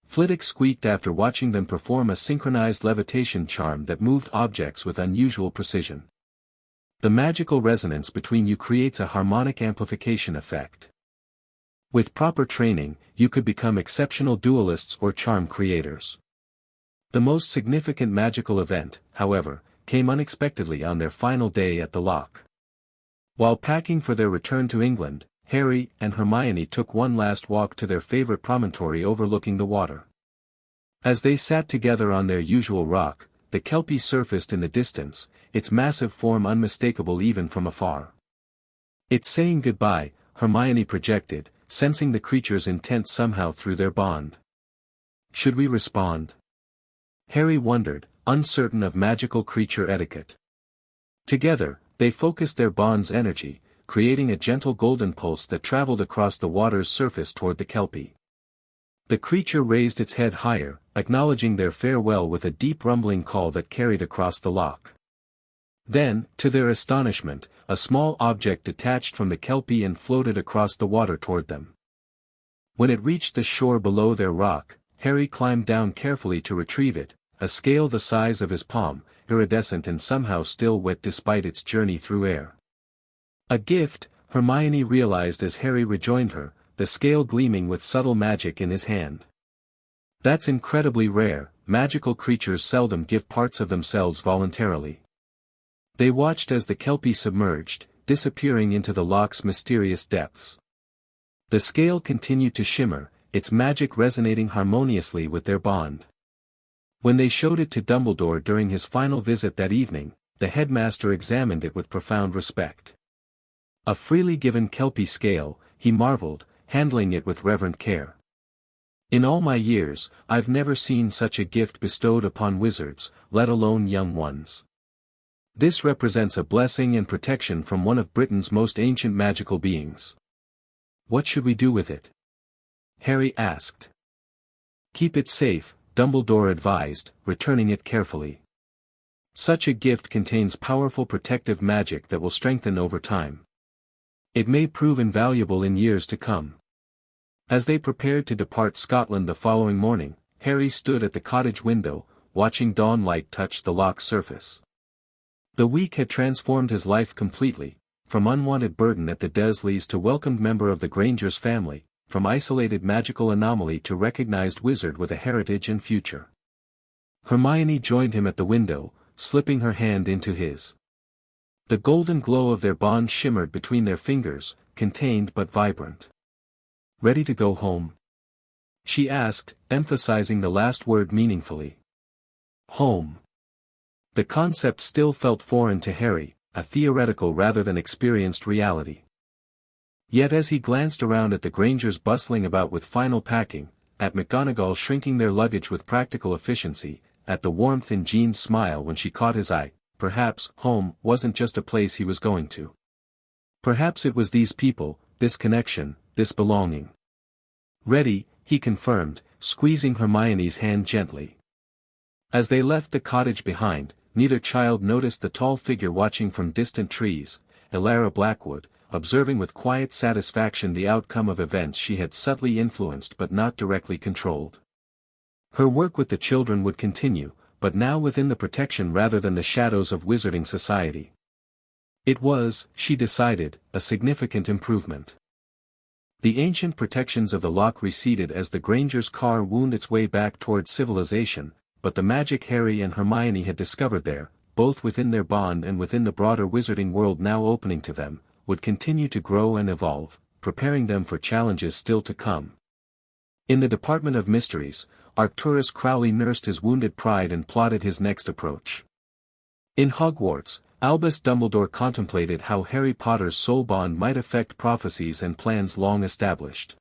Flitwick squeaked after watching them perform a synchronized levitation charm that moved objects with unusual precision. The magical resonance between you creates a harmonic amplification effect. With proper training, you could become exceptional duelists or charm creators. The most significant magical event, however, came unexpectedly on their final day at the lock. While packing for their return to England, Harry and Hermione took one last walk to their favorite promontory overlooking the water. As they sat together on their usual rock, the kelpie surfaced in the distance, its massive form unmistakable even from afar. "It's saying goodbye," Hermione projected, sensing the creature's intent somehow through their bond. "Should we respond?" Harry wondered, uncertain of magical creature etiquette. Together, they focused their bond's energy, creating a gentle golden pulse that traveled across the water's surface toward the kelpie. The creature raised its head higher, acknowledging their farewell with a deep rumbling call that carried across the loch. Then, to their astonishment, a small object detached from the kelpie and floated across the water toward them. When it reached the shore below their rock, Harry climbed down carefully to retrieve it, a scale the size of his palm, iridescent and somehow still wet despite its journey through air. A gift, Hermione realized as Harry rejoined her, the scale gleaming with subtle magic in his hand. That's incredibly rare, magical creatures seldom give parts of themselves voluntarily. They watched as the kelpie submerged, disappearing into the loch's mysterious depths. The scale continued to shimmer, its magic resonating harmoniously with their bond. When they showed it to Dumbledore during his final visit that evening, the headmaster examined it with profound respect. A freely given kelpie scale, he marveled, handling it with reverent care. "In all my years, I've never seen such a gift bestowed upon wizards, let alone young ones. This represents a blessing and protection from one of Britain's most ancient magical beings. What should we do with it?" Harry asked. "Keep it safe," Dumbledore advised, returning it carefully. "Such a gift contains powerful protective magic that will strengthen over time. It may prove invaluable in years to come." As they prepared to depart Scotland the following morning, Harry stood at the cottage window, watching dawn light touch the loch's surface. The week had transformed his life completely, from unwanted burden at the Dursleys to welcomed member of the Granger's family, from isolated magical anomaly to recognized wizard with a heritage and future. Hermione joined him at the window, slipping her hand into his. The golden glow of their bond shimmered between their fingers, contained but vibrant. "Ready to go home?" she asked, emphasizing the last word meaningfully. Home. The concept still felt foreign to Harry, a theoretical rather than experienced reality. Yet as he glanced around at the Grangers bustling about with final packing, at McGonagall shrinking their luggage with practical efficiency, at the warmth in Jean's smile when she caught his eye, perhaps home wasn't just a place he was going to. Perhaps it was these people, this connection, this belonging. "Ready," he confirmed, squeezing Hermione's hand gently. As they left the cottage behind, neither child noticed the tall figure watching from distant trees, Elara Blackwood, observing with quiet satisfaction the outcome of events she had subtly influenced but not directly controlled. Her work with the children would continue, but now within the protection rather than the shadows of wizarding society. It was, she decided, a significant improvement. The ancient protections of the loch receded as the Granger's car wound its way back toward civilization, but the magic Harry and Hermione had discovered there, both within their bond and within the broader wizarding world now opening to them, would continue to grow and evolve, preparing them for challenges still to come. In the Department of Mysteries, Arcturus Crowley nursed his wounded pride and plotted his next approach. In Hogwarts, Albus Dumbledore contemplated how Harry Potter's soul bond might affect prophecies and plans long established.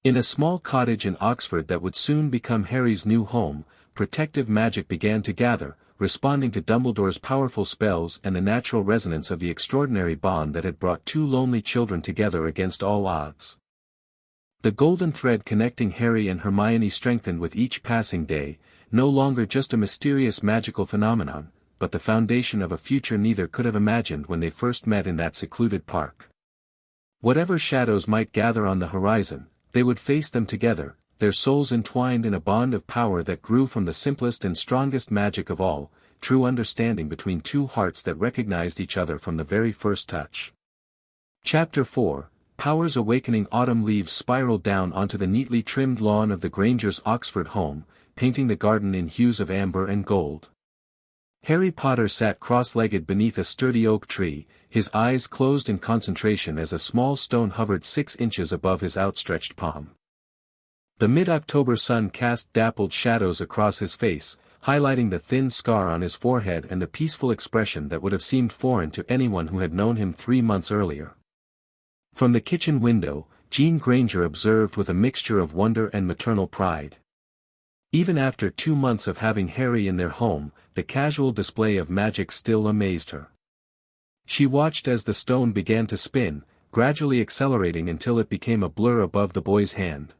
In a small cottage in Oxford that would soon become Harry's new home, protective magic began to gather, responding to Dumbledore's powerful spells and the natural resonance of the extraordinary bond that had brought two lonely children together against all odds. The golden thread connecting Harry and Hermione strengthened with each passing day, no longer just a mysterious magical phenomenon, but the foundation of a future neither could have imagined when they first met in that secluded park. Whatever shadows might gather on the horizon, they would face them together, their souls entwined in a bond of power that grew from the simplest and strongest magic of all, true understanding between two hearts that recognized each other from the very first touch. Chapter 4, Powers Awakening. Autumn leaves spiraled down onto the neatly trimmed lawn of the Grangers' Oxford home, painting the garden in hues of amber and gold. Harry Potter sat cross-legged beneath a sturdy oak tree, his eyes closed in concentration as a small stone hovered 6 inches above his outstretched palm. The mid-October sun cast dappled shadows across his face, highlighting the thin scar on his forehead and the peaceful expression that would have seemed foreign to anyone who had known him 3 months earlier. From the kitchen window, Jean Granger observed with a mixture of wonder and maternal pride. Even after 2 months of having Harry in their home, the casual display of magic still amazed her. She watched as the stone began to spin, gradually accelerating until it became a blur above the boy's hand.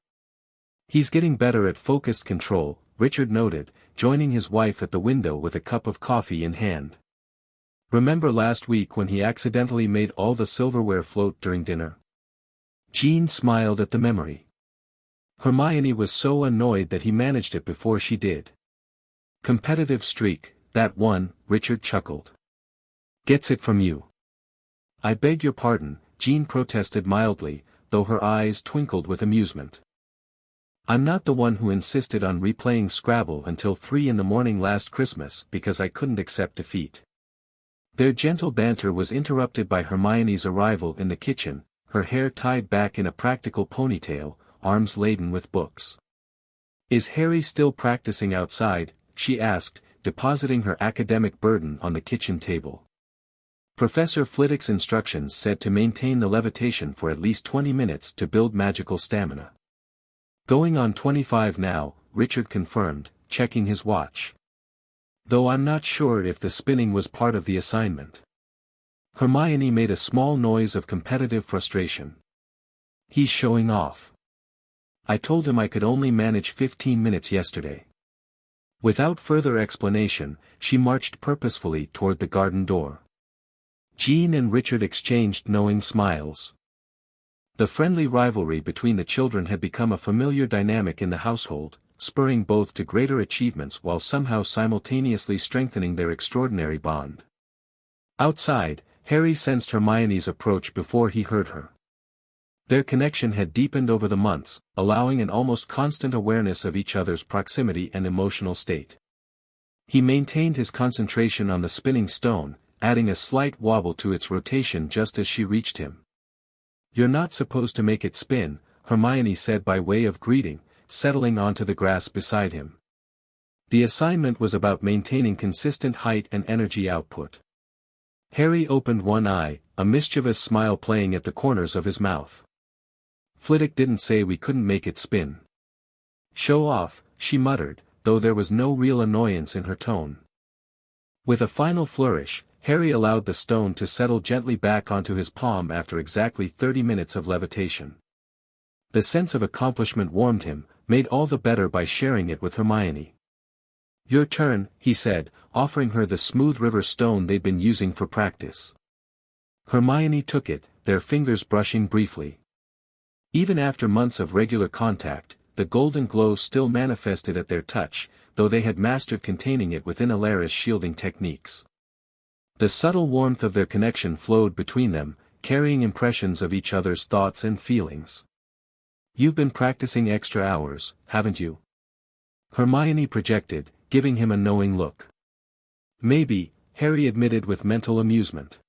"He's getting better at focused control," Richard noted, joining his wife at the window with a cup of coffee in hand. "Remember last week when he accidentally made all the silverware float during dinner?" Jean smiled at the memory. Hermione was so annoyed that he managed it before she did. "Competitive streak, that one," Richard chuckled. "Gets it from you." "I beg your pardon," Jean protested mildly, though her eyes twinkled with amusement. "I'm not the one who insisted on replaying Scrabble until 3 in the morning last Christmas because I couldn't accept defeat." Their gentle banter was interrupted by Hermione's arrival in the kitchen, her hair tied back in a practical ponytail, arms laden with books. "Is Harry still practicing outside?" she asked, depositing her academic burden on the kitchen table. "Professor Flitwick's instructions said to maintain the levitation for at least 20 minutes to build magical stamina." "Going on 25 now," Richard confirmed, checking his watch. "Though I'm not sure if the spinning was part of the assignment." Hermione made a small noise of competitive frustration. "He's showing off. I told him I could only manage 15 minutes yesterday." Without further explanation, she marched purposefully toward the garden door. Jean and Richard exchanged knowing smiles. The friendly rivalry between the children had become a familiar dynamic in the household, spurring both to greater achievements while somehow simultaneously strengthening their extraordinary bond. Outside, Harry sensed Hermione's approach before he heard her. Their connection had deepened over the months, allowing an almost constant awareness of each other's proximity and emotional state. He maintained his concentration on the spinning stone, adding a slight wobble to its rotation just as she reached him. "You're not supposed to make it spin," Hermione said by way of greeting, settling onto the grass beside him. The assignment was about maintaining consistent height and energy output. Harry opened one eye, a mischievous smile playing at the corners of his mouth. "Flitwick didn't say we couldn't make it spin." "Show off," she muttered, though there was no real annoyance in her tone. With a final flourish, Harry allowed the stone to settle gently back onto his palm after exactly 30 minutes of levitation. The sense of accomplishment warmed him, made all the better by sharing it with Hermione. "Your turn," he said, offering her the smooth river stone they'd been using for practice. Hermione took it, their fingers brushing briefly. Even after months of regular contact, the golden glow still manifested at their touch, though they had mastered containing it within Alara's shielding techniques. The subtle warmth of their connection flowed between them, carrying impressions of each other's thoughts and feelings. "You've been practicing extra hours, haven't you?" Hermione projected, giving him a knowing look. "Maybe," Harry admitted with mental amusement.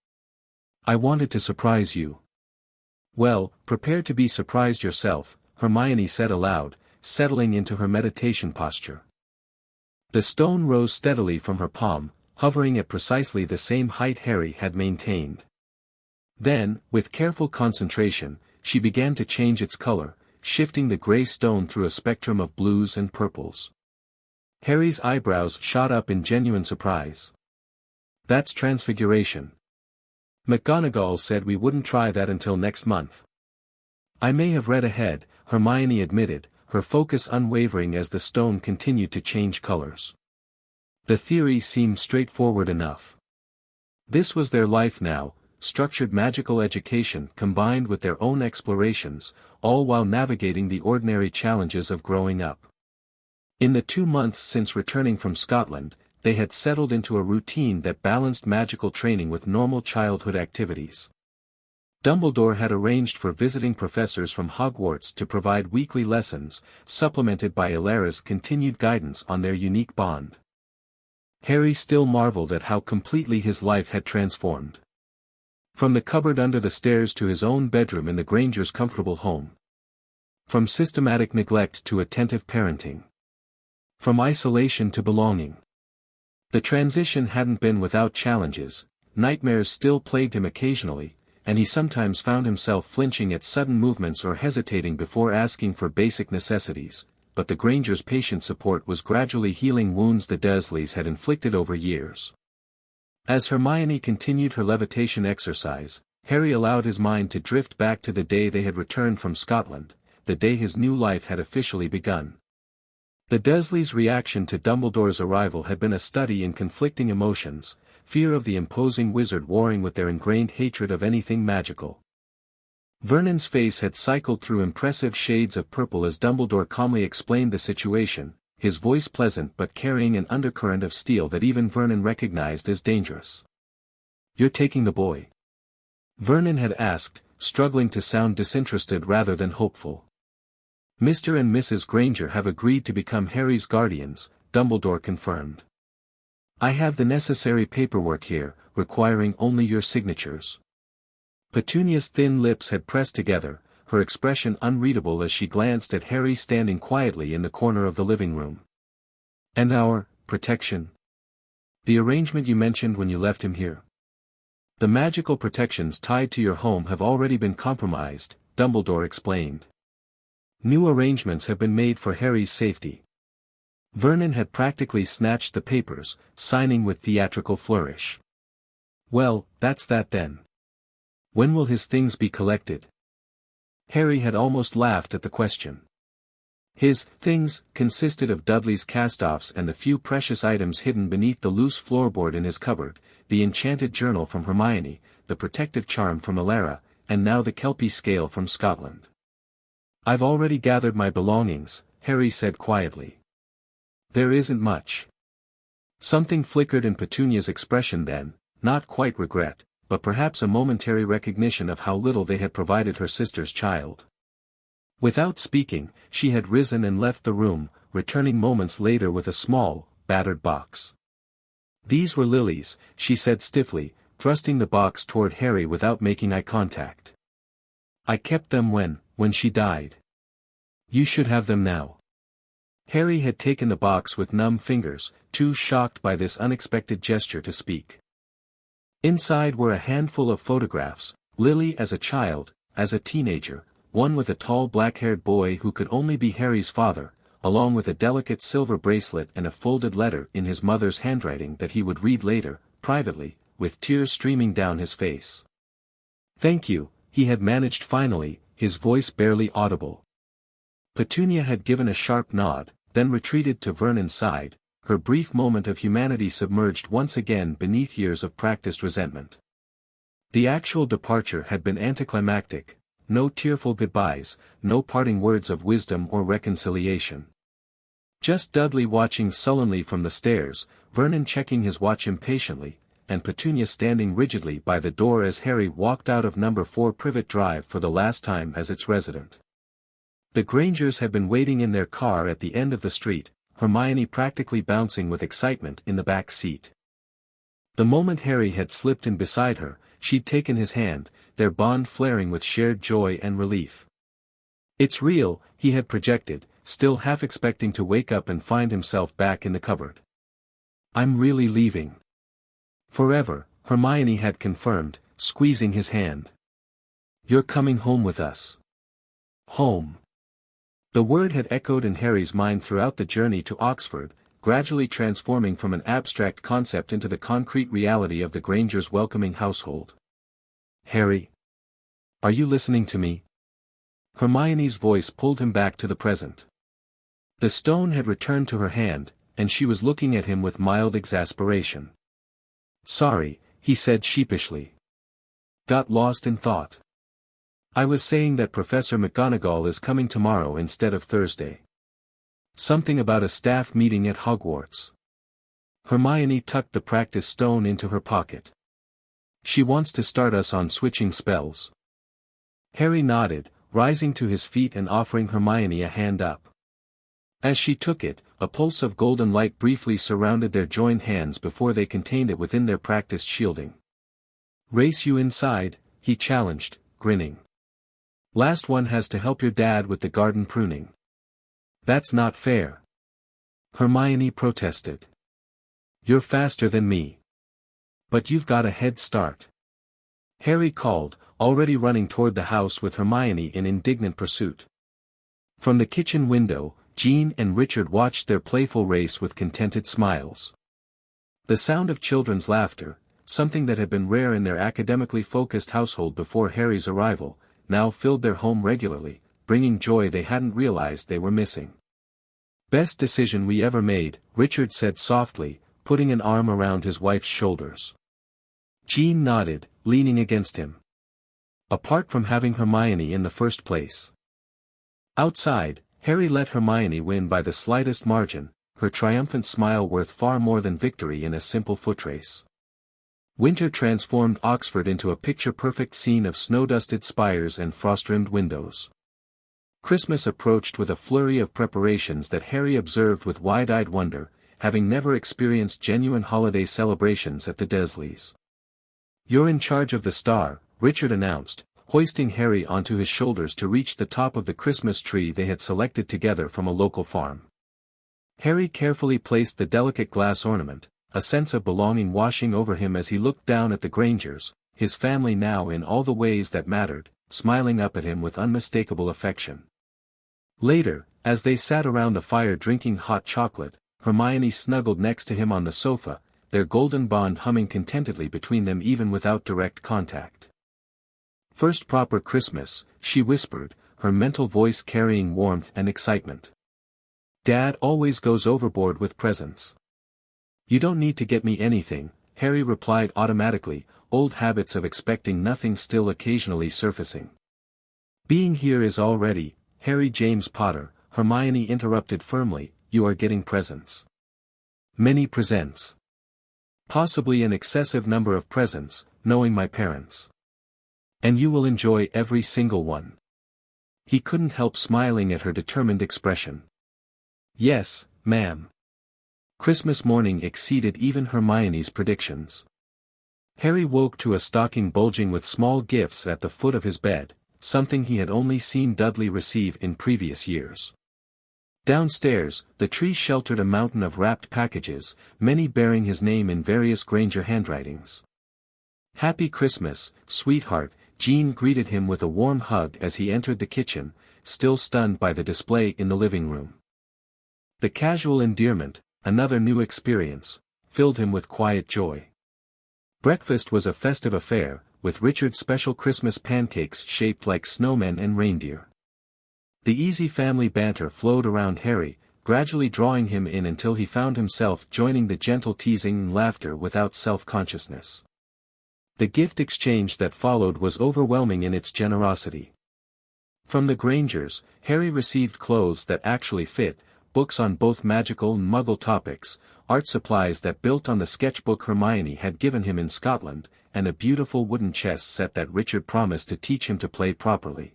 "I wanted to surprise you." "Well, prepare to be surprised yourself," Hermione said aloud, settling into her meditation posture. The stone rose steadily from her palm, hovering at precisely the same height Harry had maintained. Then, with careful concentration, she began to change its color, shifting the gray stone through a spectrum of blues and purples. Harry's eyebrows shot up in genuine surprise. That's transfiguration. McGonagall said we wouldn't try that until next month. I may have read ahead, Hermione admitted, her focus unwavering as the stone continued to change colors. The theory seemed straightforward enough. This was their life now, structured magical education combined with their own explorations, all while navigating the ordinary challenges of growing up. In the 2 months since returning from Scotland, they had settled into a routine that balanced magical training with normal childhood activities. Dumbledore had arranged for visiting professors from Hogwarts to provide weekly lessons, supplemented by Elara's continued guidance on their unique bond. Harry still marveled at how completely his life had transformed. From the cupboard under the stairs to his own bedroom in the Grangers' comfortable home. From systematic neglect to attentive parenting. From isolation to belonging. The transition hadn't been without challenges, nightmares still plagued him occasionally, and he sometimes found himself flinching at sudden movements or hesitating before asking for basic necessities, but the Grangers' patient support was gradually healing wounds the Dursleys had inflicted over years. As Hermione continued her levitation exercise, Harry allowed his mind to drift back to the day they had returned from Scotland, the day his new life had officially begun. The Dursleys' reaction to Dumbledore's arrival had been a study in conflicting emotions, fear of the imposing wizard warring with their ingrained hatred of anything magical. Vernon's face had cycled through impressive shades of purple as Dumbledore calmly explained the situation, his voice pleasant but carrying an undercurrent of steel that even Vernon recognized as dangerous. "You're taking the boy?" Vernon had asked, struggling to sound disinterested rather than hopeful. "Mr. and Mrs. Granger have agreed to become Harry's guardians," Dumbledore confirmed. "I have the necessary paperwork here, requiring only your signatures." Petunia's thin lips had pressed together, her expression unreadable as she glanced at Harry standing quietly in the corner of the living room. "And our protection? The arrangement you mentioned when you left him here?" "The magical protections tied to your home have already been compromised," Dumbledore explained. "New arrangements have been made for Harry's safety." Vernon had practically snatched the papers, signing with theatrical flourish. "Well, that's that then. When will his things be collected?" Harry had almost laughed at the question. His things consisted of Dudley's cast-offs and the few precious items hidden beneath the loose floorboard in his cupboard, the enchanted journal from Hermione, the protective charm from Elara, and now the Kelpie scale from Scotland. "I've already gathered my belongings," Harry said quietly. "There isn't much." Something flickered in Petunia's expression then, not quite regret, but perhaps a momentary recognition of how little they had provided her sister's child. Without speaking, she had risen and left the room, returning moments later with a small, battered box. "These were Lily's," she said stiffly, thrusting the box toward Harry without making eye contact. "I kept them when she died. You should have them now." Harry had taken the box with numb fingers, too shocked by this unexpected gesture to speak. Inside were a handful of photographs, Lily as a child, as a teenager, one with a tall black-haired boy who could only be Harry's father, along with a delicate silver bracelet and a folded letter in his mother's handwriting that he would read later, privately, with tears streaming down his face. "Thank you," he had managed finally, his voice barely audible. Petunia had given a sharp nod, then retreated to Vernon's side, her brief moment of humanity submerged once again beneath years of practiced resentment. The actual departure had been anticlimactic, no tearful goodbyes, no parting words of wisdom or reconciliation. Just Dudley watching sullenly from the stairs, Vernon checking his watch impatiently, and Petunia standing rigidly by the door as Harry walked out of number 4 Privet Drive for the last time as its resident. The Grangers had been waiting in their car at the end of the street, Hermione practically bouncing with excitement in the back seat. The moment Harry had slipped in beside her, she'd taken his hand, their bond flaring with shared joy and relief. "It's real," he had projected, still half expecting to wake up and find himself back in the cupboard. "I'm really leaving." "Forever," Hermione had confirmed, squeezing his hand. "You're coming home with us." "Home." The word had echoed in Harry's mind throughout the journey to Oxford, gradually transforming from an abstract concept into the concrete reality of the Grangers' welcoming household. "Harry? Are you listening to me?" Hermione's voice pulled him back to the present. The stone had returned to her hand, and she was looking at him with mild exasperation. "Sorry," he said sheepishly. "Got lost in thought. I was saying that Professor McGonagall is coming tomorrow instead of Thursday. Something about a staff meeting at Hogwarts." Hermione tucked the practice stone into her pocket. "She wants to start us on switching spells." Harry nodded, rising to his feet and offering Hermione a hand up. As she took it, a pulse of golden light briefly surrounded their joined hands before they contained it within their practiced shielding. "Race you inside," he challenged, grinning. "Last one has to help your dad with the garden pruning." "That's not fair," Hermione protested. "You're faster than me. But you've got a head start," Harry called, already running toward the house with Hermione in indignant pursuit. From the kitchen window, Jean and Richard watched their playful race with contented smiles. The sound of children's laughter, something that had been rare in their academically focused household before Harry's arrival, now filled their home regularly, bringing joy they hadn't realized they were missing. "Best decision we ever made," Richard said softly, putting an arm around his wife's shoulders. Jean nodded, leaning against him. "Apart from having Hermione in the first place." Outside, Harry let Hermione win by the slightest margin, her triumphant smile worth far more than victory in a simple footrace. Winter transformed Oxford into a picture-perfect scene of snow-dusted spires and frost-rimmed windows. Christmas approached with a flurry of preparations that Harry observed with wide-eyed wonder, having never experienced genuine holiday celebrations at the Dursleys. "You're in charge of the star," Richard announced, hoisting Harry onto his shoulders to reach the top of the Christmas tree they had selected together from a local farm. Harry carefully placed the delicate glass ornament, a sense of belonging washing over him as he looked down at the Grangers, his family now in all the ways that mattered, smiling up at him with unmistakable affection. Later, as they sat around the fire drinking hot chocolate, Hermione snuggled next to him on the sofa, their golden bond humming contentedly between them even without direct contact. "First proper Christmas," she whispered, her mental voice carrying warmth and excitement. "Dad always goes overboard with presents." "You don't need to get me anything," Harry replied automatically, old habits of expecting nothing still occasionally surfacing. "Being here is already, Harry James Potter," Hermione interrupted firmly, "you are getting presents. Many presents. Possibly an excessive number of presents, knowing my parents. And you will enjoy every single one." He couldn't help smiling at her determined expression. "Yes, ma'am." Christmas morning exceeded even Hermione's predictions. Harry woke to a stocking bulging with small gifts at the foot of his bed, something he had only seen Dudley receive in previous years. Downstairs, the tree sheltered a mountain of wrapped packages, many bearing his name in various Granger handwritings. "Happy Christmas, sweetheart," Jean greeted him with a warm hug as he entered the kitchen, still stunned by the display in the living room. The casual endearment, another new experience, filled him with quiet joy. Breakfast was a festive affair, with Richard's special Christmas pancakes shaped like snowmen and reindeer. The easy family banter flowed around Harry, gradually drawing him in until he found himself joining the gentle teasing and laughter without self-consciousness. The gift exchange that followed was overwhelming in its generosity. From the Grangers, Harry received clothes that actually fit, books on both magical and muggle topics, art supplies that built on the sketchbook Hermione had given him in Scotland, and a beautiful wooden chess set that Richard promised to teach him to play properly.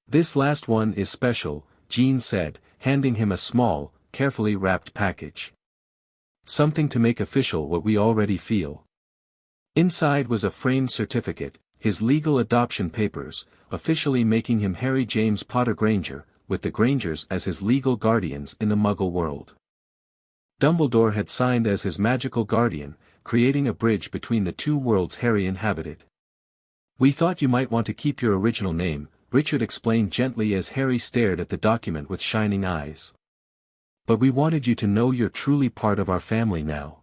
"This last one is special," Jean said, handing him a small, carefully wrapped package. "Something to make official what we already feel." Inside was a framed certificate, his legal adoption papers, officially making him Harry James Potter Granger, with the Grangers as his legal guardians in the Muggle world. Dumbledore had signed as his magical guardian, creating a bridge between the two worlds Harry inhabited. "We thought you might want to keep your original name," Richard explained gently as Harry stared at the document with shining eyes. But we wanted you to know you're truly part of our family now.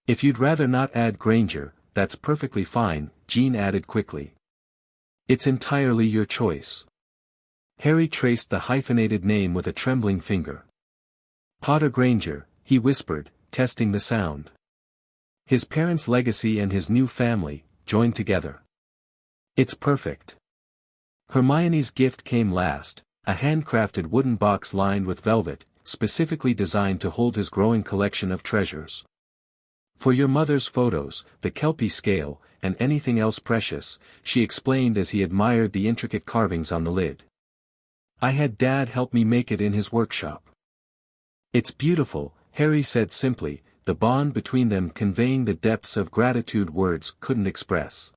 If you'd rather not add Granger, that's perfectly fine, Jean added quickly. It's entirely your choice. Harry traced the hyphenated name with a trembling finger. Potter Granger, he whispered, testing the sound. His parents' legacy and his new family, joined together. It's perfect. Hermione's gift came last, a handcrafted wooden box lined with velvet, specifically designed to hold his growing collection of treasures. For your mother's photos, the Kelpie scale, and anything else precious, she explained as he admired the intricate carvings on the lid. I had Dad help me make it in his workshop. It's beautiful, Harry said simply, the bond between them conveying the depths of gratitude words couldn't express.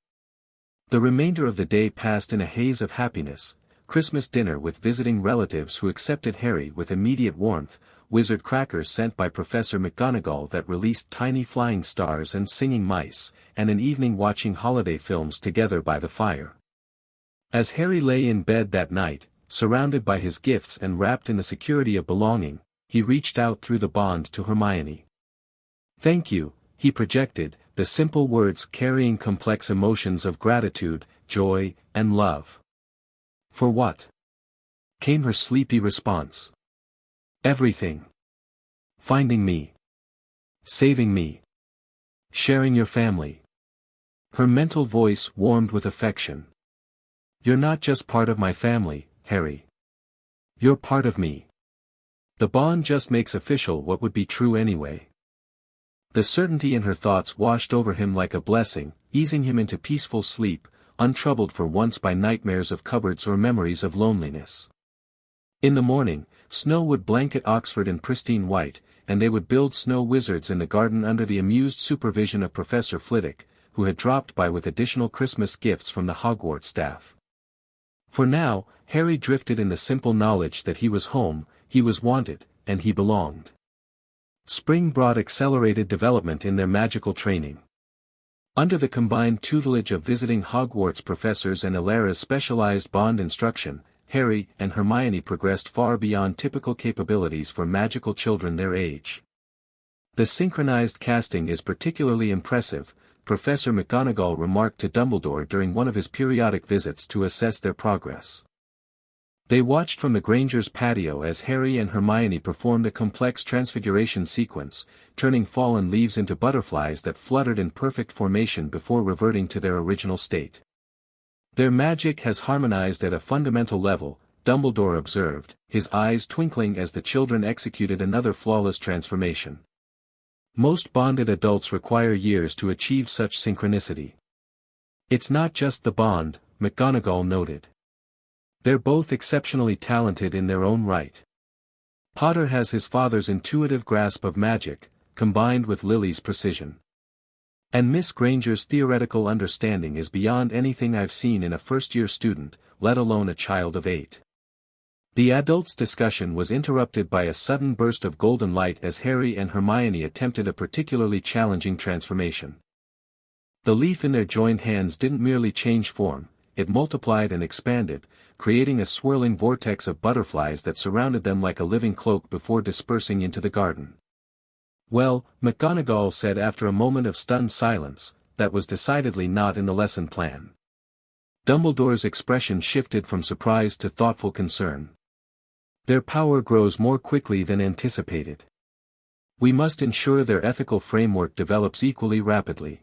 The remainder of the day passed in a haze of happiness, Christmas dinner with visiting relatives who accepted Harry with immediate warmth, wizard crackers sent by Professor McGonagall that released tiny flying stars and singing mice, and an evening watching holiday films together by the fire. As Harry lay in bed that night, surrounded by his gifts and wrapped in the security of belonging, he reached out through the bond to Hermione. Thank you, he projected, the simple words carrying complex emotions of gratitude, joy, and love. For what? Came her sleepy response. Everything. Finding me. Saving me. Sharing your family. Her mental voice warmed with affection. You're not just part of my family, Harry. You're part of me. The bond just makes official what would be true anyway. The certainty in her thoughts washed over him like a blessing, easing him into peaceful sleep, untroubled for once by nightmares of cupboards or memories of loneliness. In the morning, snow would blanket Oxford in pristine white, and they would build snow wizards in the garden under the amused supervision of Professor Flitwick, who had dropped by with additional Christmas gifts from the Hogwarts staff. For now, Harry drifted in the simple knowledge that he was home, he was wanted, and he belonged. Spring brought accelerated development in their magical training. Under the combined tutelage of visiting Hogwarts professors and Elara's specialized bond instruction, Harry and Hermione progressed far beyond typical capabilities for magical children their age. The synchronized casting is particularly impressive, Professor McGonagall remarked to Dumbledore during one of his periodic visits to assess their progress. They watched from the Granger's patio as Harry and Hermione performed a complex transfiguration sequence, turning fallen leaves into butterflies that fluttered in perfect formation before reverting to their original state. Their magic has harmonized at a fundamental level, Dumbledore observed, his eyes twinkling as the children executed another flawless transformation. Most bonded adults require years to achieve such synchronicity. It's not just the bond, McGonagall noted. They're both exceptionally talented in their own right. Potter has his father's intuitive grasp of magic, combined with Lily's precision. And Miss Granger's theoretical understanding is beyond anything I've seen in a first-year student, let alone a child of 8. The adults' discussion was interrupted by a sudden burst of golden light as Harry and Hermione attempted a particularly challenging transformation. The leaf in their joined hands didn't merely change form, it multiplied and expanded, creating a swirling vortex of butterflies that surrounded them like a living cloak before dispersing into the garden. Well, McGonagall said after a moment of stunned silence, that was decidedly not in the lesson plan. Dumbledore's expression shifted from surprise to thoughtful concern. Their power grows more quickly than anticipated. We must ensure their ethical framework develops equally rapidly.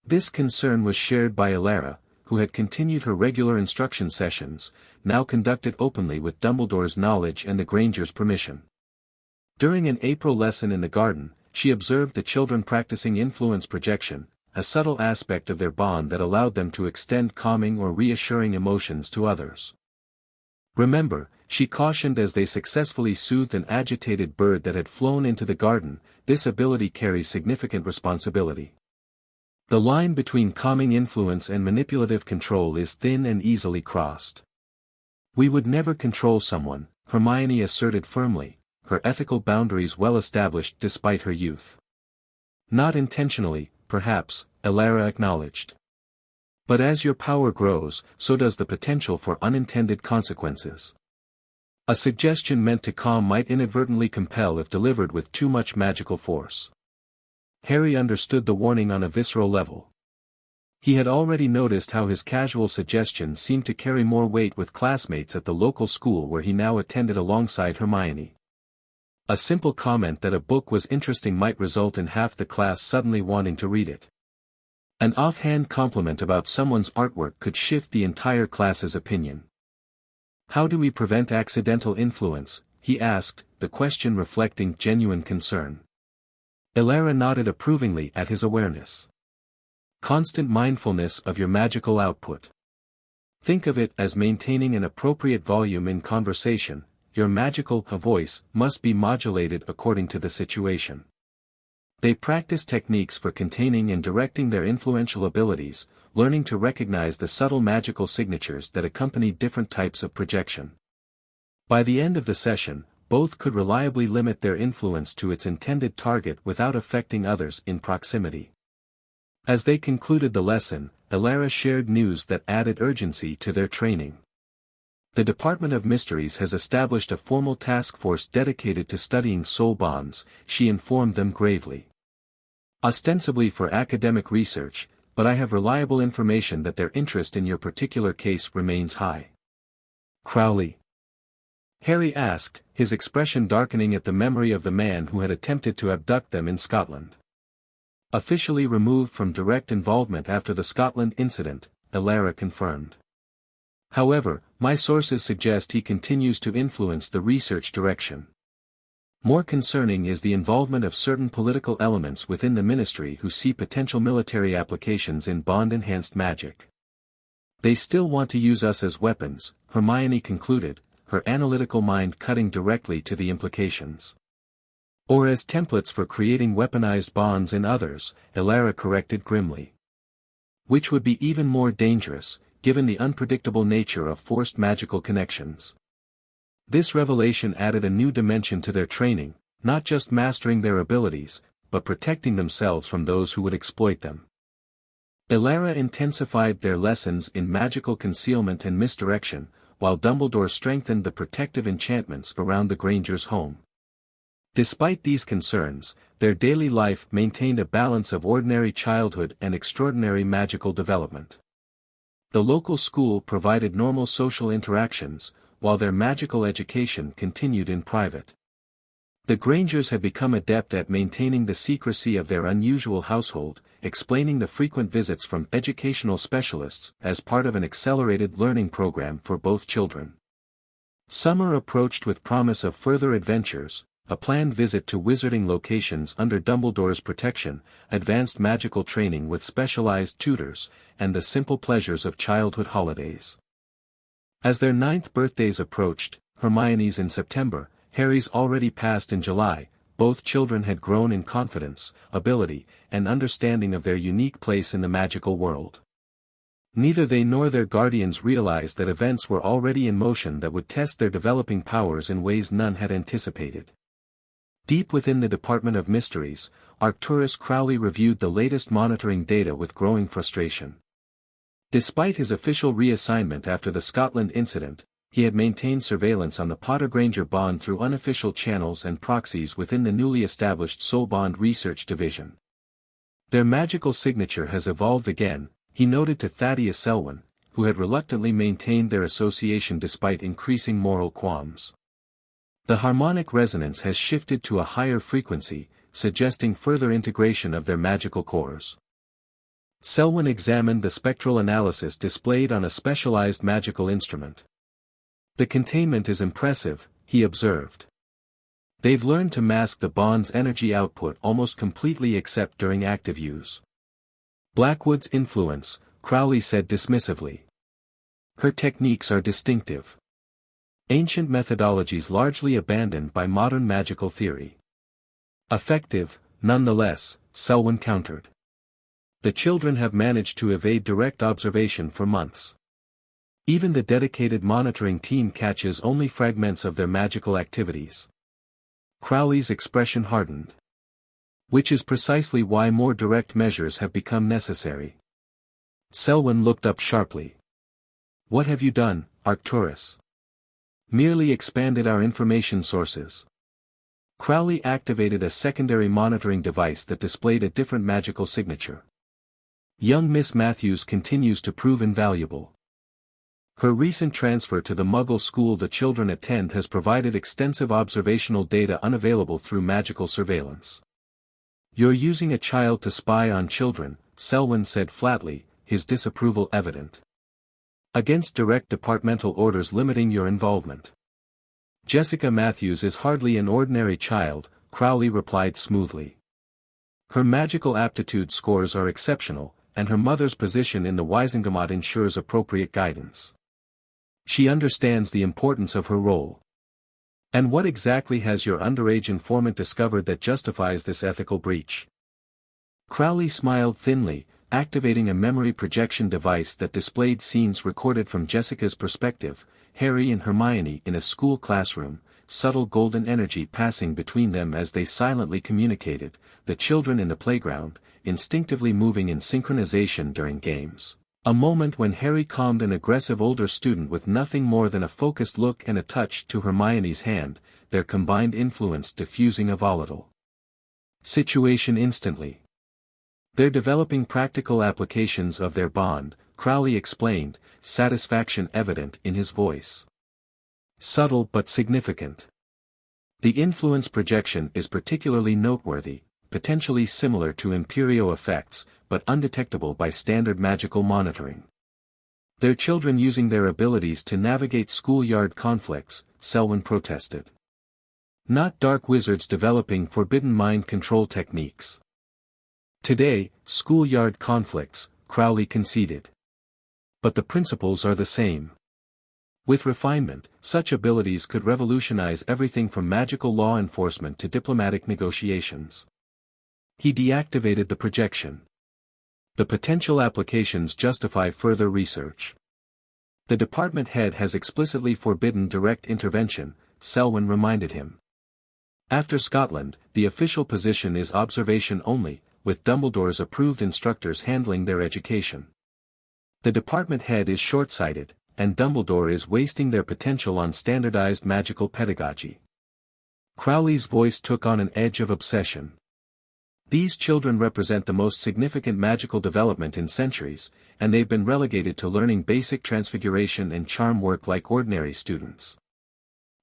This concern was shared by Elara, who had continued her regular instruction sessions, now conducted openly with Dumbledore's knowledge and the Granger's permission. During an April lesson in the garden, she observed the children practicing influence projection, a subtle aspect of their bond that allowed them to extend calming or reassuring emotions to others. Remember, she cautioned as they successfully soothed an agitated bird that had flown into the garden, this ability carries significant responsibility. The line between calming influence and manipulative control is thin and easily crossed. We would never control someone, Hermione asserted firmly, her ethical boundaries well established despite her youth. Not intentionally, perhaps, Elara acknowledged. But as your power grows, so does the potential for unintended consequences. A suggestion meant to calm might inadvertently compel if delivered with too much magical force. Harry understood the warning on a visceral level. He had already noticed how his casual suggestions seemed to carry more weight with classmates at the local school where he now attended alongside Hermione. A simple comment that a book was interesting might result in half the class suddenly wanting to read it. An offhand compliment about someone's artwork could shift the entire class's opinion. How do we prevent accidental influence? He asked, the question reflecting genuine concern. Elara nodded approvingly at his awareness. Constant mindfulness of your magical output. Think of it as maintaining an appropriate volume in conversation. Your magical voice must be modulated according to the situation. They practice techniques for containing and directing their influential abilities, learning to recognize the subtle magical signatures that accompany different types of projection. By the end of the session, both could reliably limit their influence to its intended target without affecting others in proximity. As they concluded the lesson, Elara shared news that added urgency to their training. The Department of Mysteries has established a formal task force dedicated to studying soul bonds, she informed them gravely. Ostensibly for academic research, but I have reliable information that their interest in your particular case remains high. Crowley? Harry asked, his expression darkening at the memory of the man who had attempted to abduct them in Scotland. Officially removed from direct involvement after the Scotland incident, Elara confirmed. However, my sources suggest he continues to influence the research direction. More concerning is the involvement of certain political elements within the ministry who see potential military applications in bond-enhanced magic. They still want to use us as weapons, Hermione concluded, her analytical mind cutting directly to the implications. Or as templates for creating weaponized bonds in others, Elara corrected grimly. Which would be even more dangerous, given the unpredictable nature of forced magical connections. This revelation added a new dimension to their training, not just mastering their abilities, but protecting themselves from those who would exploit them. Elara intensified their lessons in magical concealment and misdirection, while Dumbledore strengthened the protective enchantments around the Grangers' home. Despite these concerns, their daily life maintained a balance of ordinary childhood and extraordinary magical development. The local school provided normal social interactions, while their magical education continued in private. The Grangers had become adept at maintaining the secrecy of their unusual household, explaining the frequent visits from educational specialists as part of an accelerated learning program for both children. Summer approached with promise of further adventures, a planned visit to wizarding locations under Dumbledore's protection, advanced magical training with specialized tutors, and the simple pleasures of childhood holidays. As their 9th birthdays approached, Hermione's in September, Harry's already passed in July, both children had grown in confidence, ability, and understanding of their unique place in the magical world. Neither they nor their guardians realized that events were already in motion that would test their developing powers in ways none had anticipated. Deep within the Department of Mysteries, Arcturus Crowley reviewed the latest monitoring data with growing frustration. Despite his official reassignment after the Scotland incident, he had maintained surveillance on the Potter-Granger bond through unofficial channels and proxies within the newly established Soul Bond Research Division. Their magical signature has evolved again, he noted to Thaddeus Selwyn, who had reluctantly maintained their association despite increasing moral qualms. The harmonic resonance has shifted to a higher frequency, suggesting further integration of their magical cores. Selwyn examined the spectral analysis displayed on a specialized magical instrument. The containment is impressive, he observed. They've learned to mask the bond's energy output almost completely except during active use. Blackwood's influence, Crowley said dismissively. Her techniques are distinctive. Ancient methodologies largely abandoned by modern magical theory. Effective, nonetheless, Selwyn countered. The children have managed to evade direct observation for months. Even the dedicated monitoring team catches only fragments of their magical activities. Crowley's expression hardened. Which is precisely why more direct measures have become necessary. Selwyn looked up sharply. What have you done, Arcturus? Merely expanded our information sources. Crowley activated a secondary monitoring device that displayed a different magical signature. Young Miss Matthews continues to prove invaluable. Her recent transfer to the Muggle school the children attend has provided extensive observational data unavailable through magical surveillance. You're using a child to spy on children, Selwyn said flatly, his disapproval evident. Against direct departmental orders limiting your involvement. Jessica Matthews is hardly an ordinary child, Crowley replied smoothly. Her magical aptitude scores are exceptional, and her mother's position in the Wisengamot ensures appropriate guidance. She understands the importance of her role. And what exactly has your underage informant discovered that justifies this ethical breach? Crowley smiled thinly, activating a memory projection device that displayed scenes recorded from Jessica's perspective, Harry and Hermione in a school classroom, subtle golden energy passing between them as they silently communicated, the children in the playground, instinctively moving in synchronization during games. A moment when Harry calmed an aggressive older student with nothing more than a focused look and a touch to Hermione's hand, their combined influence diffusing a volatile situation instantly. They're developing practical applications of their bond, Crowley explained, satisfaction evident in his voice. Subtle but significant. The influence projection is particularly noteworthy, potentially similar to Imperio effects, but undetectable by standard magical monitoring. They're children using their abilities to navigate schoolyard conflicts, Selwyn protested. Not dark wizards developing forbidden mind control techniques. Today, schoolyard conflicts, Crowley conceded. But the principles are the same. With refinement, such abilities could revolutionize everything from magical law enforcement to diplomatic negotiations. He deactivated the projection. The potential applications justify further research. The department head has explicitly forbidden direct intervention, Selwyn reminded him. After Scotland, the official position is observation only, with Dumbledore's approved instructors handling their education. The department head is short-sighted, and Dumbledore is wasting their potential on standardized magical pedagogy. Crowley's voice took on an edge of obsession. These children represent the most significant magical development in centuries, and they've been relegated to learning basic transfiguration and charm work like ordinary students.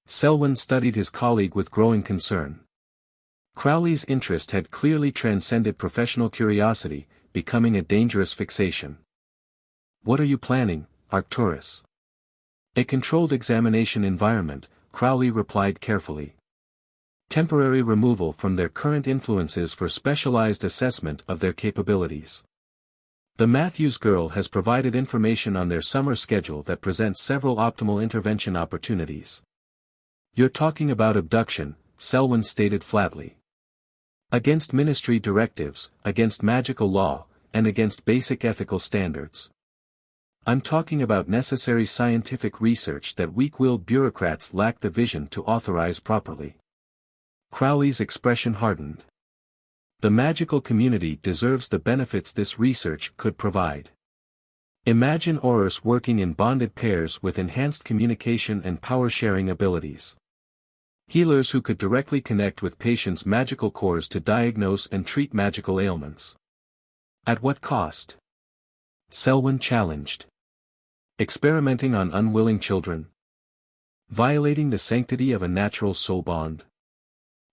Selwyn studied his colleague with growing concern. Crowley's interest had clearly transcended professional curiosity, becoming a dangerous fixation. What are you planning, Arcturus? A controlled examination environment, Crowley replied carefully. Temporary removal from their current influences for specialized assessment of their capabilities. The Matthews girl has provided information on their summer schedule that presents several optimal intervention opportunities. You're talking about abduction, Selwyn stated flatly. Against ministry directives, against magical law, and against basic ethical standards. I'm talking about necessary scientific research that weak-willed bureaucrats lack the vision to authorize properly. Crowley's expression hardened. The magical community deserves the benefits this research could provide. Imagine Aurors working in bonded pairs with enhanced communication and power-sharing abilities. Healers who could directly connect with patients' magical cores to diagnose and treat magical ailments. At what cost? Selwyn challenged. Experimenting on unwilling children. Violating the sanctity of a natural soul bond.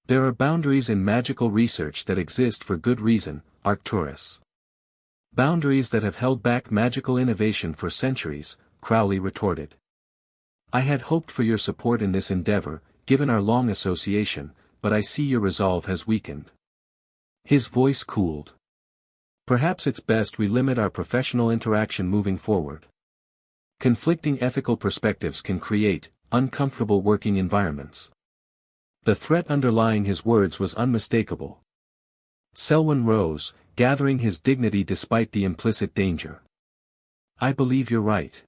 There are boundaries in magical research that exist for good reason, Arcturus. Boundaries that have held back magical innovation for centuries, Crowley retorted. I had hoped for your support in this endeavor, given our long association, but I see your resolve has weakened. His voice cooled. Perhaps it's best we limit our professional interaction moving forward. Conflicting ethical perspectives can create uncomfortable working environments. The threat underlying his words was unmistakable. Selwyn rose, gathering his dignity despite the implicit danger. I believe you're right.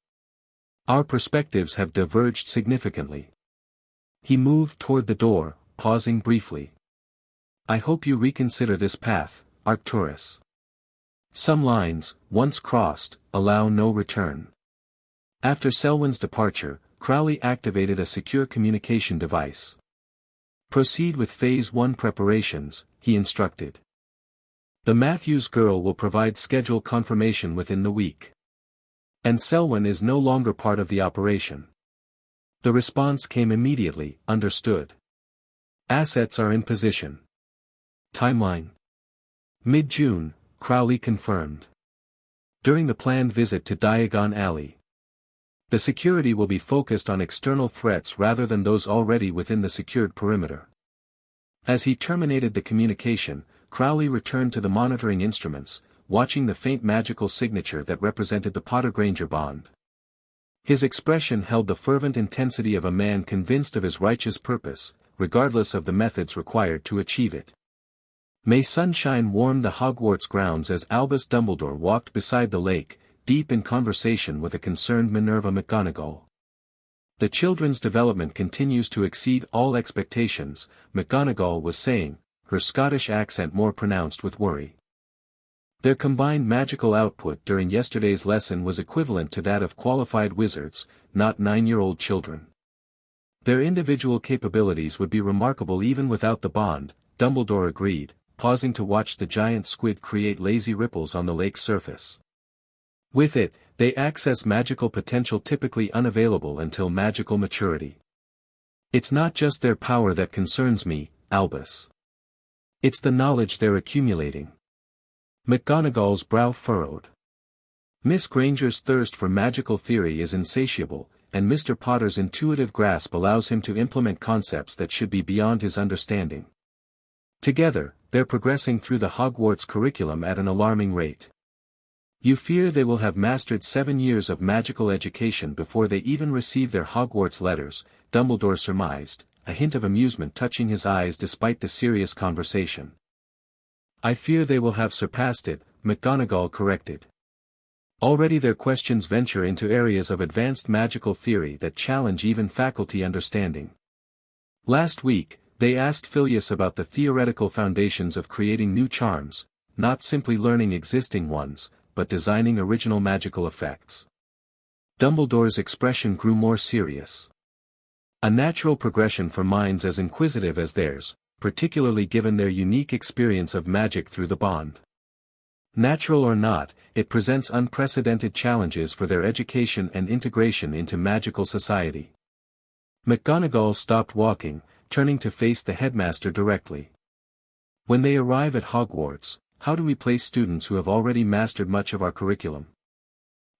Our perspectives have diverged significantly. He moved toward the door, pausing briefly. I hope you reconsider this path, Arcturus. Some lines, once crossed, allow no return. After Selwyn's departure, Crowley activated a secure communication device. Proceed with Phase 1 preparations, he instructed. The Matthews girl will provide schedule confirmation within the week. And Selwyn is no longer part of the operation. The response came immediately, understood. Assets are in position. Timeline. Mid-June, Crowley confirmed. During the planned visit to Diagon Alley. The security will be focused on external threats rather than those already within the secured perimeter. As he terminated the communication, Crowley returned to the monitoring instruments, watching the faint magical signature that represented the Potter-Granger bond. His expression held the fervent intensity of a man convinced of his righteous purpose, regardless of the methods required to achieve it. May sunshine warm the Hogwarts grounds as Albus Dumbledore walked beside the lake, deep in conversation with a concerned Minerva McGonagall. The children's development continues to exceed all expectations, McGonagall was saying, her Scottish accent more pronounced with worry. Their combined magical output during yesterday's lesson was equivalent to that of qualified wizards, not 9-year-old children. Their individual capabilities would be remarkable even without the bond, Dumbledore agreed, pausing to watch the giant squid create lazy ripples on the lake's surface. With it, they access magical potential typically unavailable until magical maturity. It's not just their power that concerns me, Albus. It's the knowledge they're accumulating. McGonagall's brow furrowed. Miss Granger's thirst for magical theory is insatiable, and Mr. Potter's intuitive grasp allows him to implement concepts that should be beyond his understanding. Together, they're progressing through the Hogwarts curriculum at an alarming rate. You fear they will have mastered 7 years of magical education before they even receive their Hogwarts letters, Dumbledore surmised, a hint of amusement touching his eyes despite the serious conversation. I fear they will have surpassed it, McGonagall corrected. Already their questions venture into areas of advanced magical theory that challenge even faculty understanding. Last week, they asked Phileas about the theoretical foundations of creating new charms, not simply learning existing ones, but designing original magical effects. Dumbledore's expression grew more serious. A natural progression for minds as inquisitive as theirs, particularly given their unique experience of magic through the bond. Natural or not, it presents unprecedented challenges for their education and integration into magical society. McGonagall stopped walking, turning to face the headmaster directly. When they arrive at Hogwarts, how do we place students who have already mastered much of our curriculum?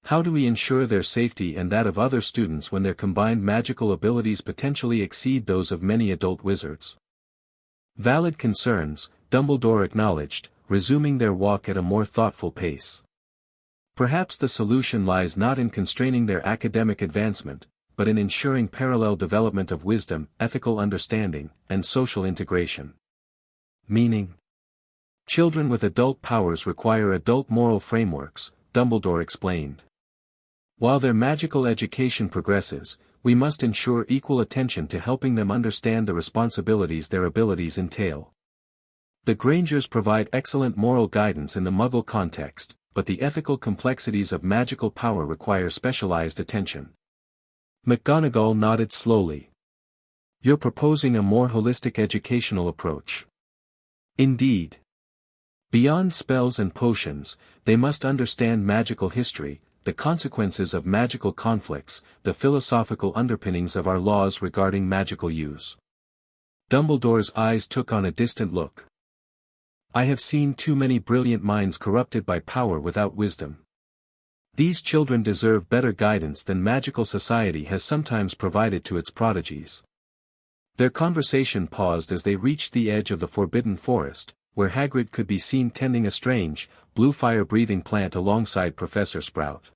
How do we ensure their safety and that of other students when their combined magical abilities potentially exceed those of many adult wizards? Valid concerns, Dumbledore acknowledged, resuming their walk at a more thoughtful pace. Perhaps the solution lies not in constraining their academic advancement, but in ensuring parallel development of wisdom, ethical understanding, and social integration. Meaning? Children with adult powers require adult moral frameworks, Dumbledore explained. While their magical education progresses, we must ensure equal attention to helping them understand the responsibilities their abilities entail. The Grangers provide excellent moral guidance in the Muggle context, but the ethical complexities of magical power require specialized attention. McGonagall nodded slowly. You're proposing a more holistic educational approach. Indeed. Beyond spells and potions, they must understand magical history, the consequences of magical conflicts, the philosophical underpinnings of our laws regarding magical use. Dumbledore's eyes took on a distant look. I have seen too many brilliant minds corrupted by power without wisdom. These children deserve better guidance than magical society has sometimes provided to its prodigies. Their conversation paused as they reached the edge of the Forbidden Forest, where Hagrid could be seen tending a strange, blue fire-breathing plant alongside Professor Sprout.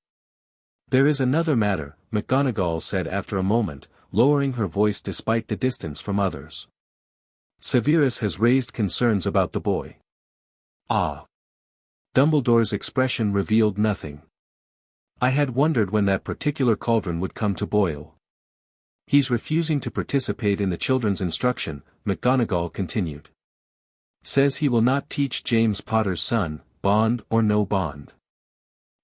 There is another matter, McGonagall said after a moment, lowering her voice despite the distance from others. Severus has raised concerns about the boy. Ah. Dumbledore's expression revealed nothing. I had wondered when that particular cauldron would come to boil. He's refusing to participate in the children's instruction, McGonagall continued. Says he will not teach James Potter's son, bond or no bond.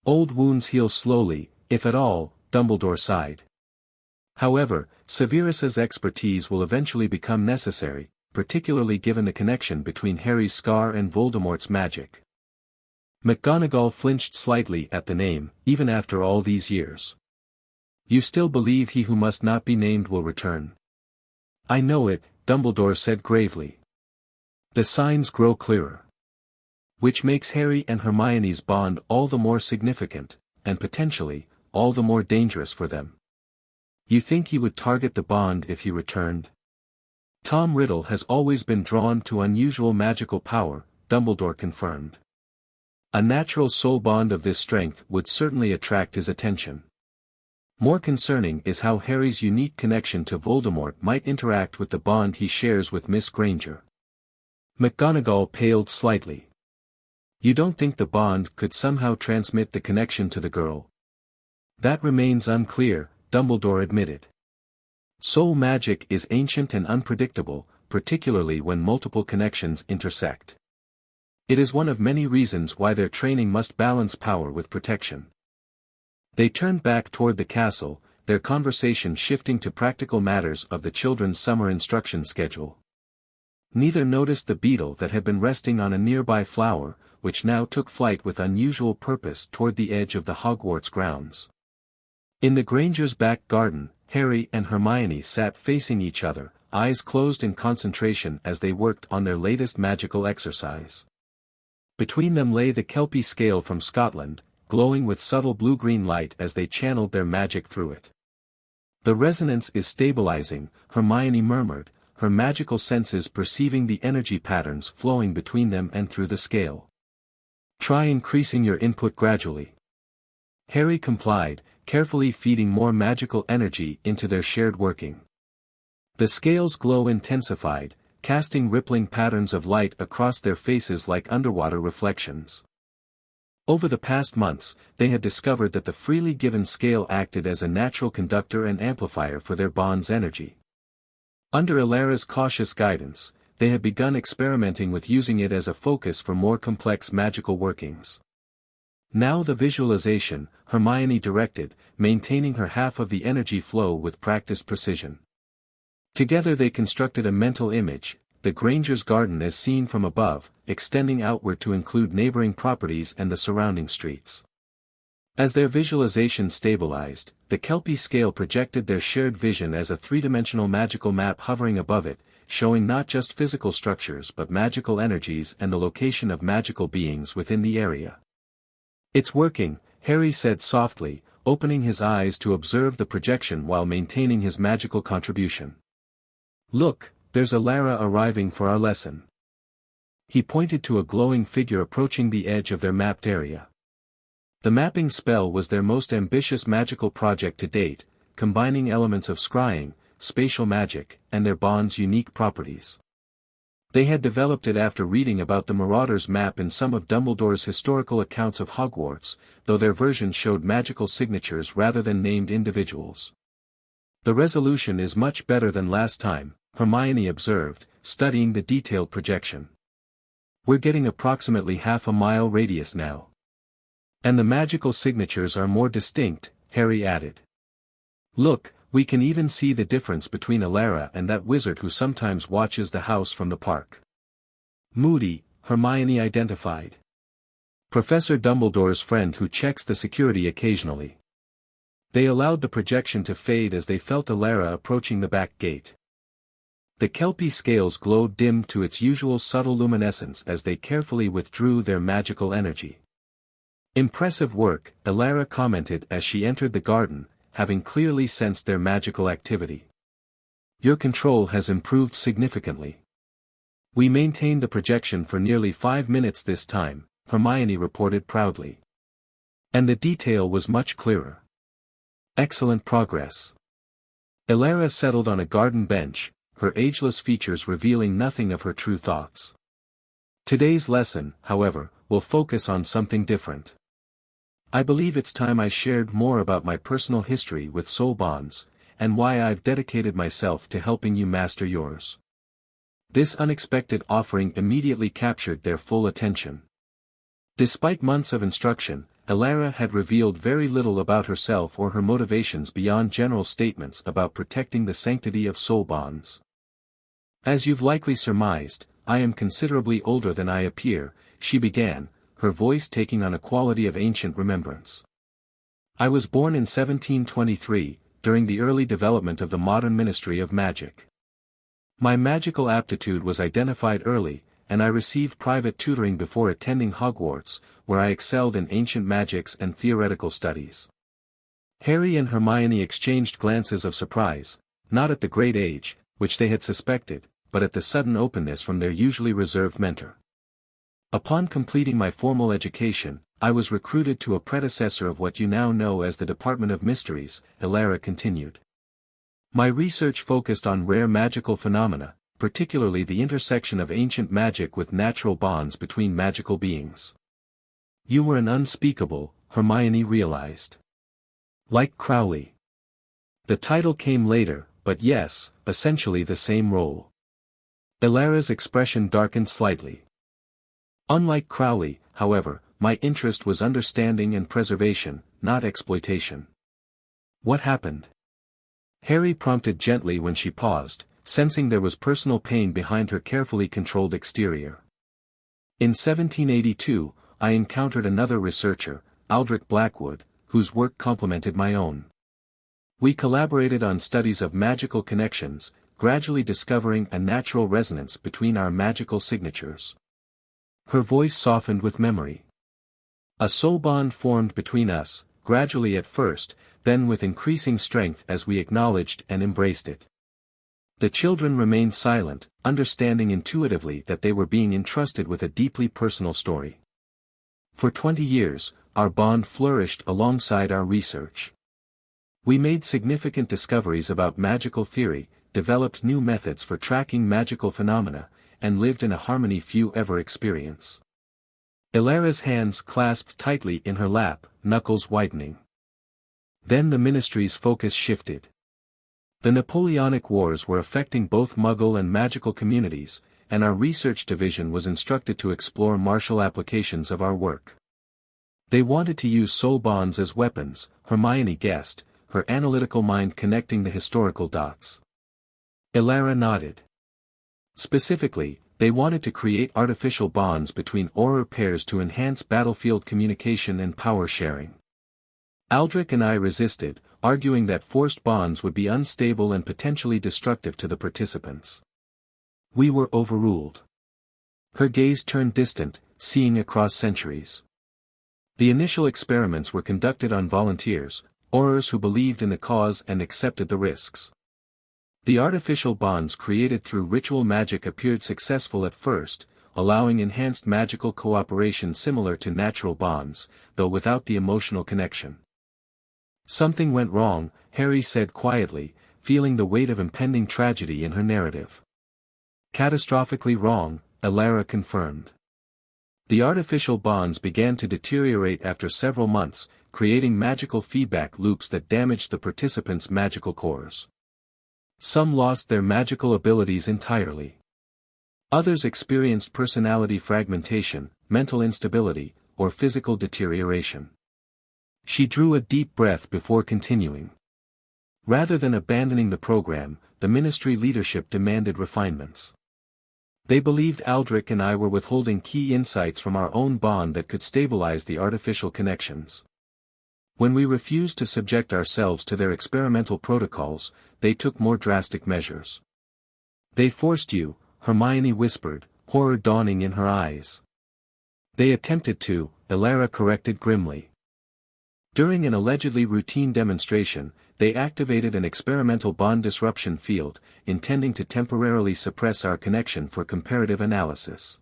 Old wounds heal slowly, if at all, Dumbledore sighed. However, Severus's expertise will eventually become necessary, particularly given the connection between Harry's scar and Voldemort's magic. McGonagall flinched slightly at the name, even after all these years. You still believe he who must not be named will return? I know it, Dumbledore said gravely. The signs grow clearer. Which makes Harry and Hermione's bond all the more significant, and potentially, all the more dangerous for them. You think he would target the bond if he returned? Tom Riddle has always been drawn to unusual magical power, Dumbledore confirmed. A natural soul bond of this strength would certainly attract his attention. More concerning is how Harry's unique connection to Voldemort might interact with the bond he shares with Miss Granger. McGonagall paled slightly. You don't think the bond could somehow transmit the connection to the girl? That remains unclear, Dumbledore admitted. Soul magic is ancient and unpredictable, particularly when multiple connections intersect. It is one of many reasons why their training must balance power with protection. They turned back toward the castle, their conversation shifting to practical matters of the children's summer instruction schedule. Neither noticed the beetle that had been resting on a nearby flower, which now took flight with unusual purpose toward the edge of the Hogwarts grounds. In the Granger's back garden, Harry and Hermione sat facing each other, eyes closed in concentration as they worked on their latest magical exercise. Between them lay the Kelpie scale from Scotland, glowing with subtle blue-green light as they channeled their magic through it. The resonance is stabilizing, Hermione murmured, her magical senses perceiving the energy patterns flowing between them and through the scale. Try increasing your input gradually. Harry complied, carefully feeding more magical energy into their shared working. The scale's glow intensified, casting rippling patterns of light across their faces like underwater reflections. Over the past months, they had discovered that the freely given scale acted as a natural conductor and amplifier for their bond's energy. Under Elara's cautious guidance, they had begun experimenting with using it as a focus for more complex magical workings. Now the visualization, Hermione directed, maintaining her half of the energy flow with practiced precision. Together they constructed a mental image, the Granger's garden as seen from above, extending outward to include neighboring properties and the surrounding streets. As their visualization stabilized, the Kelpie scale projected their shared vision as a three-dimensional magical map hovering above it, showing not just physical structures but magical energies and the location of magical beings within the area. It's working, Harry said softly, opening his eyes to observe the projection while maintaining his magical contribution. Look, there's Elara arriving for our lesson. He pointed to a glowing figure approaching the edge of their mapped area. The mapping spell was their most ambitious magical project to date, combining elements of scrying, spatial magic, and their bond's unique properties. They had developed it after reading about the Marauder's map in some of Dumbledore's historical accounts of Hogwarts, though their version showed magical signatures rather than named individuals. The resolution is much better than last time, Hermione observed, studying the detailed projection. We're getting approximately half a mile radius now. And the magical signatures are more distinct, Harry added. Look, we can even see the difference between Elara and that wizard who sometimes watches the house from the park. Moody, Hermione identified. Professor Dumbledore's friend who checks the security occasionally. They allowed the projection to fade as they felt Elara approaching the back gate. The Kelpie scales glowed dim to its usual subtle luminescence as they carefully withdrew their magical energy. Impressive work, Elara commented as she entered the garden, having clearly sensed their magical activity. Your control has improved significantly. We maintained the projection for nearly 5 minutes this time, Hermione reported proudly. And the detail was much clearer. Excellent progress. Elara settled on a garden bench, her ageless features revealing nothing of her true thoughts. Today's lesson, however, will focus on something different. I believe it's time I shared more about my personal history with soul bonds, and why I've dedicated myself to helping you master yours. This unexpected offering immediately captured their full attention. Despite months of instruction, Elara had revealed very little about herself or her motivations beyond general statements about protecting the sanctity of soul bonds. As you've likely surmised, I am considerably older than I appear, she began, her voice taking on a quality of ancient remembrance. I was born in 1723, during the early development of the modern ministry of magic. My magical aptitude was identified early, and I received private tutoring before attending Hogwarts, where I excelled in ancient magics and theoretical studies. Harry and Hermione exchanged glances of surprise, not at the great age, which they had suspected, but at the sudden openness from their usually reserved mentor. Upon completing my formal education, I was recruited to a predecessor of what you now know as the Department of Mysteries, Elara continued. My research focused on rare magical phenomena, particularly the intersection of ancient magic with natural bonds between magical beings. You were an unspeakable, Hermione realized. Like Crowley. The title came later, but yes, essentially the same role. Elara's expression darkened slightly. Unlike Crowley, however, my interest was understanding and preservation, not exploitation. What happened? Harry prompted gently when she paused, sensing there was personal pain behind her carefully controlled exterior. In 1782, I encountered another researcher, Aldrich Blackwood, whose work complemented my own. We collaborated on studies of magical connections, gradually discovering a natural resonance between our magical signatures. Her voice softened with memory. A soul bond formed between us, gradually at first, then with increasing strength as we acknowledged and embraced it. The children remained silent, understanding intuitively that they were being entrusted with a deeply personal story. For 20 years, our bond flourished alongside our research. We made significant discoveries about magical theory, developed new methods for tracking magical phenomena, and lived in a harmony few ever experience. Elara's hands clasped tightly in her lap, knuckles whitening. Then the ministry's focus shifted. The Napoleonic Wars were affecting both Muggle and magical communities, and our research division was instructed to explore martial applications of our work. They wanted to use soul bonds as weapons, Hermione guessed, her analytical mind connecting the historical dots. Elara nodded. Specifically, they wanted to create artificial bonds between Auror pairs to enhance battlefield communication and power sharing. Aldrich and I resisted, arguing that forced bonds would be unstable and potentially destructive to the participants. We were overruled. Her gaze turned distant, seeing across centuries. The initial experiments were conducted on volunteers, Aurors who believed in the cause and accepted the risks. The artificial bonds created through ritual magic appeared successful at first, allowing enhanced magical cooperation similar to natural bonds, though without the emotional connection. Something went wrong, Harry said quietly, feeling the weight of impending tragedy in her narrative. Catastrophically wrong, Elara confirmed. The artificial bonds began to deteriorate after several months, creating magical feedback loops that damaged the participants' magical cores. Some lost their magical abilities entirely. Others experienced personality fragmentation, mental instability, or physical deterioration. She drew a deep breath before continuing. Rather than abandoning the program, the ministry leadership demanded refinements. They believed Aldrich and I were withholding key insights from our own bond that could stabilize the artificial connections. When we refused to subject ourselves to their experimental protocols, they took more drastic measures. They forced you, Hermione whispered, horror dawning in her eyes. They attempted to, Elara corrected grimly. During an allegedly routine demonstration, they activated an experimental bond disruption field, intending to temporarily suppress our connection for comparative analysis.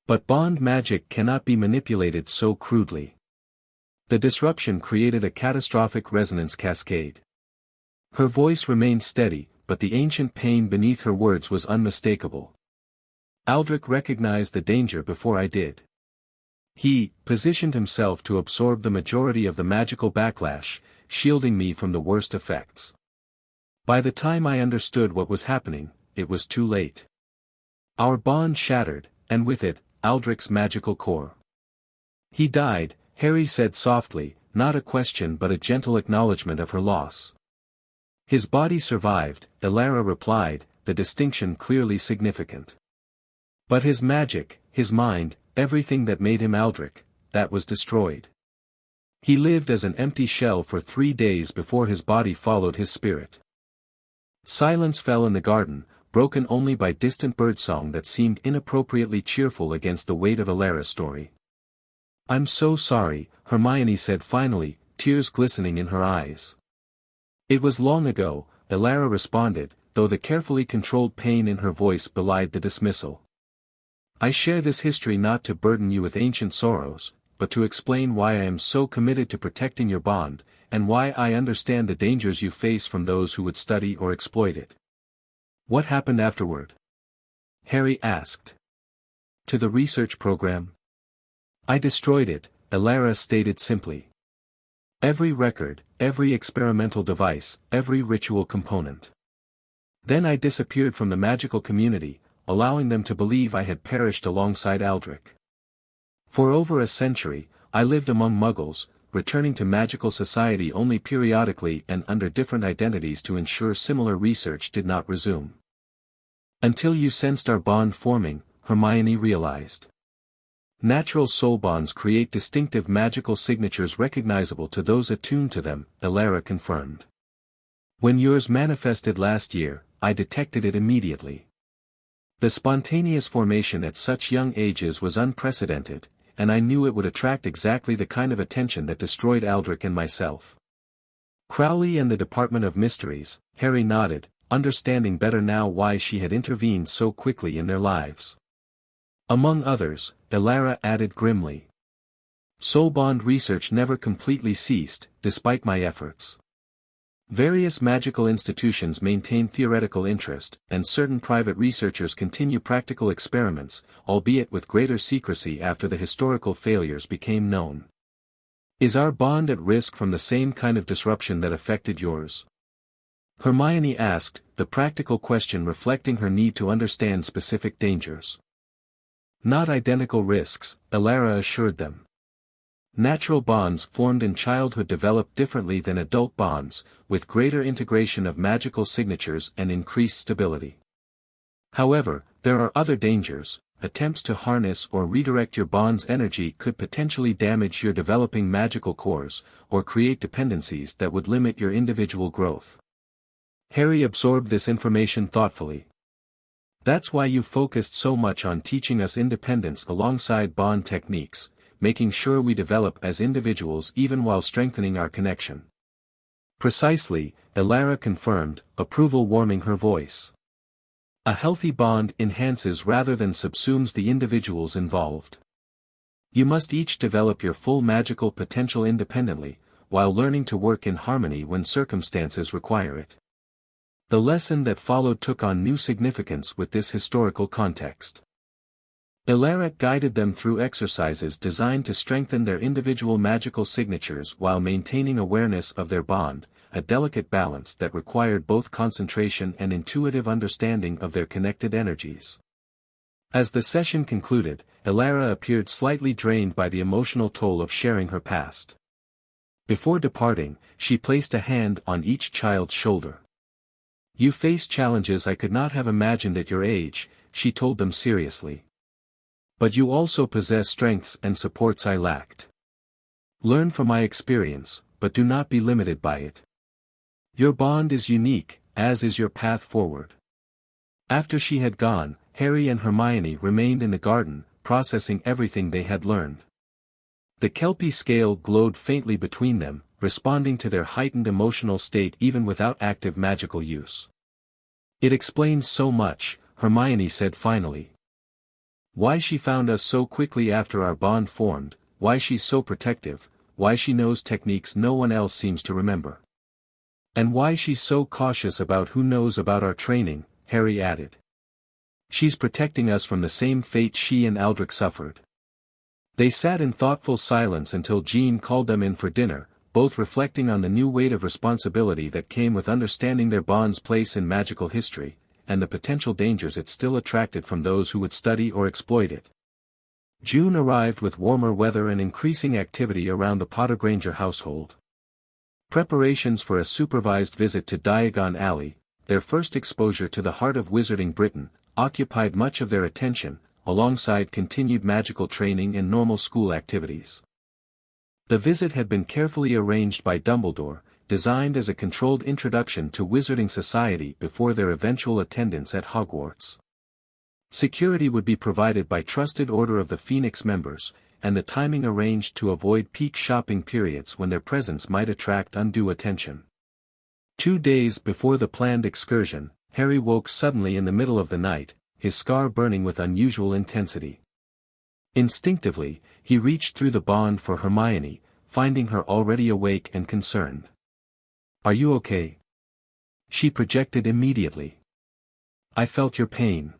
But bond magic cannot be manipulated so crudely. The disruption created a catastrophic resonance cascade. Her voice remained steady, but the ancient pain beneath her words was unmistakable. Aldrich recognized the danger before I did. He positioned himself to absorb the majority of the magical backlash, shielding me from the worst effects. By the time I understood what was happening, it was too late. Our bond shattered, and with it, Aldrich's magical core. He died, Harry said softly, not a question but a gentle acknowledgement of her loss. His body survived, Elara replied, the distinction clearly significant. But his magic, his mind, everything that made him Aldrich, that was destroyed. He lived as an empty shell for 3 days before his body followed his spirit. Silence fell in the garden, broken only by distant birdsong that seemed inappropriately cheerful against the weight of Elara's story. "I'm so sorry," Hermione said finally, tears glistening in her eyes. "It was long ago," Elara responded, though the carefully controlled pain in her voice belied the dismissal. "I share this history not to burden you with ancient sorrows, but to explain why I am so committed to protecting your bond, and why I understand the dangers you face from those who would study or exploit it." "What happened afterward?" Harry asked. "To the research program?" "I destroyed it," Elara stated simply. "Every record, every experimental device, every ritual component. Then I disappeared from the magical community, allowing them to believe I had perished alongside Aldrich. For over a century, I lived among Muggles, returning to magical society only periodically and under different identities to ensure similar research did not resume. Until you sensed our bond forming," Hermione realized. "Natural soul bonds create distinctive magical signatures recognizable to those attuned to them," Elara confirmed. "When yours manifested last year, I detected it immediately. The spontaneous formation at such young ages was unprecedented, and I knew it would attract exactly the kind of attention that destroyed Aldrich and myself." Crowley and the Department of Mysteries, Harry nodded, understanding better now why she had intervened so quickly in their lives. "Among others," Elara added grimly. "Soulbond research never completely ceased, despite my efforts. Various magical institutions maintain theoretical interest, and certain private researchers continue practical experiments, albeit with greater secrecy after the historical failures became known. Is our bond at risk from the same kind of disruption that affected yours?" Hermione asked, the practical question reflecting her need to understand specific dangers. "Not identical risks," Elara assured them. "Natural bonds formed in childhood develop differently than adult bonds, with greater integration of magical signatures and increased stability. However, there are other dangers. Attempts to harness or redirect your bond's energy could potentially damage your developing magical cores, or create dependencies that would limit your individual growth." Harry absorbed this information thoughtfully. "That's why you focused so much on teaching us independence alongside bond techniques, making sure we develop as individuals even while strengthening our connection." "Precisely," Elara confirmed, approval warming her voice. "A healthy bond enhances rather than subsumes the individuals involved. You must each develop your full magical potential independently, while learning to work in harmony when circumstances require it." The lesson that followed took on new significance with this historical context. Elara guided them through exercises designed to strengthen their individual magical signatures while maintaining awareness of their bond, a delicate balance that required both concentration and intuitive understanding of their connected energies. As the session concluded, Elara appeared slightly drained by the emotional toll of sharing her past. Before departing, she placed a hand on each child's shoulder. "You face challenges I could not have imagined at your age," she told them seriously. "But you also possess strengths and supports I lacked. Learn from my experience, but do not be limited by it. Your bond is unique, as is your path forward." After she had gone, Harry and Hermione remained in the garden, processing everything they had learned. The Kelpie scale glowed faintly between them, responding to their heightened emotional state even without active magical use. "It explains so much," Hermione said finally. "Why she found us so quickly after our bond formed, why she's so protective, why she knows techniques no one else seems to remember. And why she's so cautious about who knows about our training," Harry added. "She's protecting us from the same fate she and Aldrich suffered." They sat in thoughtful silence until Jean called them in for dinner, both reflecting on the new weight of responsibility that came with understanding their bond's place in magical history, and the potential dangers it still attracted from those who would study or exploit it. June arrived with warmer weather and increasing activity around the Potter Granger household. Preparations for a supervised visit to Diagon Alley, their first exposure to the heart of Wizarding Britain, occupied much of their attention, alongside continued magical training and normal school activities. The visit had been carefully arranged by Dumbledore, designed as a controlled introduction to Wizarding society before their eventual attendance at Hogwarts. Security would be provided by trusted Order of the Phoenix members, and the timing arranged to avoid peak shopping periods when their presence might attract undue attention. 2 days before the planned excursion, Harry woke suddenly in the middle of the night, his scar burning with unusual intensity. Instinctively, he reached through the bond for Hermione, finding her already awake and concerned. "Are you okay?" she projected immediately. "I felt your pain."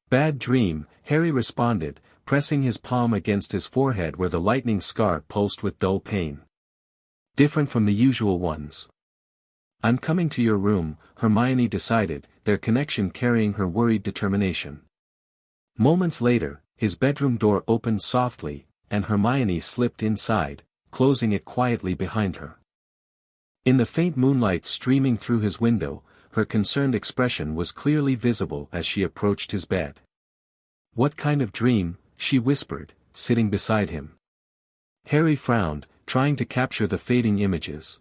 "Bad dream," Harry responded, pressing his palm against his forehead where the lightning scar pulsed with dull pain. "Different from the usual ones." "I'm coming to your room," Hermione decided, their connection carrying her worried determination. Moments later, his bedroom door opened softly, and Hermione slipped inside, closing it quietly behind her. In the faint moonlight streaming through his window, her concerned expression was clearly visible as she approached his bed. "What kind of dream?" she whispered, sitting beside him. Harry frowned, trying to capture the fading images.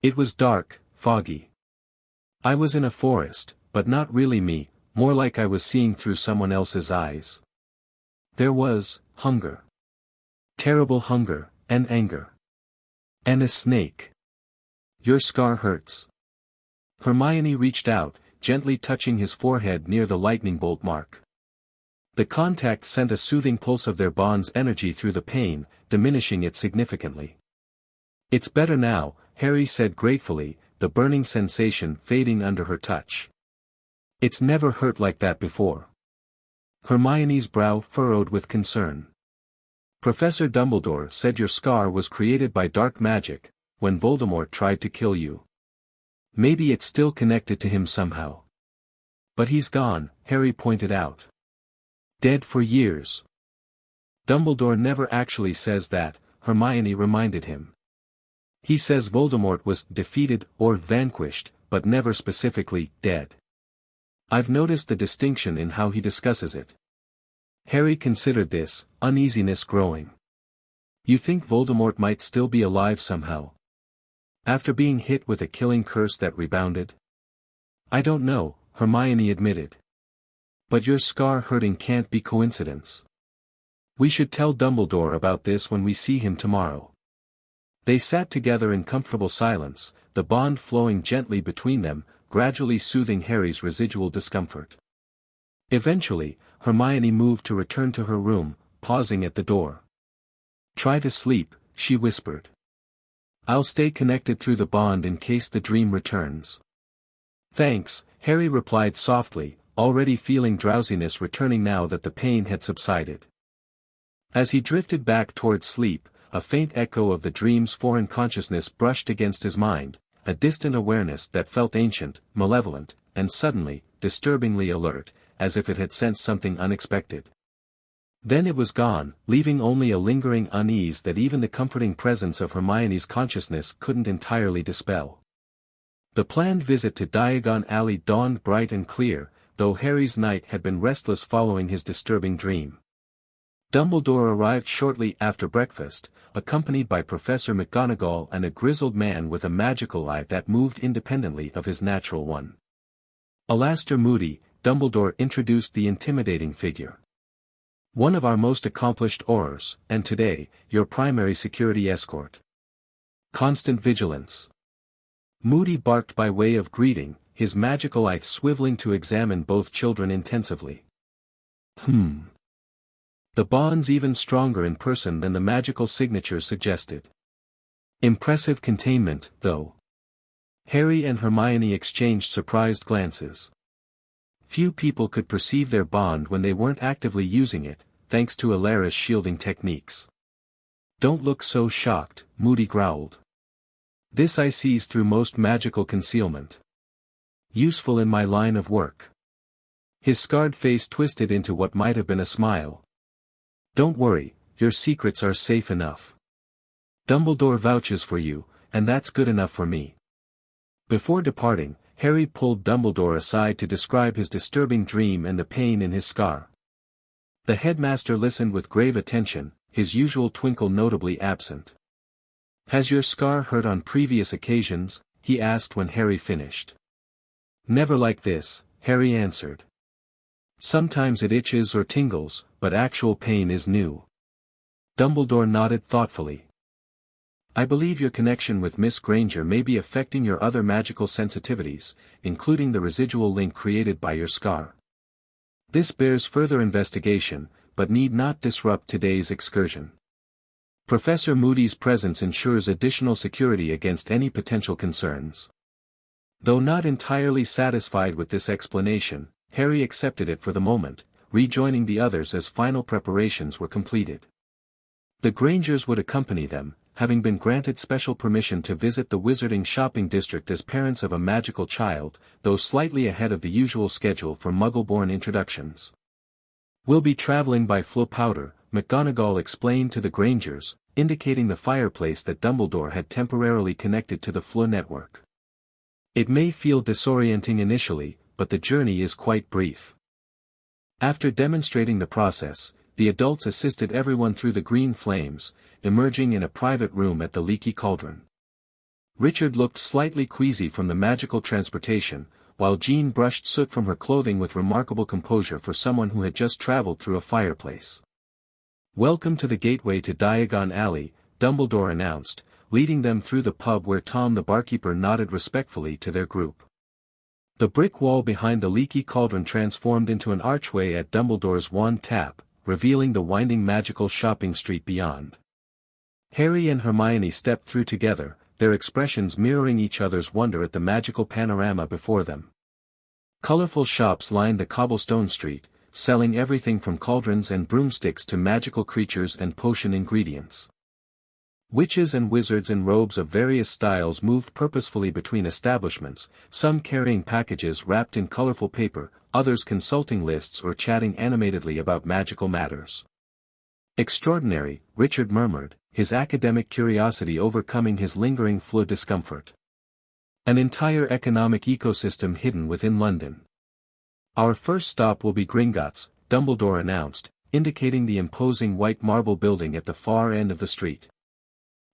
"It was dark, foggy. I was in a forest, but not really me, more like I was seeing through someone else's eyes. There was hunger. Terrible hunger, and anger. And a snake. Your scar hurts." Hermione reached out, gently touching his forehead near the lightning bolt mark. The contact sent a soothing pulse of their bond's energy through the pain, diminishing it significantly. "It's better now," Harry said gratefully, the burning sensation fading under her touch. "It's never hurt like that before." Hermione's brow furrowed with concern. "Professor Dumbledore said your scar was created by dark magic, when Voldemort tried to kill you. Maybe it's still connected to him somehow." "But he's gone," Harry pointed out. "Dead for years." "Dumbledore never actually says that," Hermione reminded him. "He says Voldemort was defeated or vanquished, but never specifically dead. I've noticed the distinction in how he discusses it." Harry considered this, uneasiness growing. "You think Voldemort might still be alive somehow? After being hit with a killing curse that rebounded?" "I don't know," Hermione admitted. "But your scar hurting can't be coincidence. We should tell Dumbledore about this when we see him tomorrow." They sat together in comfortable silence, the bond flowing gently between them, gradually soothing Harry's residual discomfort. Eventually, Hermione moved to return to her room, pausing at the door. "Try to sleep," she whispered. "I'll stay connected through the bond in case the dream returns." "Thanks," Harry replied softly, already feeling drowsiness returning now that the pain had subsided. As he drifted back toward sleep, a faint echo of the dream's foreign consciousness brushed against his mind, a distant awareness that felt ancient, malevolent, and suddenly, disturbingly alert, as if it had sensed something unexpected. Then it was gone, leaving only a lingering unease that even the comforting presence of Hermione's consciousness couldn't entirely dispel. The planned visit to Diagon Alley dawned bright and clear, though Harry's night had been restless following his disturbing dream. Dumbledore arrived shortly after breakfast, accompanied by Professor McGonagall and a grizzled man with a magical eye that moved independently of his natural one. Alastor Moody, Dumbledore introduced the intimidating figure. "One of our most accomplished Aurors, and today, your primary security escort. Constant vigilance." Moody barked by way of greeting, his magical eye swiveling to examine both children intensively. The bond's even stronger in person than the magical signature suggested. Impressive containment, though. Harry and Hermione exchanged surprised glances. Few people could perceive their bond when they weren't actively using it, thanks to Alara's shielding techniques. "Don't look so shocked," Moody growled. "This I sees through most magical concealment. Useful in my line of work." His scarred face twisted into what might have been a smile. Don't worry, your secrets are safe enough. Dumbledore vouches for you, and that's good enough for me." Before departing, Harry pulled Dumbledore aside to describe his disturbing dream and the pain in his scar. The headmaster listened with grave attention, his usual twinkle notably absent. "Has your scar hurt on previous occasions?" he asked when Harry finished. "Never like this," Harry answered. "Sometimes it itches or tingles, but actual pain is new." Dumbledore nodded thoughtfully. "I believe your connection with Miss Granger may be affecting your other magical sensitivities, including the residual link created by your scar. This bears further investigation, but need not disrupt today's excursion. Professor Moody's presence ensures additional security against any potential concerns." Though not entirely satisfied with this explanation, Harry accepted it for the moment, rejoining the others as final preparations were completed. The Grangers would accompany them, having been granted special permission to visit the Wizarding shopping district as parents of a magical child, though slightly ahead of the usual schedule for Muggle-born introductions. "We'll be traveling by Flow Powder," McGonagall explained to the Grangers, indicating the fireplace that Dumbledore had temporarily connected to the Flow network. "It may feel disorienting initially, but the journey is quite brief." After demonstrating the process, the adults assisted everyone through the green flames, emerging in a private room at the Leaky Cauldron. Richard looked slightly queasy from the magical transportation, while Jean brushed soot from her clothing with remarkable composure for someone who had just traveled through a fireplace. "Welcome to the gateway to Diagon Alley," Dumbledore announced, leading them through the pub where Tom the barkeeper nodded respectfully to their group. The brick wall behind the Leaky Cauldron transformed into an archway at Dumbledore's wand tap, revealing the winding magical shopping street beyond. Harry and Hermione stepped through together, their expressions mirroring each other's wonder at the magical panorama before them. Colorful shops lined the cobblestone street, selling everything from cauldrons and broomsticks to magical creatures and potion ingredients. Witches and wizards in robes of various styles moved purposefully between establishments, some carrying packages wrapped in colorful paper, others consulting lists or chatting animatedly about magical matters. "Extraordinary," Richard murmured, his academic curiosity overcoming his lingering Flow discomfort. "An entire economic ecosystem hidden within London." "Our first stop will be Gringotts," Dumbledore announced, indicating the imposing white marble building at the far end of the street.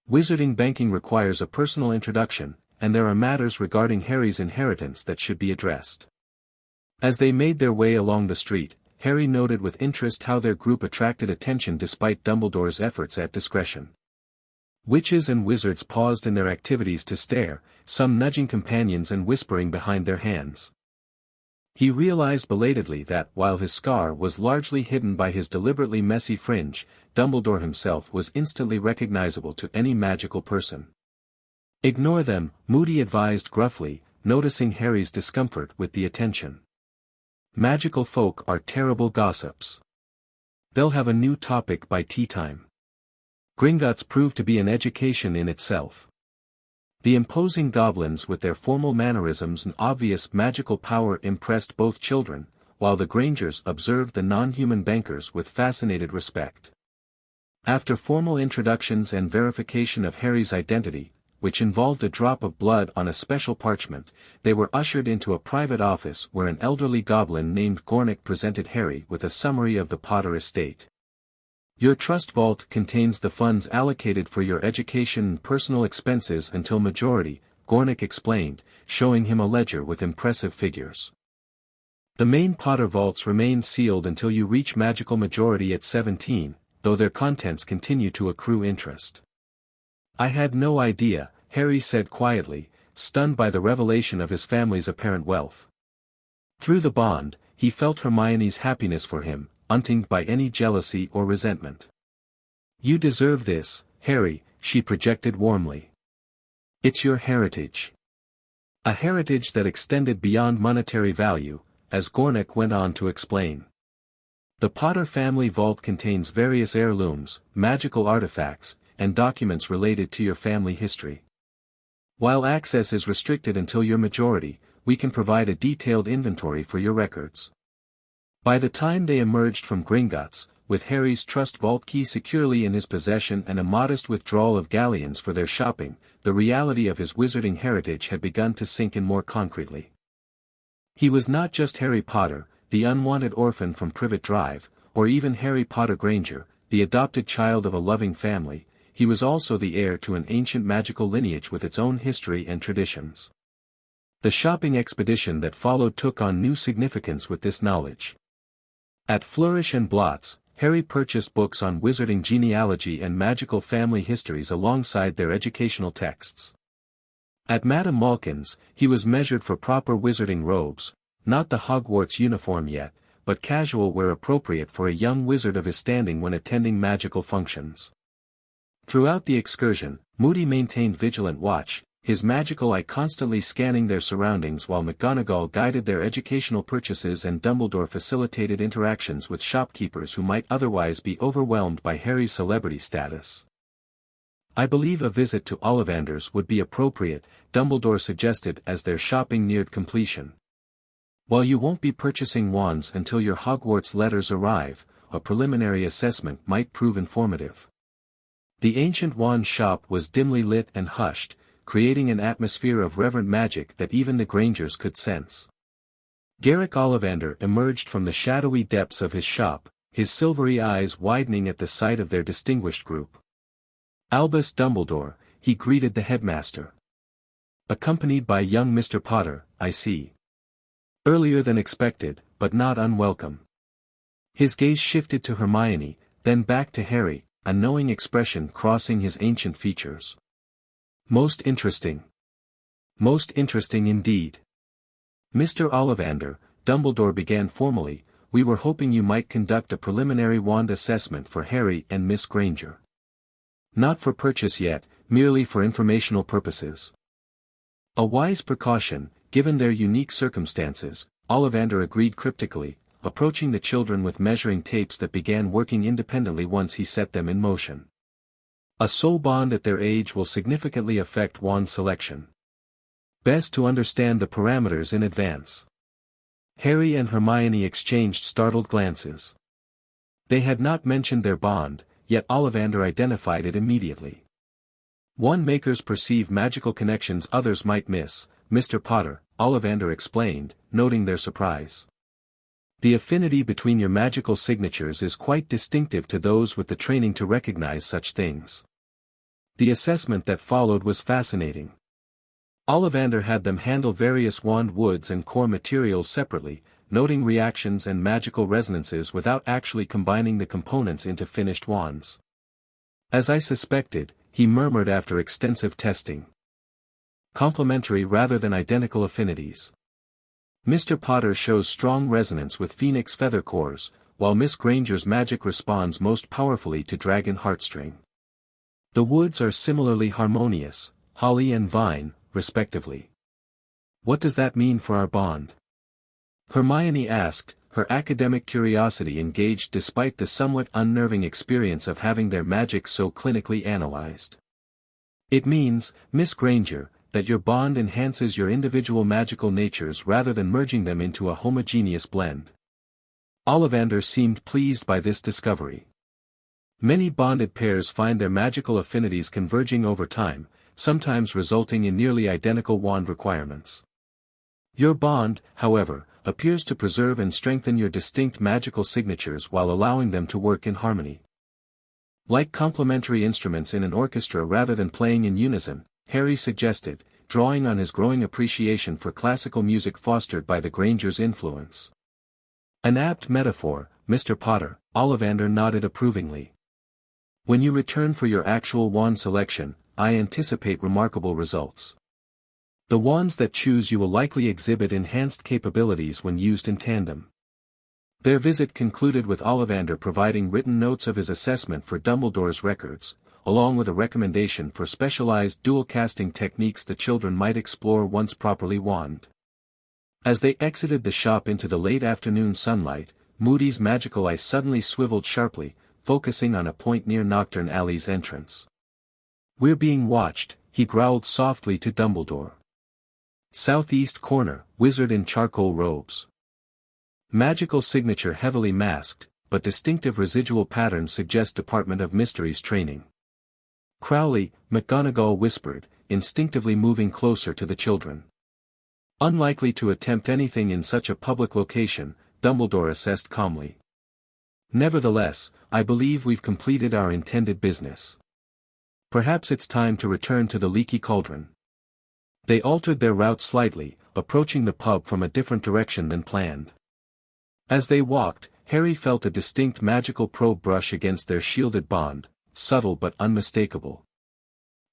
"Wizarding banking requires a personal introduction, and there are matters regarding Harry's inheritance that should be addressed." As they made their way along the street, Harry noted with interest how their group attracted attention despite Dumbledore's efforts at discretion. Witches and wizards paused in their activities to stare, some nudging companions and whispering behind their hands. He realized belatedly that while his scar was largely hidden by his deliberately messy fringe, Dumbledore himself was instantly recognizable to any magical person. "Ignore them," Moody advised gruffly, noticing Harry's discomfort with the attention. "Magical folk are terrible gossips. They'll have a new topic by tea time." Gringotts proved to be an education in itself. The imposing goblins with their formal mannerisms and obvious magical power impressed both children, while the Grangers observed the non-human bankers with fascinated respect. After formal introductions and verification of Harry's identity, which involved a drop of blood on a special parchment, they were ushered into a private office where an elderly goblin named Gornick presented Harry with a summary of the Potter estate. "Your trust vault contains the funds allocated for your education and personal expenses until majority," Gornick explained, showing him a ledger with impressive figures. "The main Potter vaults remain sealed until you reach magical majority at 17, though their contents continue to accrue interest." "I had no idea," Harry said quietly, stunned by the revelation of his family's apparent wealth. Through the bond, he felt Hermione's happiness for him, untinged by any jealousy or resentment. "You deserve this, Harry," she projected warmly. "It's your heritage. A heritage that extended beyond monetary value," as Gornick went on to explain. "The Potter family vault contains various heirlooms, magical artifacts, and documents related to your family history. While access is restricted until your majority, we can provide a detailed inventory for your records." By the time they emerged from Gringotts, with Harry's trust vault key securely in his possession and a modest withdrawal of galleons for their shopping, the reality of his wizarding heritage had begun to sink in more concretely. He was not just Harry Potter, the unwanted orphan from Privet Drive, or even Harry Potter Granger, the adopted child of a loving family. He was also the heir to an ancient magical lineage with its own history and traditions. The shopping expedition that followed took on new significance with this knowledge. At Flourish and Blott's, Harry purchased books on wizarding genealogy and magical family histories alongside their educational texts. At Madame Malkin's, he was measured for proper wizarding robes, not the Hogwarts uniform yet, but casual wear appropriate for a young wizard of his standing when attending magical functions. Throughout the excursion, Moody maintained vigilant watch, his magical eye constantly scanning their surroundings while McGonagall guided their educational purchases and Dumbledore facilitated interactions with shopkeepers who might otherwise be overwhelmed by Harry's celebrity status. "I believe a visit to Ollivander's would be appropriate," Dumbledore suggested as their shopping neared completion. "While you won't be purchasing wands until your Hogwarts letters arrive, a preliminary assessment might prove informative." The ancient wand shop was dimly lit and hushed, creating an atmosphere of reverent magic that even the Grangers could sense. Garrick Ollivander emerged from the shadowy depths of his shop, his silvery eyes widening at the sight of their distinguished group. Albus Dumbledore, he greeted the headmaster. "Accompanied by young Mr. Potter, I see. Earlier than expected, but not unwelcome." His gaze shifted to Hermione, then back to Harry, a knowing expression crossing his ancient features. "Most interesting. Most interesting indeed. Mr. Ollivander," Dumbledore began formally, "we were hoping you might conduct a preliminary wand assessment for Harry and Miss Granger. Not for purchase yet, merely for informational purposes." A wise precaution, given their unique circumstances, Ollivander agreed cryptically, approaching the children with measuring tapes that began working independently once he set them in motion. A soul bond at their age will significantly affect wand selection. Best to understand the parameters in advance. Harry and Hermione exchanged startled glances. They had not mentioned their bond, yet Ollivander identified it immediately. "Wand makers perceive magical connections others might miss, Mr. Potter," Ollivander explained, noting their surprise. "The affinity between your magical signatures is quite distinctive to those with the training to recognize such things." The assessment that followed was fascinating. Ollivander had them handle various wand woods and core materials separately, noting reactions and magical resonances without actually combining the components into finished wands. "As I suspected," he murmured after extensive testing. "Complementary rather than identical affinities. Mr. Potter shows strong resonance with Phoenix feather cores, while Miss Granger's magic responds most powerfully to dragon heartstring. The woods are similarly harmonious, holly and vine, respectively. What does that mean for our bond?" Hermione asked, her academic curiosity engaged despite the somewhat unnerving experience of having their magic so clinically analyzed. "It means, Miss Granger, that your bond enhances your individual magical natures rather than merging them into a homogeneous blend." Ollivander seemed pleased by this discovery. Many bonded pairs find their magical affinities converging over time, sometimes resulting in nearly identical wand requirements. Your bond, however, appears to preserve and strengthen your distinct magical signatures while allowing them to work in harmony. Like complementary instruments in an orchestra rather than playing in unison, Harry suggested, drawing on his growing appreciation for classical music fostered by the Grangers' influence. "An apt metaphor, Mr. Potter," Ollivander nodded approvingly. "When you return for your actual wand selection, I anticipate remarkable results. The wands that choose you will likely exhibit enhanced capabilities when used in tandem." Their visit concluded with Ollivander providing written notes of his assessment for Dumbledore's records, along with a recommendation for specialized dual-casting techniques the children might explore once properly wand. As they exited the shop into the late afternoon sunlight, Moody's magical eye suddenly swiveled sharply, focusing on a point near Nocturne Alley's entrance. "We're being watched," he growled softly to Dumbledore. "Southeast corner, wizard in charcoal robes. Magical signature heavily masked, but distinctive residual patterns suggest Department of Mysteries training. Crowley, McGonagall whispered, instinctively moving closer to the children. Unlikely to attempt anything in such a public location, Dumbledore assessed calmly. Nevertheless, I believe we've completed our intended business. Perhaps it's time to return to the Leaky Cauldron. They altered their route slightly, approaching the pub from a different direction than planned. As they walked, Harry felt a distinct magical probe brush against their shielded bond, subtle but unmistakable.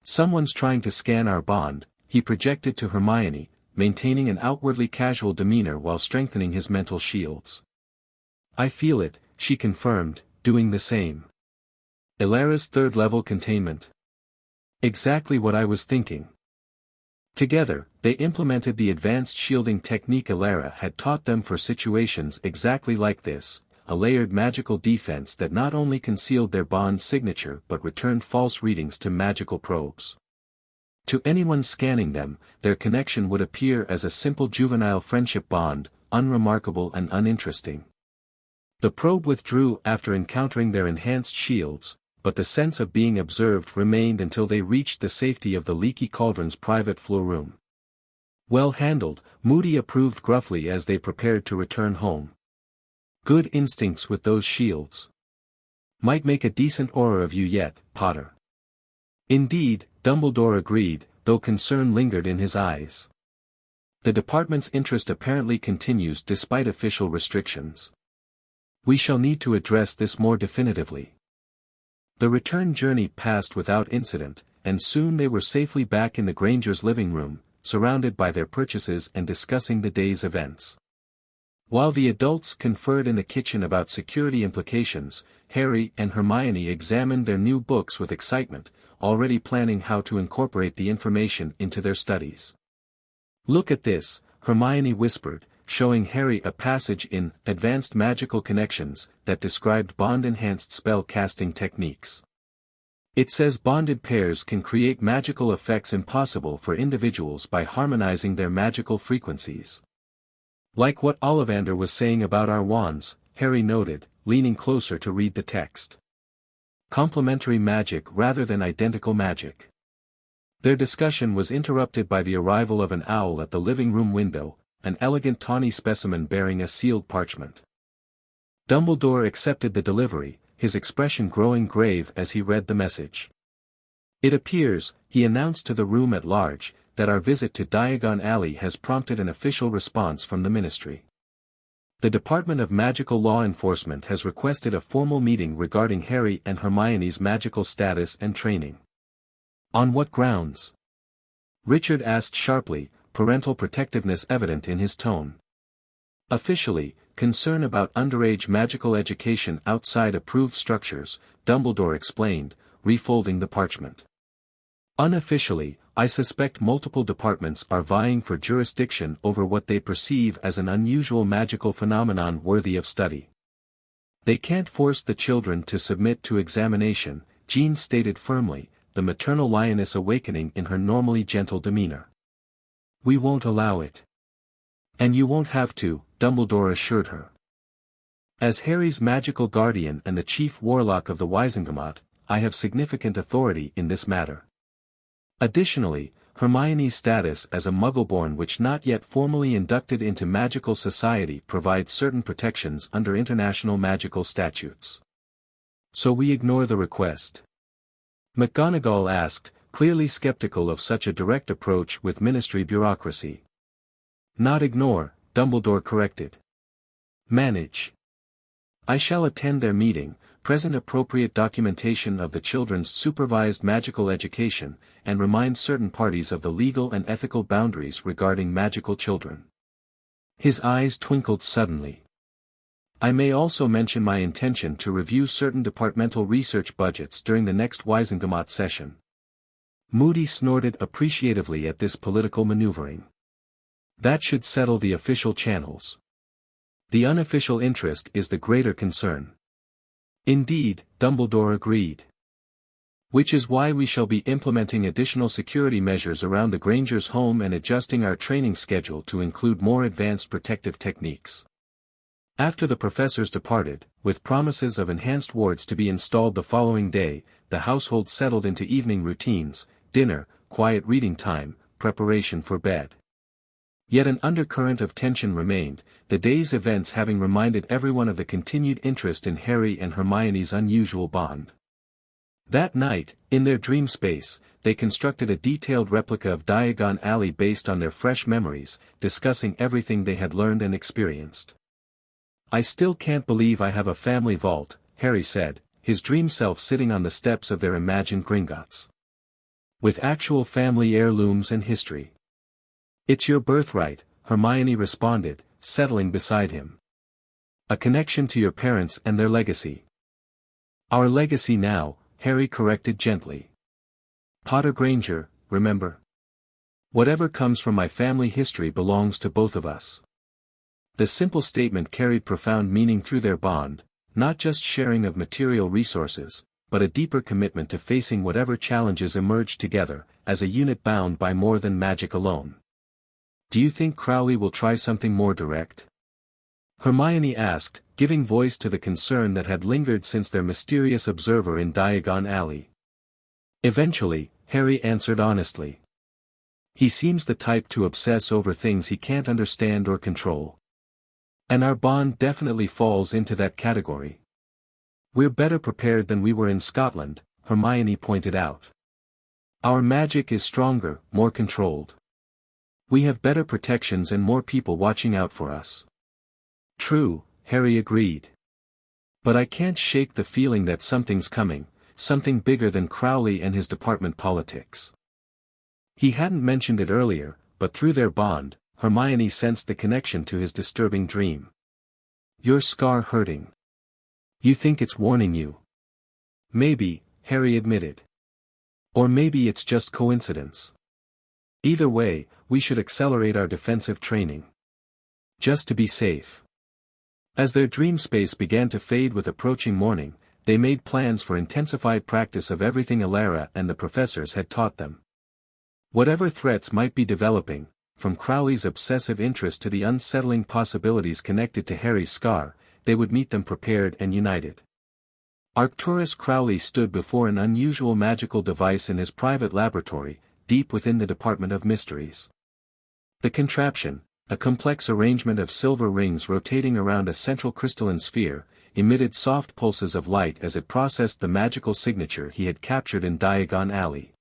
Someone's trying to scan our bond, he projected to Hermione, maintaining an outwardly casual demeanor while strengthening his mental shields. I feel it, she confirmed, doing the same. Elara's third-level containment. Exactly what I was thinking. Together, they implemented the advanced shielding technique Elara had taught them for situations exactly like this, a layered magical defense that not only concealed their bond signature but returned false readings to magical probes. To anyone scanning them, their connection would appear as a simple juvenile friendship bond, unremarkable and uninteresting. The probe withdrew after encountering their enhanced shields, but the sense of being observed remained until they reached the safety of the Leaky Cauldron's private floor room. Well handled, Moody approved gruffly as they prepared to return home. Good instincts with those shields. Might make a decent aura of you yet, Potter. Indeed, Dumbledore agreed, though concern lingered in his eyes. The department's interest apparently continues despite official restrictions. We shall need to address this more definitively. The return journey passed without incident, and soon they were safely back in the Grangers' living room, surrounded by their purchases and discussing the day's events. While the adults conferred in the kitchen about security implications, Harry and Hermione examined their new books with excitement, already planning how to incorporate the information into their studies. Look at this, Hermione whispered, showing Harry a passage in Advanced Magical Connections that described bond-enhanced spell-casting techniques. It says bonded pairs can create magical effects impossible for individuals by harmonizing their magical frequencies. Like what Ollivander was saying about our wands, Harry noted, leaning closer to read the text. Complementary magic rather than identical magic. Their discussion was interrupted by the arrival of an owl at the living room window, an elegant tawny specimen bearing a sealed parchment. Dumbledore accepted the delivery, his expression growing grave as he read the message. It appears, he announced to the room at large, that our visit to Diagon Alley has prompted an official response from the Ministry. The Department of Magical Law Enforcement has requested a formal meeting regarding Harry and Hermione's magical status and training. On what grounds? Richard asked sharply, parental protectiveness evident in his tone. Officially, concern about underage magical education outside approved structures, Dumbledore explained, refolding the parchment. Unofficially, I suspect multiple departments are vying for jurisdiction over what they perceive as an unusual magical phenomenon worthy of study. They can't force the children to submit to examination, Jean stated firmly, the maternal lioness awakening in her normally gentle demeanor. We won't allow it. And you won't have to, Dumbledore assured her. As Harry's magical guardian and the chief warlock of the Wizengamot, I have significant authority in this matter. Additionally, Hermione's status as a Muggleborn which not yet formally inducted into magical society provides certain protections under international magical statutes. So we ignore the request? McGonagall asked, clearly skeptical of such a direct approach with Ministry bureaucracy. Not ignore, Dumbledore corrected. Manage. I shall attend their meeting, present appropriate documentation of the children's supervised magical education, and remind certain parties of the legal and ethical boundaries regarding magical children. His eyes twinkled suddenly. I may also mention my intention to review certain departmental research budgets during the next Wizengamot session. Moody snorted appreciatively at this political maneuvering. That should settle the official channels. The unofficial interest is the greater concern. Indeed, Dumbledore agreed. Which is why we shall be implementing additional security measures around the Granger's home and adjusting our training schedule to include more advanced protective techniques. After the professors departed, with promises of enhanced wards to be installed the following day, the household settled into evening routines, dinner, quiet reading time, preparation for bed. Yet an undercurrent of tension remained, the day's events having reminded everyone of the continued interest in Harry and Hermione's unusual bond. That night, in their dream space, they constructed a detailed replica of Diagon Alley based on their fresh memories, discussing everything they had learned and experienced. "I still can't believe I have a family vault," Harry said, his dream self sitting on the steps of their imagined Gringotts. "With actual family heirlooms and history." "It's your birthright," Hermione responded, settling beside him. "A connection to your parents and their legacy." "Our legacy now," Harry corrected gently. "Potter Granger, remember? Whatever comes from my family history belongs to both of us." The simple statement carried profound meaning through their bond, not just sharing of material resources, but a deeper commitment to facing whatever challenges emerged together, as a unit bound by more than magic alone. "Do you think Crowley will try something more direct?" Hermione asked, giving voice to the concern that had lingered since their mysterious observer in Diagon Alley. "Eventually," Harry answered honestly. "He seems the type to obsess over things he can't understand or control. And our bond definitely falls into that category. We're better prepared than we were in Scotland," Hermione pointed out. "Our magic is stronger, more controlled. We have better protections and more people watching out for us." "True," Harry agreed. "But I can't shake the feeling that something's coming, something bigger than Crowley and his department politics." He hadn't mentioned it earlier, but through their bond, Hermione sensed the connection to his disturbing dream. "Your scar hurting. You think it's warning you?" "Maybe," Harry admitted. "Or maybe it's just coincidence. Either way, we should accelerate our defensive training. Just to be safe." As their dream space began to fade with approaching morning, they made plans for intensified practice of everything Alara and the professors had taught them. Whatever threats might be developing, from Crowley's obsessive interest to the unsettling possibilities connected to Harry's scar, they would meet them prepared and united. Arcturus Crowley stood before an unusual magical device in his private laboratory, deep within the Department of Mysteries. The contraption, a complex arrangement of silver rings rotating around a central crystalline sphere, emitted soft pulses of light as it processed the magical signature he had captured in Diagon Alley.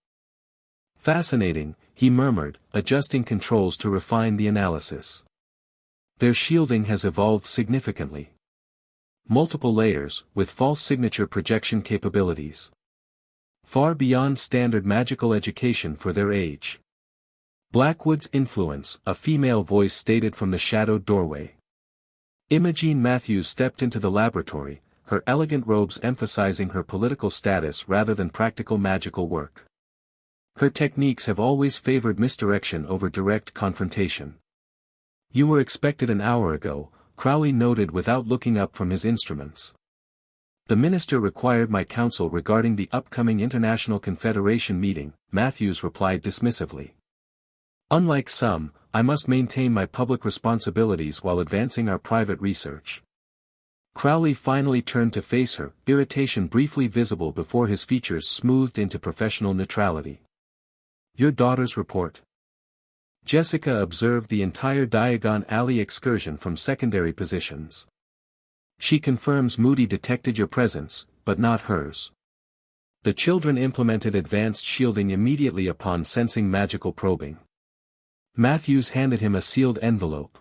"Fascinating," he murmured, adjusting controls to refine the analysis. "Their shielding has evolved significantly. Multiple layers, with false signature projection capabilities. Far beyond standard magical education for their age." "Blackwood's influence," a female voice stated from the shadowed doorway. Imogen Matthews stepped into the laboratory, her elegant robes emphasizing her political status rather than practical magical work. "Her techniques have always favored misdirection over direct confrontation." "You were expected an hour ago," Crowley noted without looking up from his instruments. "The minister required my counsel regarding the upcoming International Confederation meeting," Matthews replied dismissively. "Unlike some, I must maintain my public responsibilities while advancing our private research." Crowley finally turned to face her, irritation briefly visible before his features smoothed into professional neutrality. "Your daughter's report." Jessica observed the entire Diagon Alley excursion from secondary positions. "She confirms Moody detected your presence, but not hers. The children implemented advanced shielding immediately upon sensing magical probing." Matthews handed him a sealed envelope.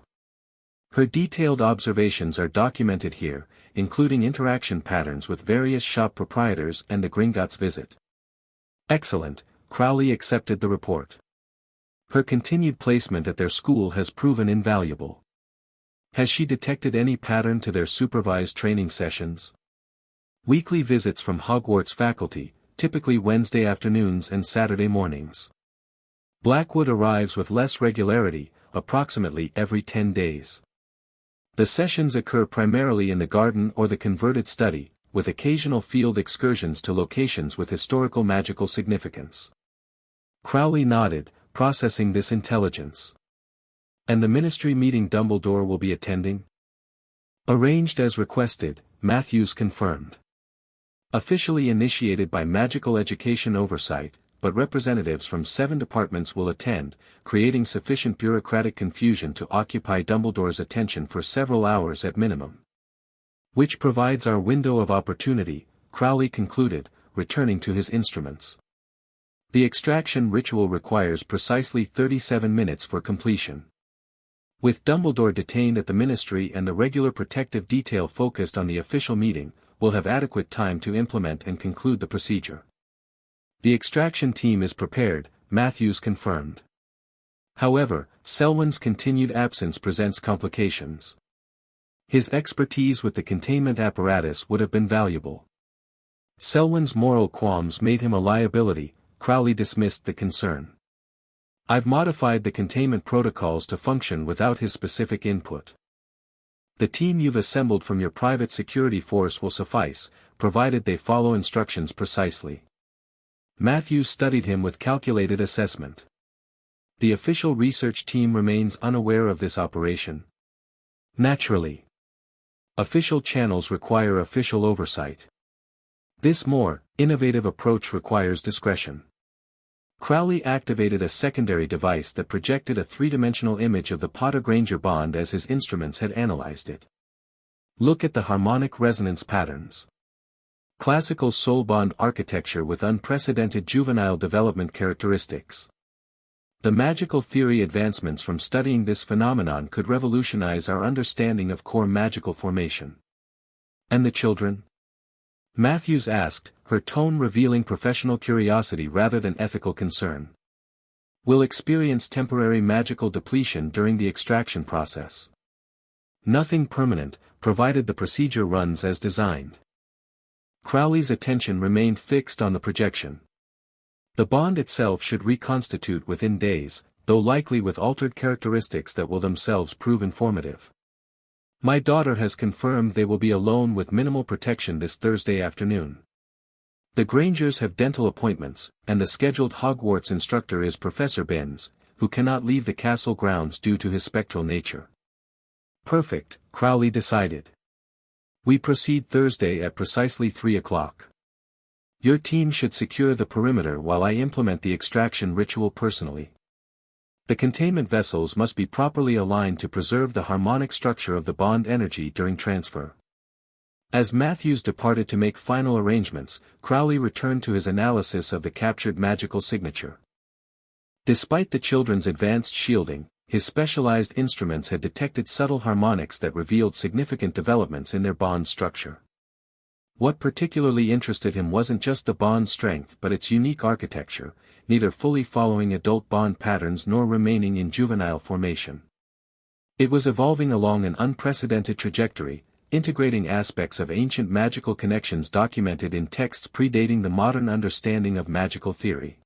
"Her detailed observations are documented here, including interaction patterns with various shop proprietors and the Gringotts' visit." "Excellent," Crowley accepted the report. "Her continued placement at their school has proven invaluable. Has she detected any pattern to their supervised training sessions?" "Weekly visits from Hogwarts faculty, typically Wednesday afternoons and Saturday mornings. Blackwood arrives with less regularity, approximately every 10 days. The sessions occur primarily in the garden or the converted study, with occasional field excursions to locations with historical magical significance." Crowley nodded, processing this intelligence. "And the ministry meeting Dumbledore will be attending?" Arranged as requested, Matthews confirmed. Officially initiated by Magical Education Oversight, but representatives from 7 departments will attend, creating sufficient bureaucratic confusion to occupy Dumbledore's attention for several hours at minimum. Which provides our window of opportunity, Crowley concluded, returning to his instruments. The extraction ritual requires precisely 37 minutes for completion. With Dumbledore detained at the Ministry and the regular protective detail focused on the official meeting, we'll have adequate time to implement and conclude the procedure. The extraction team is prepared, Matthews confirmed. However, Selwyn's continued absence presents complications. His expertise with the containment apparatus would have been valuable. Selwyn's moral qualms made him a liability, Crowley dismissed the concern. I've modified the containment protocols to function without his specific input. The team you've assembled from your private security force will suffice, provided they follow instructions precisely. Matthews studied him with calculated assessment. The official research team remains unaware of this operation. Naturally. Official channels require official oversight. This more innovative approach requires discretion. Crowley activated a secondary device that projected a three-dimensional image of the Potter-Granger bond as his instruments had analyzed it. Look at the harmonic resonance patterns. Classical soul bond architecture with unprecedented juvenile development characteristics. The magical theory advancements from studying this phenomenon could revolutionize our understanding of core magical formation. And the children? Matthews asked, her tone revealing professional curiosity rather than ethical concern. Will experience temporary magical depletion during the extraction process. Nothing permanent, provided the procedure runs as designed. Crowley's attention remained fixed on the projection. The bond itself should reconstitute within days, though likely with altered characteristics that will themselves prove informative. My daughter has confirmed they will be alone with minimal protection this Thursday afternoon. The Grangers have dental appointments, and the scheduled Hogwarts instructor is Professor Binns, who cannot leave the castle grounds due to his spectral nature. Perfect, Crowley decided. We proceed Thursday at precisely 3 o'clock. Your team should secure the perimeter while I implement the extraction ritual personally. The containment vessels must be properly aligned to preserve the harmonic structure of the bond energy during transfer. As Matthews departed to make final arrangements, Crowley returned to his analysis of the captured magical signature. Despite the children's advanced shielding, his specialized instruments had detected subtle harmonics that revealed significant developments in their bond structure. What particularly interested him wasn't just the bond strength but its unique architecture, neither fully following adult bond patterns nor remaining in juvenile formation. It was evolving along an unprecedented trajectory, integrating aspects of ancient magical connections documented in texts predating the modern understanding of magical theory.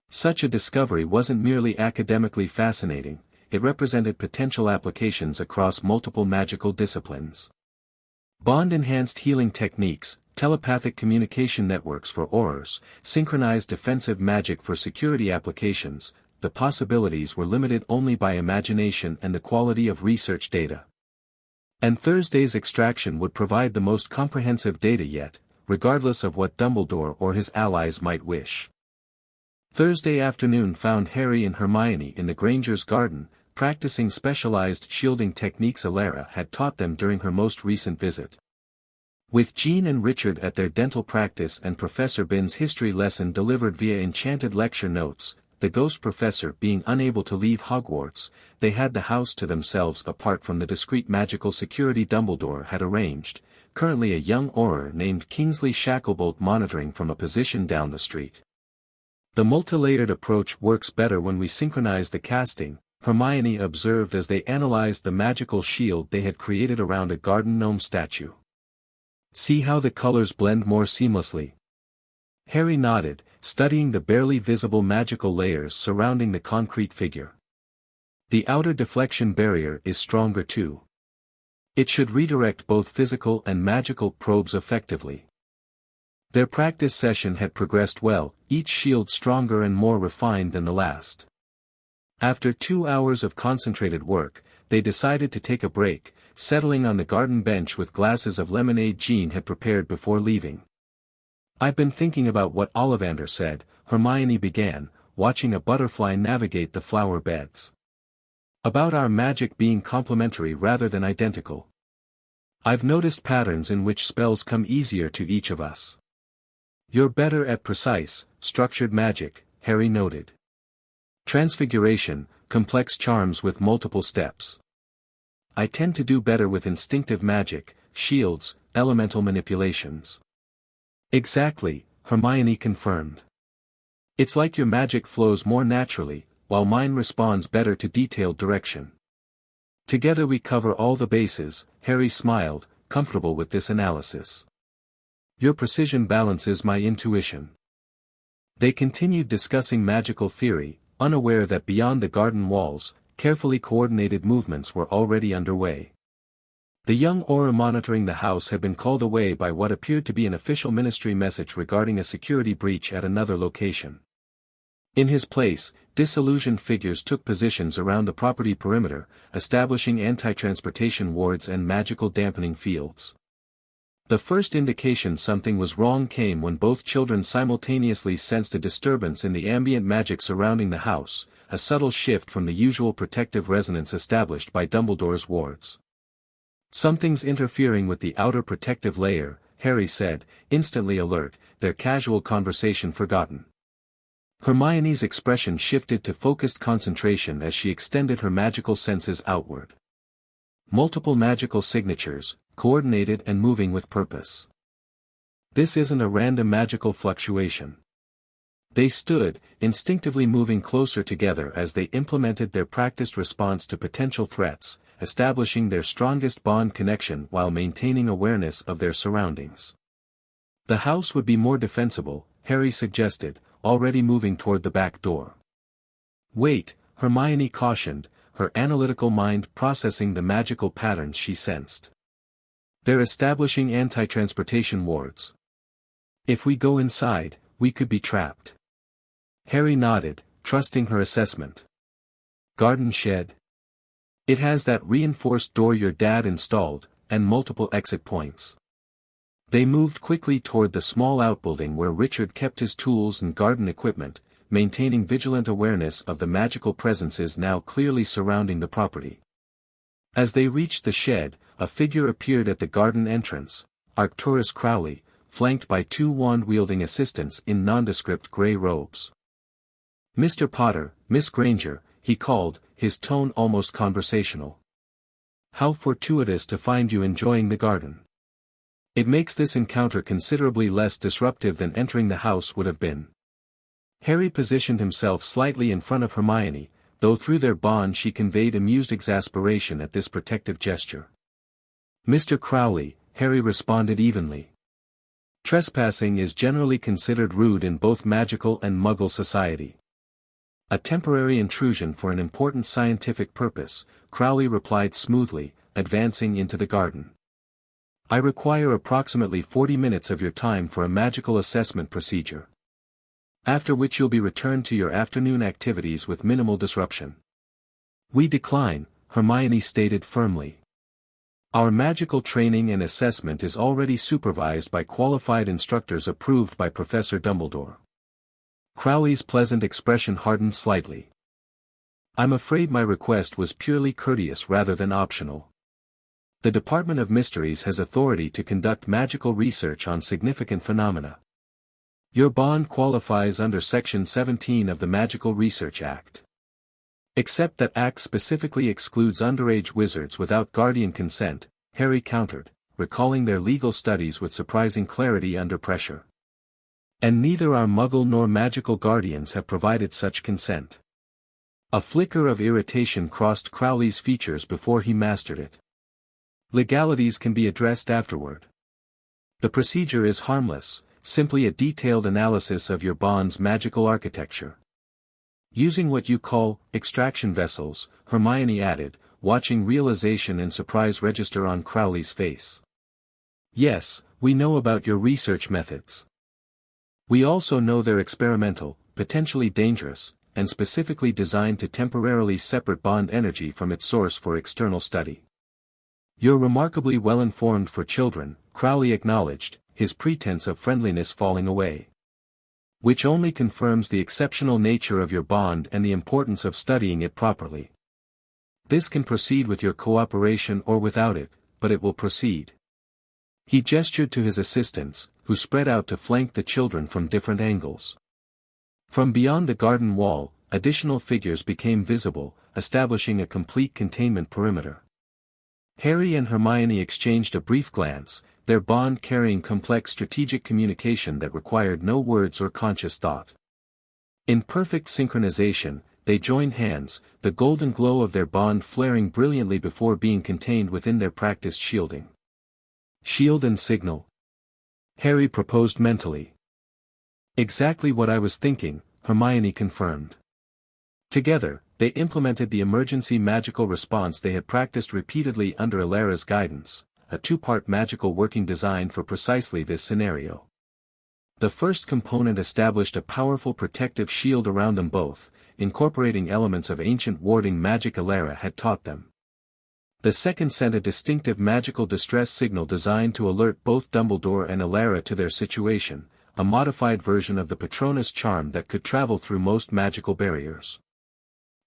Such a discovery wasn't merely academically fascinating, it represented potential applications across multiple magical disciplines. Bond-enhanced healing techniques, telepathic communication networks for Aurors, synchronized defensive magic for security applications, the possibilities were limited only by imagination and the quality of research data. And Thursday's extraction would provide the most comprehensive data yet, regardless of what Dumbledore or his allies might wish. Thursday afternoon found Harry and Hermione in the Granger's garden, practicing specialized shielding techniques Alara had taught them during her most recent visit. With Jean and Richard at their dental practice and Professor Binns' history lesson delivered via enchanted lecture notes, the ghost professor being unable to leave Hogwarts, they had the house to themselves apart from the discreet magical security Dumbledore had arranged, currently a young Auror named Kingsley Shacklebolt monitoring from a position down the street. The multilayered approach works better when we synchronize the casting, Hermione observed as they analyzed the magical shield they had created around a garden gnome statue. See how the colors blend more seamlessly? Harry nodded, studying the barely visible magical layers surrounding the concrete figure. The outer deflection barrier is stronger too. It should redirect both physical and magical probes effectively. Their practice session had progressed well, each shield stronger and more refined than the last. After 2 hours of concentrated work, they decided to take a break, settling on the garden bench with glasses of lemonade Jean had prepared before leaving. "I've been thinking about what Ollivander said," Hermione began, watching a butterfly navigate the flower beds. "About our magic being complementary rather than identical. I've noticed patterns in which spells come easier to each of us." "You're better at precise, structured magic," Harry noted. "Transfiguration, complex charms with multiple steps. I tend to do better with instinctive magic, shields, elemental manipulations." "Exactly," Hermione confirmed. "It's like your magic flows more naturally, while mine responds better to detailed direction. Together we cover all the bases," Harry smiled, comfortable with this analysis. "Your precision balances my intuition." They continued discussing magical theory, unaware that beyond the garden walls, carefully coordinated movements were already underway. The young Auror monitoring the house had been called away by what appeared to be an official ministry message regarding a security breach at another location. In his place, disillusioned figures took positions around the property perimeter, establishing anti-transportation wards and magical dampening fields. The first indication something was wrong came when both children simultaneously sensed a disturbance in the ambient magic surrounding the house, a subtle shift from the usual protective resonance established by Dumbledore's wards. "Something's interfering with the outer protective layer," Harry said, instantly alert, their casual conversation forgotten. Hermione's expression shifted to focused concentration as she extended her magical senses outward. "Multiple magical signatures, coordinated and moving with purpose. This isn't a random magical fluctuation." They stood, instinctively moving closer together as they implemented their practiced response to potential threats, establishing their strongest bond connection while maintaining awareness of their surroundings. "The house would be more defensible," Harry suggested, already moving toward the back door. "Wait," Hermione cautioned, her analytical mind processing the magical patterns she sensed. "They're establishing anti-transportation wards. If we go inside, we could be trapped." Harry nodded, trusting her assessment. "Garden shed? It has that reinforced door your dad installed, and multiple exit points." They moved quickly toward the small outbuilding where Richard kept his tools and garden equipment, maintaining vigilant awareness of the magical presences now clearly surrounding the property. As they reached the shed, a figure appeared at the garden entrance, Arcturus Crowley, flanked by two wand-wielding assistants in nondescript grey robes. "Mr. Potter, Miss Granger," he called, his tone almost conversational. "How fortuitous to find you enjoying the garden. It makes this encounter considerably less disruptive than entering the house would have been." Harry positioned himself slightly in front of Hermione, though through their bond she conveyed amused exasperation at this protective gesture. "Mr. Crowley," Harry responded evenly. "Trespassing is generally considered rude in both magical and Muggle society." "A temporary intrusion for an important scientific purpose," Crowley replied smoothly, advancing into the garden. "I require approximately 40 minutes of your time for a magical assessment procedure. After which you'll be returned to your afternoon activities with minimal disruption." "We decline," Hermione stated firmly. "Our magical training and assessment is already supervised by qualified instructors approved by Professor Dumbledore." Crowley's pleasant expression hardened slightly. "I'm afraid my request was purely courteous rather than optional. The Department of Mysteries has authority to conduct magical research on significant phenomena. Your bond qualifies under Section 17 of the Magical Research Act. Except that Act specifically excludes underage wizards without guardian consent," Harry countered, recalling their legal studies with surprising clarity under pressure. "And neither our Muggle nor magical guardians have provided such consent." A flicker of irritation crossed Crowley's features before he mastered it. "Legalities can be addressed afterward. The procedure is harmless, simply a detailed analysis of your bond's magical architecture. Using what you call extraction vessels," Hermione added, watching realization and surprise register on Crowley's face. "Yes, we know about your research methods. We also know they're experimental, potentially dangerous, and specifically designed to temporarily separate bond energy from its source for external study. "You're remarkably well informed for children," Crowley acknowledged, his pretense of friendliness falling away. "Which only confirms the exceptional nature of your bond and the importance of studying it properly. This can proceed with your cooperation or without it, but it will proceed." He gestured to his assistants, who spread out to flank the children from different angles. From beyond the garden wall, additional figures became visible, establishing a complete containment perimeter. Harry and Hermione exchanged a brief glance, their bond carrying complex strategic communication that required no words or conscious thought. In perfect synchronization, they joined hands, the golden glow of their bond flaring brilliantly before being contained within their practiced shielding. "Shield and signal," Harry proposed mentally. "Exactly what I was thinking," Hermione confirmed. Together, they implemented the emergency magical response they had practiced repeatedly under Alara's guidance, a two-part magical working design for precisely this scenario. The first component established a powerful protective shield around them both, incorporating elements of ancient warding magic Alara had taught them. The second sent a distinctive magical distress signal designed to alert both Dumbledore and Alara to their situation, a modified version of the Patronus charm that could travel through most magical barriers.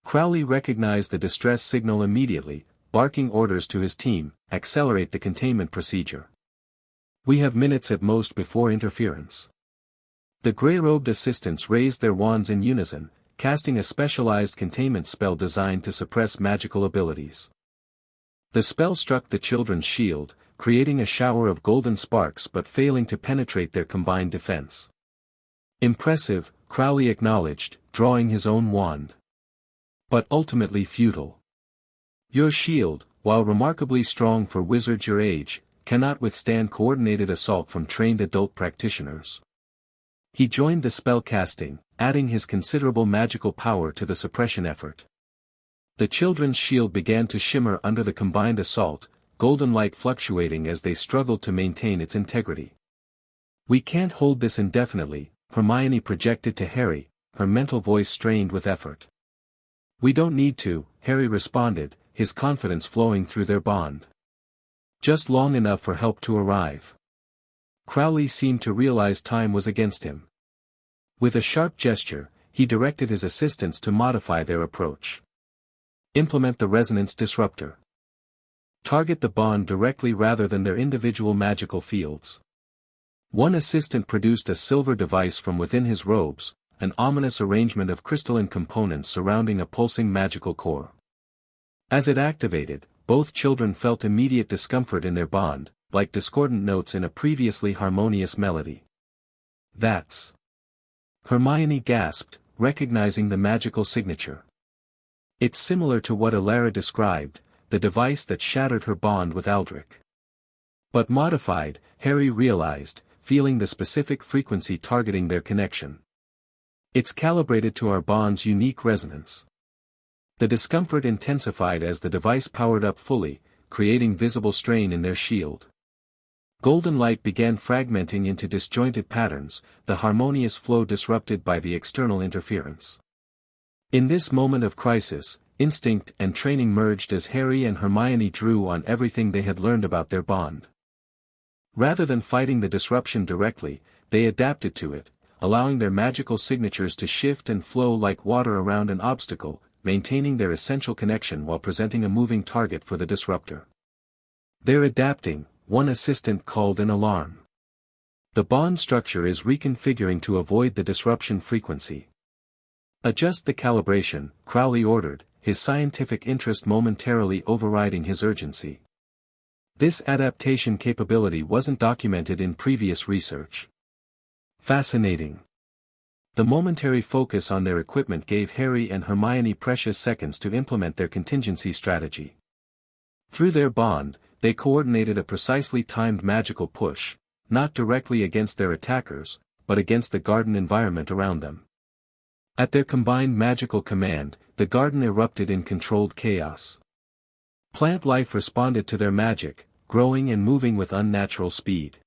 Crowley recognized the distress signal immediately, barking orders to his team, "Accelerate the containment procedure. We have minutes at most before interference." The gray-robed assistants raised their wands in unison, casting a specialized containment spell designed to suppress magical abilities. The spell struck the children's shield, creating a shower of golden sparks but failing to penetrate their combined defense. "Impressive," Crowley acknowledged, drawing his own wand. "But ultimately futile. Your shield, while remarkably strong for wizards your age, cannot withstand coordinated assault from trained adult practitioners." He joined the spell casting, adding his considerable magical power to the suppression effort. The children's shield began to shimmer under the combined assault, golden light fluctuating as they struggled to maintain its integrity. "We can't hold this indefinitely," Hermione projected to Harry, her mental voice strained with effort. "We don't need to," Harry responded, his confidence flowing through their bond. "Just long enough for help to arrive." Crowley seemed to realize time was against him. With a sharp gesture, he directed his assistants to modify their approach. "Implement the resonance disruptor. Target the bond directly rather than their individual magical fields." One assistant produced a silver device from within his robes, an ominous arrangement of crystalline components surrounding a pulsing magical core. As it activated, both children felt immediate discomfort in their bond, like discordant notes in a previously harmonious melody. "That's..." Hermione gasped, recognizing the magical signature. "It's similar to what Alara described, the device that shattered her bond with Aldrich. But modified," Harry realized, feeling the specific frequency targeting their connection. "It's calibrated to our bond's unique resonance." The discomfort intensified as the device powered up fully, creating visible strain in their shield. Golden light began fragmenting into disjointed patterns, the harmonious flow disrupted by the external interference. In this moment of crisis, instinct and training merged as Harry and Hermione drew on everything they had learned about their bond. Rather than fighting the disruption directly, they adapted to it, allowing their magical signatures to shift and flow like water around an obstacle, maintaining their essential connection while presenting a moving target for the disruptor. "They're adapting," one assistant called an alarm. "The bond structure is reconfiguring to avoid the disruption frequency." "Adjust the calibration," Crowley ordered, his scientific interest momentarily overriding his urgency. This adaptation capability wasn't documented in previous research. Fascinating. The momentary focus on their equipment gave Harry and Hermione precious seconds to implement their contingency strategy. Through their bond, they coordinated a precisely timed magical push, not directly against their attackers, but against the garden environment around them. At their combined magical command, the garden erupted in controlled chaos. Plant life responded to their magic, growing and moving with unnatural speed.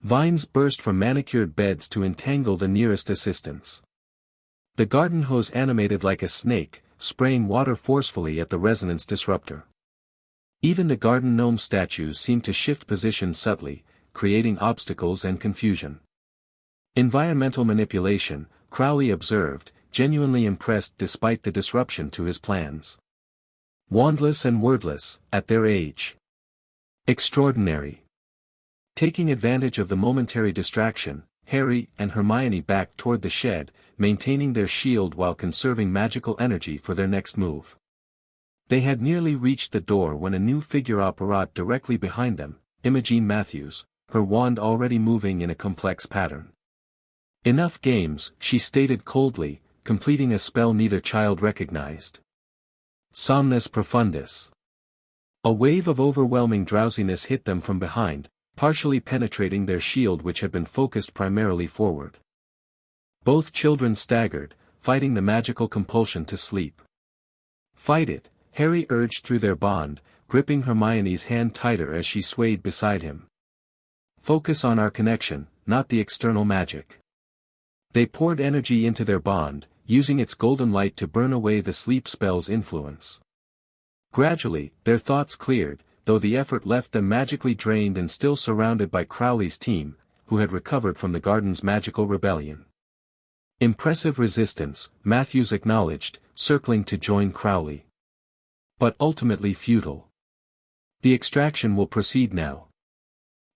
Vines burst from manicured beds to entangle the nearest assistants. The garden hose animated like a snake, spraying water forcefully at the resonance disruptor. Even the garden gnome statues seemed to shift position subtly, creating obstacles and confusion. Environmental manipulation, Crowley observed, genuinely impressed despite the disruption to his plans. Wandless and wordless, at their age. Extraordinary. Taking advantage of the momentary distraction, Harry and Hermione backed toward the shed, maintaining their shield while conserving magical energy for their next move. They had nearly reached the door when a new figure appeared directly behind them, Imogen Matthews, her wand already moving in a complex pattern. Enough games, she stated coldly, completing a spell neither child recognized. Somnus profundus. A wave of overwhelming drowsiness hit them from behind, partially penetrating their shield which had been focused primarily forward. Both children staggered, fighting the magical compulsion to sleep. "Fight it," Harry urged through their bond, gripping Hermione's hand tighter as she swayed beside him. "Focus on our connection, not the external magic." They poured energy into their bond, using its golden light to burn away the sleep spell's influence. Gradually, their thoughts cleared, though the effort left them magically drained and still surrounded by Crowley's team, who had recovered from the garden's magical rebellion. Impressive resistance, Matthews acknowledged, circling to join Crowley. But ultimately futile. The extraction will proceed now.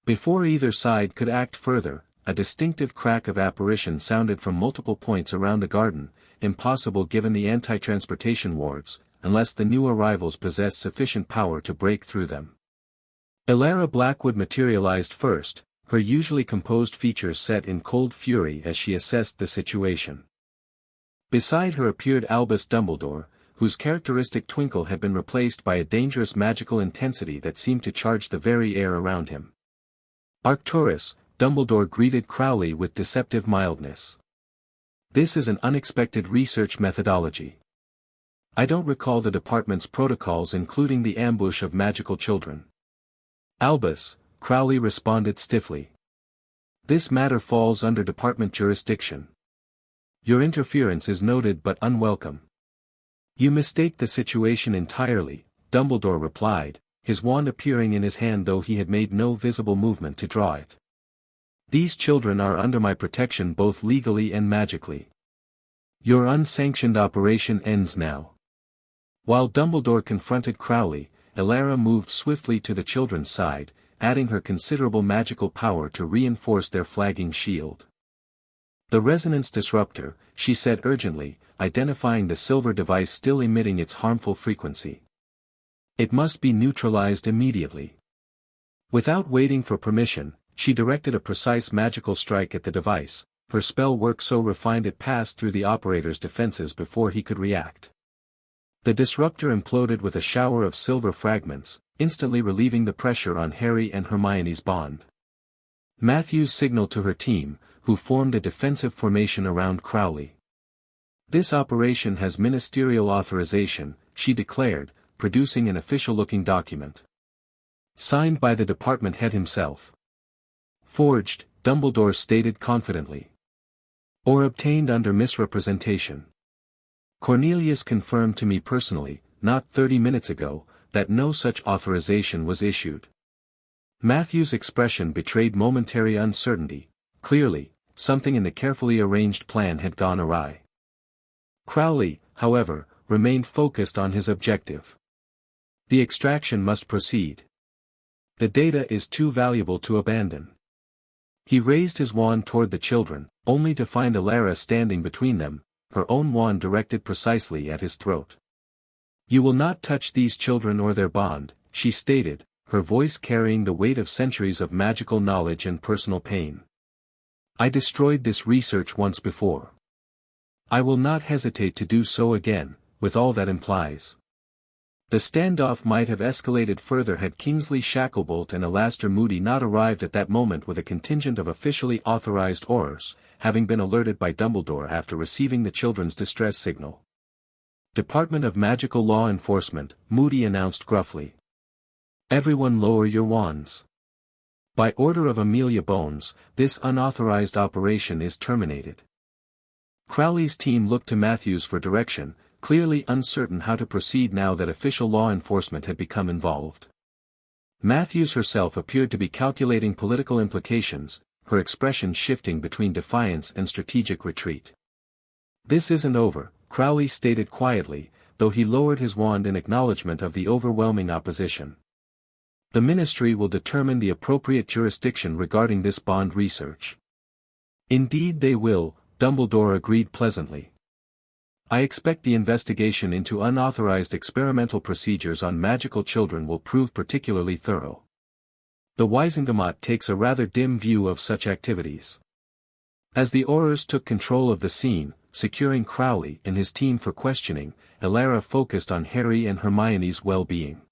Before either side could act further, a distinctive crack of apparition sounded from multiple points around the garden, impossible given the anti-transportation wards, unless the new arrivals possessed sufficient power to break through them. Elara Blackwood materialized first, her usually composed features set in cold fury as she assessed the situation. Beside her appeared Albus Dumbledore, whose characteristic twinkle had been replaced by a dangerous magical intensity that seemed to charge the very air around him. "Arcturus," Dumbledore greeted Crowley with deceptive mildness. "This is an unexpected research methodology. I don't recall the department's protocols including the ambush of magical children." "Albus," Crowley responded stiffly. "This matter falls under department jurisdiction. Your interference is noted but unwelcome." "You mistake the situation entirely," Dumbledore replied, his wand appearing in his hand though he had made no visible movement to draw it. "These children are under my protection both legally and magically. Your unsanctioned operation ends now." While Dumbledore confronted Crowley, Elara moved swiftly to the children's side, adding her considerable magical power to reinforce their flagging shield. "The resonance disruptor," she said urgently, identifying the silver device still emitting its harmful frequency. "It must be neutralized immediately." Without waiting for permission, she directed a precise magical strike at the device. Her spell work so refined it passed through the operator's defenses before he could react. The disruptor imploded with a shower of silver fragments, instantly relieving the pressure on Harry and Hermione's bond. Matthews signaled to her team, who formed a defensive formation around Crowley. "This operation has ministerial authorization," she declared, producing an official-looking document. "Signed by the department head himself." "Forged," Dumbledore stated confidently. "Or obtained under misrepresentation. Cornelius confirmed to me personally, not 30 minutes ago, that no such authorization was issued." Matthew's expression betrayed momentary uncertainty. Clearly, something in the carefully arranged plan had gone awry. Crowley, however, remained focused on his objective. The extraction must proceed. The data is too valuable to abandon. He raised his wand toward the children, only to find Elara standing between them, her own wand directed precisely at his throat. "You will not touch these children or their bond," she stated, her voice carrying the weight of centuries of magical knowledge and personal pain. "I destroyed this research once before. I will not hesitate to do so again, with all that implies." The standoff might have escalated further had Kingsley Shacklebolt and Alastor Moody not arrived at that moment with a contingent of officially authorized Aurors, having been alerted by Dumbledore after receiving the children's distress signal. "Department of Magical Law Enforcement," Moody announced gruffly. "Everyone lower your wands. By order of Amelia Bones, this unauthorized operation is terminated." Crowley's team looked to Matthews for direction, clearly uncertain how to proceed now that official law enforcement had become involved. Matthews herself appeared to be calculating political implications, her expression shifting between defiance and strategic retreat. "This isn't over," Crowley stated quietly, though he lowered his wand in acknowledgement of the overwhelming opposition. "The ministry will determine the appropriate jurisdiction regarding this bond research." "Indeed they will," Dumbledore agreed pleasantly. "I expect the investigation into unauthorized experimental procedures on magical children will prove particularly thorough. The Wisengamot takes a rather dim view of such activities." As the Aurors took control of the scene, securing Crowley and his team for questioning, Elara focused on Harry and Hermione's well-being.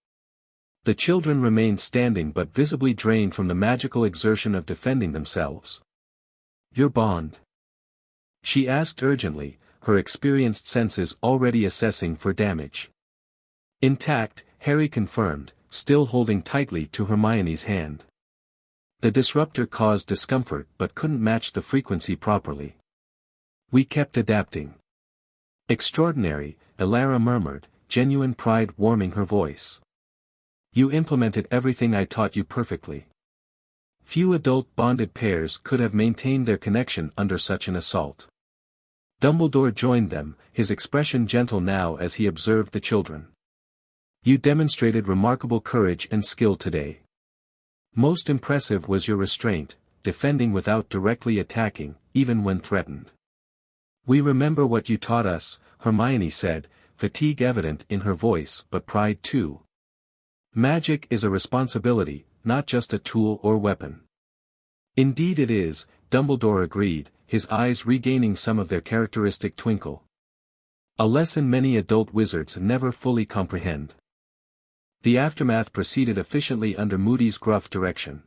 The children remained standing but visibly drained from the magical exertion of defending themselves. "Your bond?" she asked urgently, her experienced senses already assessing for damage. "Intact," Harry confirmed, still holding tightly to Hermione's hand. "The disruptor caused discomfort but couldn't match the frequency properly. We kept adapting." "Extraordinary," Elara murmured, genuine pride warming her voice. "You implemented everything I taught you perfectly. Few adult-bonded pairs could have maintained their connection under such an assault." Dumbledore joined them, his expression gentle now as he observed the children. "You demonstrated remarkable courage and skill today. Most impressive was your restraint, defending without directly attacking, even when threatened." "We remember what you taught us," Hermione said, fatigue evident in her voice but pride too. "Magic is a responsibility, not just a tool or weapon." "Indeed it is," Dumbledore agreed, his eyes regaining some of their characteristic twinkle. "A lesson many adult wizards never fully comprehend." The aftermath proceeded efficiently under Moody's gruff direction.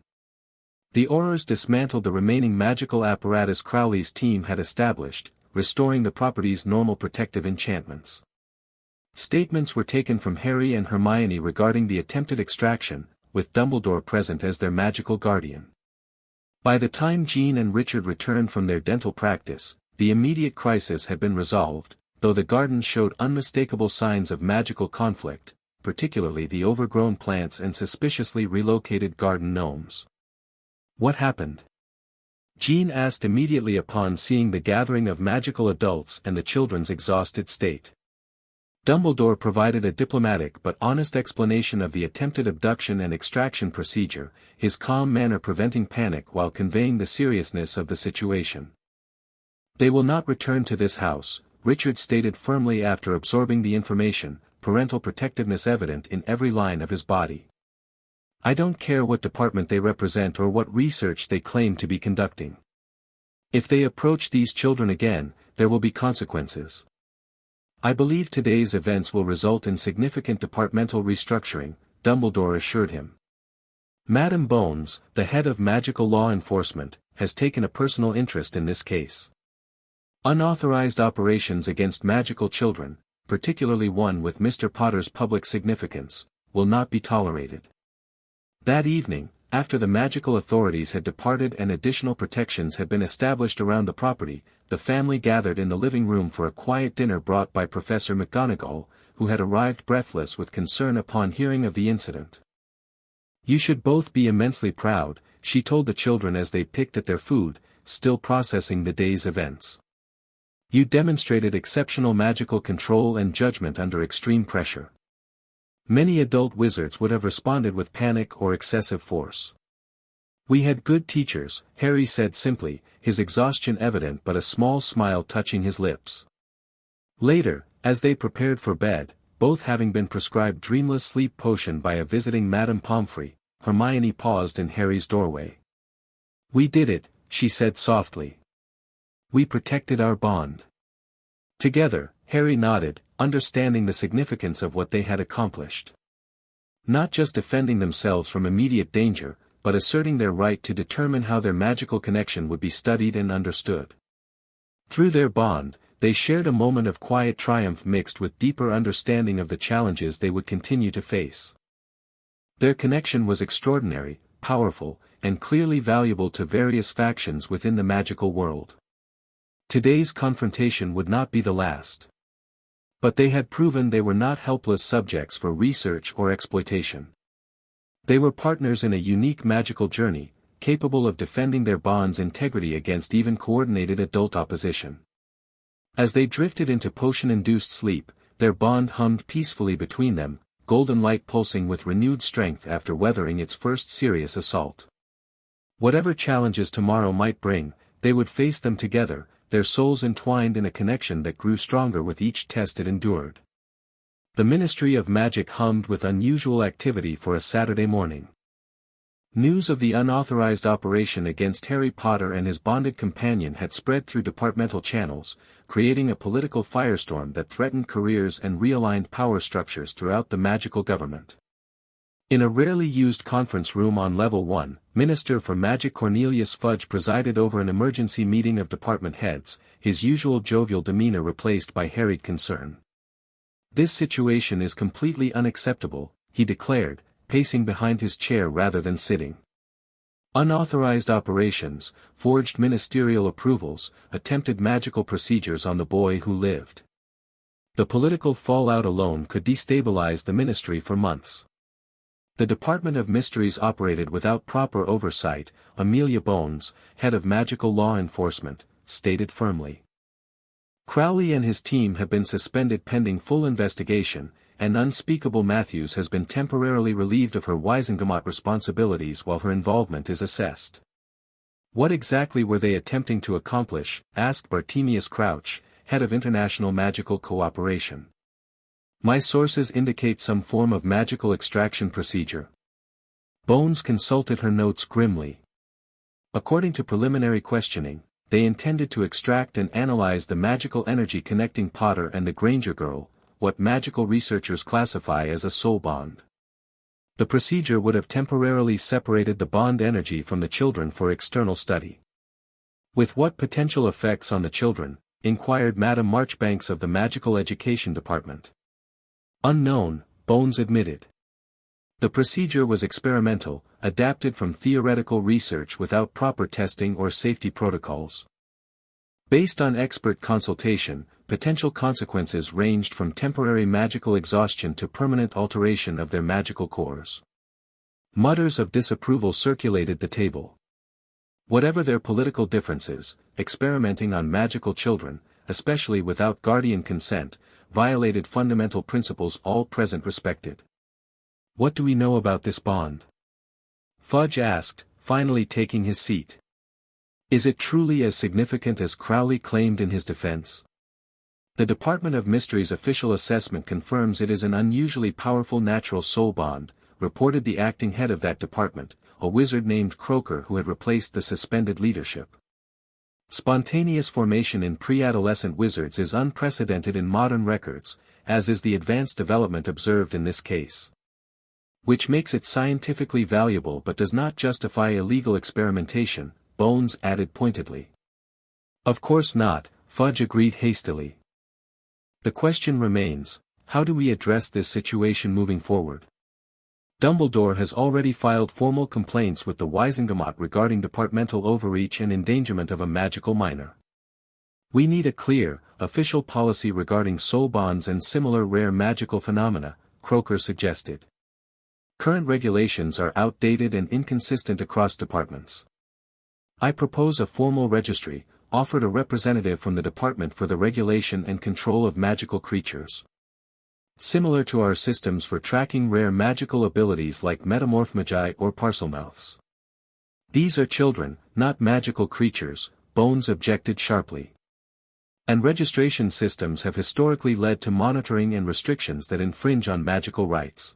The Aurors dismantled the remaining magical apparatus Crowley's team had established, restoring the property's normal protective enchantments. Statements were taken from Harry and Hermione regarding the attempted extraction, with Dumbledore present as their magical guardian. By the time Jean and Richard returned from their dental practice, the immediate crisis had been resolved, though the gardens showed unmistakable signs of magical conflict, particularly the overgrown plants and suspiciously relocated garden gnomes. "What happened?" Jean asked immediately upon seeing the gathering of magical adults and the children's exhausted state. Dumbledore provided a diplomatic but honest explanation of the attempted abduction and extraction procedure, his calm manner preventing panic while conveying the seriousness of the situation. "They will not return to this house," Richard stated firmly after absorbing the information, parental protectiveness evident in every line of his body. "I don't care what department they represent or what research they claim to be conducting. If they approach these children again, there will be consequences. I believe today's events will result in significant departmental restructuring," Dumbledore assured him. "Madame Bones, the head of magical law enforcement, has taken a personal interest in this case. Unauthorized operations against magical children, particularly one with Mr. Potter's public significance, will not be tolerated." That evening, after the magical authorities had departed and additional protections had been established around the property, the family gathered in the living room for a quiet dinner brought by Professor McGonagall, who had arrived breathless with concern upon hearing of the incident. "You should both be immensely proud," she told the children as they picked at their food, still processing the day's events. "You demonstrated exceptional magical control and judgment under extreme pressure. Many adult wizards would have responded with panic or excessive force. We had good teachers," Harry said simply, his exhaustion evident but a small smile touching his lips. Later, as they prepared for bed, both having been prescribed dreamless sleep potion by a visiting Madame Pomfrey, Hermione paused in Harry's doorway. "We did it," she said softly. "We protected our bond." Together, Harry nodded, understanding the significance of what they had accomplished. Not just defending themselves from immediate danger, but asserting their right to determine how their magical connection would be studied and understood. Through their bond, they shared a moment of quiet triumph mixed with deeper understanding of the challenges they would continue to face. Their connection was extraordinary, powerful, and clearly valuable to various factions within the magical world. Today's confrontation would not be the last. But they had proven they were not helpless subjects for research or exploitation. They were partners in a unique magical journey, capable of defending their bond's integrity against even coordinated adult opposition. As they drifted into potion-induced sleep, their bond hummed peacefully between them, golden light pulsing with renewed strength after weathering its first serious assault. Whatever challenges tomorrow might bring, they would face them together, their souls entwined in a connection that grew stronger with each test it endured. The Ministry of Magic hummed with unusual activity for a Saturday morning. News of the unauthorized operation against Harry Potter and his bonded companion had spread through departmental channels, creating a political firestorm that threatened careers and realigned power structures throughout the magical government. In a rarely used conference room on Level 1, Minister for Magic Cornelius Fudge presided over an emergency meeting of department heads, his usual jovial demeanor replaced by harried concern. "This situation is completely unacceptable," he declared, pacing behind his chair rather than sitting. "Unauthorized operations, forged ministerial approvals, attempted magical procedures on the boy who lived. The political fallout alone could destabilize the ministry for months." The Department of Mysteries operated without proper oversight, Amelia Bones, head of magical law enforcement, stated firmly. "Crowley and his team have been suspended pending full investigation, and Unspeakable Matthews has been temporarily relieved of her Wisengamot responsibilities while her involvement is assessed." "What exactly were they attempting to accomplish?" asked Bartemius Crouch, head of International Magical Cooperation. "My sources indicate some form of magical extraction procedure." Bones consulted her notes grimly. "According to preliminary questioning, they intended to extract and analyze the magical energy connecting Potter and the Granger girl, what magical researchers classify as a soul bond. The procedure would have temporarily separated the bond energy from the children for external study." "With what potential effects on the children?" inquired Madame Marchbanks of the Magical Education Department. "Unknown," Bones admitted. "The procedure was experimental, adapted from theoretical research without proper testing or safety protocols. Based on expert consultation, potential consequences ranged from temporary magical exhaustion to permanent alteration of their magical cores." Mutters of disapproval circulated the table. Whatever their political differences, experimenting on magical children, especially without guardian consent, violated fundamental principles all present respected. "What do we know about this bond?" Fudge asked, finally taking his seat. "Is it truly as significant as Crowley claimed in his defense?" "The Department of Mysteries' official assessment confirms it is an unusually powerful natural soul bond," reported the acting head of that department, a wizard named Croker who had replaced the suspended leadership. "Spontaneous formation in pre-adolescent wizards is unprecedented in modern records, as is the advanced development observed in this case. Which makes it scientifically valuable but does not justify illegal experimentation," Bones added pointedly. "Of course not," Fudge agreed hastily. "The question remains, how do we address this situation moving forward? Dumbledore has already filed formal complaints with the Wisengamot regarding departmental overreach and endangerment of a magical minor. We need a clear, official policy regarding soul bonds and similar rare magical phenomena," Croker suggested. "Current regulations are outdated and inconsistent across departments. I propose a formal registry," offered a representative from the Department for the Regulation and Control of Magical Creatures. "Similar to our systems for tracking rare magical abilities like metamorph magi or parselmouths. These are children, not magical creatures," Bones objected sharply. "And registration systems have historically led to monitoring and restrictions that infringe on magical rights."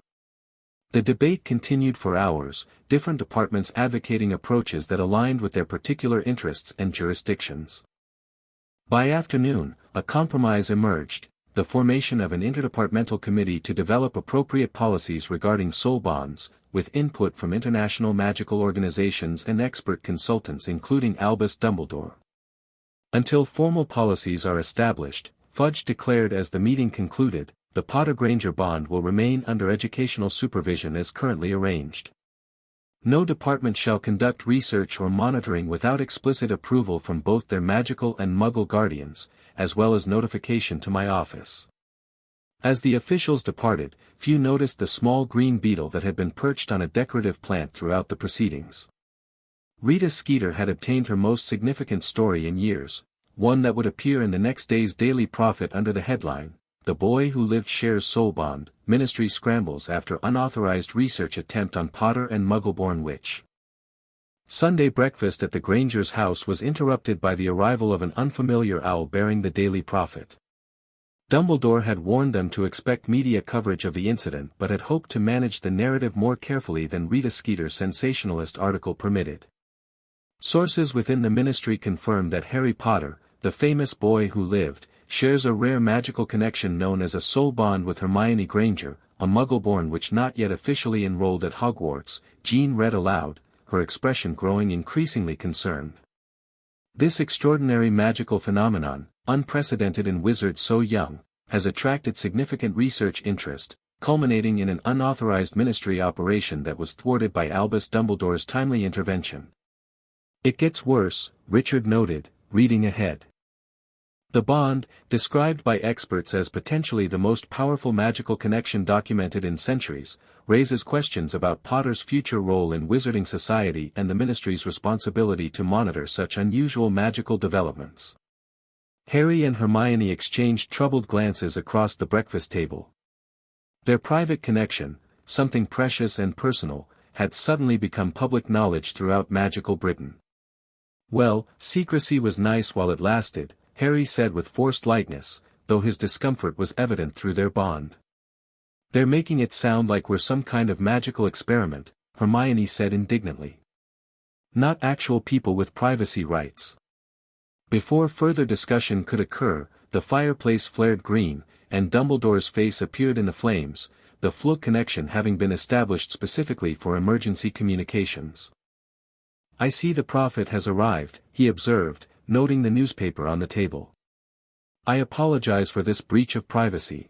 The debate continued for hours, different departments advocating approaches that aligned with their particular interests and jurisdictions. By afternoon, a compromise emerged: the formation of an interdepartmental committee to develop appropriate policies regarding soul bonds, with input from international magical organizations and expert consultants including Albus Dumbledore. "Until formal policies are established," Fudge declared as the meeting concluded, "the Potter-Granger bond will remain under educational supervision as currently arranged." No department shall conduct research or monitoring without explicit approval from both their magical and muggle guardians, as well as notification to my office. As the officials departed, few noticed the small green beetle that had been perched on a decorative plant throughout the proceedings. Rita Skeeter had obtained her most significant story in years, one that would appear in the next day's Daily Prophet under the headline, "The Boy Who Lived Shares Soul Bond, Ministry Scrambles After Unauthorized Research Attempt on Potter and Muggleborn Witch." Sunday breakfast at the Granger's house was interrupted by the arrival of an unfamiliar owl bearing the Daily Prophet. Dumbledore had warned them to expect media coverage of the incident but had hoped to manage the narrative more carefully than Rita Skeeter's sensationalist article permitted. Sources within the ministry confirmed that Harry Potter, the famous boy who lived, shares a rare magical connection known as a soul bond with Hermione Granger, a Muggleborn witch not yet officially enrolled at Hogwarts. Jean read aloud, her expression growing increasingly concerned. This extraordinary magical phenomenon, unprecedented in wizards so young, has attracted significant research interest, culminating in an unauthorized ministry operation that was thwarted by Albus Dumbledore's timely intervention. It gets worse, Richard noted, reading ahead. The bond, described by experts as potentially the most powerful magical connection documented in centuries, raises questions about Potter's future role in wizarding society and the ministry's responsibility to monitor such unusual magical developments. Harry and Hermione exchanged troubled glances across the breakfast table. Their private connection, something precious and personal, had suddenly become public knowledge throughout magical Britain. "Well, secrecy was nice while it lasted," Harry said with forced lightness, though his discomfort was evident through their bond. "They're making it sound like we're some kind of magical experiment," Hermione said indignantly. "Not actual people with privacy rights." Before further discussion could occur, the fireplace flared green, and Dumbledore's face appeared in the flames, the Floo connection having been established specifically for emergency communications. "I see the prophet has arrived," he observed, noting the newspaper on the table. "I apologize for this breach of privacy.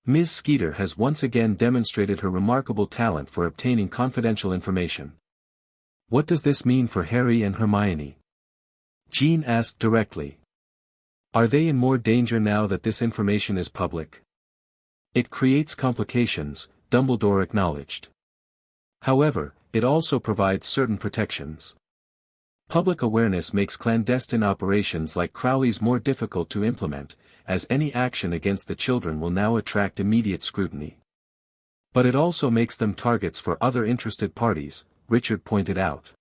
Ms. Skeeter has once again demonstrated her remarkable talent for obtaining confidential information." "What does this mean for Harry and Hermione?" Jean asked directly. "Are they in more danger now that this information is public?" "It creates complications," Dumbledore acknowledged. "However, it also provides certain protections. Public awareness makes clandestine operations like Crowley's more difficult to implement, as any action against the children will now attract immediate scrutiny. But it also makes them targets for other interested parties," Richard pointed out.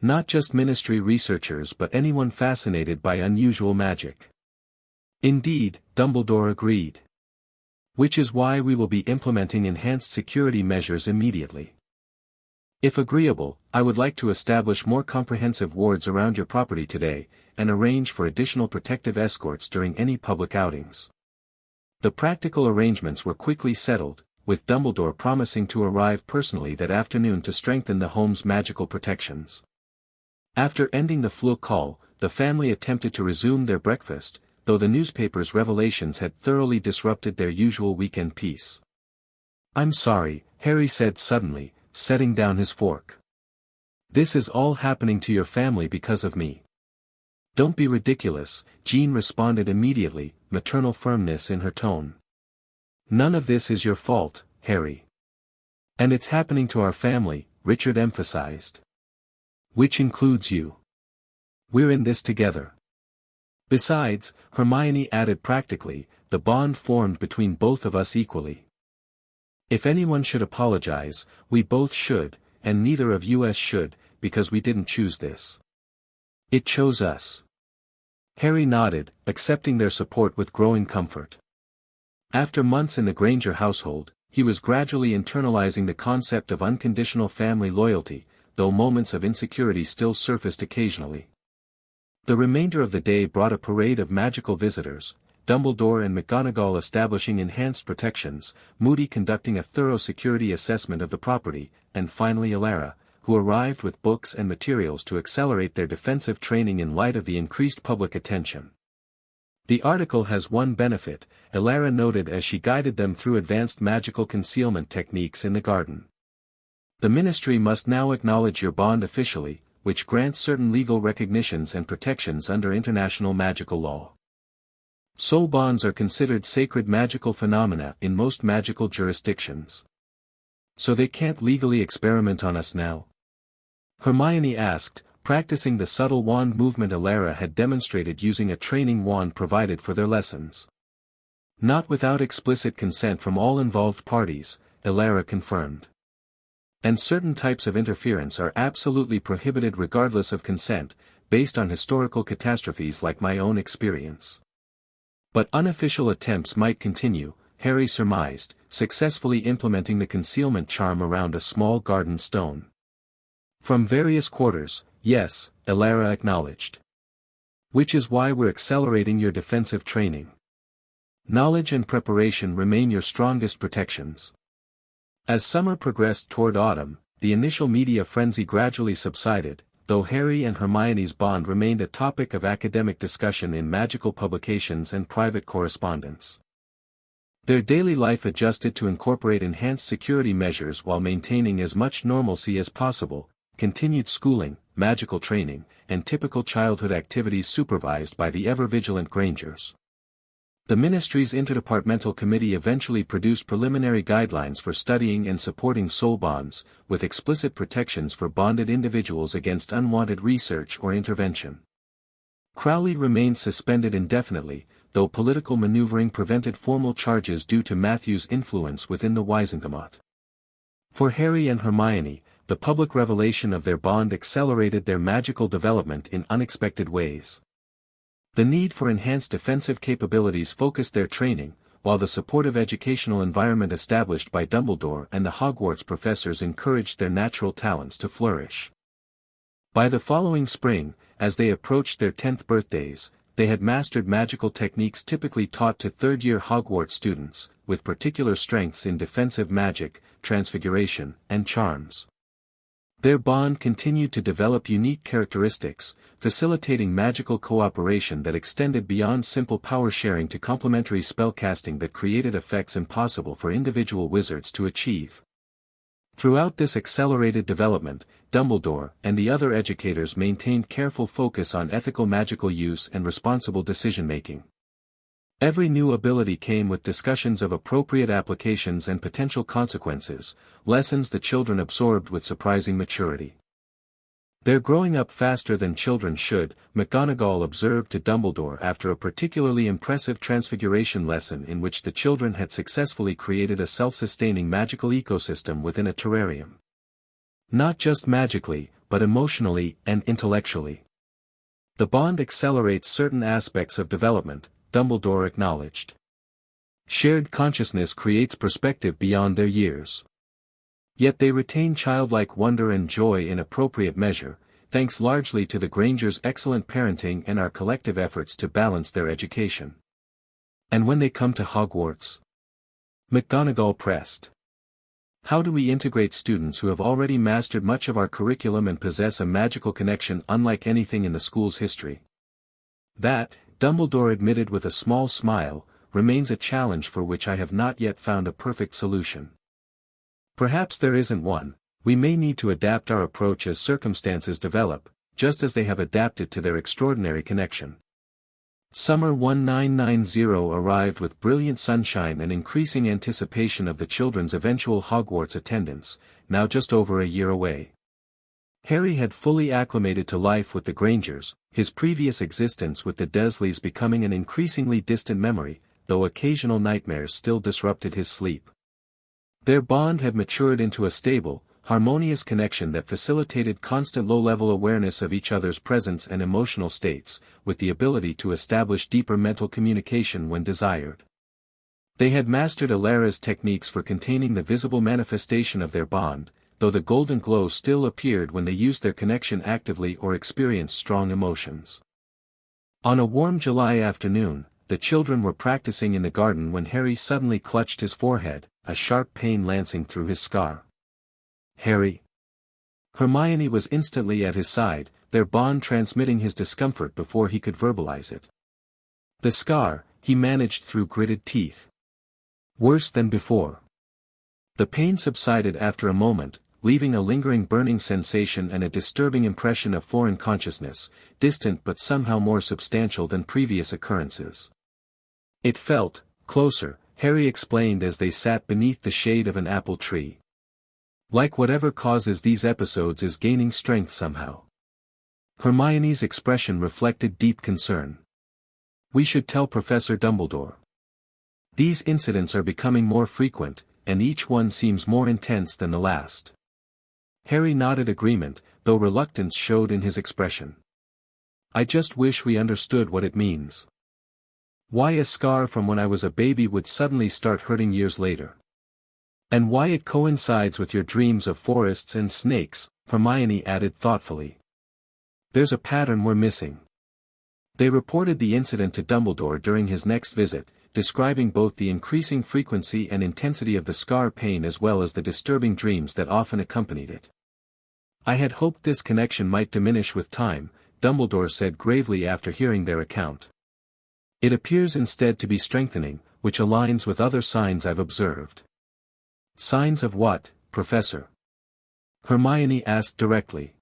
"Not just ministry researchers but anyone fascinated by unusual magic." "Indeed," Dumbledore agreed. "Which is why we will be implementing enhanced security measures immediately. If agreeable, I would like to establish more comprehensive wards around your property today, and arrange for additional protective escorts during any public outings." The practical arrangements were quickly settled, with Dumbledore promising to arrive personally that afternoon to strengthen the home's magical protections. After ending the Floo call, the family attempted to resume their breakfast, though the newspaper's revelations had thoroughly disrupted their usual weekend peace. "I'm sorry," Harry said suddenly, setting down his fork. "This is all happening to your family because of me." "Don't be ridiculous," Jean responded immediately, maternal firmness in her tone. "None of this is your fault, Harry. And it's happening to our family," Richard emphasized. "Which includes you. We're in this together." "Besides," Hermione added practically, "the bond formed between both of us equally. If anyone should apologize, we both should, and neither of us should, because we didn't choose this. It chose us." Harry nodded, accepting their support with growing comfort. After months in the Granger household, he was gradually internalizing the concept of unconditional family loyalty, though moments of insecurity still surfaced occasionally. The remainder of the day brought a parade of magical visitors, Dumbledore and McGonagall establishing enhanced protections, Moody conducting a thorough security assessment of the property, and finally Elara, who arrived with books and materials to accelerate their defensive training in light of the increased public attention. "The article has one benefit," Elara noted as she guided them through advanced magical concealment techniques in the garden. The ministry must now acknowledge your bond officially, which grants certain legal recognitions and protections under international magical law. Soul bonds are considered sacred magical phenomena in most magical jurisdictions. So they can't legally experiment on us now? Hermione asked, practicing the subtle wand movement Alara had demonstrated using a training wand provided for their lessons. Not without explicit consent from all involved parties, Alara confirmed. And certain types of interference are absolutely prohibited regardless of consent, based on historical catastrophes like my own experience. But unofficial attempts might continue, Harry surmised, successfully implementing the concealment charm around a small garden stone. From various quarters, yes, Alara acknowledged. Which is why we're accelerating your defensive training. Knowledge and preparation remain your strongest protections. As summer progressed toward autumn, the initial media frenzy gradually subsided, though Harry and Hermione's bond remained a topic of academic discussion in magical publications and private correspondence. Their daily life adjusted to incorporate enhanced security measures while maintaining as much normalcy as possible, continued schooling, magical training, and typical childhood activities supervised by the ever-vigilant Grangers. The ministry's interdepartmental committee eventually produced preliminary guidelines for studying and supporting soul bonds, with explicit protections for bonded individuals against unwanted research or intervention. Crowley remained suspended indefinitely, though political maneuvering prevented formal charges due to Matthew's influence within the Wisengamot. For Harry and Hermione, the public revelation of their bond accelerated their magical development in unexpected ways. The need for enhanced defensive capabilities focused their training, while the supportive educational environment established by Dumbledore and the Hogwarts professors encouraged their natural talents to flourish. By the following spring, as they approached their 10th birthdays, they had mastered magical techniques typically taught to third-year Hogwarts students, with particular strengths in defensive magic, transfiguration, and charms. Their bond continued to develop unique characteristics, facilitating magical cooperation that extended beyond simple power sharing to complementary spellcasting that created effects impossible for individual wizards to achieve. Throughout this accelerated development, Dumbledore and the other educators maintained careful focus on ethical magical use and responsible decision-making. Every new ability came with discussions of appropriate applications and potential consequences, lessons the children absorbed with surprising maturity. "They're growing up faster than children should," McGonagall observed to Dumbledore after a particularly impressive transfiguration lesson in which the children had successfully created a self-sustaining magical ecosystem within a terrarium. Not just magically, but emotionally and intellectually. "The bond accelerates certain aspects of development," Dumbledore acknowledged. "Shared consciousness creates perspective beyond their years. Yet they retain childlike wonder and joy in appropriate measure, thanks largely to the Grangers' excellent parenting and our collective efforts to balance their education." "And when they come to Hogwarts?" McGonagall pressed. "How do we integrate students who have already mastered much of our curriculum and possess a magical connection unlike anything in the school's history?" "That," Dumbledore admitted with a small smile, "remains a challenge for which I have not yet found a perfect solution. Perhaps there isn't one. We may need to adapt our approach as circumstances develop, just as they have adapted to their extraordinary connection." Summer 1990 arrived with brilliant sunshine and increasing anticipation of the children's eventual Hogwarts attendance, now just over a year away. Harry had fully acclimated to life with the Grangers, his previous existence with the Dursleys becoming an increasingly distant memory, though occasional nightmares still disrupted his sleep. Their bond had matured into a stable, harmonious connection that facilitated constant low-level awareness of each other's presence and emotional states, with the ability to establish deeper mental communication when desired. They had mastered Alara's techniques for containing the visible manifestation of their bond, though the golden glow still appeared when they used their connection actively or experienced strong emotions. On a warm July afternoon, the children were practicing in the garden when Harry suddenly clutched his forehead, a sharp pain lancing through his scar. "Harry!" Hermione was instantly at his side, their bond transmitting his discomfort before he could verbalize it. "The scar," he managed through gritted teeth. "Worse than before." The pain subsided after a moment, leaving a lingering burning sensation and a disturbing impression of foreign consciousness, distant but somehow more substantial than previous occurrences. It felt closer, Harry explained as they sat beneath the shade of an apple tree. Like whatever causes these episodes is gaining strength somehow. Hermione's expression reflected deep concern. We should tell Professor Dumbledore. These incidents are becoming more frequent, and each one seems more intense than the last. Harry nodded agreement, though reluctance showed in his expression. I just wish we understood what it means. Why a scar from when I was a baby would suddenly start hurting years later. And why it coincides with your dreams of forests and snakes, Hermione added thoughtfully. There's a pattern we're missing. They reported the incident to Dumbledore during his next visit, describing both the increasing frequency and intensity of the scar pain as well as the disturbing dreams that often accompanied it. I had hoped this connection might diminish with time, Dumbledore said gravely after hearing their account. It appears instead to be strengthening, which aligns with other signs I've observed. Signs of what, Professor? Hermione asked directly.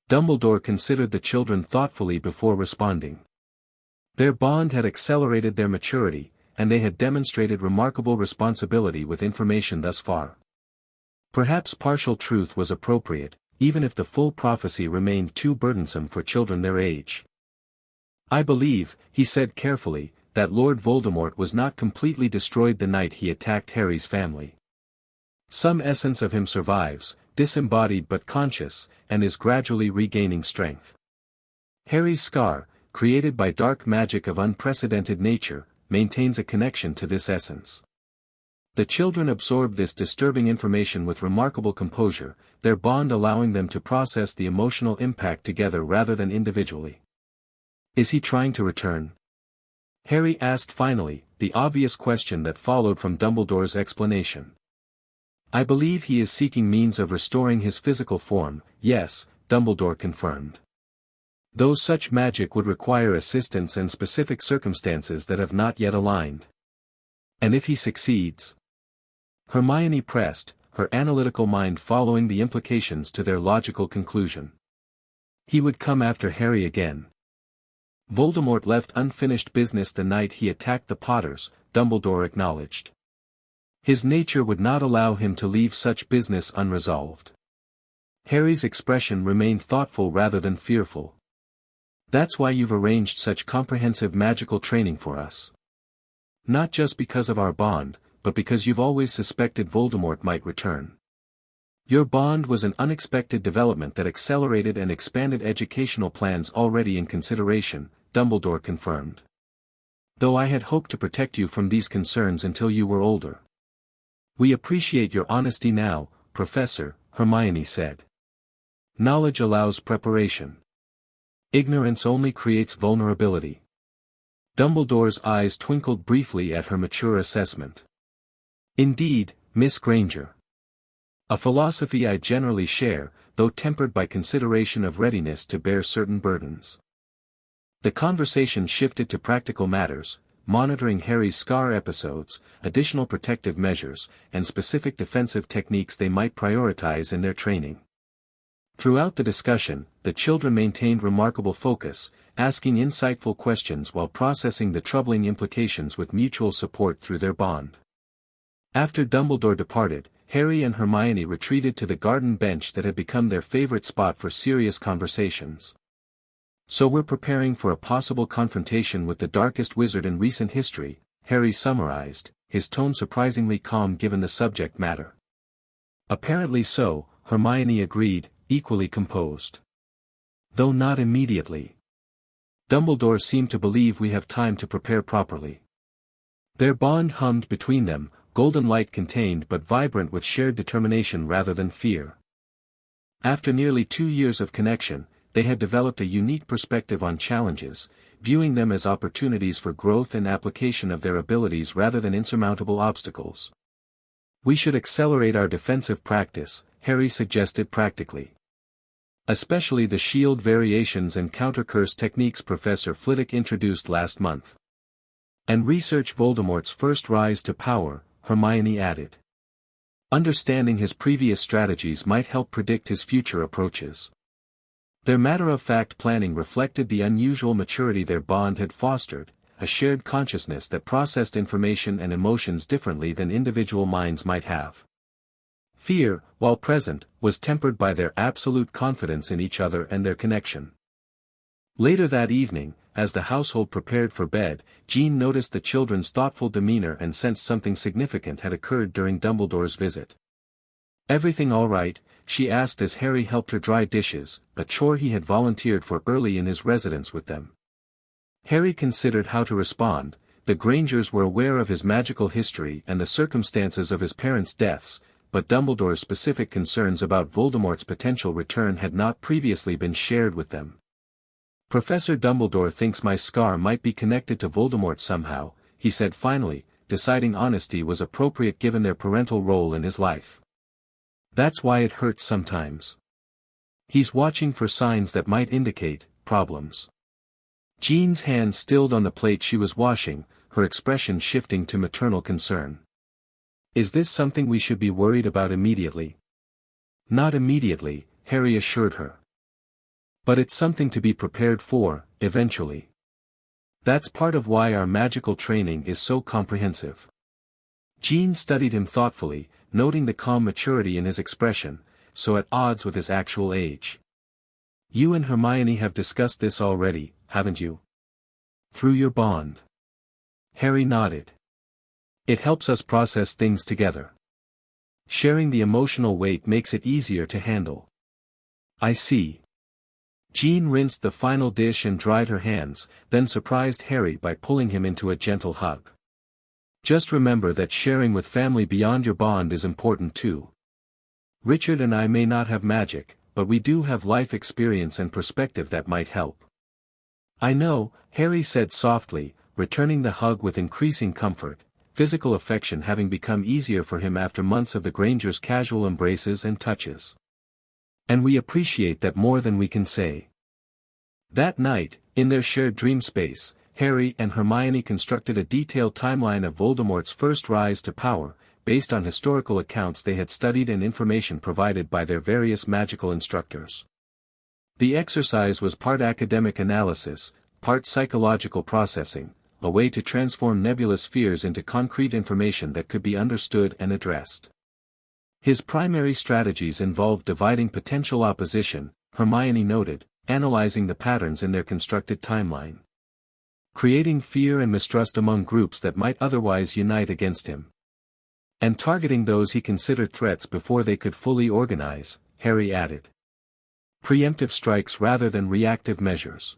Dumbledore considered the children thoughtfully before responding. Their bond had accelerated their maturity, and they had demonstrated remarkable responsibility with information thus far. Perhaps partial truth was appropriate, even if the full prophecy remained too burdensome for children their age. I believe, he said carefully, that Lord Voldemort was not completely destroyed the night he attacked Harry's family. Some essence of him survives, disembodied but conscious, and is gradually regaining strength. Harry's scar, created by dark magic of unprecedented nature, maintains a connection to this essence. The children absorb this disturbing information with remarkable composure, their bond allowing them to process the emotional impact together rather than individually. Is he trying to return? Harry asked finally, the obvious question that followed from Dumbledore's explanation. I believe he is seeking means of restoring his physical form, yes, Dumbledore confirmed. Though such magic would require assistance and specific circumstances that have not yet aligned. And if he succeeds? Hermione pressed, her analytical mind following the implications to their logical conclusion. He would come after Harry again. Voldemort left unfinished business the night he attacked the Potters, Dumbledore acknowledged. His nature would not allow him to leave such business unresolved. Harry's expression remained thoughtful rather than fearful. That's why you've arranged such comprehensive magical training for us. Not just because of our bond, but because you've always suspected Voldemort might return. Your bond was an unexpected development that accelerated and expanded educational plans already in consideration, Dumbledore confirmed. Though I had hoped to protect you from these concerns until you were older. We appreciate your honesty now, Professor, Hermione said. Knowledge allows preparation. Ignorance only creates vulnerability. Dumbledore's eyes twinkled briefly at her mature assessment. Indeed, Miss Granger. A philosophy I generally share, though tempered by consideration of readiness to bear certain burdens. The conversation shifted to practical matters, monitoring Harry's scar episodes, additional protective measures, and specific defensive techniques they might prioritize in their training. Throughout the discussion, the children maintained remarkable focus, asking insightful questions while processing the troubling implications with mutual support through their bond. After Dumbledore departed, Harry and Hermione retreated to the garden bench that had become their favorite spot for serious conversations. So we're preparing for a possible confrontation with the darkest wizard in recent history, Harry summarized, his tone surprisingly calm given the subject matter. Apparently so, Hermione agreed, equally composed. Though not immediately. Dumbledore seemed to believe we have time to prepare properly. Their bond hummed between them, golden light contained but vibrant with shared determination rather than fear. After nearly 2 years of connection, they had developed a unique perspective on challenges, viewing them as opportunities for growth and application of their abilities rather than insurmountable obstacles. We should accelerate our defensive practice, Harry suggested practically. Especially the shield variations and countercurse techniques Professor Flitwick introduced last month. And research Voldemort's first rise to power, Hermione added. Understanding his previous strategies might help predict his future approaches. Their matter-of-fact planning reflected the unusual maturity their bond had fostered, a shared consciousness that processed information and emotions differently than individual minds might have. Fear, while present, was tempered by their absolute confidence in each other and their connection. Later that evening, as the household prepared for bed, Jean noticed the children's thoughtful demeanor and sensed something significant had occurred during Dumbledore's visit. "Everything all right?" she asked as Harry helped her dry dishes, a chore he had volunteered for early in his residence with them. Harry considered how to respond. The Grangers were aware of his magical history and the circumstances of his parents' deaths, but Dumbledore's specific concerns about Voldemort's potential return had not previously been shared with them. "Professor Dumbledore thinks my scar might be connected to Voldemort somehow," he said finally, deciding honesty was appropriate given their parental role in his life. "That's why it hurts sometimes. He's watching for signs that might indicate problems." Jean's hand stilled on the plate she was washing, her expression shifting to maternal concern. "Is this something we should be worried about immediately?" "Not immediately," Harry assured her. "But it's something to be prepared for, eventually. That's part of why our magical training is so comprehensive." Jean studied him thoughtfully, noting the calm maturity in his expression, so at odds with his actual age. "You and Hermione have discussed this already, haven't you? Through your bond?" Harry nodded. "It helps us process things together. Sharing the emotional weight makes it easier to handle." "I see." Jean rinsed the final dish and dried her hands, then surprised Harry by pulling him into a gentle hug. "Just remember that sharing with family beyond your bond is important too. Richard and I may not have magic, but we do have life experience and perspective that might help." "I know," Harry said softly, returning the hug with increasing comfort, physical affection having become easier for him after months of the Grangers' casual embraces and touches. "And we appreciate that more than we can say." That night, in their shared dream space, Harry and Hermione constructed a detailed timeline of Voldemort's first rise to power, based on historical accounts they had studied and information provided by their various magical instructors. The exercise was part academic analysis, part psychological processing, a way to transform nebulous fears into concrete information that could be understood and addressed. His primary strategies involved dividing potential opposition, Hermione noted, analyzing the patterns in their constructed timeline, creating fear and mistrust among groups that might otherwise unite against him, and targeting those he considered threats before they could fully organize, Harry added. Preemptive strikes rather than reactive measures.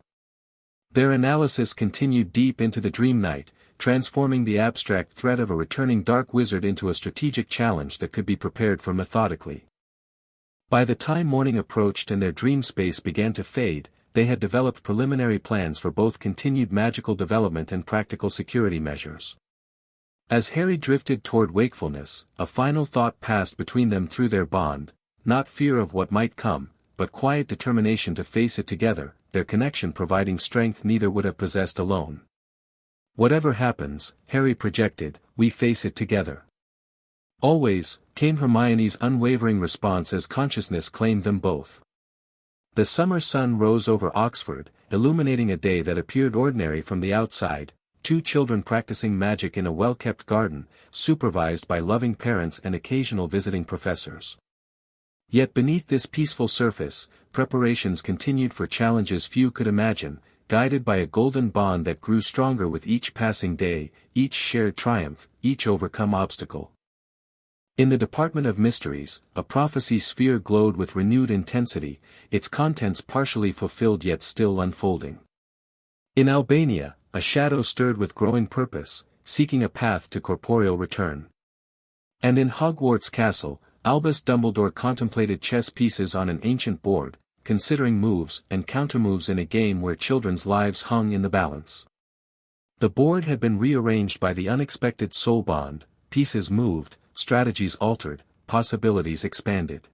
Their analysis continued deep into the dream night, transforming the abstract threat of a returning dark wizard into a strategic challenge that could be prepared for methodically. By the time morning approached and their dream space began to fade, they had developed preliminary plans for both continued magical development and practical security measures. As Harry drifted toward wakefulness, a final thought passed between them through their bond, not fear of what might come, but quiet determination to face it together, their connection providing strength neither would have possessed alone. "Whatever happens," Harry projected, "we face it together." "Always," came Hermione's unwavering response as consciousness claimed them both. The summer sun rose over Oxford, illuminating a day that appeared ordinary from the outside, two children practicing magic in a well-kept garden, supervised by loving parents and occasional visiting professors. Yet beneath this peaceful surface, preparations continued for challenges few could imagine, guided by a golden bond that grew stronger with each passing day, each shared triumph, each overcome obstacle. In the Department of Mysteries, a prophecy sphere glowed with renewed intensity, its contents partially fulfilled yet still unfolding. In Albania, a shadow stirred with growing purpose, seeking a path to corporeal return. And in Hogwarts Castle, Albus Dumbledore contemplated chess pieces on an ancient board, considering moves and countermoves in a game where children's lives hung in the balance. The board had been rearranged by the unexpected soul bond, pieces moved, strategies altered, possibilities expanded.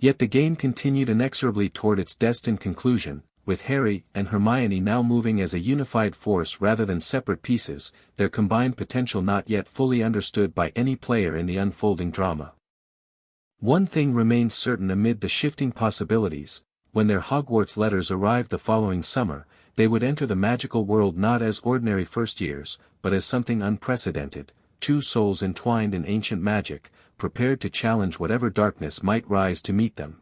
Yet the game continued inexorably toward its destined conclusion, with Harry and Hermione now moving as a unified force rather than separate pieces, their combined potential not yet fully understood by any player in the unfolding drama. One thing remained certain amid the shifting possibilities: when their Hogwarts letters arrived the following summer, they would enter the magical world not as ordinary first years, but as something unprecedented, two souls entwined in ancient magic, prepared to challenge whatever darkness might rise to meet them.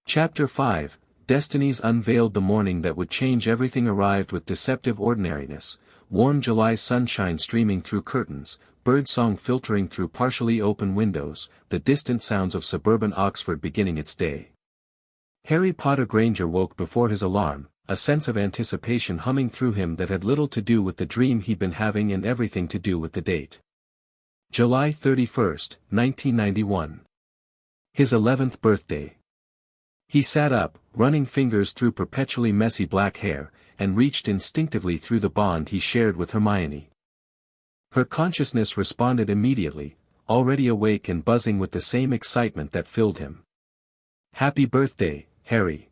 Chapter 5, Destinies Unveiled. The morning that would change everything arrived with deceptive ordinariness, warm July sunshine streaming through curtains, birdsong filtering through partially open windows, the distant sounds of suburban Oxford beginning its day. Harry Potter Granger woke before his alarm, a sense of anticipation humming through him that had little to do with the dream he'd been having and everything to do with the date. July 31st, 1991. His 11th birthday. He sat up, running fingers through perpetually messy black hair, and reached instinctively through the bond he shared with Hermione. Her consciousness responded immediately, already awake and buzzing with the same excitement that filled him. "Happy birthday, Harry."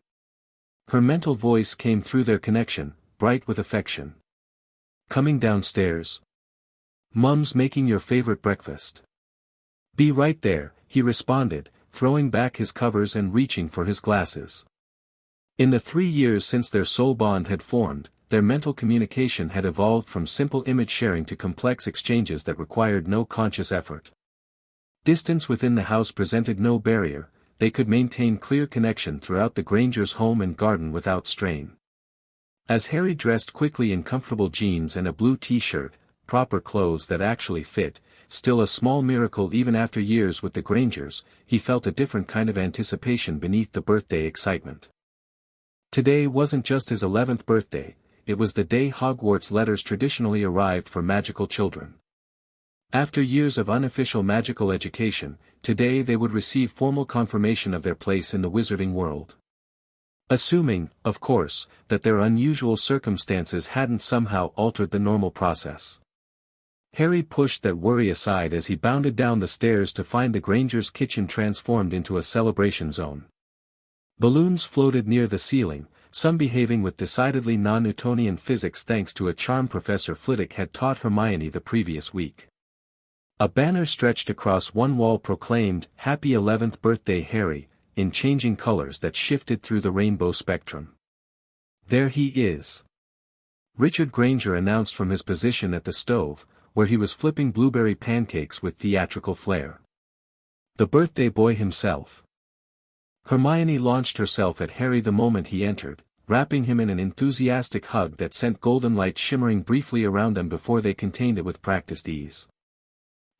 Her mental voice came through their connection, bright with affection. "Coming downstairs? Mum's making your favorite breakfast." "Be right there," he responded, throwing back his covers and reaching for his glasses. In the 3 years since their soul bond had formed, their mental communication had evolved from simple image sharing to complex exchanges that required no conscious effort. Distance within the house presented no barrier, they could maintain clear connection throughout the Grangers' home and garden without strain. As Harry dressed quickly in comfortable jeans and a blue t-shirt, proper clothes that actually fit, still a small miracle even after years with the Grangers, he felt a different kind of anticipation beneath the birthday excitement. Today wasn't just his 11th birthday, it was the day Hogwarts letters traditionally arrived for magical children. After years of unofficial magical education, today they would receive formal confirmation of their place in the wizarding world. Assuming, of course, that their unusual circumstances hadn't somehow altered the normal process. Harry pushed that worry aside as he bounded down the stairs to find the Grangers' kitchen transformed into a celebration zone. Balloons floated near the ceiling, some behaving with decidedly non-Newtonian physics thanks to a charm Professor Flitwick had taught Hermione the previous week. A banner stretched across one wall proclaimed, "Happy 11th birthday Harry," in changing colors that shifted through the rainbow spectrum. "There he is," Richard Granger announced from his position at the stove, where he was flipping blueberry pancakes with theatrical flair. "The birthday boy himself." Hermione launched herself at Harry the moment he entered, wrapping him in an enthusiastic hug that sent golden light shimmering briefly around them before they contained it with practiced ease.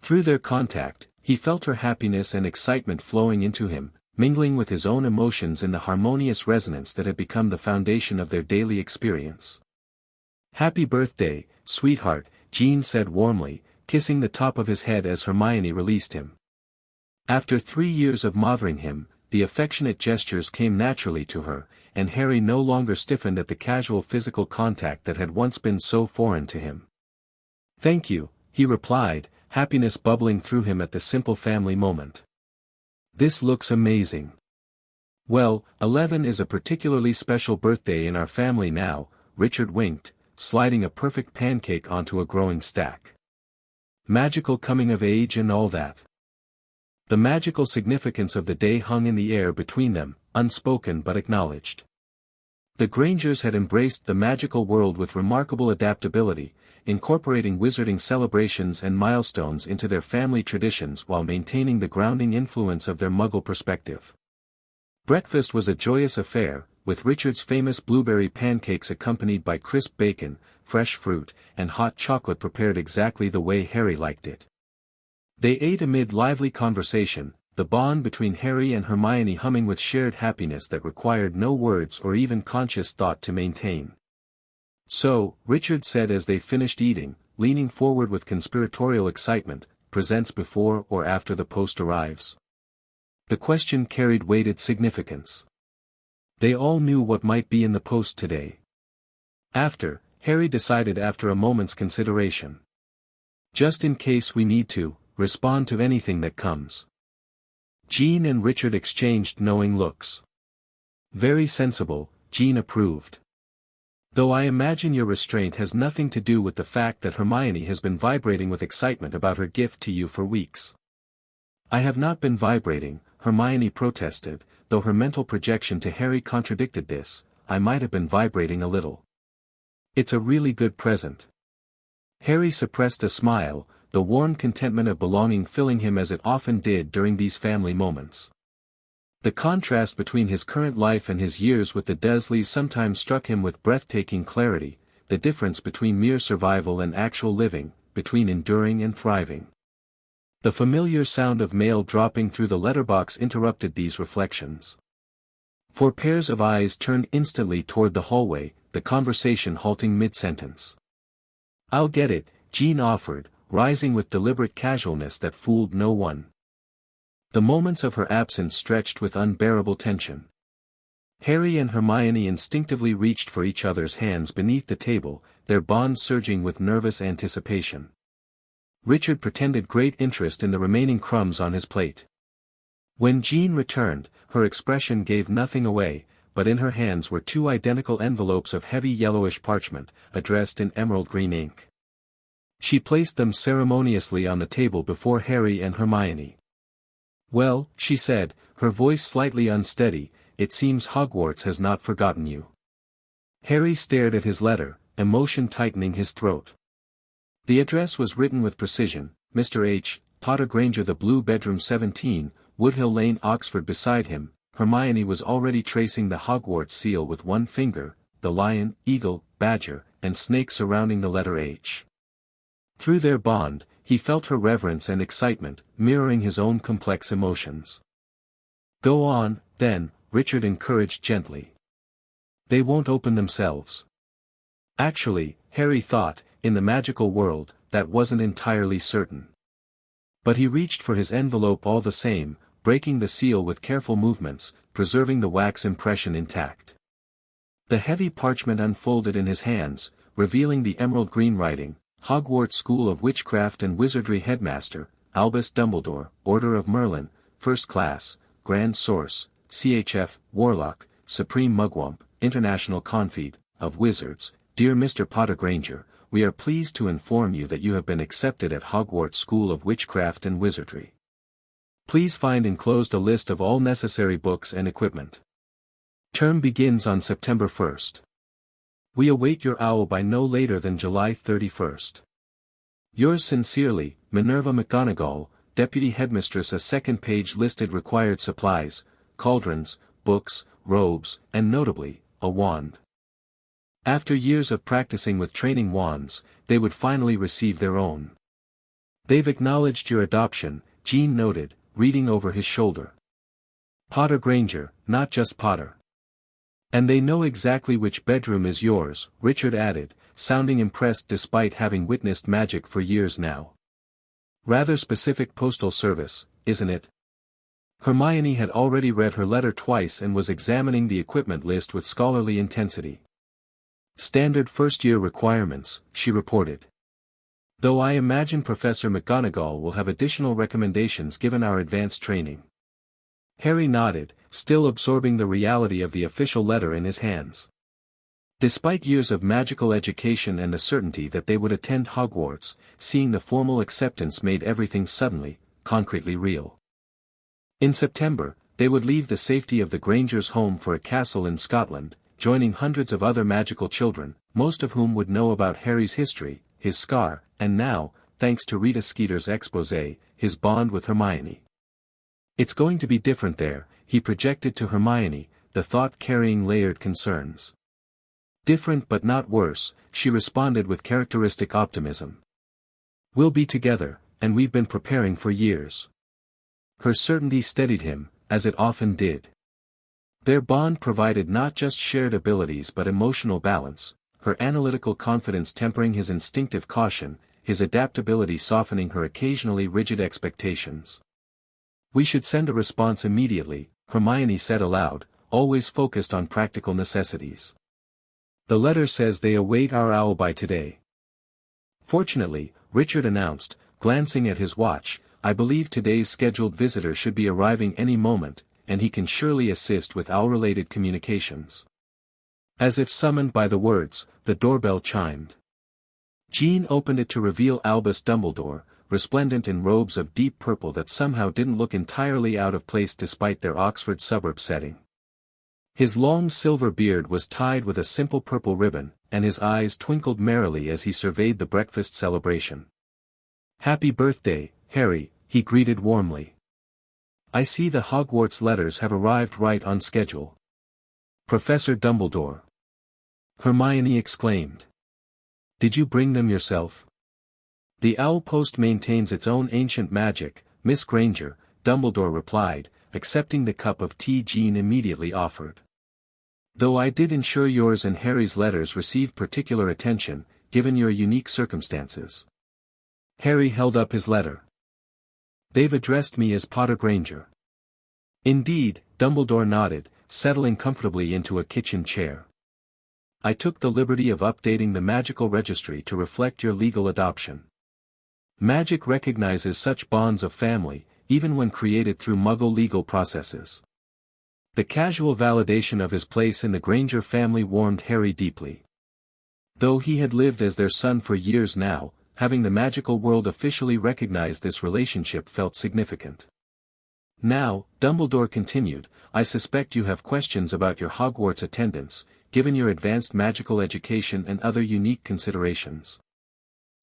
Through their contact, he felt her happiness and excitement flowing into him, mingling with his own emotions in the harmonious resonance that had become the foundation of their daily experience. "Happy birthday, sweetheart," Jean said warmly, kissing the top of his head as Hermione released him. After 3 years of mothering him, the affectionate gestures came naturally to her, and Harry no longer stiffened at the casual physical contact that had once been so foreign to him. "Thank you," he replied, happiness bubbling through him at the simple family moment. "This looks amazing." "Well, 11 is a particularly special birthday in our family now," Richard winked, sliding a perfect pancake onto a growing stack. "Magical coming of age and all that." The magical significance of the day hung in the air between them, unspoken but acknowledged. The Grangers had embraced the magical world with remarkable adaptability, incorporating wizarding celebrations and milestones into their family traditions while maintaining the grounding influence of their Muggle perspective. Breakfast was a joyous affair, with Richard's famous blueberry pancakes accompanied by crisp bacon, fresh fruit, and hot chocolate prepared exactly the way Harry liked it. They ate amid lively conversation, the bond between Harry and Hermione humming with shared happiness that required no words or even conscious thought to maintain. "So," Richard said as they finished eating, leaning forward with conspiratorial excitement, "presents before or after the post arrives?" The question carried weighted significance. They all knew what might be in the post today. "After," Harry decided after a moment's consideration. "Just in case we need to respond to anything that comes." Jean and Richard exchanged knowing looks. "Very sensible," Jean approved. "Though I imagine your restraint has nothing to do with the fact that Hermione has been vibrating with excitement about her gift to you for weeks." I have not been vibrating, Hermione protested, though her mental projection to Harry contradicted this. I might have been vibrating a little. It's a really good present. Harry suppressed a smile, the warm contentment of belonging filling him as it often did during these family moments. The contrast between his current life and his years with the Dursleys sometimes struck him with breathtaking clarity, the difference between mere survival and actual living, between enduring and thriving. The familiar sound of mail dropping through the letterbox interrupted these reflections. 4 pairs of eyes turned instantly toward the hallway, the conversation halting mid-sentence. "I'll get it," Jean offered, rising with deliberate casualness that fooled no one. The moments of her absence stretched with unbearable tension. Harry and Hermione instinctively reached for each other's hands beneath the table, their bond surging with nervous anticipation. Richard pretended great interest in the remaining crumbs on his plate. When Jean returned, her expression gave nothing away, but in her hands were 2 identical envelopes of heavy yellowish parchment, addressed in emerald green ink. She placed them ceremoniously on the table before Harry and Hermione. "Well," she said, her voice slightly unsteady, "it seems Hogwarts has not forgotten you." Harry stared at his letter, emotion tightening his throat. The address was written with precision, Mr. H. Potter Granger, the Blue Bedroom 17, Woodhill Lane, Oxford. Beside him, Hermione was already tracing the Hogwarts seal with one finger, the lion, eagle, badger, and snake surrounding the letter H. Through their bond, he felt her reverence and excitement, mirroring his own complex emotions. "Go on, then," Richard encouraged gently. "They won't open themselves." Actually, Harry thought, in the magical world, that wasn't entirely certain. But he reached for his envelope all the same, breaking the seal with careful movements, preserving the wax impression intact. The heavy parchment unfolded in his hands, revealing the emerald green writing, Hogwarts School of Witchcraft and Wizardry Headmaster, Albus Dumbledore, Order of Merlin, First Class, Grand Source, CHF, Warlock, Supreme Mugwump, International Confede, of Wizards. Dear Mr. Potter Granger, we are pleased to inform you that you have been accepted at Hogwarts School of Witchcraft and Wizardry. Please find enclosed a list of all necessary books and equipment. Term begins on September 1st. We await your owl by no later than July 31st. Yours sincerely, Minerva McGonagall, Deputy Headmistress. A second page listed required supplies, cauldrons, books, robes, and notably, a wand. After years of practicing with training wands, they would finally receive their own. They've acknowledged your adoption, Jean noted, reading over his shoulder. Potter Granger, not just Potter. And they know exactly which bedroom is yours, Richard added, sounding impressed despite having witnessed magic for years now. Rather specific postal service, isn't it? Hermione had already read her letter twice and was examining the equipment list with scholarly intensity. Standard first-year requirements, she reported. Though I imagine Professor McGonagall will have additional recommendations given our advanced training. Harry nodded, still absorbing the reality of the official letter in his hands. Despite years of magical education and the certainty that they would attend Hogwarts, seeing the formal acceptance made everything suddenly, concretely real. In September, they would leave the safety of the Grangers' home for a castle in Scotland, joining hundreds of other magical children, most of whom would know about Harry's history, his scar, and now, thanks to Rita Skeeter's exposé, his bond with Hermione. It's going to be different there, he projected to Hermione, the thought carrying layered concerns. Different but not worse, she responded with characteristic optimism. We'll be together, and we've been preparing for years. Her certainty steadied him, as it often did. Their bond provided not just shared abilities but emotional balance, her analytical confidence tempering his instinctive caution, his adaptability softening her occasionally rigid expectations. We should send a response immediately, Hermione said aloud, always focused on practical necessities. The letter says they await our owl by today. Fortunately, Richard announced, glancing at his watch, I believe today's scheduled visitor should be arriving any moment, and he can surely assist with owl-related communications. As if summoned by the words, the doorbell chimed. Jean opened it to reveal Albus Dumbledore, resplendent in robes of deep purple that somehow didn't look entirely out of place despite their Oxford suburb setting. His long silver beard was tied with a simple purple ribbon, and his eyes twinkled merrily as he surveyed the breakfast celebration. "Happy birthday, Harry," he greeted warmly. "I see the Hogwarts letters have arrived right on schedule." "Professor Dumbledore!" Hermione exclaimed. "Did you bring them yourself?" "The owl post maintains its own ancient magic, Miss Granger," Dumbledore replied, accepting the cup of tea Jean immediately offered. "Though I did ensure yours and Harry's letters received particular attention, given your unique circumstances." Harry held up his letter. "They've addressed me as Potter Granger." "Indeed," Dumbledore nodded, settling comfortably into a kitchen chair. "I took the liberty of updating the magical registry to reflect your legal adoption. Magic recognizes such bonds of family, even when created through Muggle legal processes." The casual validation of his place in the Granger family warmed Harry deeply. Though he had lived as their son for years now, having the magical world officially recognize this relationship felt significant. "Now," Dumbledore continued, "I suspect you have questions about your Hogwarts attendance, given your advanced magical education and other unique considerations."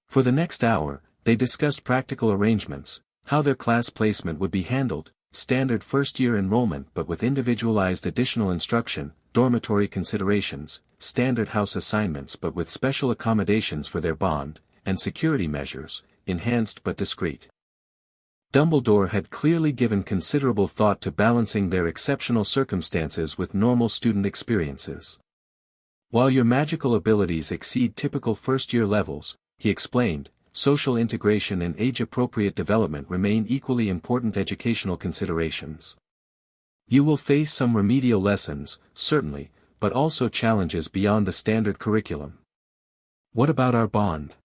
For the next hour, they discussed practical arrangements, how their class placement would be handled, standard first-year enrollment but with individualized additional instruction, dormitory considerations, standard house assignments but with special accommodations for their bond, and security measures, enhanced but discreet. Dumbledore had clearly given considerable thought to balancing their exceptional circumstances with normal student experiences. "While your magical abilities exceed typical first-year levels," he explained, "social integration and age-appropriate development remain equally important educational considerations. You will face some remedial lessons, certainly, but also challenges beyond the standard curriculum." "What about our bond?"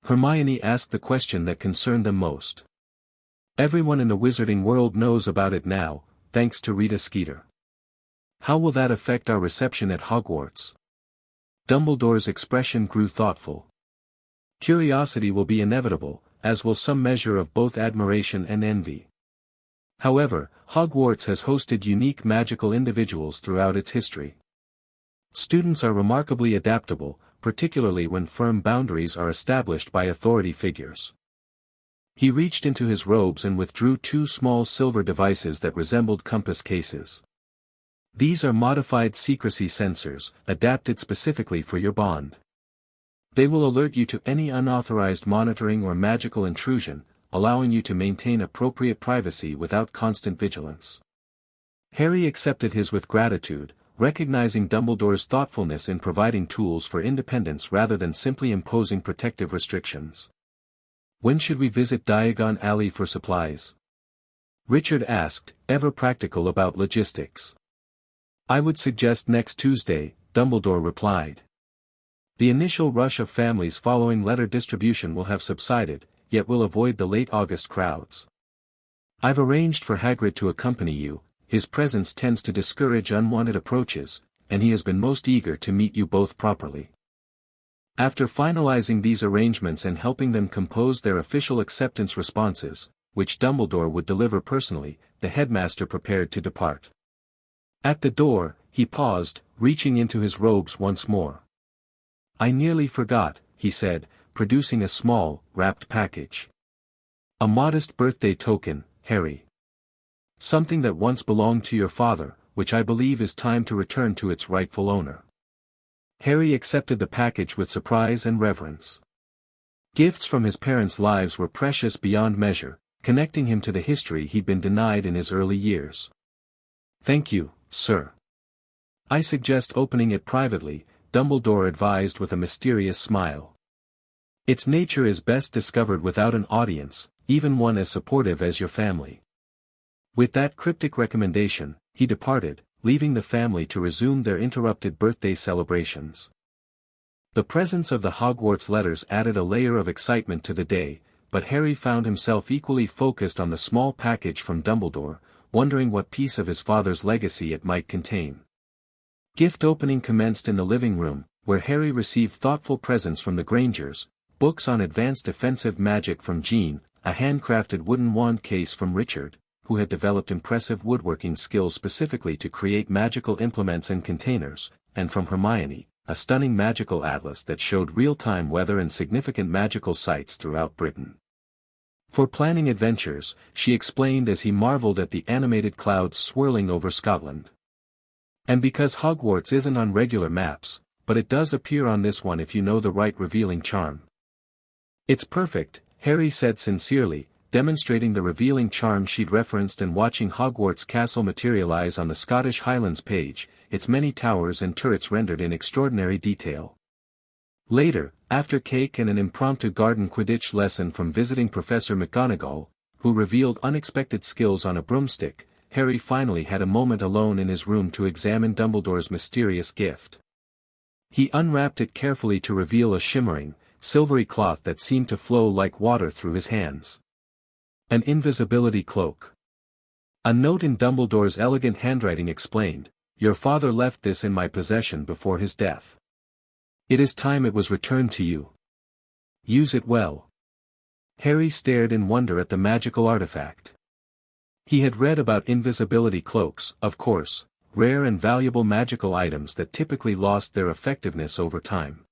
Hermione asked the question that concerned them most. "Everyone in the wizarding world knows about it now, thanks to Rita Skeeter. How will that affect our reception at Hogwarts?" Dumbledore's expression grew thoughtful. "Curiosity will be inevitable, as will some measure of both admiration and envy. However, Hogwarts has hosted unique magical individuals throughout its history. Students are remarkably adaptable, particularly when firm boundaries are established by authority figures." He reached into his robes and withdrew two small silver devices that resembled compass cases. "These are modified secrecy sensors, adapted specifically for your bond. They will alert you to any unauthorized monitoring or magical intrusion, allowing you to maintain appropriate privacy without constant vigilance." Harry accepted his with gratitude, recognizing Dumbledore's thoughtfulness in providing tools for independence rather than simply imposing protective restrictions. "When should we visit Diagon Alley for supplies?" Richard asked, ever practical about logistics. "I would suggest next Tuesday," Dumbledore replied. "The initial rush of families following letter distribution will have subsided, yet we'll avoid the late August crowds. I've arranged for Hagrid to accompany you. His presence tends to discourage unwanted approaches, and he has been most eager to meet you both properly." After finalizing these arrangements and helping them compose their official acceptance responses, which Dumbledore would deliver personally, the headmaster prepared to depart. At the door, he paused, reaching into his robes once more. "I nearly forgot," he said, producing a small, wrapped package. "A modest birthday token, Harry. Something that once belonged to your father, which I believe is time to return to its rightful owner." Harry accepted the package with surprise and reverence. Gifts from his parents' lives were precious beyond measure, connecting him to the history he'd been denied in his early years. "Thank you, sir. I suggest opening it privately," Dumbledore advised with a mysterious smile. "Its nature is best discovered without an audience, even one as supportive as your family." With that cryptic recommendation, he departed, leaving the family to resume their interrupted birthday celebrations. The presence of the Hogwarts letters added a layer of excitement to the day, but Harry found himself equally focused on the small package from Dumbledore, wondering what piece of his father's legacy it might contain. Gift opening commenced in the living room, where Harry received thoughtful presents from the Grangers, books on advanced defensive magic from Jean, a handcrafted wooden wand case from Richard, who had developed impressive woodworking skills specifically to create magical implements and containers, and from Hermione, a stunning magical atlas that showed real-time weather and significant magical sites throughout Britain. For planning adventures, she explained as he marveled at the animated clouds swirling over Scotland. And because Hogwarts isn't on regular maps, but it does appear on this one if you know the right revealing charm. It's perfect, Harry said sincerely, demonstrating the revealing charm she'd referenced and watching Hogwarts Castle materialize on the Scottish Highlands page, its many towers and turrets rendered in extraordinary detail. Later, after cake and an impromptu garden Quidditch lesson from visiting Professor McGonagall, who revealed unexpected skills on a broomstick, Harry finally had a moment alone in his room to examine Dumbledore's mysterious gift. He unwrapped it carefully to reveal a shimmering, silvery cloth that seemed to flow like water through his hands. An invisibility cloak. A note in Dumbledore's elegant handwriting explained, "Your father left this in my possession before his death. It is time it was returned to you. Use it well." Harry stared in wonder at the magical artifact. He had read about invisibility cloaks, of course, rare and valuable magical items that typically lost their effectiveness over time.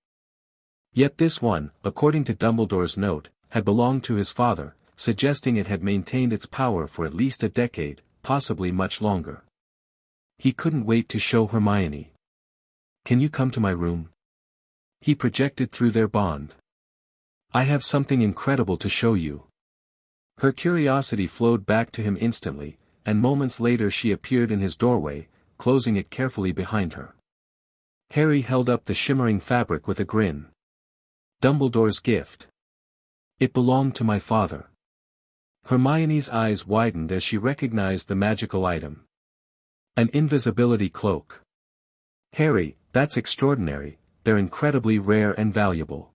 Yet this one, according to Dumbledore's note, had belonged to his father, suggesting it had maintained its power for at least a decade, possibly much longer. He couldn't wait to show Hermione. "Can you come to my room?" he projected through their bond. "I have something incredible to show you." Her curiosity flowed back to him instantly, and moments later she appeared in his doorway, closing it carefully behind her. Harry held up the shimmering fabric with a grin. "Dumbledore's gift. It belonged to my father." Hermione's eyes widened as she recognized the magical item. An invisibility cloak. "Harry, that's extraordinary, they're incredibly rare and valuable."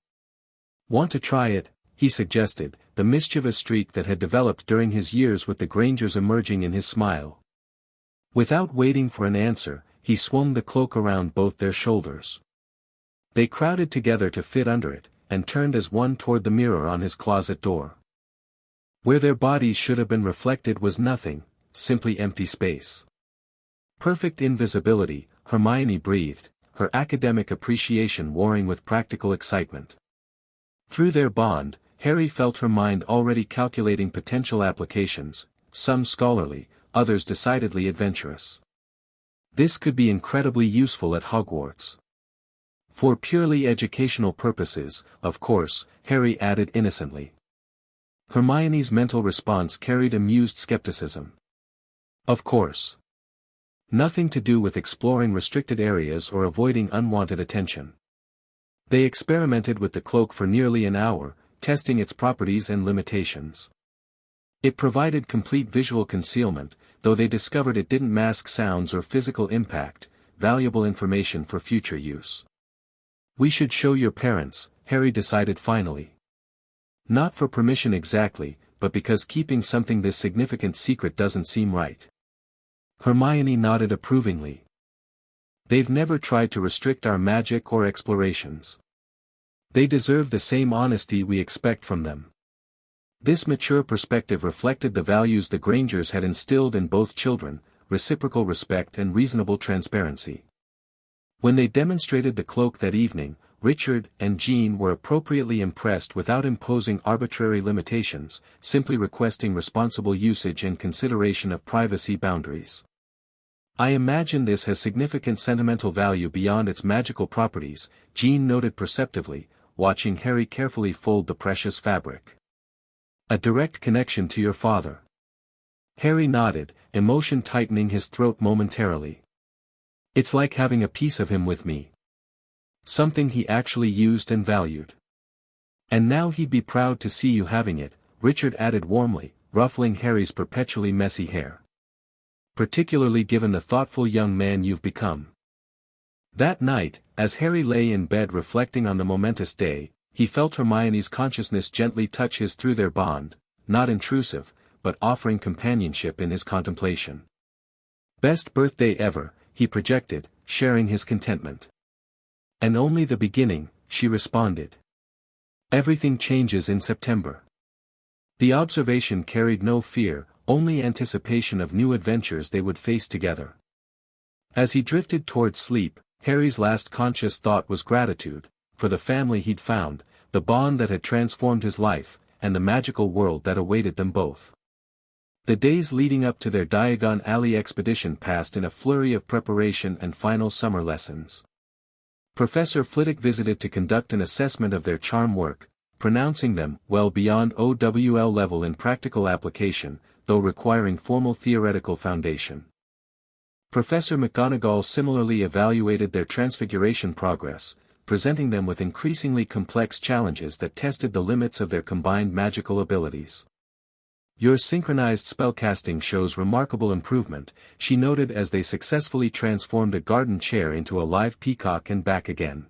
"Want to try it?" he suggested, the mischievous streak that had developed during his years with the Grangers emerging in his smile. Without waiting for an answer, he swung the cloak around both their shoulders. They crowded together to fit under it, and turned as one toward the mirror on his closet door. Where their bodies should have been reflected was nothing, simply empty space. Perfect invisibility, Hermione breathed, her academic appreciation warring with practical excitement. Through their bond, Harry felt her mind already calculating potential applications, some scholarly, others decidedly adventurous. This could be incredibly useful at Hogwarts. For purely educational purposes, of course, Harry added innocently. Hermione's mental response carried amused skepticism. Of course. Nothing to do with exploring restricted areas or avoiding unwanted attention. They experimented with the cloak for nearly an hour, testing its properties and limitations. It provided complete visual concealment, though they discovered it didn't mask sounds or physical impact, valuable information for future use. "We should show your parents," Harry decided finally. Not for permission exactly, but because keeping something this significant secret doesn't seem right. Hermione nodded approvingly. "They've never tried to restrict our magic or explorations. They deserve the same honesty we expect from them." This mature perspective reflected the values the Grangers had instilled in both children, reciprocal respect and reasonable transparency. When they demonstrated the cloak that evening, Richard and Jean were appropriately impressed without imposing arbitrary limitations, simply requesting responsible usage and consideration of privacy boundaries. "I imagine this has significant sentimental value beyond its magical properties," Jean noted perceptively, watching Harry carefully fold the precious fabric. "A direct connection to your father." Harry nodded, emotion tightening his throat momentarily. "It's like having a piece of him with me. Something he actually used and valued. And now he'd be proud to see you having it," Richard added warmly, ruffling Harry's perpetually messy hair. "Particularly given the thoughtful young man you've become." That night, as Harry lay in bed reflecting on the momentous day, he felt Hermione's consciousness gently touch his through their bond, not intrusive, but offering companionship in his contemplation. "Best birthday ever," he projected, sharing his contentment. "And only the beginning," she responded. Everything changes in September. The observation carried no fear, only anticipation of new adventures they would face together. As he drifted toward sleep, Harry's last conscious thought was gratitude, for the family he'd found, the bond that had transformed his life, and the magical world that awaited them both. The days leading up to their Diagon Alley expedition passed in a flurry of preparation and final summer lessons. Professor Flitwick visited to conduct an assessment of their charm work, pronouncing them well beyond OWL level in practical application, though requiring formal theoretical foundation. Professor McGonagall similarly evaluated their transfiguration progress, presenting them with increasingly complex challenges that tested the limits of their combined magical abilities. Your synchronized spellcasting shows remarkable improvement, she noted as they successfully transformed a garden chair into a live peacock and back again.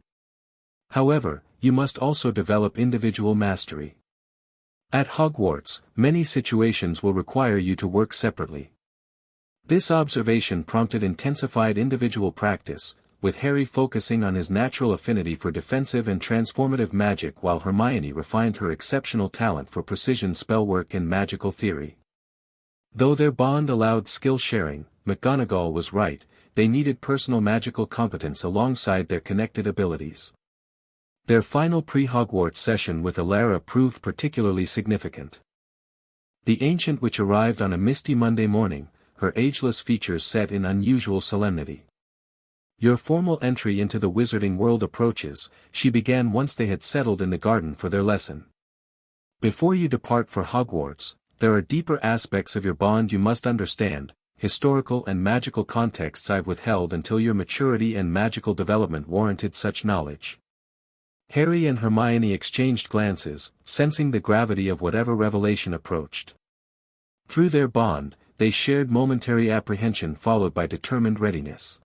However, you must also develop individual mastery. At Hogwarts, many situations will require you to work separately. This observation prompted intensified individual practice, with Harry focusing on his natural affinity for defensive and transformative magic while Hermione refined her exceptional talent for precision spellwork and magical theory. Though their bond allowed skill sharing, McGonagall was right, they needed personal magical competence alongside their connected abilities. Their final pre-Hogwarts session with Alara proved particularly significant. The Ancient Witch arrived on a misty Monday morning, her ageless features set in unusual solemnity. Your formal entry into the wizarding world approaches, she began once they had settled in the garden for their lesson. Before you depart for Hogwarts, there are deeper aspects of your bond you must understand, historical and magical contexts I've withheld until your maturity and magical development warranted such knowledge. Harry and Hermione exchanged glances, sensing the gravity of whatever revelation approached. Through their bond, they shared momentary apprehension followed by determined readiness.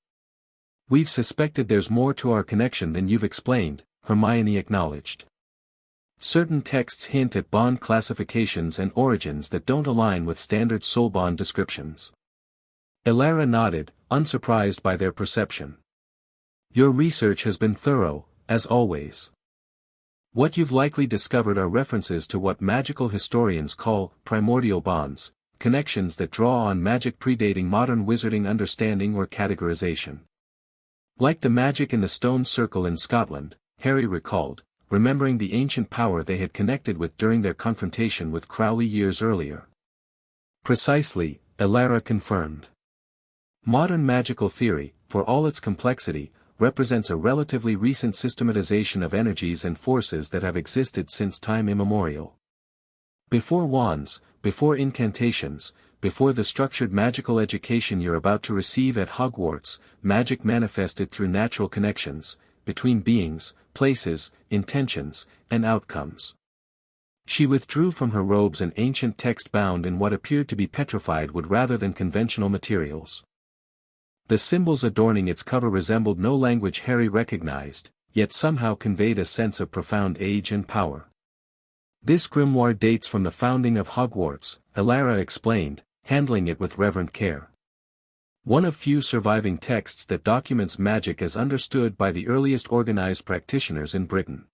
We've suspected there's more to our connection than you've explained, Hermione acknowledged. Certain texts hint at bond classifications and origins that don't align with standard soul bond descriptions. Alara nodded, unsurprised by their perception. Your research has been thorough, as always. What you've likely discovered are references to what magical historians call primordial bonds, connections that draw on magic predating modern wizarding understanding or categorization. Like the magic in the stone circle in Scotland, Harry recalled, remembering the ancient power they had connected with during their confrontation with Crowley years earlier. Precisely, Alara confirmed. Modern magical theory, for all its complexity, represents a relatively recent systematization of energies and forces that have existed since time immemorial. Before wands, before incantations, before the structured magical education you're about to receive at Hogwarts, magic manifested through natural connections, between beings, places, intentions, and outcomes. She withdrew from her robes an ancient text bound in what appeared to be petrified wood rather than conventional materials. The symbols adorning its cover resembled no language Harry recognized, yet somehow conveyed a sense of profound age and power. This grimoire dates from the founding of Hogwarts, Alara explained, handling it with reverent care. One of few surviving texts that documents magic as understood by the earliest organized practitioners in Britain.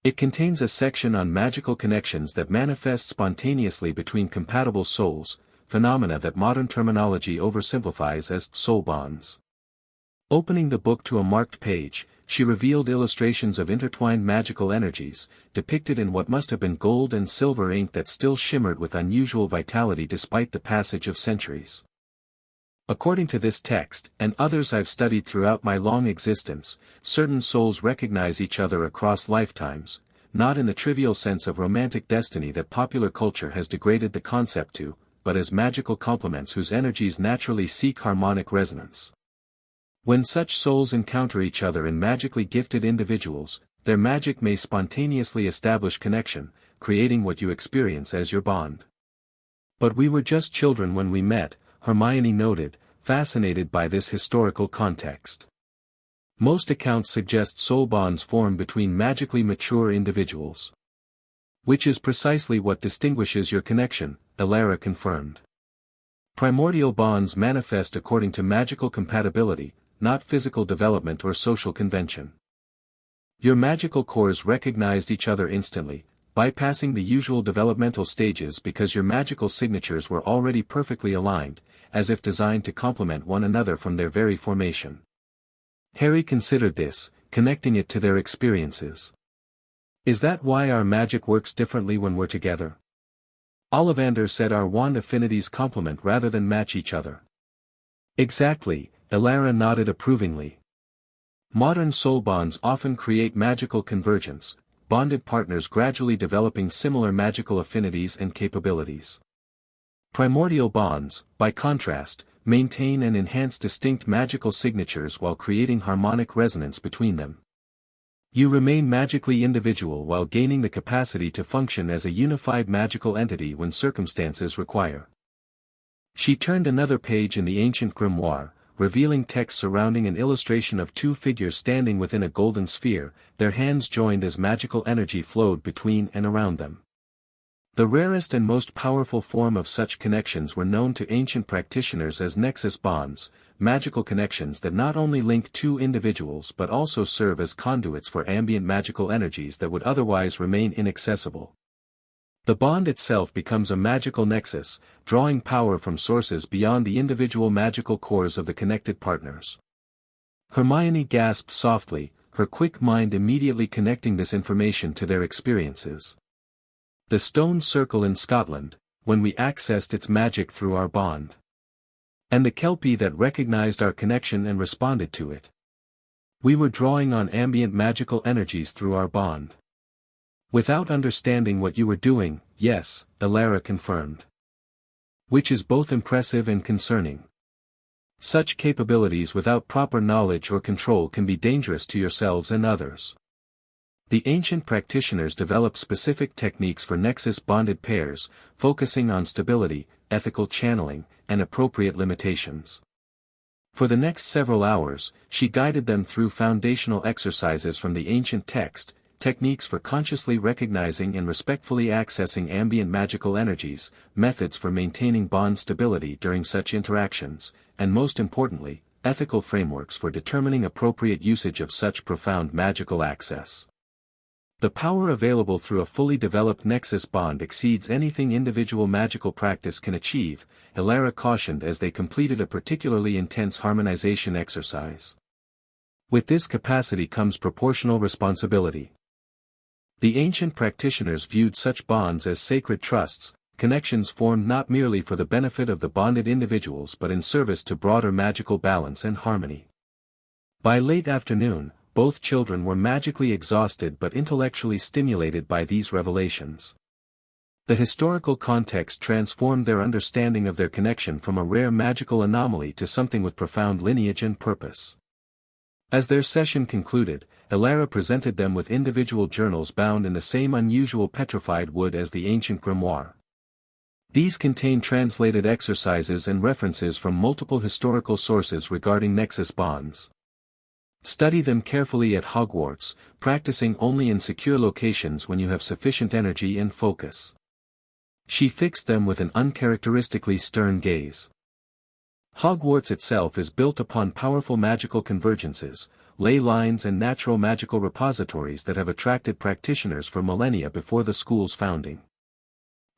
It contains a section on magical connections that manifest spontaneously between compatible souls, phenomena that modern terminology oversimplifies as soul bonds. Opening the book to a marked page, she revealed illustrations of intertwined magical energies, depicted in what must have been gold and silver ink that still shimmered with unusual vitality despite the passage of centuries. According to this text, and others I've studied throughout my long existence, certain souls recognize each other across lifetimes, not in the trivial sense of romantic destiny that popular culture has degraded the concept to, but as magical complements whose energies naturally seek harmonic resonance. When such souls encounter each other in magically gifted individuals, their magic may spontaneously establish connection, creating what you experience as your bond. But we were just children when we met, Hermione noted, fascinated by this historical context. Most accounts suggest soul bonds form between magically mature individuals. Which is precisely what distinguishes your connection, Alara confirmed. Primordial bonds manifest according to magical compatibility, not physical development or social convention. Your magical cores recognized each other instantly, bypassing the usual developmental stages because your magical signatures were already perfectly aligned, as if designed to complement one another from their very formation. Harry considered this, connecting it to their experiences. Is that why our magic works differently when we're together? Ollivander said our wand affinities complement rather than match each other. Exactly, Elara nodded approvingly. Modern soul bonds often create magical convergence, bonded partners gradually developing similar magical affinities and capabilities. Primordial bonds, by contrast, maintain and enhance distinct magical signatures while creating harmonic resonance between them. You remain magically individual while gaining the capacity to function as a unified magical entity when circumstances require. She turned another page in the ancient grimoire, revealing text surrounding an illustration of two figures standing within a golden sphere, their hands joined as magical energy flowed between and around them. The rarest and most powerful form of such connections were known to ancient practitioners as nexus bonds, magical connections that not only link two individuals but also serve as conduits for ambient magical energies that would otherwise remain inaccessible. The bond itself becomes a magical nexus, drawing power from sources beyond the individual magical cores of the connected partners. Hermione gasped softly, her quick mind immediately connecting this information to their experiences. The stone circle in Scotland, when we accessed its magic through our bond. And the Kelpie that recognized our connection and responded to it. We were drawing on ambient magical energies through our bond. Without understanding what you were doing, yes, Elara confirmed. Which is both impressive and concerning. Such capabilities without proper knowledge or control can be dangerous to yourselves and others. The ancient practitioners developed specific techniques for nexus-bonded pairs, focusing on stability, ethical channeling, and appropriate limitations. For the next several hours, she guided them through foundational exercises from the ancient text, techniques for consciously recognizing and respectfully accessing ambient magical energies, methods for maintaining bond stability during such interactions, and most importantly, ethical frameworks for determining appropriate usage of such profound magical access. The power available through a fully developed nexus bond exceeds anything individual magical practice can achieve, Elara cautioned as they completed a particularly intense harmonization exercise. With this capacity comes proportional responsibility. The ancient practitioners viewed such bonds as sacred trusts, connections formed not merely for the benefit of the bonded individuals but in service to broader magical balance and harmony. By late afternoon, both children were magically exhausted but intellectually stimulated by these revelations. The historical context transformed their understanding of their connection from a rare magical anomaly to something with profound lineage and purpose. As their session concluded, Elara presented them with individual journals bound in the same unusual petrified wood as the ancient grimoire. These contain translated exercises and references from multiple historical sources regarding nexus bonds. Study them carefully at Hogwarts, practicing only in secure locations when you have sufficient energy and focus. She fixed them with an uncharacteristically stern gaze. Hogwarts itself is built upon powerful magical convergences, ley lines and natural magical repositories that have attracted practitioners for millennia before the school's founding.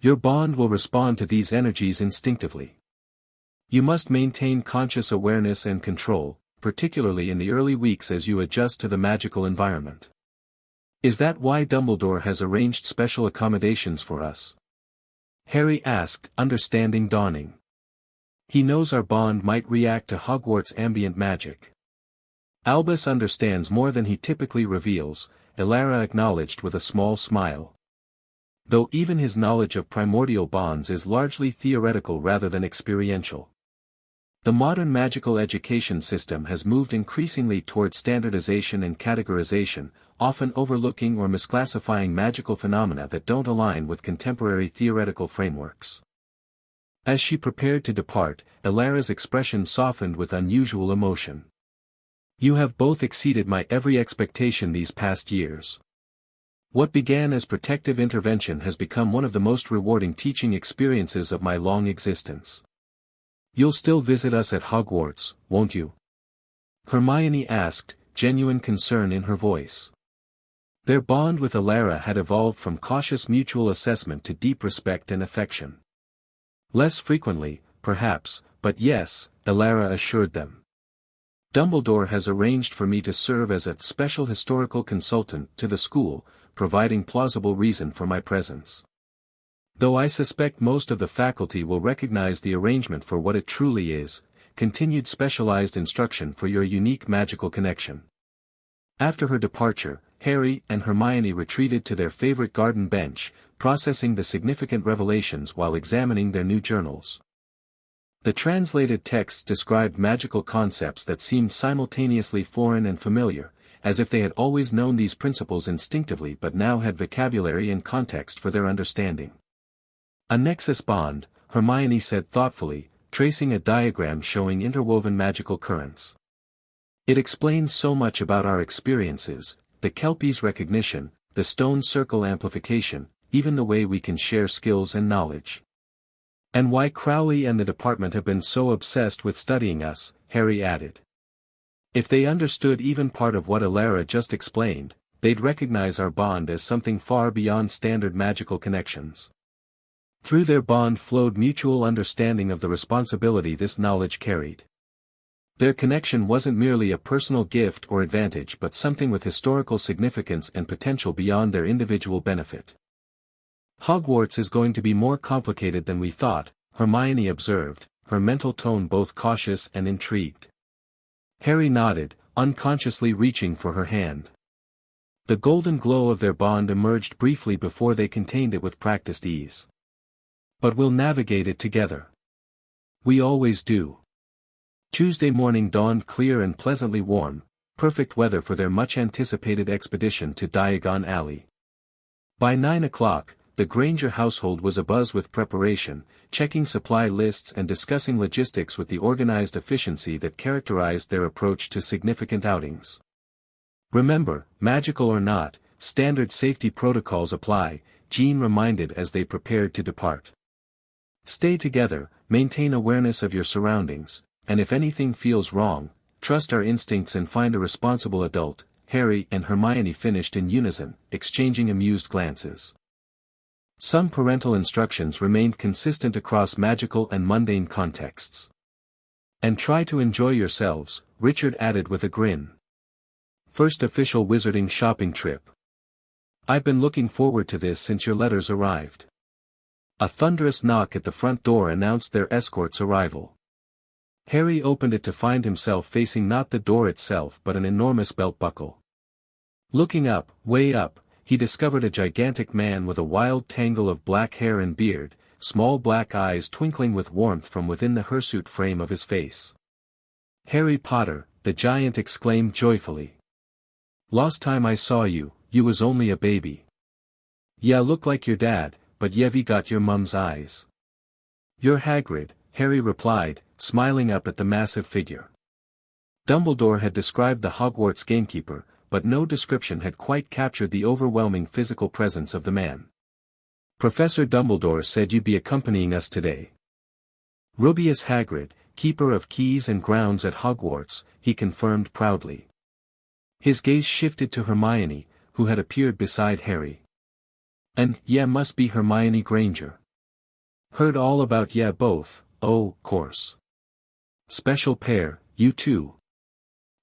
Your bond will respond to these energies instinctively. You must maintain conscious awareness and control, particularly in the early weeks as you adjust to the magical environment. Is that why Dumbledore has arranged special accommodations for us? Harry asked, understanding dawning. He knows our bond might react to Hogwarts' ambient magic. Albus understands more than he typically reveals, Elara acknowledged with a small smile. Though even his knowledge of primordial bonds is largely theoretical rather than experiential. The modern magical education system has moved increasingly toward standardization and categorization, often overlooking or misclassifying magical phenomena that don't align with contemporary theoretical frameworks. As she prepared to depart, Elara's expression softened with unusual emotion. You have both exceeded my every expectation these past years. What began as protective intervention has become one of the most rewarding teaching experiences of my long existence. You'll still visit us at Hogwarts, won't you? Hermione asked, genuine concern in her voice. Their bond with Alara had evolved from cautious mutual assessment to deep respect and affection. Less frequently, perhaps, but yes, Alara assured them. Dumbledore has arranged for me to serve as a special historical consultant to the school, providing plausible reason for my presence. Though I suspect most of the faculty will recognize the arrangement for what it truly is, continued specialized instruction for your unique magical connection. After her departure, Harry and Hermione retreated to their favorite garden bench, processing the significant revelations while examining their new journals. The translated texts described magical concepts that seemed simultaneously foreign and familiar, as if they had always known these principles instinctively but now had vocabulary and context for their understanding. A nexus bond, Hermione said thoughtfully, tracing a diagram showing interwoven magical currents. It explains so much about our experiences, the Kelpie's recognition, the stone circle amplification, even the way we can share skills and knowledge. And why Crowley and the department have been so obsessed with studying us, Harry added. If they understood even part of what Alara just explained, they'd recognize our bond as something far beyond standard magical connections. Through their bond flowed mutual understanding of the responsibility this knowledge carried. Their connection wasn't merely a personal gift or advantage but something with historical significance and potential beyond their individual benefit. Hogwarts is going to be more complicated than we thought, Hermione observed, her mental tone both cautious and intrigued. Harry nodded, unconsciously reaching for her hand. The golden glow of their bond emerged briefly before they contained it with practiced ease. But we'll navigate it together. We always do. Tuesday morning dawned clear and pleasantly warm, perfect weather for their much-anticipated expedition to Diagon Alley. By 9 o'clock, the Granger household was abuzz with preparation, checking supply lists and discussing logistics with the organized efficiency that characterized their approach to significant outings. Remember, magical or not, standard safety protocols apply, Jean reminded as they prepared to depart. Stay together, maintain awareness of your surroundings, and if anything feels wrong, trust our instincts and find a responsible adult. Harry and Hermione finished in unison, exchanging amused glances. Some parental instructions remained consistent across magical and mundane contexts. And try to enjoy yourselves, Richard added with a grin. First official wizarding shopping trip. I've been looking forward to this since your letters arrived. A thunderous knock at the front door announced their escort's arrival. Harry opened it to find himself facing not the door itself but an enormous belt buckle. Looking up, way up, he discovered a gigantic man with a wild tangle of black hair and beard, small black eyes twinkling with warmth from within the hirsute frame of his face. Harry Potter, the giant exclaimed joyfully. Last time I saw you, you was only a baby. Yeah, look like your dad, but ye've got your mum's eyes. You're Hagrid, Harry replied, smiling up at the massive figure. Dumbledore had described the Hogwarts gamekeeper, but no description had quite captured the overwhelming physical presence of the man. Professor Dumbledore said you'd be accompanying us today. Rubius Hagrid, keeper of keys and grounds at Hogwarts, he confirmed proudly. His gaze shifted to Hermione, who had appeared beside Harry. And, yeah, must be Hermione Granger. Heard all about yeah both, oh, course. Special pair, you two.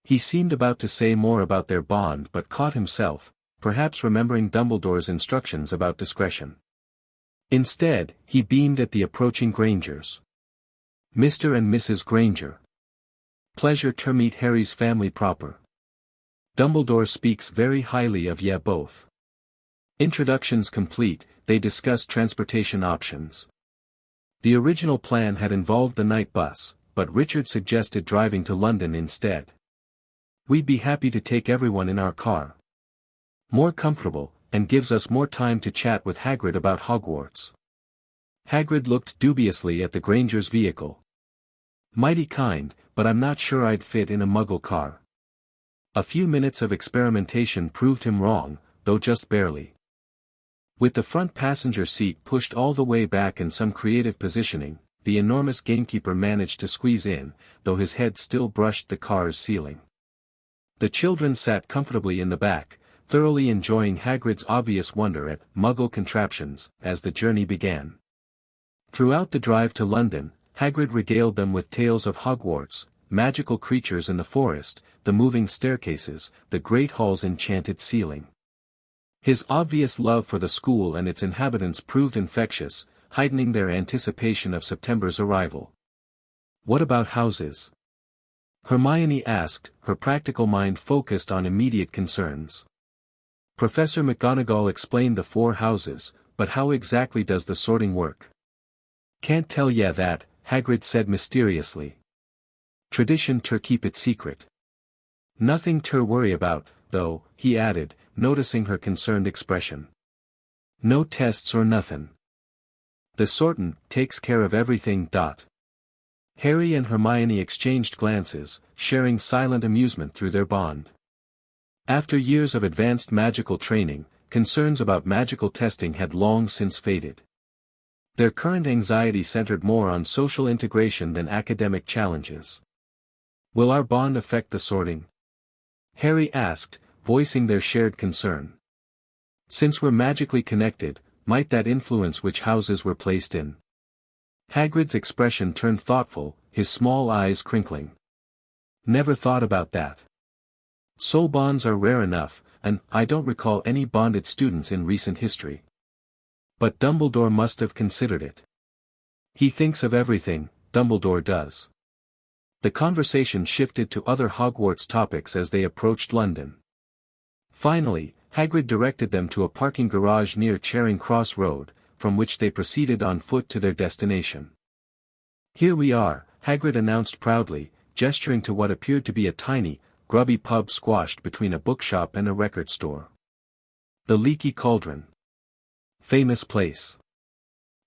He seemed about to say more about their bond but caught himself, perhaps remembering Dumbledore's instructions about discretion. Instead, he beamed at the approaching Grangers. Mr. and Mrs. Granger. Pleasure to meet Harry's family proper. Dumbledore speaks very highly of yeah both. Introductions complete, they discussed transportation options. The original plan had involved the night bus, but Richard suggested driving to London instead. We'd be happy to take everyone in our car. More comfortable, and gives us more time to chat with Hagrid about Hogwarts. Hagrid looked dubiously at the Granger's vehicle. Mighty kind, but I'm not sure I'd fit in a Muggle car. A few minutes of experimentation proved him wrong, though just barely. With the front passenger seat pushed all the way back and some creative positioning, the enormous gamekeeper managed to squeeze in, though his head still brushed the car's ceiling. The children sat comfortably in the back, thoroughly enjoying Hagrid's obvious wonder at Muggle contraptions as the journey began. Throughout the drive to London, Hagrid regaled them with tales of Hogwarts, magical creatures in the forest, the moving staircases, the great hall's enchanted ceiling. His obvious love for the school and its inhabitants proved infectious, heightening their anticipation of September's arrival. "What about houses?" Hermione asked, her practical mind focused on immediate concerns. Professor McGonagall explained the 4 houses, but how exactly does the sorting work? "Can't tell ya that," Hagrid said mysteriously. "Tradition ter keep it secret. Nothing ter worry about, though," he added, noticing her concerned expression. "No tests or nothin'. The sortin' takes care of everything. Harry and Hermione exchanged glances, sharing silent amusement through their bond. After years of advanced magical training, concerns about magical testing had long since faded. Their current anxiety centered more on social integration than academic challenges. "Will our bond affect the sorting?" Harry asked, voicing their shared concern. "Since we're magically connected, might that influence which houses we're placed in?" Hagrid's expression turned thoughtful, his small eyes crinkling. "Never thought about that. Soul bonds are rare enough, and I don't recall any bonded students in recent history. But Dumbledore must have considered it. He thinks of everything, Dumbledore does." The conversation shifted to other Hogwarts topics as they approached London. Finally, Hagrid directed them to a parking garage near Charing Cross Road, from which they proceeded on foot to their destination. "Here we are," Hagrid announced proudly, gesturing to what appeared to be a tiny, grubby pub squashed between a bookshop and a record store. The Leaky Cauldron. Famous place.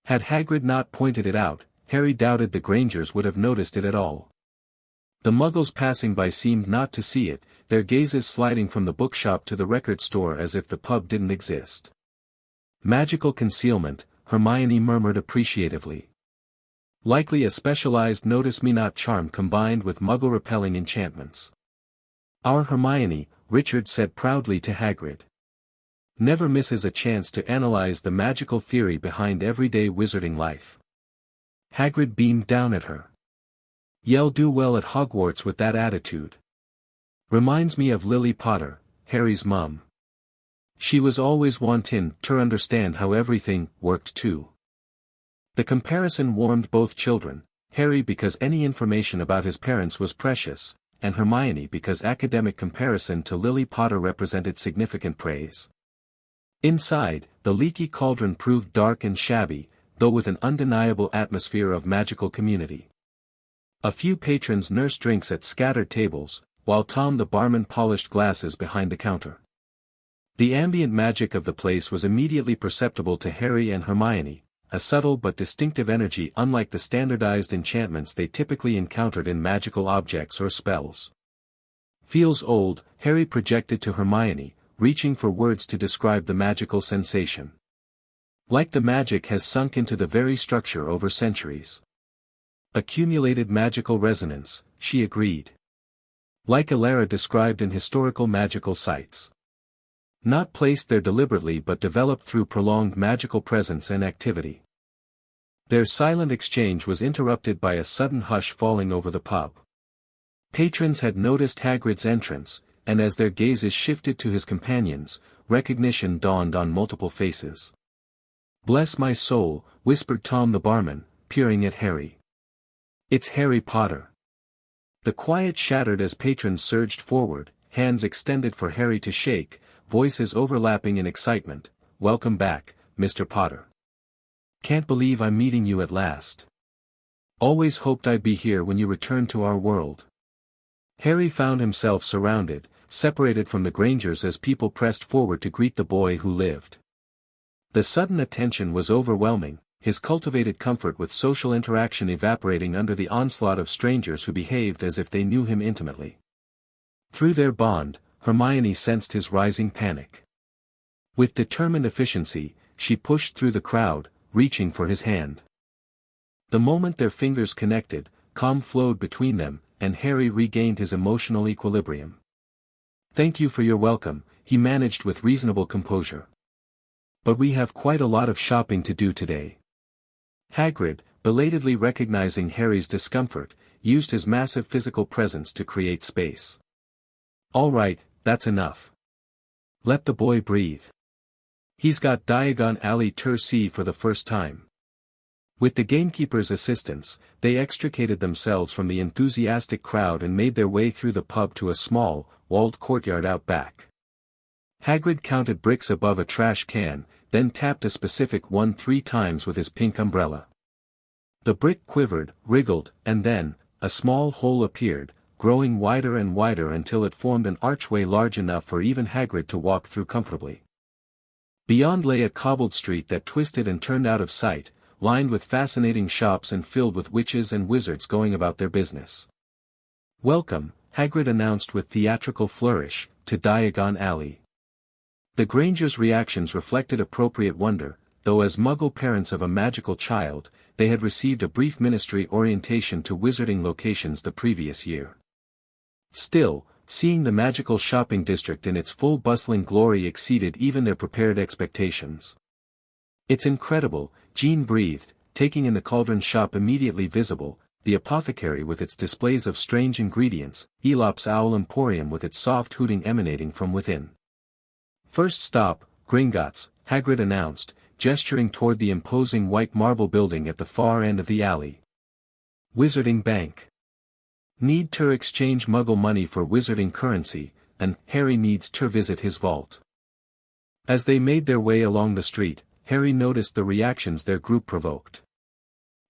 Had Hagrid not pointed it out, Harry doubted the Grangers would have noticed it at all. The Muggles passing by seemed not to see it, their gazes sliding from the bookshop to the record store as if the pub didn't exist. "Magical concealment," Hermione murmured appreciatively. "Likely a specialized notice-me-not charm combined with Muggle-repelling enchantments." "Our Hermione," Richard said proudly to Hagrid. "Never misses a chance to analyze the magical theory behind everyday wizarding life." Hagrid beamed down at her. "You'll do well at Hogwarts with that attitude. Reminds me of Lily Potter, Harry's mum. She was always wantin' ter understand how everything worked too." The comparison warmed both children, Harry because any information about his parents was precious, and Hermione because academic comparison to Lily Potter represented significant praise. Inside, the Leaky Cauldron proved dark and shabby, though with an undeniable atmosphere of magical community. A few patrons nursed drinks at scattered tables, while Tom the barman polished glasses behind the counter. The ambient magic of the place was immediately perceptible to Harry and Hermione, a subtle but distinctive energy unlike the standardized enchantments they typically encountered in magical objects or spells. "Feels old," Harry projected to Hermione, reaching for words to describe the magical sensation. "Like the magic has sunk into the very structure over centuries." "Accumulated magical resonance," she agreed. "Like Alara described in historical magical sites. Not placed there deliberately but developed through prolonged magical presence and activity." Their silent exchange was interrupted by a sudden hush falling over the pub. Patrons had noticed Hagrid's entrance, and as their gazes shifted to his companions, recognition dawned on multiple faces. "Bless my soul," whispered Tom the barman, peering at Harry. "It's Harry Potter." The quiet shattered as patrons surged forward, hands extended for Harry to shake, voices overlapping in excitement. "Welcome back, Mr. Potter. Can't believe I'm meeting you at last. Always hoped I'd be here when you returned to our world." Harry found himself surrounded, separated from the Grangers as people pressed forward to greet the boy who lived. The sudden attention was overwhelming, his cultivated comfort with social interaction evaporating under the onslaught of strangers who behaved as if they knew him intimately. Through their bond, Hermione sensed his rising panic. With determined efficiency, she pushed through the crowd, reaching for his hand. The moment their fingers connected, calm flowed between them, and Harry regained his emotional equilibrium. "Thank you for your welcome," he managed with reasonable composure. "But we have quite a lot of shopping to do today." Hagrid, belatedly recognizing Harry's discomfort, used his massive physical presence to create space. "All right, that's enough. Let the boy breathe. He's got Diagon Alley Tur C for the first time." With the gamekeeper's assistance, they extricated themselves from the enthusiastic crowd and made their way through the pub to a small, walled courtyard out back. Hagrid counted bricks above a trash can, then tapped a specific one 3 times with his pink umbrella. The brick quivered, wriggled, and then, a small hole appeared, growing wider and wider until it formed an archway large enough for even Hagrid to walk through comfortably. Beyond lay a cobbled street that twisted and turned out of sight, lined with fascinating shops and filled with witches and wizards going about their business. "Welcome," Hagrid announced with theatrical flourish, "to Diagon Alley." The Grangers' reactions reflected appropriate wonder, though as Muggle parents of a magical child, they had received a brief ministry orientation to wizarding locations the previous year. Still, seeing the magical shopping district in its full bustling glory exceeded even their prepared expectations. "It's incredible," Jean breathed, taking in the cauldron shop immediately visible, the apothecary with its displays of strange ingredients, Elop's Owl Emporium with its soft hooting emanating from within. "First stop, Gringotts," Hagrid announced, gesturing toward the imposing white marble building at the far end of the alley. "Wizarding Bank. Need to exchange Muggle money for wizarding currency, and Harry needs to visit his vault." As they made their way along the street, Harry noticed the reactions their group provoked.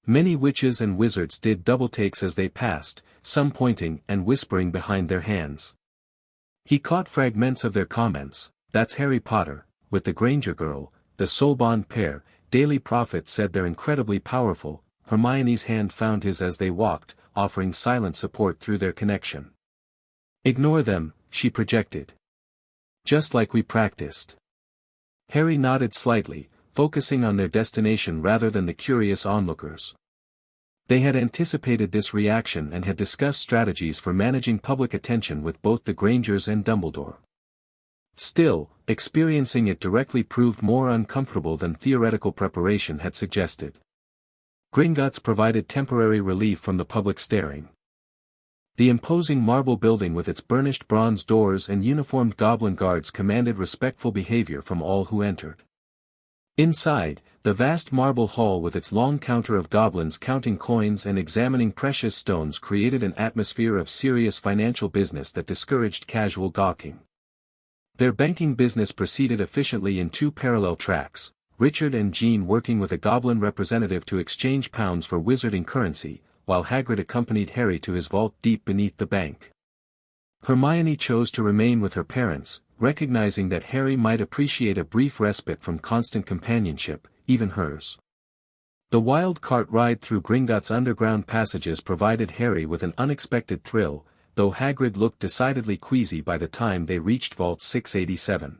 Many witches and wizards did double-takes as they passed, some pointing and whispering behind their hands. He caught fragments of their comments. "That's Harry Potter, with the Granger girl, the Soulbond pair." Daily Prophet said they're incredibly powerful. Hermione's hand found his as they walked, offering silent support through their connection. "Ignore them," she projected. "Just like we practiced." Harry nodded slightly, focusing on their destination rather than the curious onlookers. They had anticipated this reaction and had discussed strategies for managing public attention with both the Grangers and Dumbledore. Still, experiencing it directly proved more uncomfortable than theoretical preparation had suggested. Gringotts provided temporary relief from the public staring. The imposing marble building with its burnished bronze doors and uniformed goblin guards commanded respectful behavior from all who entered. Inside, the vast marble hall with its long counter of goblins counting coins and examining precious stones created an atmosphere of serious financial business that discouraged casual gawking. Their banking business proceeded efficiently in 2 parallel tracks, Richard and Jean working with a goblin representative to exchange pounds for wizarding currency, while Hagrid accompanied Harry to his vault deep beneath the bank. Hermione chose to remain with her parents, recognizing that Harry might appreciate a brief respite from constant companionship, even hers. The wild cart ride through Gringotts' underground passages provided Harry with an unexpected thrill, though Hagrid looked decidedly queasy by the time they reached Vault 687.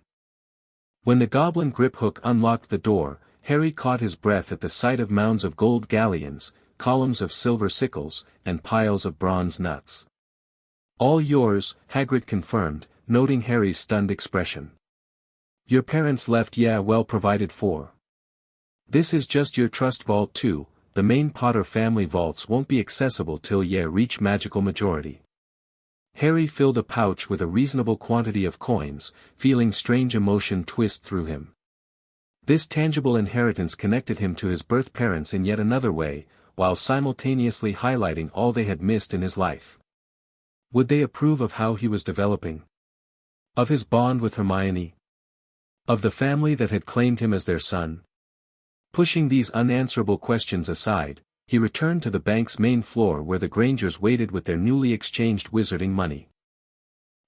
When the goblin grip hook unlocked the door, Harry caught his breath at the sight of mounds of gold galleons, columns of silver sickles, and piles of bronze nuts. "All yours," Hagrid confirmed, noting Harry's stunned expression. "Your parents left, yeah, well provided for. This is just your trust vault too. The main Potter family vaults won't be accessible till ye reach magical majority." Harry filled a pouch with a reasonable quantity of coins, feeling strange emotion twist through him. This tangible inheritance connected him to his birth parents in yet another way, while simultaneously highlighting all they had missed in his life. Would they approve of how he was developing? Of his bond with Hermione? Of the family that had claimed him as their son? Pushing these unanswerable questions aside, he returned to the bank's main floor where the Grangers waited with their newly exchanged wizarding money.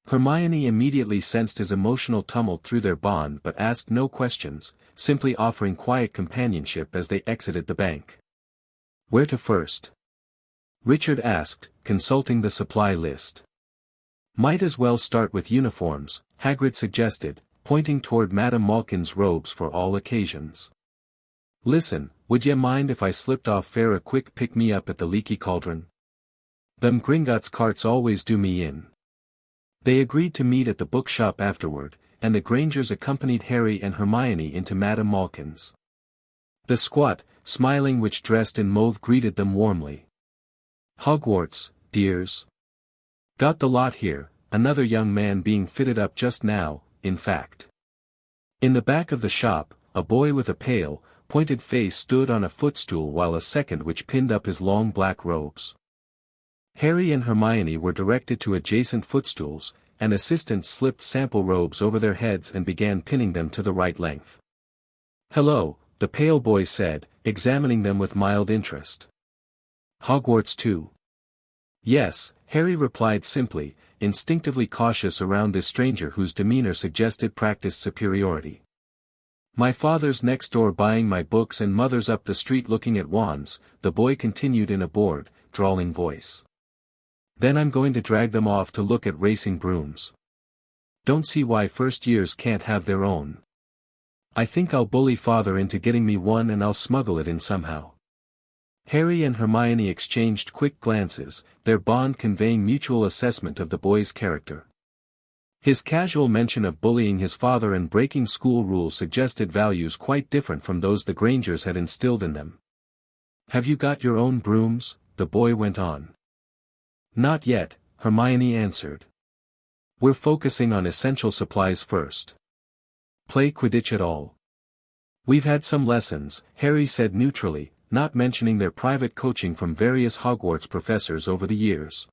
Hermione immediately sensed his emotional tumult through their bond but asked no questions, simply offering quiet companionship as they exited the bank. "Where to first?" Richard asked, consulting the supply list. "Might as well start with uniforms," Hagrid suggested, pointing toward Madame Malkin's robes for all occasions. "Listen, would ye mind if I slipped off fair a quick pick-me-up at the Leaky Cauldron? Them Gringotts carts always do me in." They agreed to meet at the bookshop afterward, and the Grangers accompanied Harry and Hermione into Madame Malkin's. The squat, smiling witch dressed in mauve greeted them warmly. "Hogwarts, dears. Got the lot here," another young man being fitted up just now, in fact. In the back of the shop, a boy with a pale, pointed face stood on a footstool while a second witch pinned up his long black robes. Harry and Hermione were directed to adjacent footstools, and assistants slipped sample robes over their heads and began pinning them to the right length. "Hello," the pale boy said, examining them with mild interest. "Hogwarts too?" "Yes," Harry replied simply, instinctively cautious around this stranger whose demeanor suggested practiced superiority. "My father's next door buying my books and mother's up the street looking at wands," the boy continued in a bored, drawling voice. "Then I'm going to drag them off to look at racing brooms. Don't see why first years can't have their own. I think I'll bully father into getting me one and I'll smuggle it in somehow." Harry and Hermione exchanged quick glances, their bond conveying mutual assessment of the boy's character. His casual mention of bullying his father and breaking school rules suggested values quite different from those the Grangers had instilled in them. "Have you got your own brooms?" the boy went on. "Not yet," Hermione answered. "We're focusing on essential supplies first." "Play Quidditch at all?" "We've had some lessons," Harry said neutrally, not mentioning their private coaching from various Hogwarts professors over the years.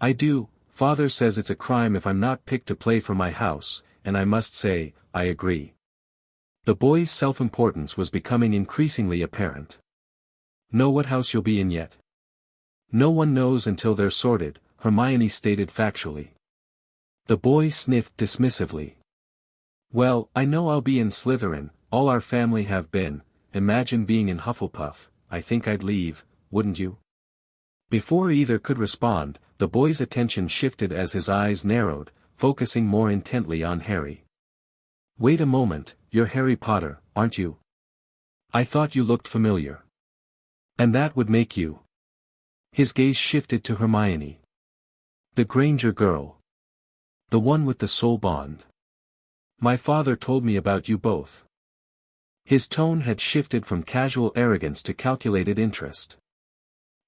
"I do. Father says it's a crime if I'm not picked to play for my house, and I must say, I agree." The boy's self-importance was becoming increasingly apparent. "Know what house you'll be in yet?" "No one knows until they're sorted," Hermione stated factually. The boy sniffed dismissively. "Well, I know I'll be in Slytherin, all our family have been. Imagine being in Hufflepuff. I think I'd leave, wouldn't you?" Before either could respond, the boy's attention shifted as his eyes narrowed, focusing more intently on Harry. "Wait a moment, you're Harry Potter, aren't you? I thought you looked familiar. And that would make you." His gaze shifted to Hermione. "The Granger girl. The one with the soul bond. My father told me about you both." His tone had shifted from casual arrogance to calculated interest.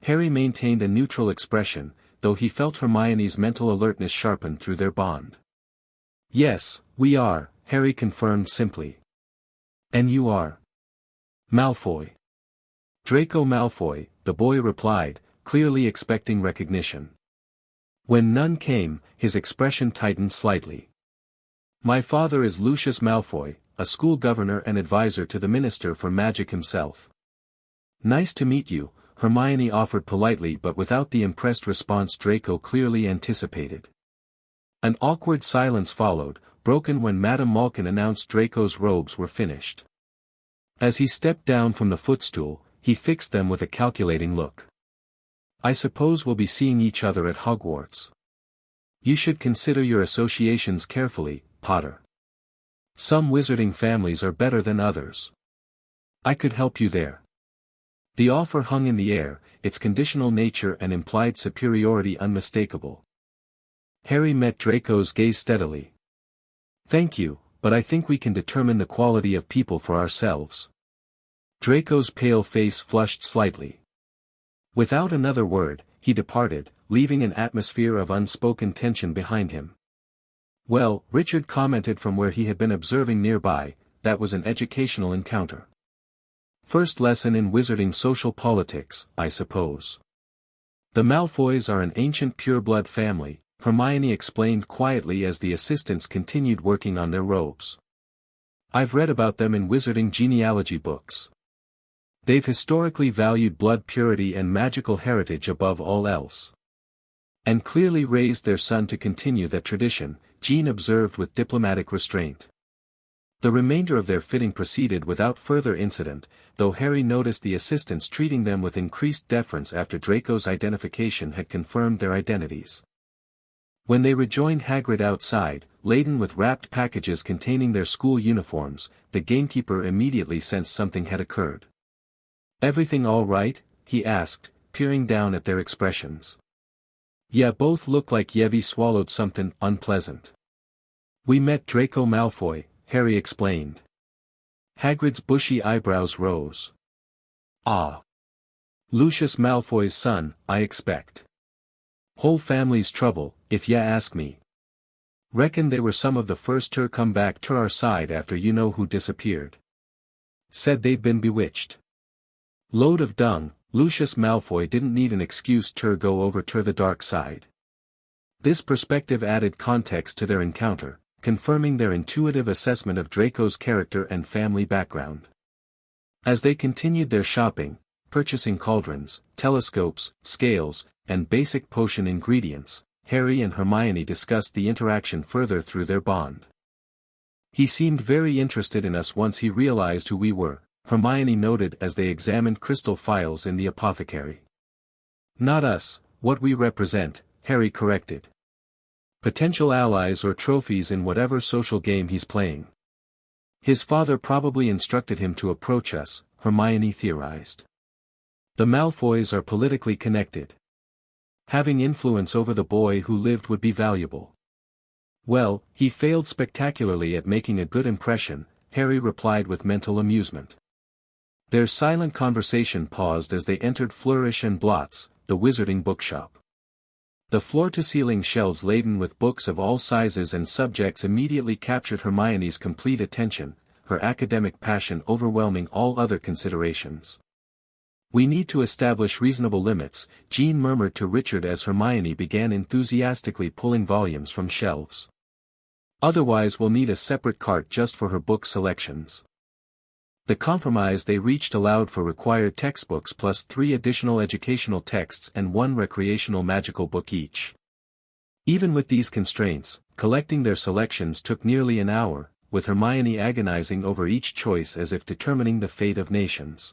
Harry maintained a neutral expression, though he felt Hermione's mental alertness sharpen through their bond. "Yes, we are," Harry confirmed simply. "And you are?" "Malfoy." "Draco Malfoy," the boy replied, clearly expecting recognition. When none came, his expression tightened slightly. "My father is Lucius Malfoy, a school governor and advisor to the Minister for Magic himself." "Nice to meet you," Hermione offered politely but without the impressed response Draco clearly anticipated. An awkward silence followed, broken when Madame Malkin announced Draco's robes were finished. As he stepped down from the footstool, he fixed them with a calculating look. "I suppose we'll be seeing each other at Hogwarts. You should consider your associations carefully, Potter. Some wizarding families are better than others. I could help you there." The offer hung in the air, its conditional nature and implied superiority unmistakable. Harry met Draco's gaze steadily. "Thank you, but I think we can determine the quality of people for ourselves." Draco's pale face flushed slightly. Without another word, he departed, leaving an atmosphere of unspoken tension behind him. "Well," Richard commented from where he had been observing nearby, "that was an educational encounter. First lesson in wizarding social politics, I suppose." "The Malfoys are an ancient pureblood family," Hermione explained quietly as the assistants continued working on their robes. "I've read about them in wizarding genealogy books. They've historically valued blood purity and magical heritage above all else. And clearly raised their son to continue that tradition," Jean observed with diplomatic restraint. The remainder of their fitting proceeded without further incident, though Harry noticed the assistants treating them with increased deference after Draco's identification had confirmed their identities. When they rejoined Hagrid outside, laden with wrapped packages containing their school uniforms, the gamekeeper immediately sensed something had occurred. "Everything all right?" he asked, peering down at their expressions. "Yeah, both look like Yevi swallowed something unpleasant." We met Draco Malfoy, Harry explained. Hagrid's bushy eyebrows rose. Ah. Lucius Malfoy's son, I expect. Whole family's trouble, if ya ask me. Reckon they were some of the first to come back to our side after you know who disappeared. Said they'd been bewitched. Load of dung, Lucius Malfoy didn't need an excuse to go over to the dark side. This perspective added context to their encounter, confirming their intuitive assessment of Draco's character and family background. As they continued their shopping, purchasing cauldrons, telescopes, scales, and basic potion ingredients, Harry and Hermione discussed the interaction further through their bond. He seemed very interested in us once he realized who we were, Hermione noted as they examined crystal phials in the apothecary. Not us, what we represent, Harry corrected. Potential allies or trophies in whatever social game he's playing. His father probably instructed him to approach us, Hermione theorized. The Malfoys are politically connected. Having influence over the boy who lived would be valuable. Well, he failed spectacularly at making a good impression, Harry replied with mental amusement. Their silent conversation paused as they entered Flourish and Blots, the wizarding bookshop. The floor-to-ceiling shelves laden with books of all sizes and subjects immediately captured Hermione's complete attention, her academic passion overwhelming all other considerations. We need to establish reasonable limits, Jean murmured to Richard as Hermione began enthusiastically pulling volumes from shelves. Otherwise we'll need a separate cart just for her book selections. The compromise they reached allowed for required textbooks plus 3 additional educational texts and 1 recreational magical book each. Even with these constraints, collecting their selections took nearly an hour, with Hermione agonizing over each choice as if determining the fate of nations.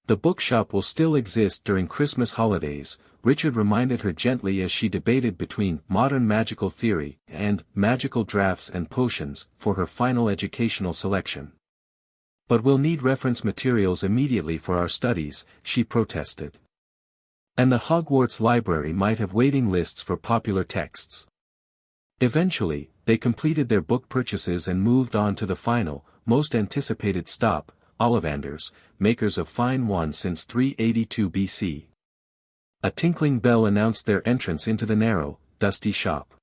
The bookshop will still exist during Christmas holidays, Richard reminded her gently as she debated between modern magical theory and magical drafts and potions for her final educational selection. But we'll need reference materials immediately for our studies, she protested. And the Hogwarts library might have waiting lists for popular texts. Eventually, they completed their book purchases and moved on to the final, most anticipated stop, Ollivanders, makers of fine wands since 382 BC. A tinkling bell announced their entrance into the narrow, dusty shop.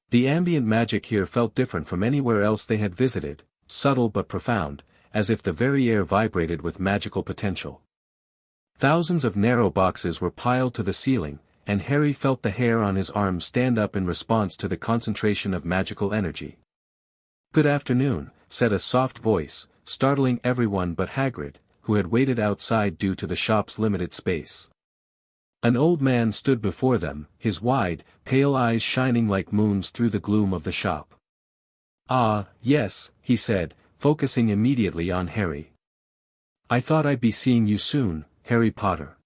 The ambient magic here felt different from anywhere else they had visited, subtle but profound, as if the very air vibrated with magical potential. Thousands of narrow boxes were piled to the ceiling, and Harry felt the hair on his arms stand up in response to the concentration of magical energy. "Good afternoon," said a soft voice, startling everyone but Hagrid, who had waited outside due to the shop's limited space. An old man stood before them, his wide, pale eyes shining like moons through the gloom of the shop. "Ah, yes," he said, focusing immediately on Harry. "I thought I'd be seeing you soon, Harry Potter."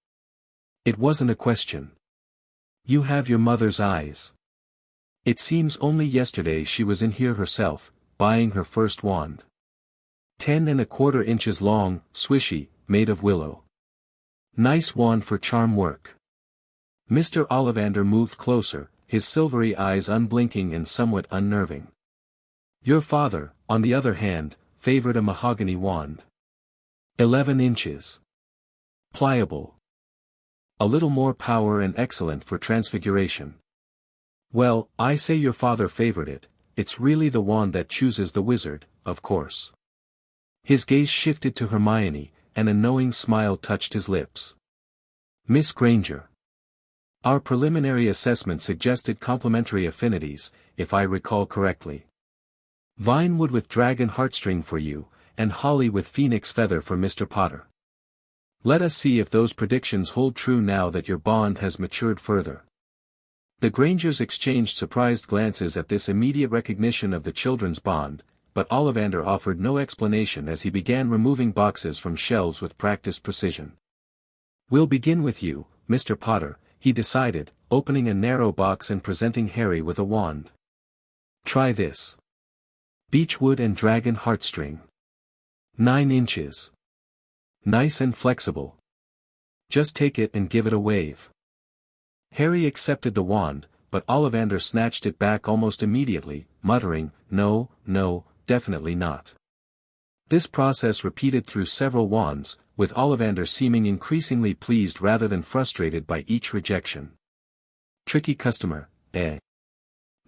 It wasn't a question. "You have your mother's eyes. It seems only yesterday she was in here herself, buying her first wand. 10¼ inches long, swishy, made of willow. Nice wand for charm work." Mr. Ollivander moved closer, his silvery eyes unblinking and somewhat unnerving. "Your father, on the other hand, favored a mahogany wand. 11 inches. Pliable. A little more power and excellent for transfiguration." "Well, I say your father favored it, it's really the wand that chooses the wizard, of course." His gaze shifted to Hermione, and a knowing smile touched his lips. "Miss Granger. Our preliminary assessment suggested complementary affinities, if I recall correctly. Vinewood with dragon heartstring for you, and holly with phoenix feather for Mr. Potter. Let us see if those predictions hold true now that your bond has matured further." The Grangers exchanged surprised glances at this immediate recognition of the children's bond, but Ollivander offered no explanation as he began removing boxes from shelves with practiced precision. "We'll begin with you, Mr. Potter," he decided, opening a narrow box and presenting Harry with a wand. "Try this. Beechwood and dragon heartstring. 9 inches. Nice and flexible. Just take it and give it a wave." Harry accepted the wand, but Ollivander snatched it back almost immediately, muttering, "No, no, definitely not." This process repeated through several wands, with Ollivander seeming increasingly pleased rather than frustrated by each rejection. "Tricky customer, eh?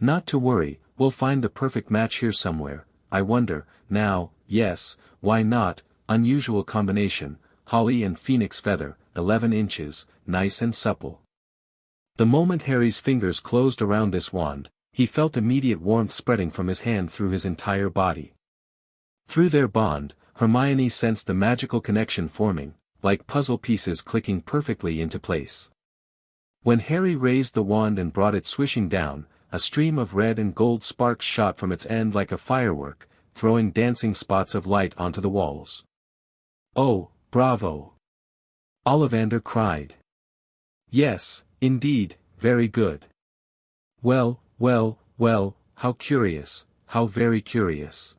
Not to worry, we'll find the perfect match here somewhere. I wonder, now, yes, why not, unusual combination, holly and phoenix feather, 11 inches, nice and supple." The moment Harry's fingers closed around this wand, he felt immediate warmth spreading from his hand through his entire body. Through their bond, Hermione sensed the magical connection forming, like puzzle pieces clicking perfectly into place. When Harry raised the wand and brought it swishing down, a stream of red and gold sparks shot from its end like a firework, throwing dancing spots of light onto the walls. "Oh, bravo!" Ollivander cried. "Yes, indeed, very good. Well, well, well, how curious, how very curious."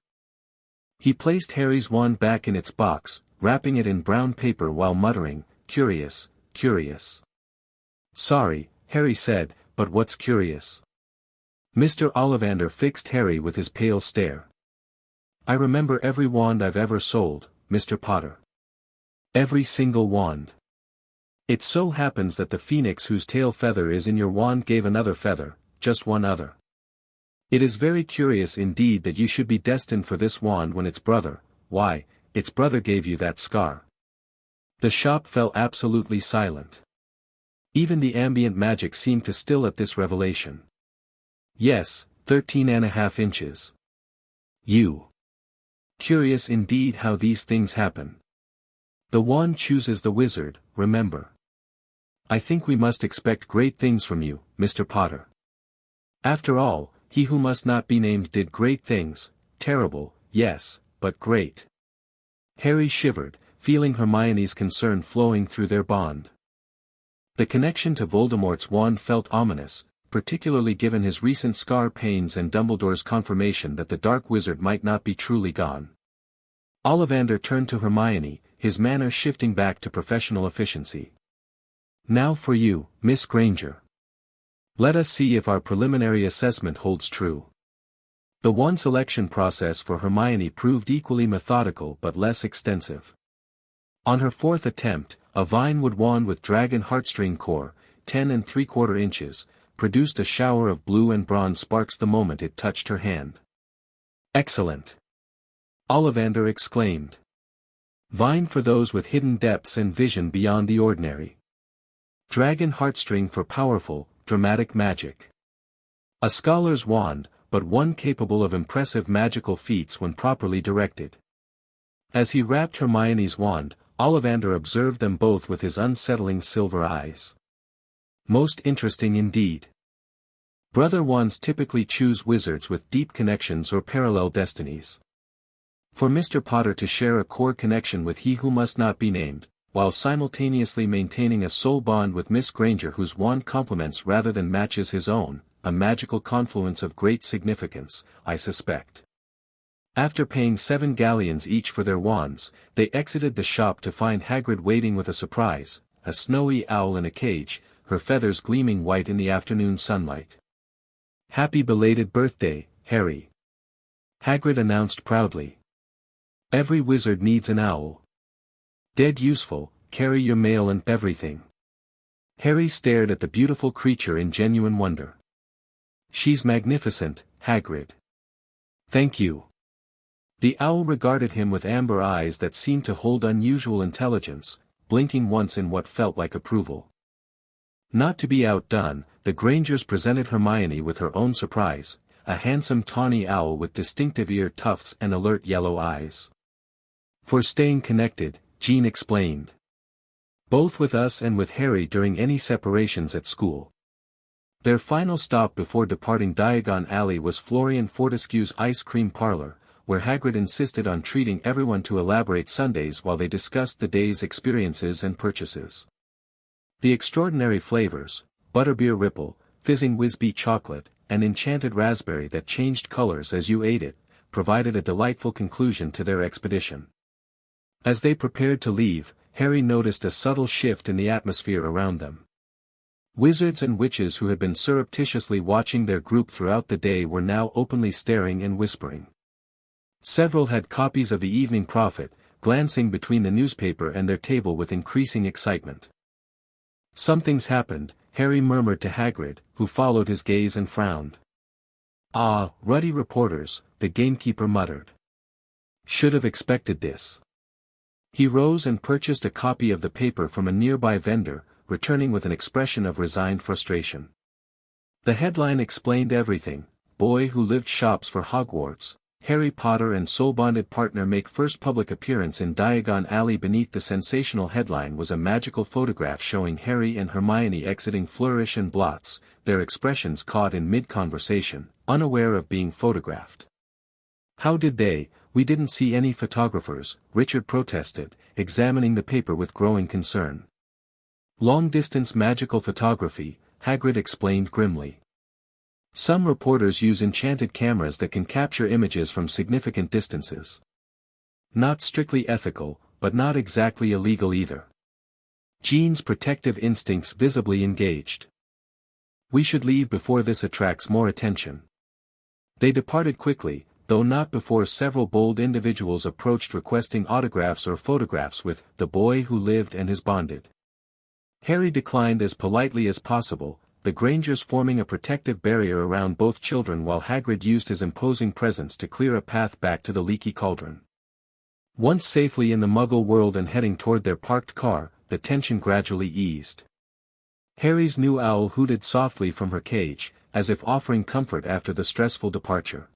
He placed Harry's wand back in its box, wrapping it in brown paper while muttering, "Curious, curious." "Sorry," Harry said, "but what's curious?" Mr. Ollivander fixed Harry with his pale stare. "I remember every wand I've ever sold, Mr. Potter. Every single wand. It so happens that the phoenix whose tail feather is in your wand gave another feather, just one other. It is very curious indeed that you should be destined for this wand when its brother, why, its brother gave you that scar." The shop fell absolutely silent. Even the ambient magic seemed to still at this revelation. "Yes, 13.5 inches. You. Curious indeed how these things happen. The wand chooses the wizard, remember. I think we must expect great things from you, Mr. Potter. After all, he who must not be named did great things, terrible, yes, but great." Harry shivered, feeling Hermione's concern flowing through their bond. The connection to Voldemort's wand felt ominous, particularly given his recent scar pains and Dumbledore's confirmation that the Dark Wizard might not be truly gone. Ollivander turned to Hermione, his manner shifting back to professional efficiency. "Now for you, Miss Granger. Let us see if our preliminary assessment holds true." The wand selection process for Hermione proved equally methodical but less extensive. On her fourth attempt, a vinewood wand with dragon heartstring core, 10 3/4 inches, produced a shower of blue and bronze sparks the moment it touched her hand. "Excellent!" Ollivander exclaimed. "Vine for those with hidden depths and vision beyond the ordinary. Dragon heartstring for powerful, dramatic magic. A scholar's wand, but one capable of impressive magical feats when properly directed." As he wrapped Hermione's wand, Ollivander observed them both with his unsettling silver eyes. "Most interesting indeed. Brother wands typically choose wizards with deep connections or parallel destinies. For Mr. Potter to share a core connection with he who must not be named, while simultaneously maintaining a soul bond with Miss Granger whose wand complements rather than matches his own, a magical confluence of great significance, I suspect." After paying 7 galleons each for their wands, they exited the shop to find Hagrid waiting with a surprise, a snowy owl in a cage, her feathers gleaming white in the afternoon sunlight. "Happy belated birthday, Harry," Hagrid announced proudly. "Every wizard needs an owl. Dead useful, carry your mail and everything." Harry stared at the beautiful creature in genuine wonder. "She's magnificent, Hagrid." "Thank you." The owl regarded him with amber eyes that seemed to hold unusual intelligence, blinking once in what felt like approval. Not to be outdone, the Grangers presented Hermione with her own surprise, a handsome tawny owl with distinctive ear tufts and alert yellow eyes. "For staying connected," Jean explained. "Both with us and with Harry during any separations at school." Their final stop before departing Diagon Alley was Florian Fortescue's ice cream parlor, where Hagrid insisted on treating everyone to elaborate sundaes while they discussed the day's experiences and purchases. The extraordinary flavors, butterbeer ripple, fizzing Whizbee chocolate, and enchanted raspberry that changed colors as you ate it, provided a delightful conclusion to their expedition. As they prepared to leave, Harry noticed a subtle shift in the atmosphere around them. Wizards and witches who had been surreptitiously watching their group throughout the day were now openly staring and whispering. Several had copies of the Evening Prophet, glancing between the newspaper and their table with increasing excitement. "Something's happened," Harry murmured to Hagrid, who followed his gaze and frowned. "Ah, ruddy reporters," the gamekeeper muttered. "Should have expected this." He rose and purchased a copy of the paper from a nearby vendor, returning with an expression of resigned frustration. The headline explained everything: "Boy who lived shops for Hogwarts, Harry Potter and soul-bonded partner make first public appearance in Diagon Alley." Beneath the sensational headline was a magical photograph showing Harry and Hermione exiting Flourish and Blots, their expressions caught in mid-conversation, unaware of being photographed. "How did they? We didn't see any photographers," Richard protested, examining the paper with growing concern. "Long-distance magical photography," Hagrid explained grimly. "Some reporters use enchanted cameras that can capture images from significant distances. Not strictly ethical, but not exactly illegal either." Jean's protective instincts visibly engaged. "We should leave before this attracts more attention." They departed quickly, though not before several bold individuals approached requesting autographs or photographs with "the boy who lived and his bonded." Harry declined as politely as possible, the Grangers forming a protective barrier around both children while Hagrid used his imposing presence to clear a path back to the leaky cauldron. Once safely in the Muggle world and heading toward their parked car, the tension gradually eased. Harry's new owl hooted softly from her cage, as if offering comfort after the stressful departure.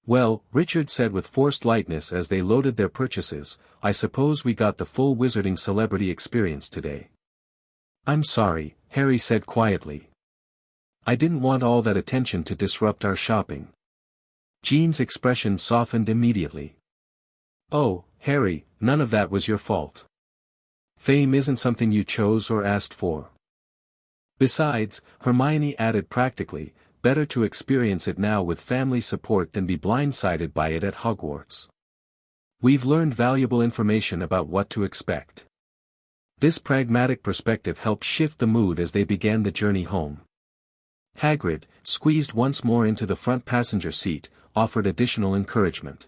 "Well," Richard said with forced lightness as they loaded their purchases, "I suppose we got the full wizarding celebrity experience today." "I'm sorry," Harry said quietly. "I didn't want all that attention to disrupt our shopping." Jean's expression softened immediately. "Oh, Harry, none of that was your fault. Fame isn't something you chose or asked for. Besides," Hermione added practically, "better to experience it now with family support than be blindsided by it at Hogwarts. We've learned valuable information about what to expect." This pragmatic perspective helped shift the mood as they began the journey home. Hagrid, squeezed once more into the front passenger seat, offered additional encouragement.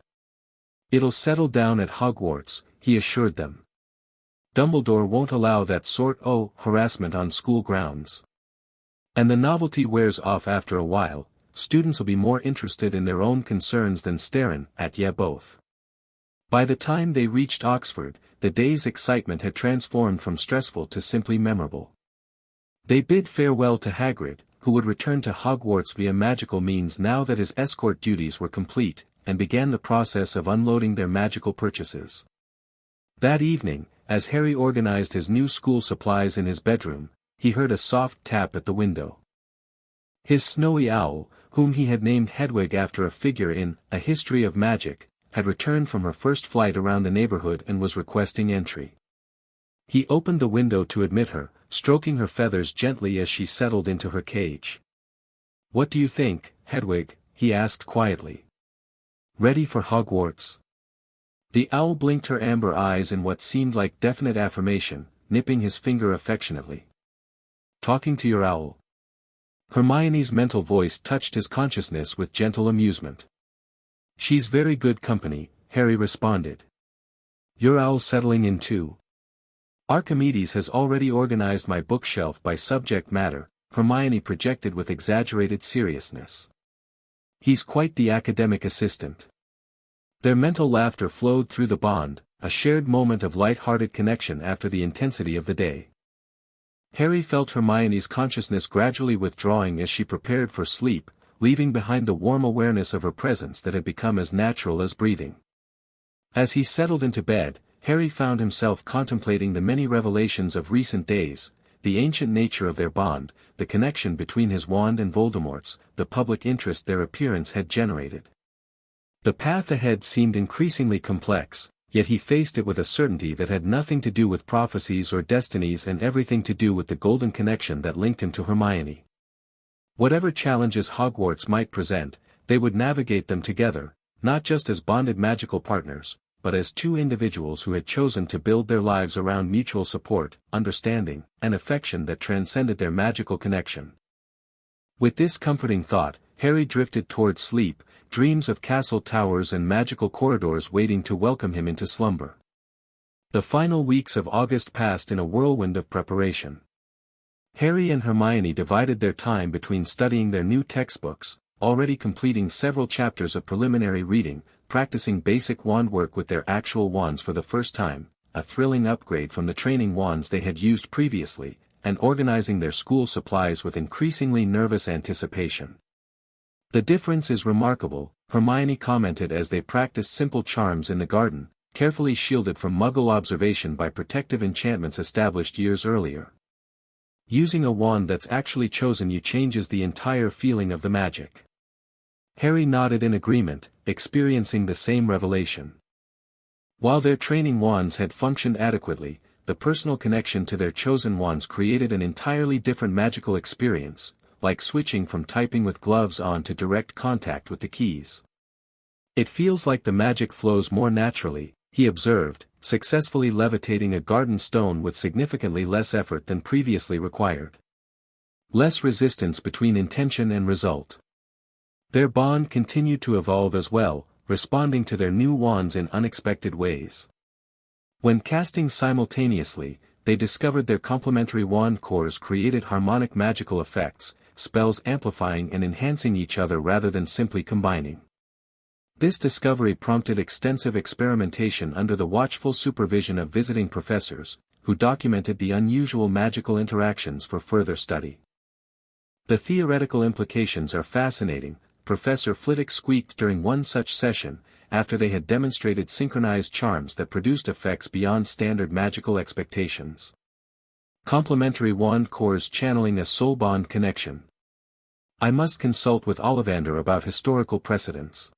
"It'll settle down at Hogwarts," he assured them. "Dumbledore won't allow that sort of harassment on school grounds. And the novelty wears off after a while, students'll be more interested in their own concerns than staring at ya both." By the time they reached Oxford, the day's excitement had transformed from stressful to simply memorable. They bid farewell to Hagrid, who would return to Hogwarts via magical means now that his escort duties were complete, and began the process of unloading their magical purchases. That evening, as Harry organized his new school supplies in his bedroom, he heard a soft tap at the window. His snowy owl, whom he had named Hedwig after a figure in A History of Magic, had returned from her first flight around the neighborhood and was requesting entry. He opened the window to admit her, stroking her feathers gently as she settled into her cage. "What do you think, Hedwig?" he asked quietly. "Ready for Hogwarts?" The owl blinked her amber eyes in what seemed like definite affirmation, nipping his finger affectionately. "Talking to your owl?" Hermione's mental voice touched his consciousness with gentle amusement. "She's very good company," Harry responded. "Your owl's settling in too?" "Archimedes has already organized my bookshelf by subject matter," Hermione projected with exaggerated seriousness. "He's quite the academic assistant." Their mental laughter flowed through the bond, a shared moment of light-hearted connection after the intensity of the day. Harry felt Hermione's consciousness gradually withdrawing as she prepared for sleep, leaving behind the warm awareness of her presence that had become as natural as breathing. As he settled into bed, Harry found himself contemplating the many revelations of recent days, the ancient nature of their bond, the connection between his wand and Voldemort's, the public interest their appearance had generated. The path ahead seemed increasingly complex, yet he faced it with a certainty that had nothing to do with prophecies or destinies and everything to do with the golden connection that linked him to Hermione. Whatever challenges Hogwarts might present, they would navigate them together, not just as bonded magical partners, but as two individuals who had chosen to build their lives around mutual support, understanding, and affection that transcended their magical connection. With this comforting thought, Harry drifted towards sleep, dreams of castle towers and magical corridors waiting to welcome him into slumber. The final weeks of August passed in a whirlwind of preparation. Harry and Hermione divided their time between studying their new textbooks, already completing several chapters of preliminary reading, practicing basic wand work with their actual wands for the first time, a thrilling upgrade from the training wands they had used previously, and organizing their school supplies with increasingly nervous anticipation. "The difference is remarkable," Hermione commented as they practiced simple charms in the garden, carefully shielded from Muggle observation by protective enchantments established years earlier. "Using a wand that's actually chosen you changes the entire feeling of the magic." Harry nodded in agreement, experiencing the same revelation. While their training wands had functioned adequately, the personal connection to their chosen wands created an entirely different magical experience, like switching from typing with gloves on to direct contact with the keys. "It feels like the magic flows more naturally," he observed, successfully levitating a garden stone with significantly less effort than previously required. Less resistance between intention and result. Their bond continued to evolve as well, responding to their new wands in unexpected ways. When casting simultaneously, they discovered their complementary wand cores created harmonic magical effects, spells amplifying and enhancing each other rather than simply combining. This discovery prompted extensive experimentation under the watchful supervision of visiting professors, who documented the unusual magical interactions for further study. "The theoretical implications are fascinating," Professor Flitwick squeaked during one such session, after they had demonstrated synchronized charms that produced effects beyond standard magical expectations. "Complementary wand cores channeling a soul bond connection. I must consult with Ollivander about historical precedents."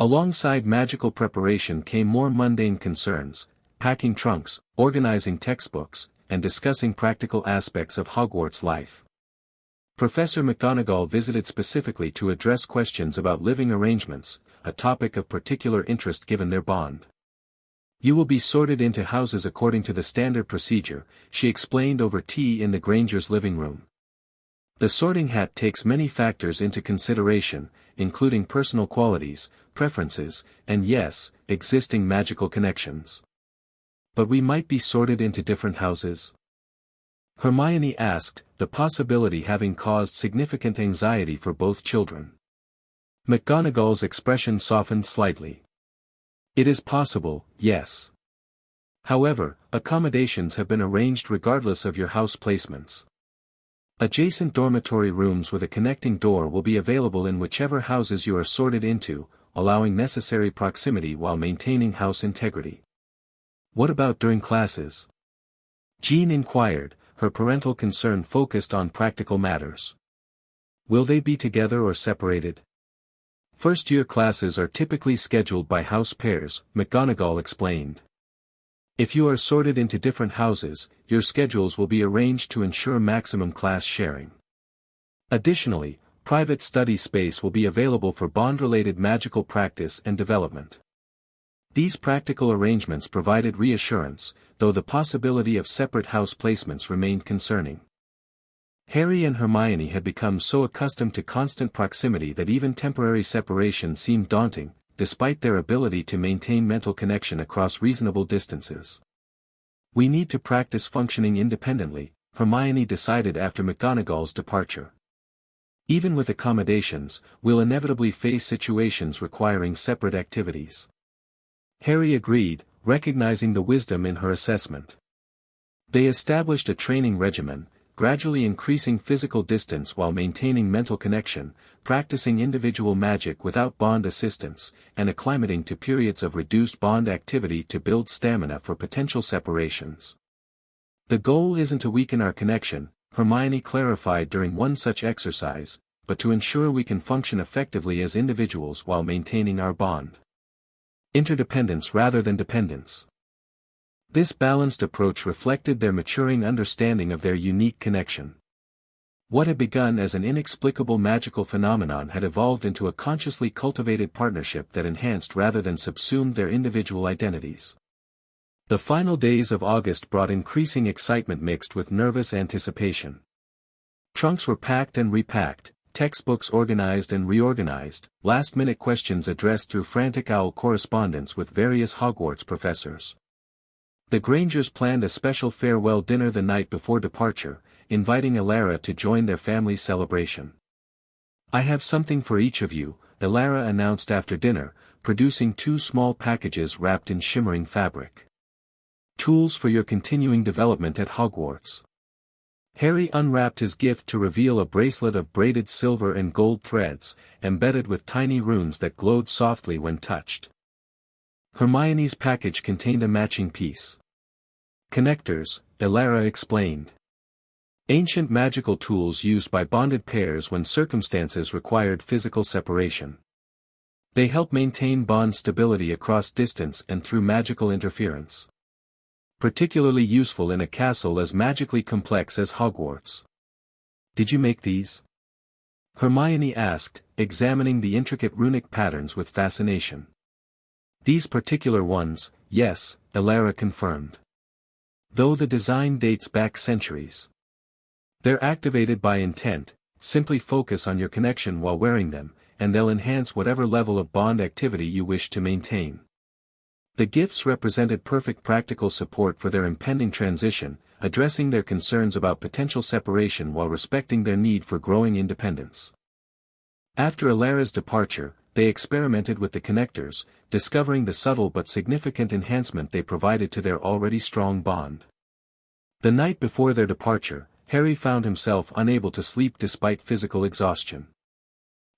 Alongside magical preparation came more mundane concerns, packing trunks, organizing textbooks, and discussing practical aspects of Hogwarts life. Professor McGonagall visited specifically to address questions about living arrangements, a topic of particular interest given their bond. "You will be sorted into houses according to the standard procedure," she explained over tea in the Grangers' living room. "The sorting hat takes many factors into consideration, including personal qualities, preferences, and yes, existing magical connections." "But we might be sorted into different houses?" Hermione asked, the possibility having caused significant anxiety for both children. McGonagall's expression softened slightly. "It is possible, yes. However, accommodations have been arranged regardless of your house placements. Adjacent dormitory rooms with a connecting door will be available in whichever houses you are sorted into, allowing necessary proximity while maintaining house integrity." "What about during classes?" Jean inquired, her parental concern focused on practical matters. "Will they be together or separated?" "First-year classes are typically scheduled by house pairs," McGonagall explained. "If you are sorted into different houses, your schedules will be arranged to ensure maximum class sharing. Additionally, private study space will be available for bond-related magical practice and development." These practical arrangements provided reassurance, though the possibility of separate house placements remained concerning. Harry and Hermione had become so accustomed to constant proximity that even temporary separation seemed daunting, despite their ability to maintain mental connection across reasonable distances. "We need to practice functioning independently," Hermione decided after McGonagall's departure. "Even with accommodations, we'll inevitably face situations requiring separate activities." Harry agreed, recognizing the wisdom in her assessment. They established a training regimen, gradually increasing physical distance while maintaining mental connection, practicing individual magic without bond assistance, and acclimating to periods of reduced bond activity to build stamina for potential separations. "The goal isn't to weaken our connection," Hermione clarified during one such exercise, "but to ensure we can function effectively as individuals while maintaining our bond. Interdependence rather than dependence." This balanced approach reflected their maturing understanding of their unique connection. What had begun as an inexplicable magical phenomenon had evolved into a consciously cultivated partnership that enhanced rather than subsumed their individual identities. The final days of August brought increasing excitement mixed with nervous anticipation. Trunks were packed and repacked, textbooks organized and reorganized, last-minute questions addressed through frantic owl correspondence with various Hogwarts professors. The Grangers planned a special farewell dinner the night before departure, inviting Elara to join their family's celebration. "I have something for each of you," Elara announced after dinner, producing 2 small packages wrapped in shimmering fabric. "Tools for your continuing development at Hogwarts." Harry unwrapped his gift to reveal a bracelet of braided silver and gold threads, embedded with tiny runes that glowed softly when touched. Hermione's package contained a matching piece. "Connectors," Elara explained. "Ancient magical tools used by bonded pairs when circumstances required physical separation. They help maintain bond stability across distance and through magical interference. Particularly useful in a castle as magically complex as Hogwarts." "Did you make these?" Hermione asked, examining the intricate runic patterns with fascination. "These particular ones, yes," Elara confirmed. "Though the design dates back centuries. They're activated by intent, simply focus on your connection while wearing them, and they'll enhance whatever level of bond activity you wish to maintain." The gifts represented perfect practical support for their impending transition, addressing their concerns about potential separation while respecting their need for growing independence. After Elara's departure, they experimented with the connectors, discovering the subtle but significant enhancement they provided to their already strong bond. The night before their departure, Harry found himself unable to sleep despite physical exhaustion.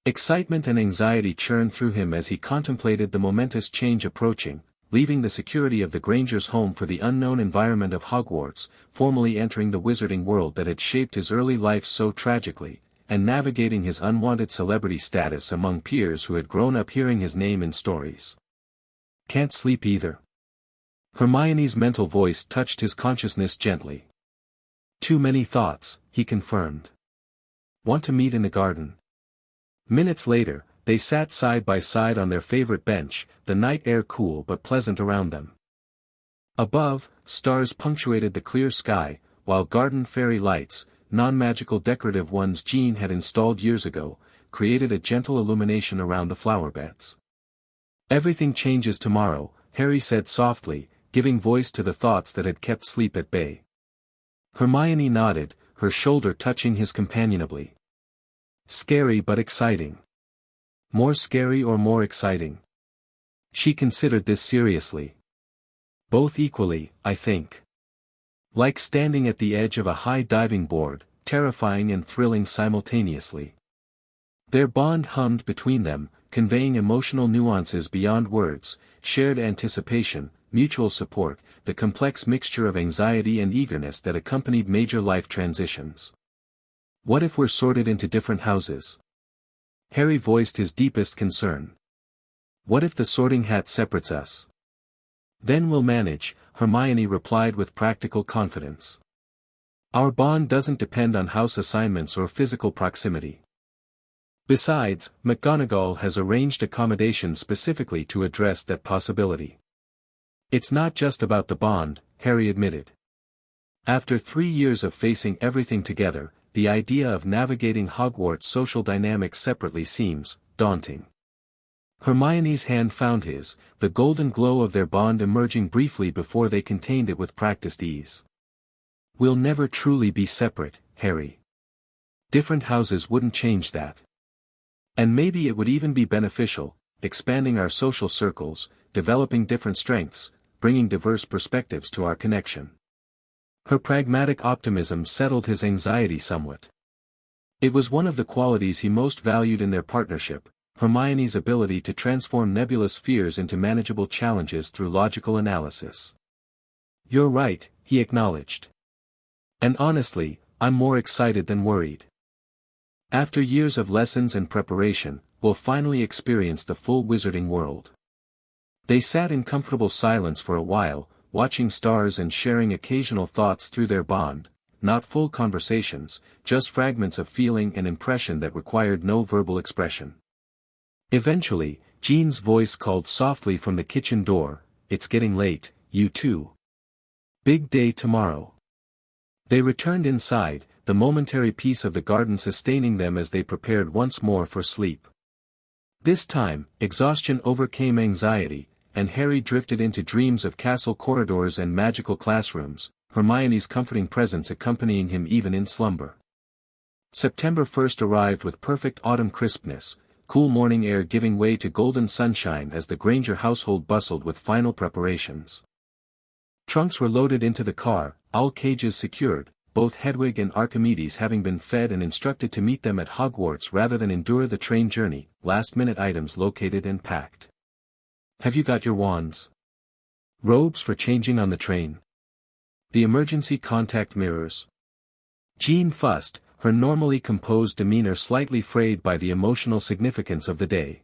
Excitement and anxiety churned through him as he contemplated the momentous change approaching, leaving the security of the Grangers' home for the unknown environment of Hogwarts, formally entering the wizarding world that had shaped his early life so tragically, and navigating his unwanted celebrity status among peers who had grown up hearing his name in stories. "Can't sleep either." Hermione's mental voice touched his consciousness gently. "Too many thoughts," he confirmed. "Want to meet in the garden?" Minutes later, they sat side by side on their favorite bench, the night air cool but pleasant around them. Above, stars punctuated the clear sky, while garden fairy lights, non-magical decorative ones Jean had installed years ago, created a gentle illumination around the flower beds. "Everything changes tomorrow," Harry said softly, giving voice to the thoughts that had kept sleep at bay. Hermione nodded, her shoulder touching his companionably. "Scary but exciting." "More scary or more exciting?" She considered this seriously. "Both equally, I think. Like standing at the edge of a high diving board, terrifying and thrilling simultaneously." Their bond hummed between them, conveying emotional nuances beyond words, shared anticipation, mutual support, the complex mixture of anxiety and eagerness that accompanied major life transitions. "What if we're sorted into different houses?" Harry voiced his deepest concern. "What if the sorting hat separates us?" "Then we'll manage," Hermione replied with practical confidence. "Our bond doesn't depend on house assignments or physical proximity. Besides, McGonagall has arranged accommodations specifically to address that possibility." "It's not just about the bond," Harry admitted. "After 3 years of facing everything together, the idea of navigating Hogwarts' social dynamics separately seems daunting." Hermione's hand found his, the golden glow of their bond emerging briefly before they contained it with practiced ease. "We'll never truly be separate, Harry. Different houses wouldn't change that. And maybe it would even be beneficial, expanding our social circles, developing different strengths, bringing diverse perspectives to our connection." Her pragmatic optimism settled his anxiety somewhat. It was one of the qualities he most valued in their partnership, Hermione's ability to transform nebulous fears into manageable challenges through logical analysis. "You're right," he acknowledged. "And honestly, I'm more excited than worried. After years of lessons and preparation, we'll finally experience the full wizarding world." They sat in comfortable silence for a while, watching stars and sharing occasional thoughts through their bond, not full conversations, just fragments of feeling and impression that required no verbal expression. Eventually, Jean's voice called softly from the kitchen door, "It's getting late, you two. Big day tomorrow." They returned inside, the momentary peace of the garden sustaining them as they prepared once more for sleep. This time, exhaustion overcame anxiety, and Harry drifted into dreams of castle corridors and magical classrooms, Hermione's comforting presence accompanying him even in slumber. September 1st arrived with perfect autumn crispness, cool morning air giving way to golden sunshine as the Granger household bustled with final preparations. Trunks were loaded into the car, all cages secured, both Hedwig and Archimedes having been fed and instructed to meet them at Hogwarts rather than endure the train journey, last-minute items located and packed. "Have you got your wands? Robes for changing on the train? The emergency contact mirrors?" Jean fussed, her normally composed demeanor slightly frayed by the emotional significance of the day.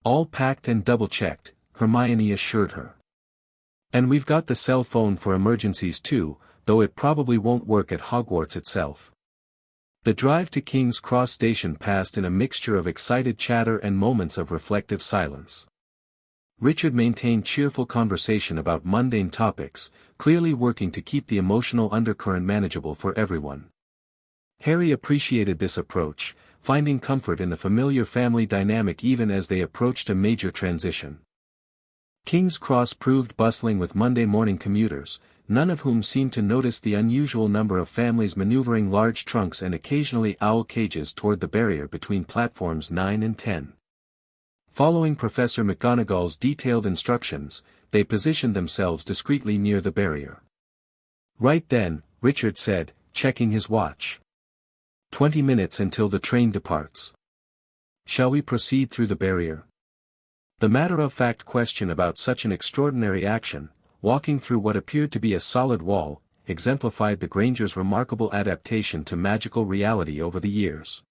"All packed and double-checked," Hermione assured her. "And we've got the cell phone for emergencies too, though it probably won't work at Hogwarts itself." The drive to King's Cross Station passed in a mixture of excited chatter and moments of reflective silence. Richard maintained cheerful conversation about mundane topics, clearly working to keep the emotional undercurrent manageable for everyone. Harry appreciated this approach, finding comfort in the familiar family dynamic even as they approached a major transition. King's Cross proved bustling with Monday morning commuters, none of whom seemed to notice the unusual number of families maneuvering large trunks and occasionally owl cages toward the barrier between platforms 9 and 10. Following Professor McGonagall's detailed instructions, they positioned themselves discreetly near the barrier. "Right then," Richard said, checking his watch. 20 minutes until the train departs. Shall we proceed through the barrier?" The matter-of-fact question about such an extraordinary action, walking through what appeared to be a solid wall, exemplified the Grangers' remarkable adaptation to magical reality over the years.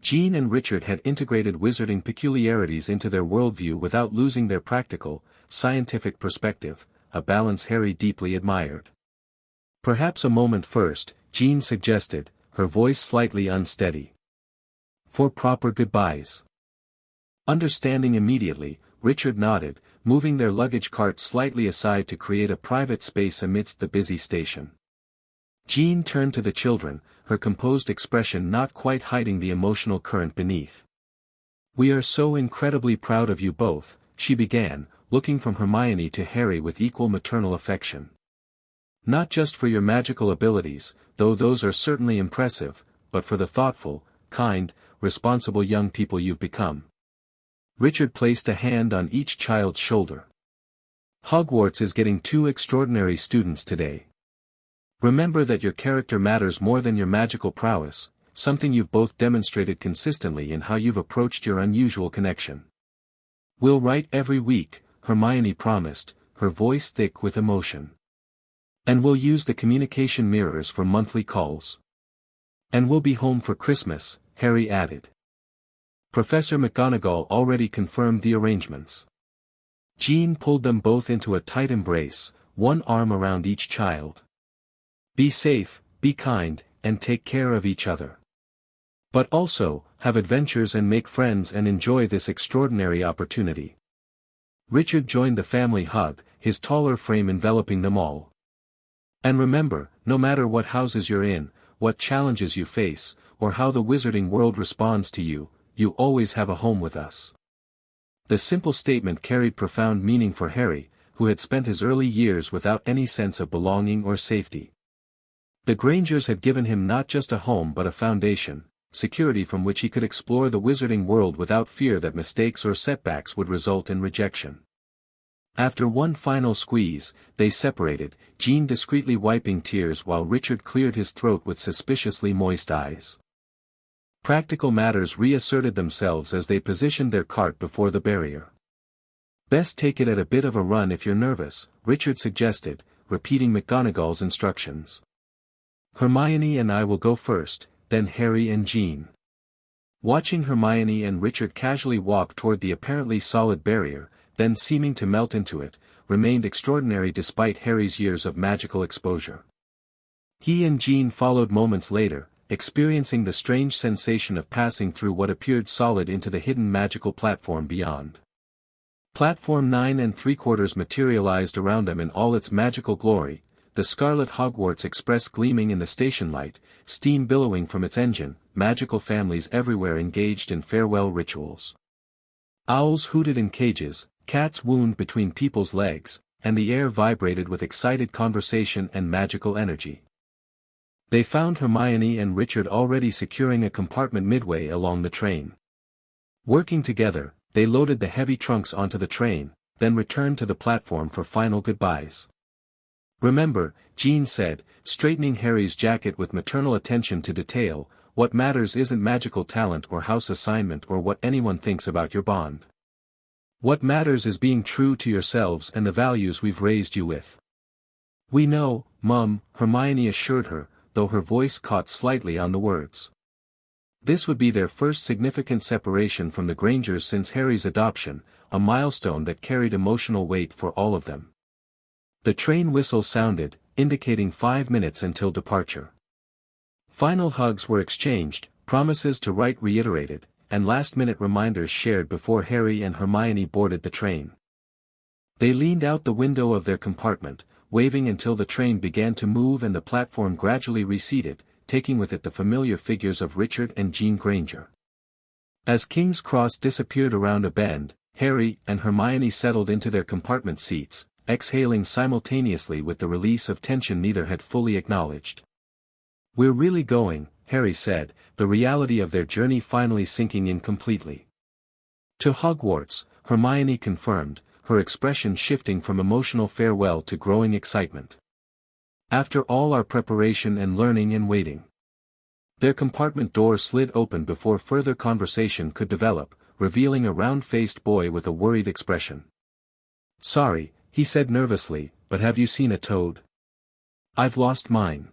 Jean and Richard had integrated wizarding peculiarities into their worldview without losing their practical, scientific perspective, a balance Harry deeply admired. "Perhaps a moment first," Jean suggested, her voice slightly unsteady. "For proper goodbyes." Understanding immediately, Richard nodded, moving their luggage cart slightly aside to create a private space amidst the busy station. Jean turned to the children, her composed expression not quite hiding the emotional current beneath. "We are so incredibly proud of you both," she began, looking from Hermione to Harry with equal maternal affection. "Not just for your magical abilities, though those are certainly impressive, but for the thoughtful, kind, responsible young people you've become." Richard placed a hand on each child's shoulder. "Hogwarts is getting 2 extraordinary students today. Remember that your character matters more than your magical prowess, something you've both demonstrated consistently in how you've approached your unusual connection. We'll write every week," Hermione promised, her voice thick with emotion. "And we'll use the communication mirrors for monthly calls. And we'll be home for Christmas," Harry added. Professor McGonagall already confirmed the arrangements. Jean pulled them both into a tight embrace, one arm around each child. "Be safe, be kind, and take care of each other. But also, have adventures and make friends and enjoy this extraordinary opportunity." Richard joined the family hug, his taller frame enveloping them all. "And remember, no matter what houses you're in, what challenges you face, or how the wizarding world responds to you, you always have a home with us." The simple statement carried profound meaning for Harry, who had spent his early years without any sense of belonging or safety. The Grangers had given him not just a home but a foundation, security from which he could explore the wizarding world without fear that mistakes or setbacks would result in rejection. After one final squeeze, they separated, Jean discreetly wiping tears while Richard cleared his throat with suspiciously moist eyes. Practical matters reasserted themselves as they positioned their cart before the barrier. "Best take it at a bit of a run if you're nervous," Richard suggested, repeating McGonagall's instructions. "Hermione and I will go first, then Harry and Jean." Watching Hermione and Richard casually walk toward the apparently solid barrier, then seeming to melt into it, remained extraordinary despite Harry's years of magical exposure. He and Jean followed moments later, experiencing the strange sensation of passing through what appeared solid into the hidden magical platform beyond. Platform 9¾ materialized around them in all its magical glory, the scarlet Hogwarts Express gleaming in the station light, steam billowing from its engine, magical families everywhere engaged in farewell rituals. Owls hooted in cages, cats wound between people's legs, and the air vibrated with excited conversation and magical energy. They found Hermione and Richard already securing a compartment midway along the train. Working together, they loaded the heavy trunks onto the train, then returned to the platform for final goodbyes. "Remember," Jean said, straightening Harry's jacket with maternal attention to detail, "what matters isn't magical talent or house assignment or what anyone thinks about your bond. What matters is being true to yourselves and the values we've raised you with." "We know, Mum," Hermione assured her, though her voice caught slightly on the words. This would be their first significant separation from the Grangers since Harry's adoption, a milestone that carried emotional weight for all of them. The train whistle sounded, indicating 5 minutes until departure. Final hugs were exchanged, promises to write reiterated, and last-minute reminders shared before Harry and Hermione boarded the train. They leaned out the window of their compartment, waving until the train began to move and the platform gradually receded, taking with it the familiar figures of Richard and Jean Granger. As King's Cross disappeared around a bend, Harry and Hermione settled into their compartment seats, exhaling simultaneously with the release of tension neither had fully acknowledged. "We're really going," Harry said, the reality of their journey finally sinking in completely. "To Hogwarts," Hermione confirmed, her expression shifting from emotional farewell to growing excitement. "After all our preparation and learning and waiting." Their compartment door slid open before further conversation could develop, revealing a round-faced boy with a worried expression. "Sorry," he said nervously, "but have you seen a toad? I've lost mine.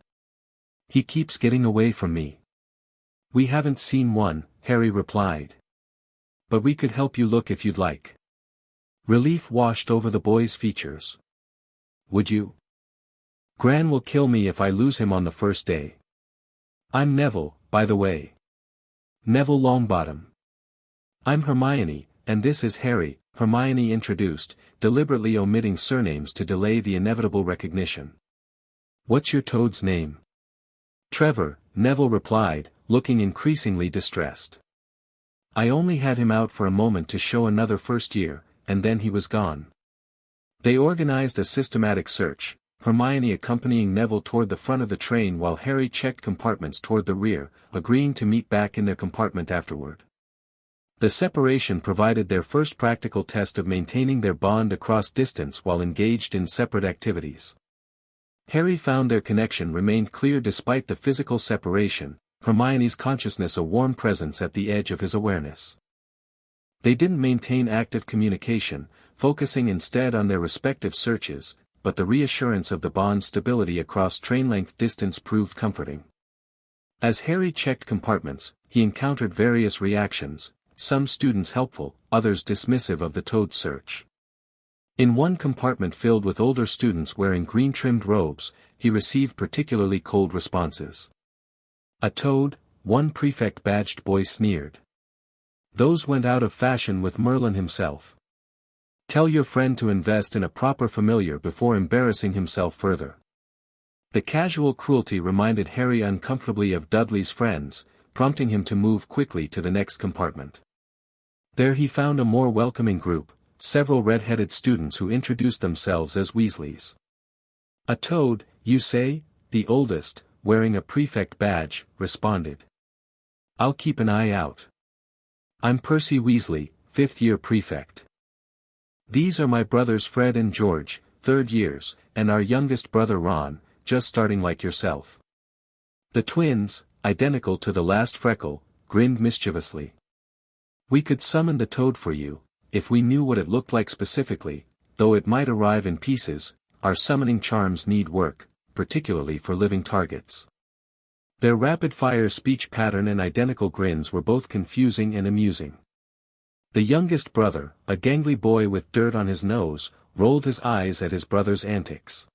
He keeps getting away from me." "We haven't seen one," Harry replied. "But we could help you look if you'd like." Relief washed over the boy's features. "Would you? Gran will kill me if I lose him on the first day. I'm Neville, by the way. Neville Longbottom." "I'm Hermione, and this is Harry," Hermione introduced, deliberately omitting surnames to delay the inevitable recognition. "What's your toad's name?" "Trevor," Neville replied, looking increasingly distressed. "I only had him out for a moment to show another first year, and then he was gone." They organized a systematic search, Hermione accompanying Neville toward the front of the train while Harry checked compartments toward the rear, agreeing to meet back in their compartment afterward. The separation provided their first practical test of maintaining their bond across distance while engaged in separate activities. Harry found their connection remained clear despite the physical separation, Hermione's consciousness a warm presence at the edge of his awareness. They didn't maintain active communication, focusing instead on their respective searches, but the reassurance of the bond's stability across train-length distance proved comforting. As Harry checked compartments, he encountered various reactions, some students helpful, others dismissive of the toad search. In one compartment filled with older students wearing green-trimmed robes, he received particularly cold responses. "A toad?" one prefect-badged boy sneered. "Those went out of fashion with Merlin himself. Tell your friend to invest in a proper familiar before embarrassing himself further." The casual cruelty reminded Harry uncomfortably of Dudley's friends, prompting him to move quickly to the next compartment. There he found a more welcoming group, several red-headed students who introduced themselves as Weasleys. "A toad, you say?" the oldest, wearing a prefect badge, responded. "I'll keep an eye out. I'm Percy Weasley, 5th-year prefect. These are my brothers Fred and George, 3rd years, and our youngest brother Ron, just starting like yourself." The twins, identical to the last freckle, grinned mischievously. "We could summon the toad for you, if we knew what it looked like specifically, though it might arrive in pieces. Our summoning charms need work, particularly for living targets." Their rapid-fire speech pattern and identical grins were both confusing and amusing. The youngest brother, a gangly boy with dirt on his nose, rolled his eyes at his brother's antics.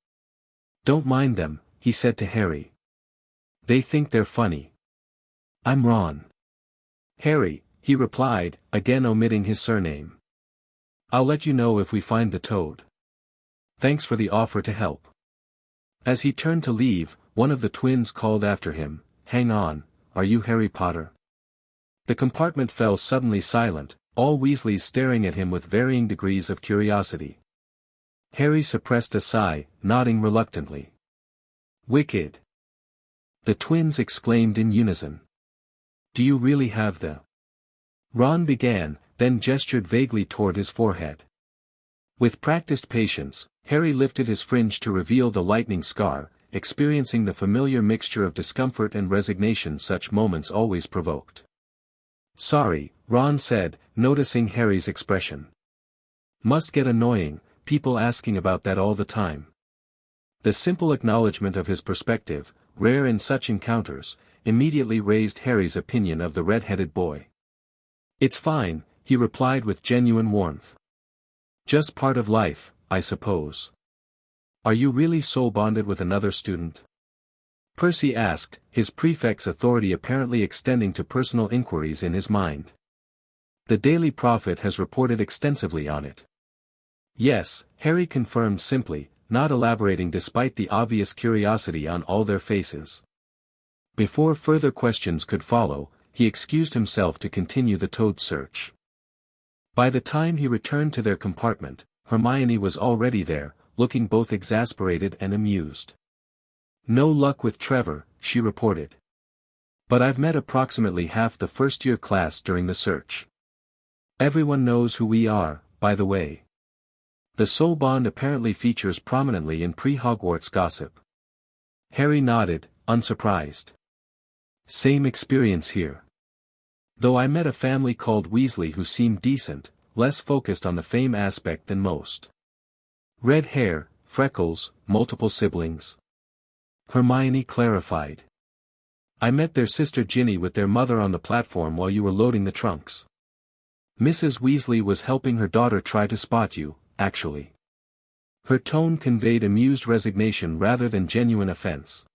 "Don't mind them," he said to Harry. They think they're funny. I'm Ron. Harry, he replied, again omitting his surname. I'll let you know if we find the toad. Thanks for the offer to help. As he turned to leave, one of the twins called after him, Hang on, are you Harry Potter? The compartment fell suddenly silent, all Weasleys staring at him with varying degrees of curiosity. Harry suppressed a sigh, nodding reluctantly. Wicked! The twins exclaimed in unison. Do you really have the... Ron began, then gestured vaguely toward his forehead. With practiced patience, Harry lifted his fringe to reveal the lightning scar, experiencing the familiar mixture of discomfort and resignation such moments always provoked. Sorry, Ron said, noticing Harry's expression. Must get annoying, people asking about that all the time. The simple acknowledgement of his perspective, rare in such encounters, immediately raised Harry's opinion of the red-headed boy. It's fine, he replied with genuine warmth. Just part of life, I suppose. Are you really soul-bonded with another student? Percy asked, his prefect's authority apparently extending to personal inquiries in his mind. The Daily Prophet has reported extensively on it. Yes, Harry confirmed simply, not elaborating despite the obvious curiosity on all their faces. Before further questions could follow, he excused himself to continue the toad search. By the time he returned to their compartment, Hermione was already there, looking both exasperated and amused. No luck with Trevor, she reported. But I've met approximately half the first-year class during the search. Everyone knows who we are, by the way. The soul bond apparently features prominently in pre-Hogwarts gossip. Harry nodded, unsurprised. Same experience here. Though I met a family called Weasley who seemed decent, less focused on the fame aspect than most. Red hair, freckles, multiple siblings. Hermione clarified. I met their sister Ginny with their mother on the platform while you were loading the trunks. Mrs. Weasley was helping her daughter try to spot you, actually. Her tone conveyed amused resignation rather than genuine offense.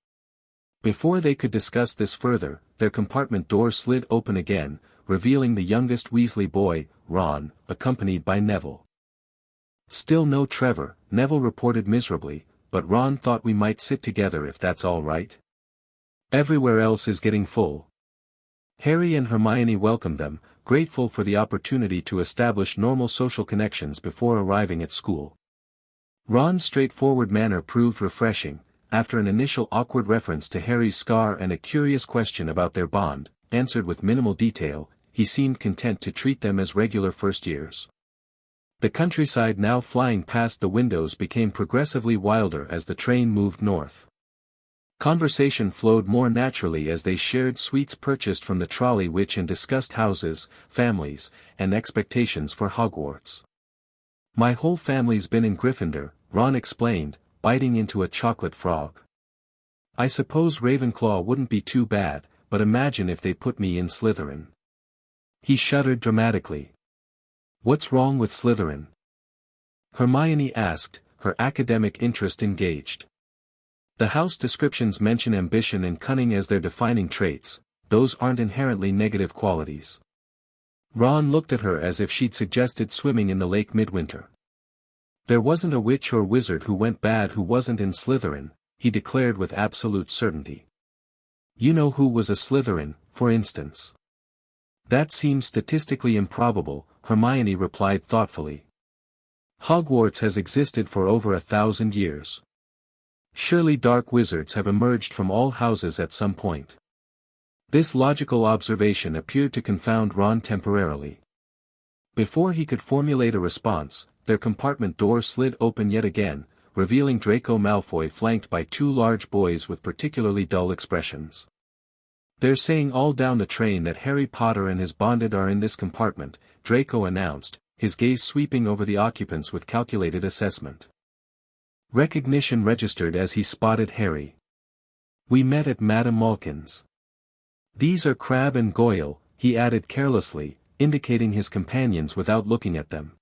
Before they could discuss this further, their compartment door slid open again, revealing the youngest Weasley boy, Ron, accompanied by Neville. Still no Trevor, Neville reported miserably, but Ron thought we might sit together if that's all right. Everywhere else is getting full. Harry and Hermione welcomed them, grateful for the opportunity to establish normal social connections before arriving at school. Ron's straightforward manner proved refreshing. After an initial awkward reference to Harry's scar and a curious question about their bond, answered with minimal detail, he seemed content to treat them as regular first years. The countryside now flying past the windows became progressively wilder as the train moved north. Conversation flowed more naturally as they shared sweets purchased from the trolley and discussed houses, families, and expectations for Hogwarts. My whole family's been in Gryffindor, Ron explained, biting into a chocolate frog. I suppose Ravenclaw wouldn't be too bad, but imagine if they put me in Slytherin. He shuddered dramatically. What's wrong with Slytherin? Hermione asked, her academic interest engaged. The house descriptions mention ambition and cunning as their defining traits, those aren't inherently negative qualities. Ron looked at her as if she'd suggested swimming in the lake midwinter. There wasn't a witch or wizard who went bad who wasn't in Slytherin, he declared with absolute certainty. You know who was a Slytherin, for instance? That seems statistically improbable, Hermione replied thoughtfully. Hogwarts has existed for over 1,000 years. Surely dark wizards have emerged from all houses at some point. This logical observation appeared to confound Ron temporarily. Before he could formulate a response, their compartment door slid open yet again, revealing Draco Malfoy flanked by two large boys with particularly dull expressions. They're saying all down the train that Harry Potter and his bonded are in this compartment, Draco announced, his gaze sweeping over the occupants with calculated assessment. Recognition registered as he spotted Harry. We met at Madame Malkin's. These are Crabbe and Goyle, he added carelessly, indicating his companions without looking at them.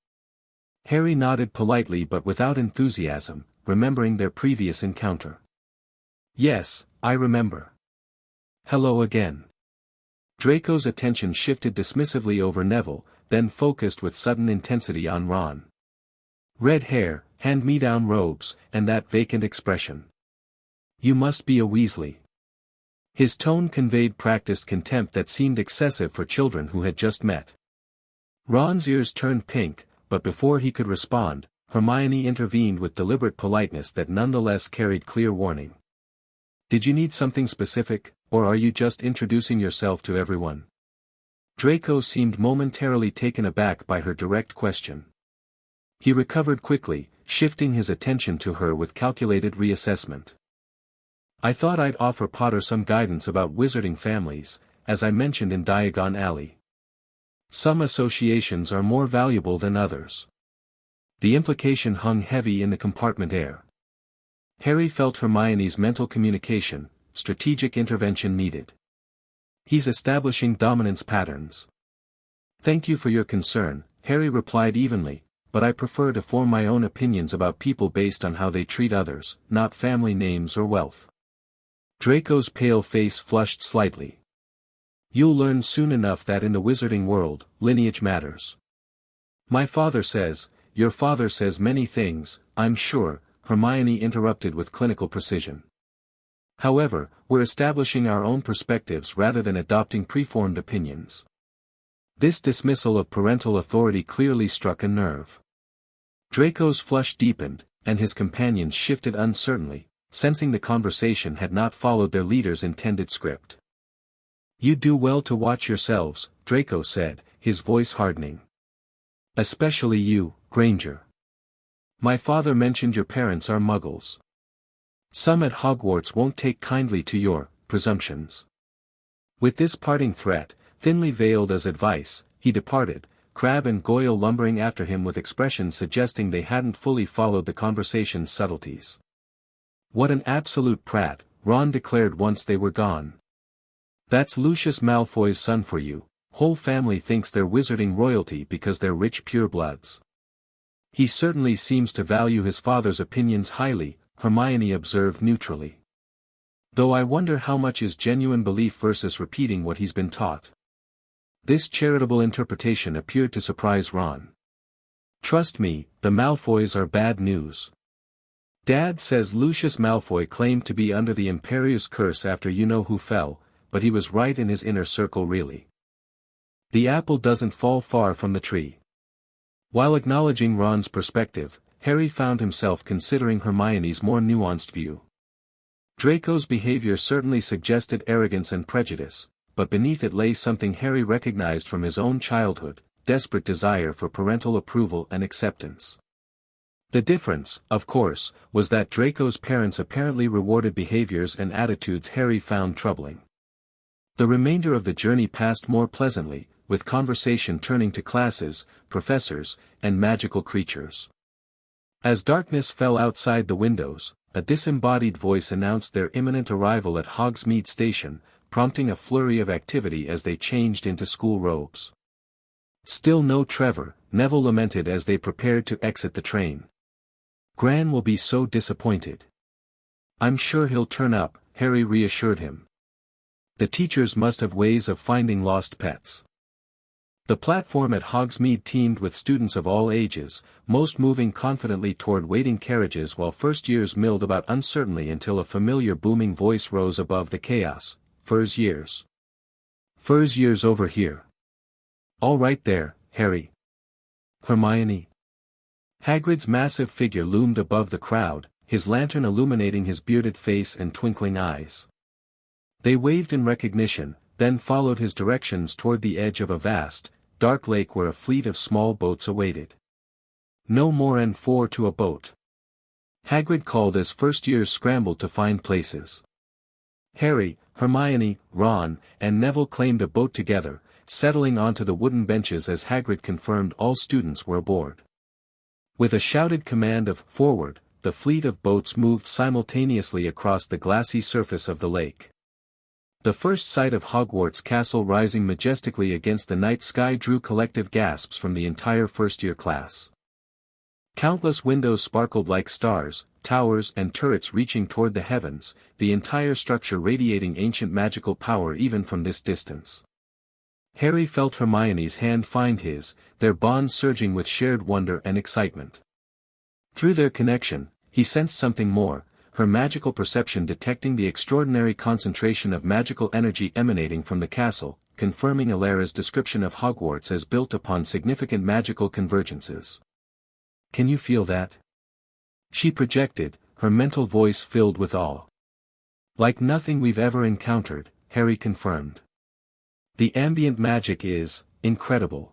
Harry nodded politely but without enthusiasm, remembering their previous encounter. Yes, I remember. Hello again. Draco's attention shifted dismissively over Neville, then focused with sudden intensity on Ron. Red hair, hand-me-down robes, and that vacant expression. You must be a Weasley. His tone conveyed practiced contempt that seemed excessive for children who had just met. Ron's ears turned pink, but before he could respond, Hermione intervened with deliberate politeness that nonetheless carried clear warning. Did you need something specific, or are you just introducing yourself to everyone? Draco seemed momentarily taken aback by her direct question. He recovered quickly, shifting his attention to her with calculated reassessment. I thought I'd offer Potter some guidance about wizarding families, as I mentioned in Diagon Alley. Some associations are more valuable than others. The implication hung heavy in the compartment air. Harry felt Hermione's mental communication, strategic intervention needed. He's establishing dominance patterns. Thank you for your concern, Harry replied evenly, but I prefer to form my own opinions about people based on how they treat others, not family names or wealth. Draco's pale face flushed slightly. You'll learn soon enough that in the wizarding world, lineage matters. My father says, your father says many things, I'm sure, Hermione interrupted with clinical precision. However, we're establishing our own perspectives rather than adopting preformed opinions. This dismissal of parental authority clearly struck a nerve. Draco's flush deepened, and his companions shifted uncertainly, sensing the conversation had not followed their leader's intended script. You do well to watch yourselves, Draco said, his voice hardening. Especially you, Granger. My father mentioned your parents are muggles. Some at Hogwarts won't take kindly to your presumptions. With this parting threat, thinly veiled as advice, he departed, Crabbe and Goyle lumbering after him with expressions suggesting they hadn't fully followed the conversation's subtleties. What an absolute prat, Ron declared once they were gone. That's Lucius Malfoy's son for you, whole family thinks they're wizarding royalty because they're rich purebloods. He certainly seems to value his father's opinions highly, Hermione observed neutrally. Though I wonder how much is genuine belief versus repeating what he's been taught. This charitable interpretation appeared to surprise Ron. Trust me, the Malfoys are bad news. Dad says Lucius Malfoy claimed to be under the Imperius curse after you-know-who fell, but he was right in his inner circle really. The apple doesn't fall far from the tree. While acknowledging Ron's perspective, Harry found himself considering Hermione's more nuanced view. Draco's behavior certainly suggested arrogance and prejudice, but beneath it lay something Harry recognized from his own childhood, desperate desire for parental approval and acceptance. The difference, of course, was that Draco's parents apparently rewarded behaviors and attitudes Harry found troubling. The remainder of the journey passed more pleasantly, with conversation turning to classes, professors, and magical creatures. As darkness fell outside the windows, a disembodied voice announced their imminent arrival at Hogsmeade Station, prompting a flurry of activity as they changed into school robes. Still no Trevor, Neville lamented as they prepared to exit the train. Gran will be so disappointed. I'm sure he'll turn up, Harry reassured him. The teachers must have ways of finding lost pets. The platform at Hogsmeade teemed with students of all ages, most moving confidently toward waiting carriages while first-years milled about uncertainly until a familiar booming voice rose above the chaos. Furs years. Furs years over here. All right there, Harry. Hermione. Hagrid's massive figure loomed above the crowd, his lantern illuminating his bearded face and twinkling eyes. They waved in recognition, then followed his directions toward the edge of a vast, dark lake where a fleet of small boats awaited. No more N4 to a boat. Hagrid called as first-years scrambled to find places. Harry, Hermione, Ron, and Neville claimed a boat together, settling onto the wooden benches as Hagrid confirmed all students were aboard. With a shouted command of "Forward," the fleet of boats moved simultaneously across the glassy surface of the lake. The first sight of Hogwarts Castle rising majestically against the night sky drew collective gasps from the entire first-year class. Countless windows sparkled like stars, towers and turrets reaching toward the heavens, the entire structure radiating ancient magical power even from this distance. Harry felt Hermione's hand find his, their bond surging with shared wonder and excitement. Through their connection, he sensed something more, her magical perception detecting the extraordinary concentration of magical energy emanating from the castle, confirming Alara's description of Hogwarts as built upon significant magical convergences. "Can you feel that?" she projected, her mental voice filled with awe. "Like nothing we've ever encountered," Harry confirmed. "The ambient magic is incredible."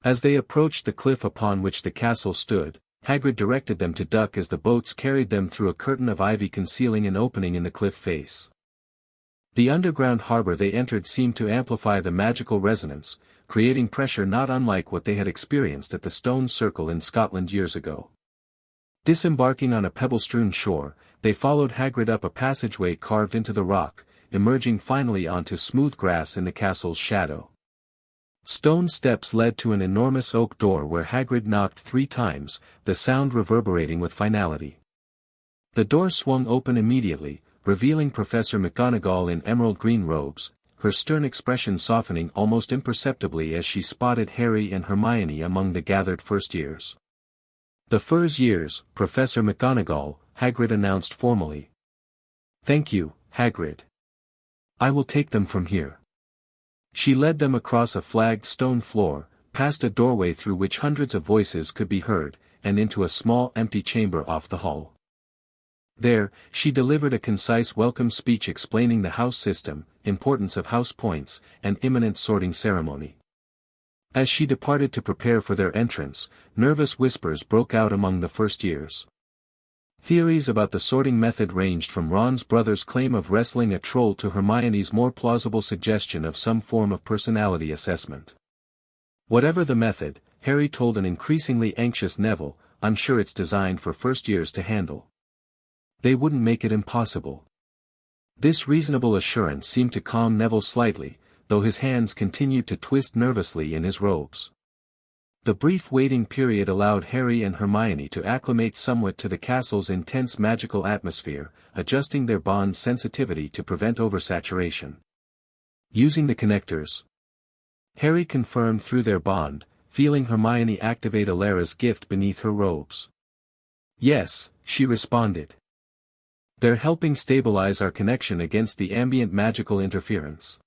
As they approached the cliff upon which the castle stood, Hagrid directed them to duck as the boats carried them through a curtain of ivy concealing an opening in the cliff face. The underground harbor they entered seemed to amplify the magical resonance, creating pressure not unlike what they had experienced at the Stone Circle in Scotland years ago. Disembarking on a pebble-strewn shore, they followed Hagrid up a passageway carved into the rock, emerging finally onto smooth grass in the castle's shadow. Stone steps led to an enormous oak door where Hagrid knocked 3 times, the sound reverberating with finality. The door swung open immediately, revealing Professor McGonagall in emerald green robes, her stern expression softening almost imperceptibly as she spotted Harry and Hermione among the gathered first-years. "The first years, Professor McGonagall," Hagrid announced formally. "Thank you, Hagrid. I will take them from here." She led them across a flagged stone floor, past a doorway through which hundreds of voices could be heard, and into a small empty chamber off the hall. There, she delivered a concise welcome speech explaining the house system, importance of house points, and imminent sorting ceremony. As she departed to prepare for their entrance, nervous whispers broke out among the first-years. Theories about the sorting method ranged from Ron's brother's claim of wrestling a troll to Hermione's more plausible suggestion of some form of personality assessment. Whatever the method, Harry told an increasingly anxious Neville, "I'm sure it's designed for first-years to handle. They wouldn't make it impossible." This reasonable assurance seemed to calm Neville slightly, though his hands continued to twist nervously in his robes. The brief waiting period allowed Harry and Hermione to acclimate somewhat to the castle's intense magical atmosphere, adjusting their bond's sensitivity to prevent oversaturation. Using the connectors, Harry confirmed through their bond, feeling Hermione activate Alara's gift beneath her robes. "Yes," she responded. "They're helping stabilize our connection against the ambient magical interference."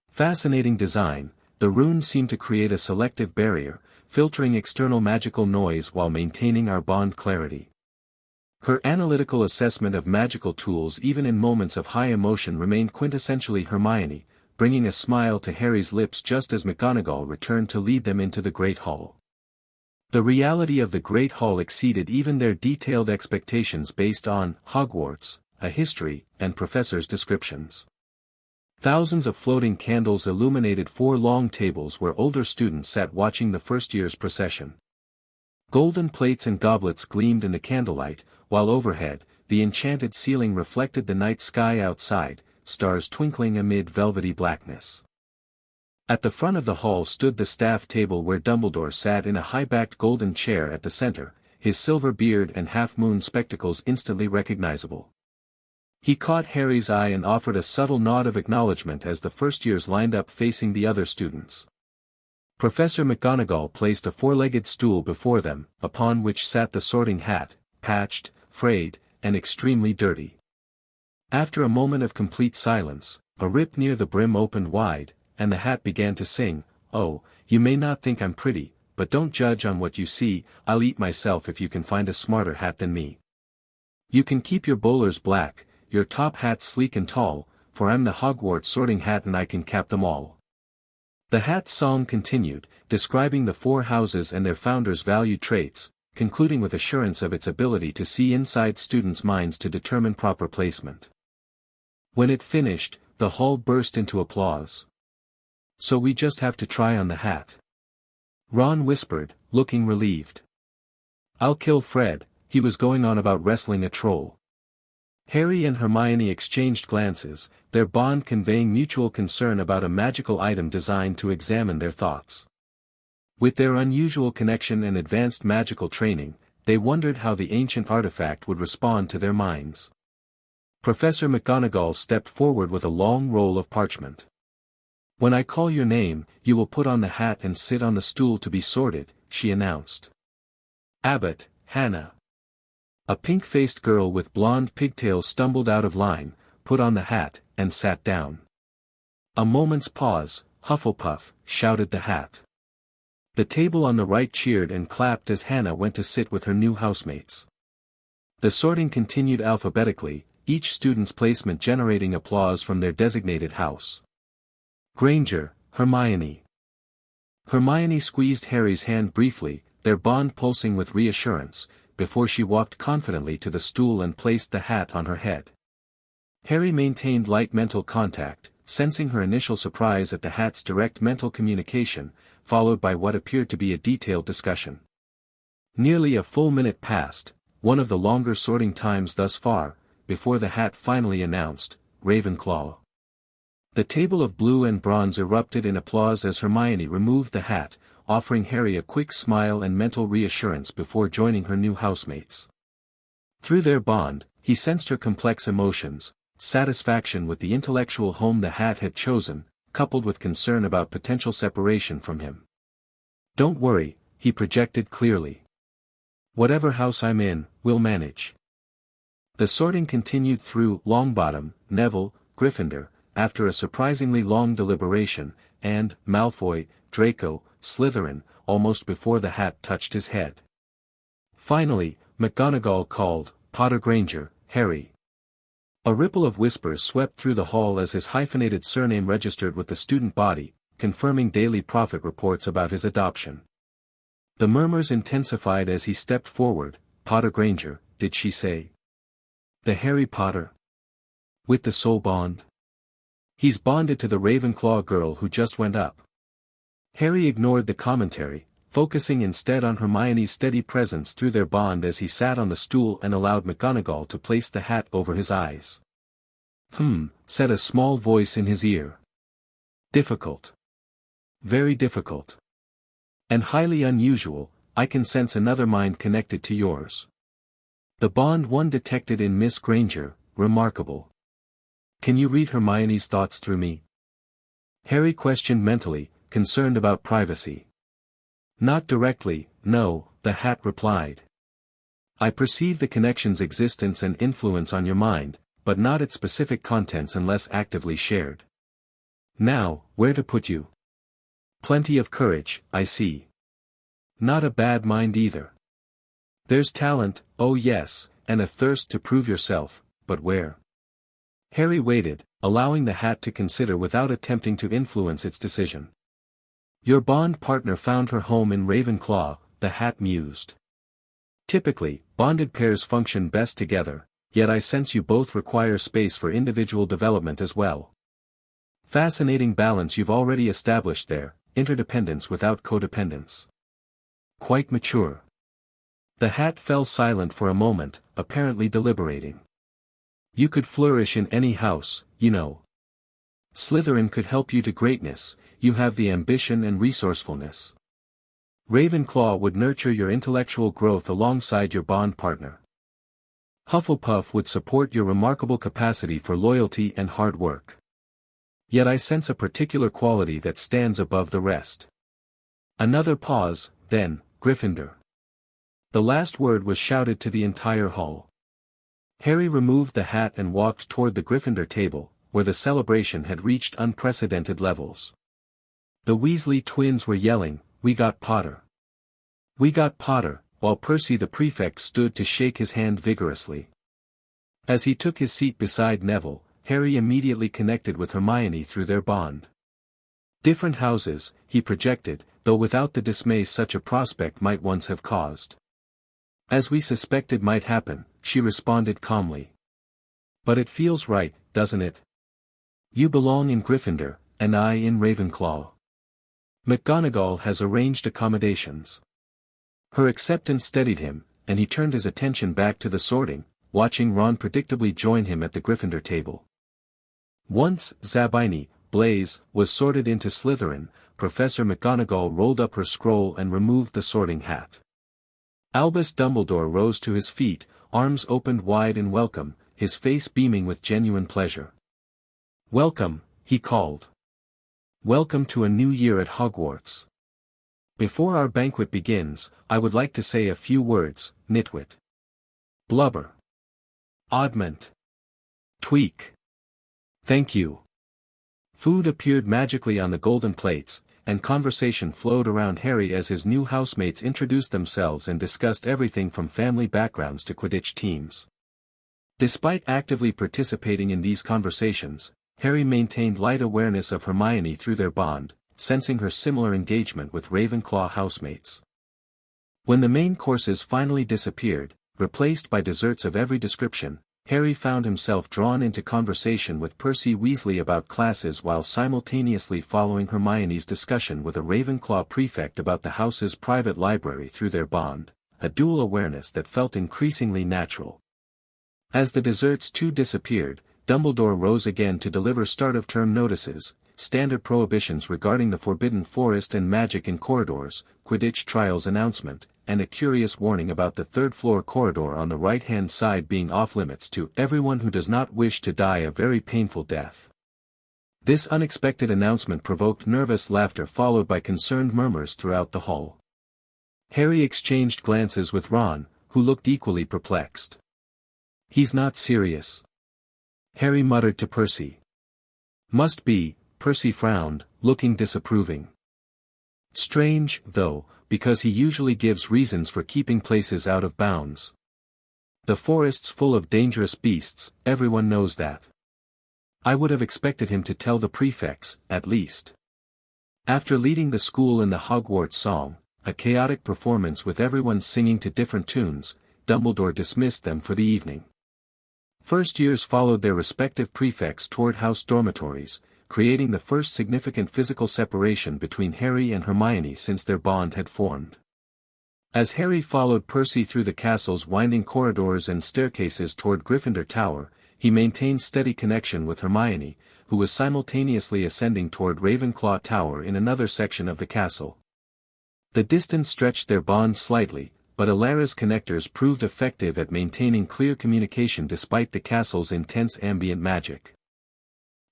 Fascinating design, the runes seem to create a selective barrier, filtering external magical noise while maintaining our bond clarity. Her analytical assessment of magical tools even in moments of high emotion remained quintessentially Hermione, bringing a smile to Harry's lips just as McGonagall returned to lead them into the Great Hall. The reality of the Great Hall exceeded even their detailed expectations based on Hogwarts, a history, and professors' descriptions. Thousands of floating candles illuminated 4 long tables where older students sat watching the first-year's procession. Golden plates and goblets gleamed in the candlelight, while overhead, the enchanted ceiling reflected the night sky outside, stars twinkling amid velvety blackness. At the front of the hall stood the staff table where Dumbledore sat in a high-backed golden chair at the center, his silver beard and half-moon spectacles instantly recognizable. He caught Harry's eye and offered a subtle nod of acknowledgement as the first-years lined up facing the other students. Professor McGonagall placed a 4-legged stool before them, upon which sat the sorting hat, patched, frayed, and extremely dirty. After a moment of complete silence, a rip near the brim opened wide, and the hat began to sing, "Oh, you may not think I'm pretty, but don't judge on what you see, I'll eat myself if you can find a smarter hat than me. You can keep your bowlers black, your top hat sleek and tall, for I'm the Hogwarts sorting hat and I can cap them all." The hat's song continued, describing the 4 houses and their founders' valued traits, concluding with assurance of its ability to see inside students' minds to determine proper placement. When it finished, the hall burst into applause. "So we just have to try on the hat," Ron whispered, looking relieved. "I'll kill Fred, he was going on about wrestling a troll." Harry and Hermione exchanged glances, their bond conveying mutual concern about a magical item designed to examine their thoughts. With their unusual connection and advanced magical training, they wondered how the ancient artifact would respond to their minds. Professor McGonagall stepped forward with a long roll of parchment. "When I call your name, you will put on the hat and sit on the stool to be sorted," she announced. "Abbott, Hannah." A pink-faced girl with blonde pigtails stumbled out of line, put on the hat, and sat down. A moment's pause. "Hufflepuff," shouted the hat. The table on the right cheered and clapped as Hannah went to sit with her new housemates. The sorting continued alphabetically, each student's placement generating applause from their designated house. Granger, Hermione. Hermione squeezed Harry's hand briefly, their bond pulsing with reassurance, before she walked confidently to the stool and placed the hat on her head. Harry maintained light mental contact, sensing her initial surprise at the hat's direct mental communication, followed by what appeared to be a detailed discussion. Nearly a full minute passed, one of the longer sorting times thus far, before the hat finally announced, "Ravenclaw." The table of blue and bronze erupted in applause as Hermione removed the hat, offering Harry a quick smile and mental reassurance before joining her new housemates. Through their bond, he sensed her complex emotions, satisfaction with the intellectual home the hat had chosen, coupled with concern about potential separation from him. "Don't worry," he projected clearly. "Whatever house I'm in, we'll manage." The sorting continued through Longbottom, Neville, Gryffindor, after a surprisingly long deliberation, and Malfoy, Draco, Slytherin, almost before the hat touched his head. Finally, McGonagall called, "Potter Granger, Harry." A ripple of whispers swept through the hall as his hyphenated surname registered with the student body, confirming Daily Prophet reports about his adoption. The murmurs intensified as he stepped forward. "Potter Granger, did she say? The Harry Potter? With the soul bond? He's bonded to the Ravenclaw girl who just went up." Harry ignored the commentary, focusing instead on Hermione's steady presence through their bond as he sat on the stool and allowed McGonagall to place the hat over his eyes. Said a small voice in his ear. "Difficult. Very difficult. And highly unusual. I can sense another mind connected to yours. The bond one detected in Miss Granger, remarkable. Can you read Hermione's thoughts through me?" Harry questioned mentally, concerned about privacy. "Not directly, no," the hat replied. "I perceive the connection's existence and influence on your mind, but not its specific contents unless actively shared. Now, where to put you? Plenty of courage, I see. Not a bad mind either. There's talent, oh yes, and a thirst to prove yourself, but where?" Harry waited, allowing the hat to consider without attempting to influence its decision. "Your bond partner found her home in Ravenclaw," the hat mused. "Typically, bonded pairs function best together, yet I sense you both require space for individual development as well. Fascinating balance you've already established there, interdependence without codependence. Quite mature." The hat fell silent for a moment, apparently deliberating. "You could flourish in any house, you know. Slytherin could help you to greatness. You have the ambition and resourcefulness. Ravenclaw would nurture your intellectual growth alongside your bond partner. Hufflepuff would support your remarkable capacity for loyalty and hard work. Yet I sense a particular quality that stands above the rest." Another pause, then, "Gryffindor." The last word was shouted to the entire hall. Harry removed the hat and walked toward the Gryffindor table, where the celebration had reached unprecedented levels. The Weasley twins were yelling, "We got Potter! We got Potter," while Percy the prefect stood to shake his hand vigorously. As he took his seat beside Neville, Harry immediately connected with Hermione through their bond. Different houses, he projected, though without the dismay such a prospect might once have caused. "As we suspected might happen," she responded calmly. "But it feels right, doesn't it? You belong in Gryffindor, and I in Ravenclaw. McGonagall has arranged accommodations." Her acceptance steadied him, and he turned his attention back to the sorting, watching Ron predictably join him at the Gryffindor table. Once Zabini, Blaze, was sorted into Slytherin, Professor McGonagall rolled up her scroll and removed the sorting hat. Albus Dumbledore rose to his feet, arms opened wide in welcome, his face beaming with genuine pleasure. "Welcome," he called. "Welcome to a new year at Hogwarts. Before our banquet begins, I would like to say a few words, nitwit. Blubber. Oddment. Tweak. Thank you." Food appeared magically on the golden plates, and conversation flowed around Harry as his new housemates introduced themselves and discussed everything from family backgrounds to Quidditch teams. Despite actively participating in these conversations, Harry maintained light awareness of Hermione through their bond, sensing her similar engagement with Ravenclaw housemates. When the main courses finally disappeared, replaced by desserts of every description, Harry found himself drawn into conversation with Percy Weasley about classes while simultaneously following Hermione's discussion with a Ravenclaw prefect about the house's private library through their bond, a dual awareness that felt increasingly natural. As the desserts too disappeared, Dumbledore rose again to deliver start-of-term notices, standard prohibitions regarding the Forbidden Forest and magic in corridors, Quidditch trials announcement, and a curious warning about the third-floor corridor on the right-hand side being off-limits to everyone who does not wish to die a very painful death. This unexpected announcement provoked nervous laughter followed by concerned murmurs throughout the hall. Harry exchanged glances with Ron, who looked equally perplexed. "He's not serious," Harry muttered to Percy. "Must be," Percy frowned, looking disapproving. "Strange, though, because he usually gives reasons for keeping places out of bounds. The forest's full of dangerous beasts, everyone knows that. I would have expected him to tell the prefects, at least." After leading the school in the Hogwarts song, a chaotic performance with everyone singing to different tunes, Dumbledore dismissed them for the evening. First years followed their respective prefects toward house dormitories, creating the first significant physical separation between Harry and Hermione since their bond had formed. As Harry followed Percy through the castle's winding corridors and staircases toward Gryffindor Tower, he maintained steady connection with Hermione, who was simultaneously ascending toward Ravenclaw Tower in another section of the castle. The distance stretched their bond slightly, but Alara's connectors proved effective at maintaining clear communication despite the castle's intense ambient magic.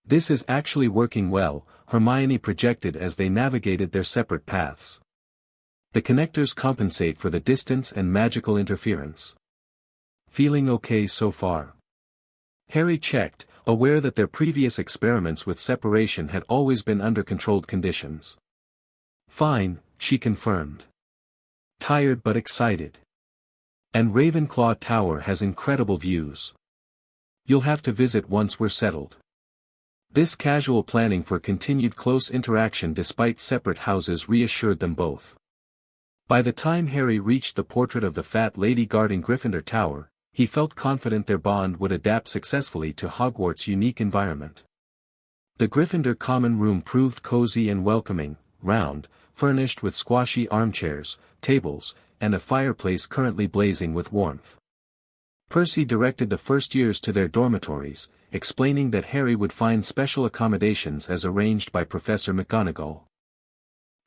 "This is actually working well," Hermione projected as they navigated their separate paths. "The connectors compensate for the distance and magical interference. Feeling okay so far?" Harry checked, aware that their previous experiments with separation had always been under controlled conditions. "Fine," she confirmed. "Tired but excited. And Ravenclaw Tower has incredible views. You'll have to visit once we're settled." This casual planning for continued close interaction despite separate houses reassured them both. By the time Harry reached the portrait of the fat lady guarding Gryffindor Tower, he felt confident their bond would adapt successfully to Hogwarts' unique environment. The Gryffindor common room proved cozy and welcoming, round, furnished with squashy armchairs, tables, and a fireplace currently blazing with warmth. Percy directed the first years to their dormitories, explaining that Harry would find special accommodations as arranged by Professor McGonagall.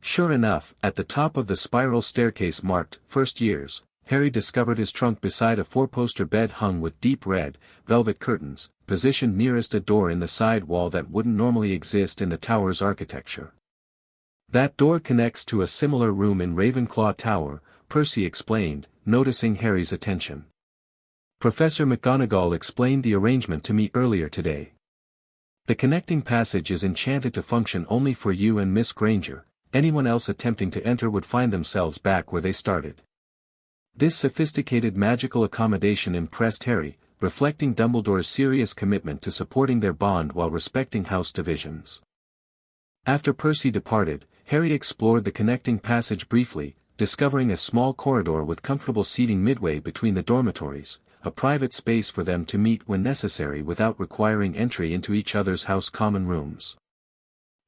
Sure enough, at the top of the spiral staircase marked "First Years," Harry discovered his trunk beside a four-poster bed hung with deep red, velvet curtains, positioned nearest a door in the side wall that wouldn't normally exist in the tower's architecture. "That door connects to a similar room in Ravenclaw Tower," Percy explained, noticing Harry's attention. "Professor McGonagall explained the arrangement to me earlier today. The connecting passage is enchanted to function only for you and Miss Granger. Anyone else attempting to enter would find themselves back where they started." This sophisticated magical accommodation impressed Harry, reflecting Dumbledore's serious commitment to supporting their bond while respecting house divisions. After Percy departed, Harry explored the connecting passage briefly, discovering a small corridor with comfortable seating midway between the dormitories, a private space for them to meet when necessary without requiring entry into each other's house common rooms.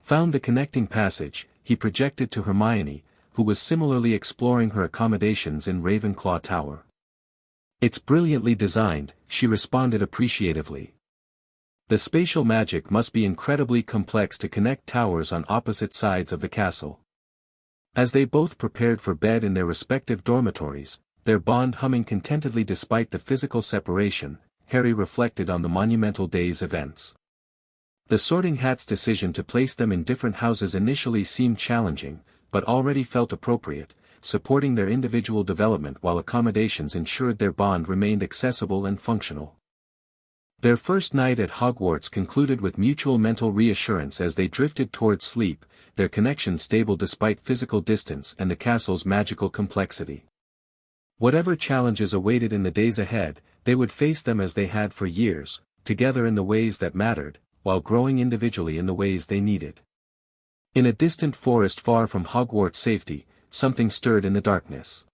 Found the connecting passage, he projected to Hermione, who was similarly exploring her accommodations in Ravenclaw Tower. "It's brilliantly designed," she responded appreciatively. "The spatial magic must be incredibly complex to connect towers on opposite sides of the castle." As they both prepared for bed in their respective dormitories, their bond humming contentedly despite the physical separation, Harry reflected on the monumental day's events. The Sorting Hat's decision to place them in different houses initially seemed challenging, but already felt appropriate, supporting their individual development while accommodations ensured their bond remained accessible and functional. Their first night at Hogwarts concluded with mutual mental reassurance as they drifted towards sleep, their connection stable despite physical distance and the castle's magical complexity. Whatever challenges awaited in the days ahead, they would face them as they had for years, together in the ways that mattered, while growing individually in the ways they needed. In a distant forest far from Hogwarts' safety, something stirred in the darkness.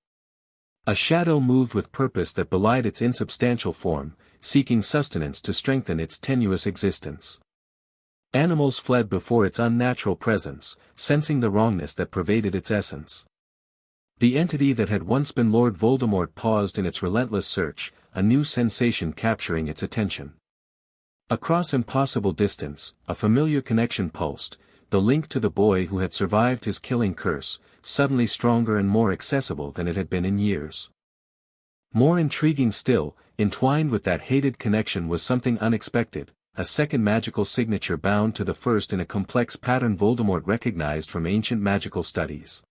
A shadow moved with purpose that belied its insubstantial form, seeking sustenance to strengthen its tenuous existence. Animals fled before its unnatural presence, sensing the wrongness that pervaded its essence. The entity that had once been Lord Voldemort paused in its relentless search, a new sensation capturing its attention. Across impossible distance, a familiar connection pulsed, the link to the boy who had survived his killing curse, suddenly stronger and more accessible than it had been in years. More intriguing still, entwined with that hated connection was something unexpected, a second magical signature bound to the first in a complex pattern Voldemort recognized from ancient magical studies.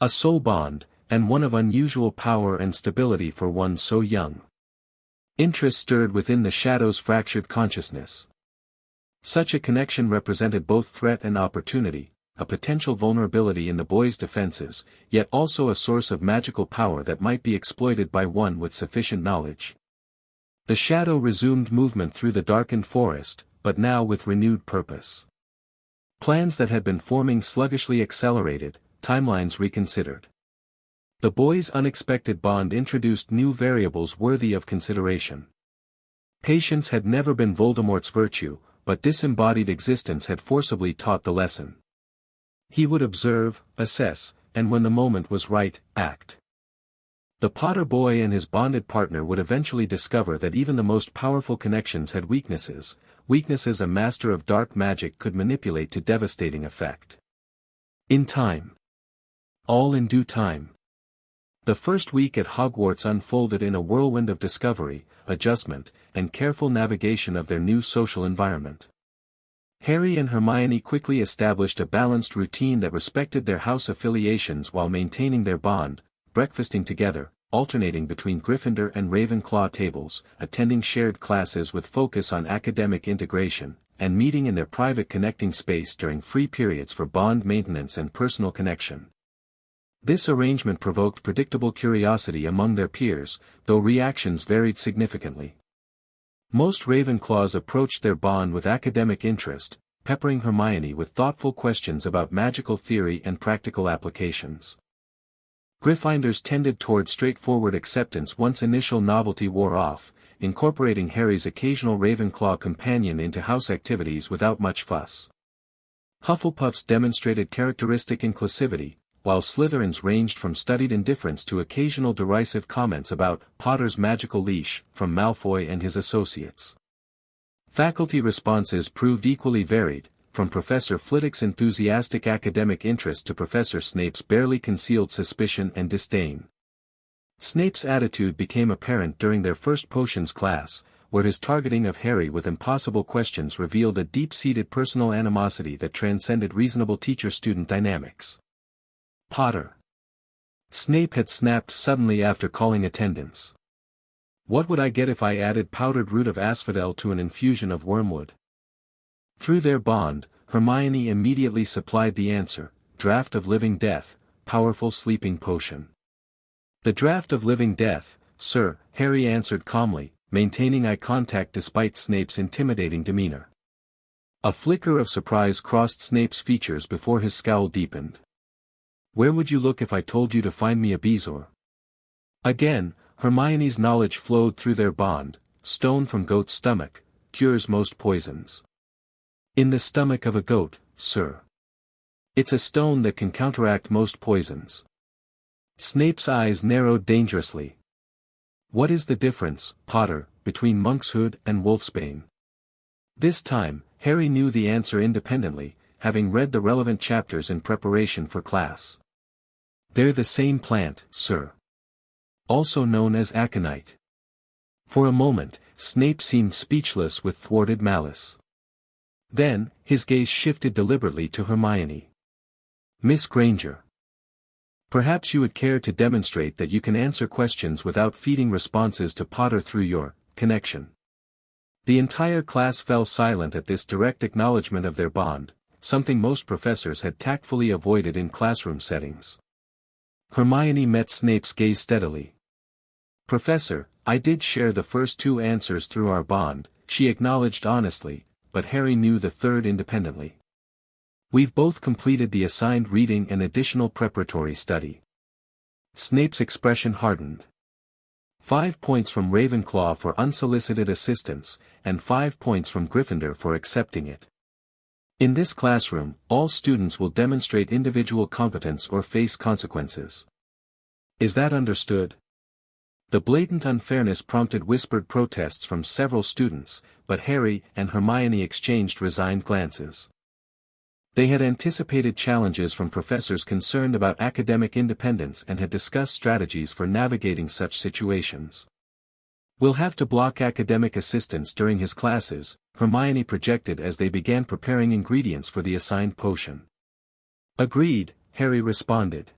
A soul bond, and one of unusual power and stability for one so young. Interest stirred within the shadow's fractured consciousness. Such a connection represented both threat and opportunity, a potential vulnerability in the boy's defenses, yet also a source of magical power that might be exploited by one with sufficient knowledge. The shadow resumed movement through the darkened forest, but now with renewed purpose. Plans that had been forming sluggishly accelerated, timelines reconsidered. The boy's unexpected bond introduced new variables worthy of consideration. Patience had never been Voldemort's virtue, but disembodied existence had forcibly taught the lesson. He would observe, assess, and when the moment was right, act. The Potter boy and his bonded partner would eventually discover that even the most powerful connections had weaknesses a master of dark magic could manipulate to devastating effect. In time. All in due time. The first week at Hogwarts unfolded in a whirlwind of discovery, adjustment, and careful navigation of their new social environment. Harry and Hermione quickly established a balanced routine that respected their house affiliations while maintaining their bond, breakfasting together, alternating between Gryffindor and Ravenclaw tables, attending shared classes with focus on academic integration, and meeting in their private connecting space during free periods for bond maintenance and personal connection. This arrangement provoked predictable curiosity among their peers, though reactions varied significantly. Most Ravenclaws approached their bond with academic interest, peppering Hermione with thoughtful questions about magical theory and practical applications. Gryffindors tended toward straightforward acceptance once initial novelty wore off, incorporating Harry's occasional Ravenclaw companion into house activities without much fuss. Hufflepuffs demonstrated characteristic inclusivity, while Slytherins ranged from studied indifference to occasional derisive comments about Potter's magical leash from Malfoy and his associates. Faculty responses proved equally varied, from Professor Flitwick's enthusiastic academic interest to Professor Snape's barely concealed suspicion and disdain. Snape's attitude became apparent during their first potions class, where his targeting of Harry with impossible questions revealed a deep-seated personal animosity that transcended reasonable teacher-student dynamics. Potter. Snape had snapped suddenly after calling attendance. What would I get if I added powdered root of asphodel to an infusion of wormwood? Through their bond, Hermione immediately supplied the answer: draught of living death, powerful sleeping potion. The draught of living death, sir, Harry answered calmly, maintaining eye contact despite Snape's intimidating demeanor. A flicker of surprise crossed Snape's features before his scowl deepened. Where would you look if I told you to find me a bezoar? Again, Hermione's knowledge flowed through their bond: stone from goat's stomach, cures most poisons. In the stomach of a goat, sir. It's a stone that can counteract most poisons. Snape's eyes narrowed dangerously. What is the difference, Potter, between monkshood and wolfsbane? This time, Harry knew the answer independently, having read the relevant chapters in preparation for class. They're the same plant, sir. also known as aconite. For a moment, Snape seemed speechless with thwarted malice. Then, his gaze shifted deliberately to Hermione. "Miss Granger. Perhaps you would care to demonstrate that you can answer questions without feeding responses to Potter through your connection." The entire class fell silent at this direct acknowledgement of their bond, something most professors had tactfully avoided in classroom settings. Hermione met Snape's gaze steadily. "Professor, I did share the first two answers through our bond," she acknowledged honestly, but Harry knew the third independently. "We've both completed the assigned reading and additional preparatory study." Snape's expression hardened. 5 points from Ravenclaw for unsolicited assistance, and 5 points from Gryffindor for accepting it. In this classroom, all students will demonstrate individual competence or face consequences. Is that understood? The blatant unfairness prompted whispered protests from several students, but Harry and Hermione exchanged resigned glances. They had anticipated challenges from professors concerned about academic independence and had discussed strategies for navigating such situations. "We'll have to block academic assistance during his classes," Hermione projected as they began preparing ingredients for the assigned potion. "Agreed," Harry responded.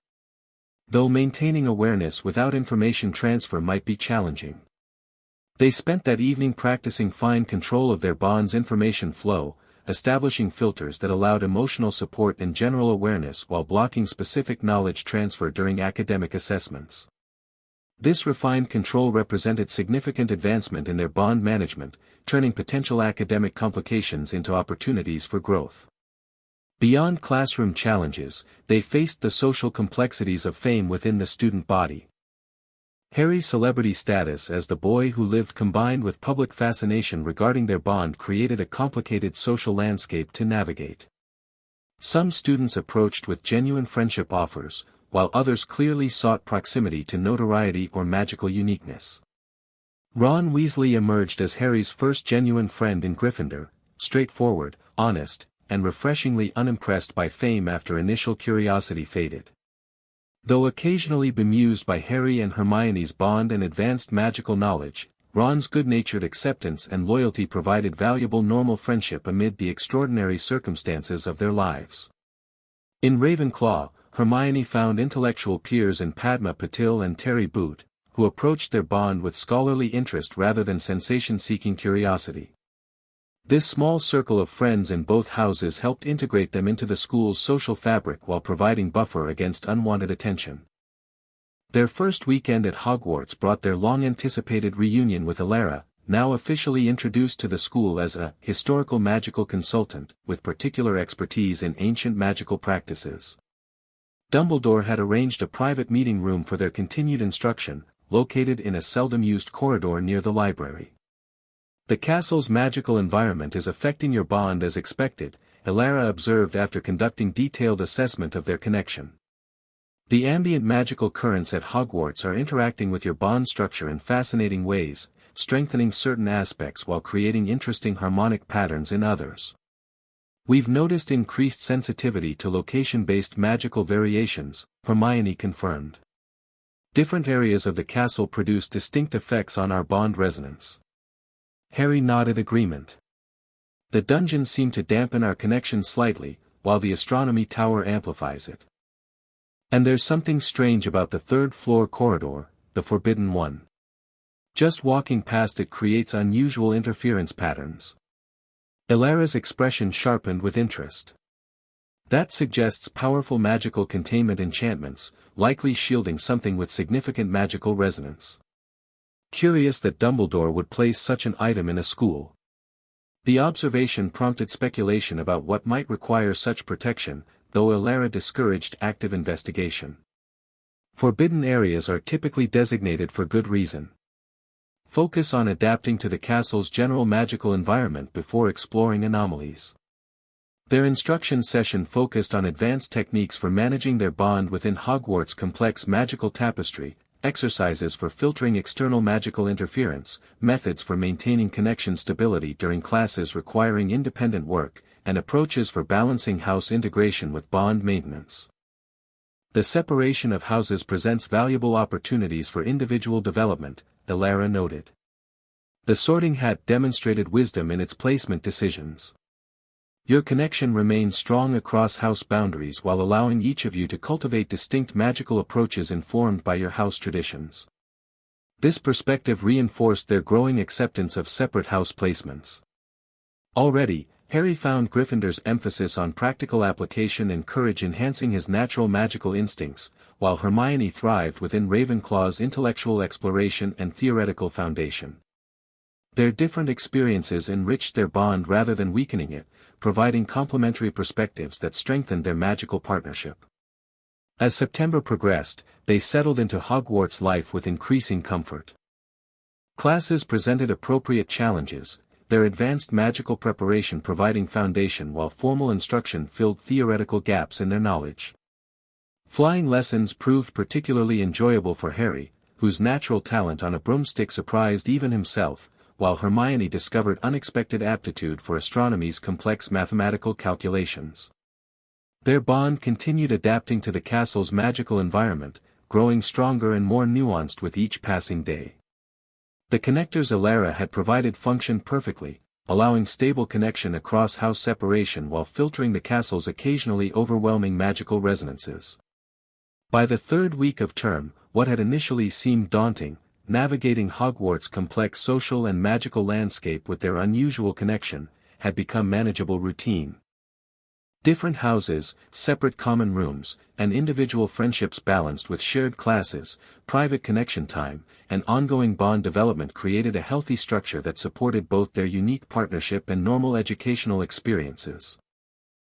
Though maintaining awareness without information transfer might be challenging. They spent that evening practicing fine control of their bond's information flow, establishing filters that allowed emotional support and general awareness while blocking specific knowledge transfer during academic assessments. This refined control represented significant advancement in their bond management, turning potential academic complications into opportunities for growth. Beyond classroom challenges, they faced the social complexities of fame within the student body. Harry's celebrity status as the boy who lived combined with public fascination regarding their bond created a complicated social landscape to navigate. Some students approached with genuine friendship offers, while others clearly sought proximity to notoriety or magical uniqueness. Ron Weasley emerged as Harry's first genuine friend in Gryffindor, straightforward, honest, and refreshingly unimpressed by fame after initial curiosity faded. Though occasionally bemused by Harry and Hermione's bond and advanced magical knowledge, Ron's good-natured acceptance and loyalty provided valuable normal friendship amid the extraordinary circumstances of their lives. In Ravenclaw, Hermione found intellectual peers in Padma Patil and Terry Boot, who approached their bond with scholarly interest rather than sensation-seeking curiosity. This small circle of friends in both houses helped integrate them into the school's social fabric while providing buffer against unwanted attention. Their first weekend at Hogwarts brought their long-anticipated reunion with Elara, now officially introduced to the school as a historical magical consultant, with particular expertise in ancient magical practices. Dumbledore had arranged a private meeting room for their continued instruction, located in a seldom-used corridor near the library. "The castle's magical environment is affecting your bond as expected," Elara observed after conducting detailed assessment of their connection. "The ambient magical currents at Hogwarts are interacting with your bond structure in fascinating ways, strengthening certain aspects while creating interesting harmonic patterns in others. We've noticed increased sensitivity to location-based magical variations," Hermione confirmed. "Different areas of the castle produce distinct effects on our bond resonance." Harry nodded agreement. "The dungeons seem to dampen our connection slightly, while the astronomy tower amplifies it. And there's something strange about the third-floor corridor, the forbidden one. Just walking past it creates unusual interference patterns." Elara's expression sharpened with interest. "That suggests powerful magical containment enchantments, likely shielding something with significant magical resonance. Curious that Dumbledore would place such an item in a school." The observation prompted speculation about what might require such protection, though Elara discouraged active investigation. Forbidden areas are typically designated for good reason. Focus on adapting to the castle's general magical environment before exploring anomalies. Their instruction session focused on advanced techniques for managing their bond within Hogwarts' complex magical tapestry, exercises for filtering external magical interference, methods for maintaining connection stability during classes requiring independent work, and approaches for balancing house integration with bond maintenance. The separation of houses presents valuable opportunities for individual development, Elara noted. The Sorting Hat demonstrated wisdom in its placement decisions. Your connection remains strong across house boundaries while allowing each of you to cultivate distinct magical approaches informed by your house traditions. This perspective reinforced their growing acceptance of separate house placements. Already, Harry found Gryffindor's emphasis on practical application and courage enhancing his natural magical instincts, while Hermione thrived within Ravenclaw's intellectual exploration and theoretical foundation. Their different experiences enriched their bond rather than weakening it, providing complementary perspectives that strengthened their magical partnership. As September progressed, they settled into Hogwarts life with increasing comfort. Classes presented appropriate challenges, their advanced magical preparation providing foundation while formal instruction filled theoretical gaps in their knowledge. Flying lessons proved particularly enjoyable for Harry, whose natural talent on a broomstick surprised even himself, while Hermione discovered unexpected aptitude for astronomy's complex mathematical calculations. Their bond continued adapting to the castle's magical environment, growing stronger and more nuanced with each passing day. The connectors Elara had provided functioned perfectly, allowing stable connection across house separation while filtering the castle's occasionally overwhelming magical resonances. By the third week of term, what had initially seemed daunting, navigating Hogwarts' complex social and magical landscape with their unusual connection, had become manageable routine. Different houses, separate common rooms, and individual friendships balanced with shared classes, private connection time, and ongoing bond development created a healthy structure that supported both their unique partnership and normal educational experiences.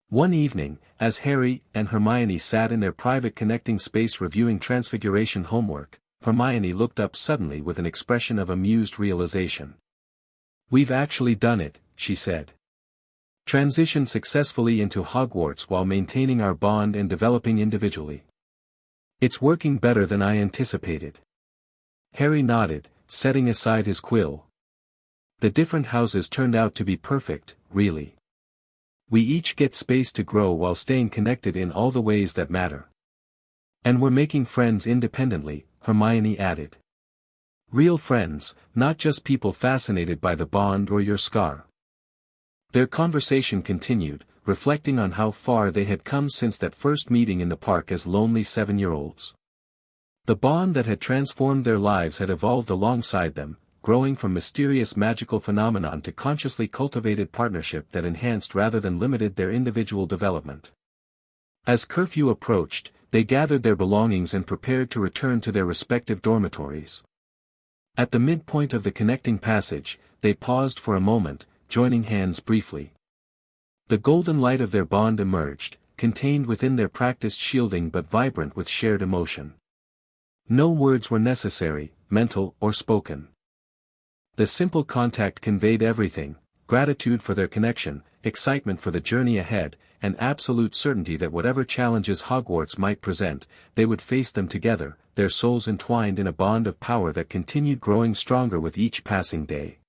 One evening, as Harry and Hermione sat in their private connecting space reviewing Transfiguration homework, Hermione looked up suddenly with an expression of amused realization. "We've actually done it," she said. "Transitioned successfully into Hogwarts while maintaining our bond and developing individually. It's working better than I anticipated." Harry nodded, setting aside his quill. "The different houses turned out to be perfect, really. We each get space to grow while staying connected in all the ways that matter. And we're making friends independently," Hermione added. "Real friends, not just people fascinated by the bond or your scar." Their conversation continued, reflecting on how far they had come since that first meeting in the park as lonely 7-year-olds. The bond that had transformed their lives had evolved alongside them, growing from mysterious magical phenomenon to consciously cultivated partnership that enhanced rather than limited their individual development. As curfew approached, they gathered their belongings and prepared to return to their respective dormitories. At the midpoint of the connecting passage, they paused for a moment, joining hands briefly. The golden light of their bond emerged, contained within their practiced shielding but vibrant with shared emotion. No words were necessary, mental or spoken. The simple contact conveyed everything: gratitude for their connection, excitement for the journey ahead, and absolute certainty that whatever challenges Hogwarts might present, they would face them together, their souls entwined in a bond of power that continued growing stronger with each passing day.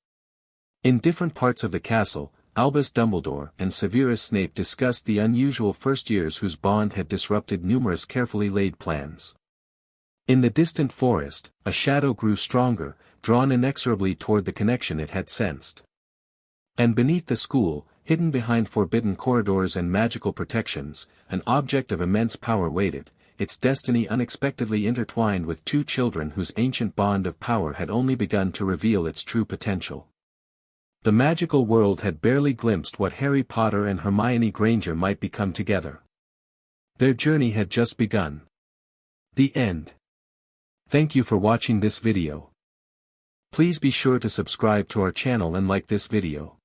In different parts of the castle, Albus Dumbledore and Severus Snape discussed the unusual first years whose bond had disrupted numerous carefully laid plans. In the distant forest, a shadow grew stronger, drawn inexorably toward the connection it had sensed. And beneath the school, hidden behind forbidden corridors and magical protections, an object of immense power waited, its destiny unexpectedly intertwined with two children whose ancient bond of power had only begun to reveal its true potential. The magical world had barely glimpsed what Harry Potter and Hermione Granger might become together. Their journey had just begun. The end. Thank you for watching this video. Please be sure to subscribe to our channel and like this video.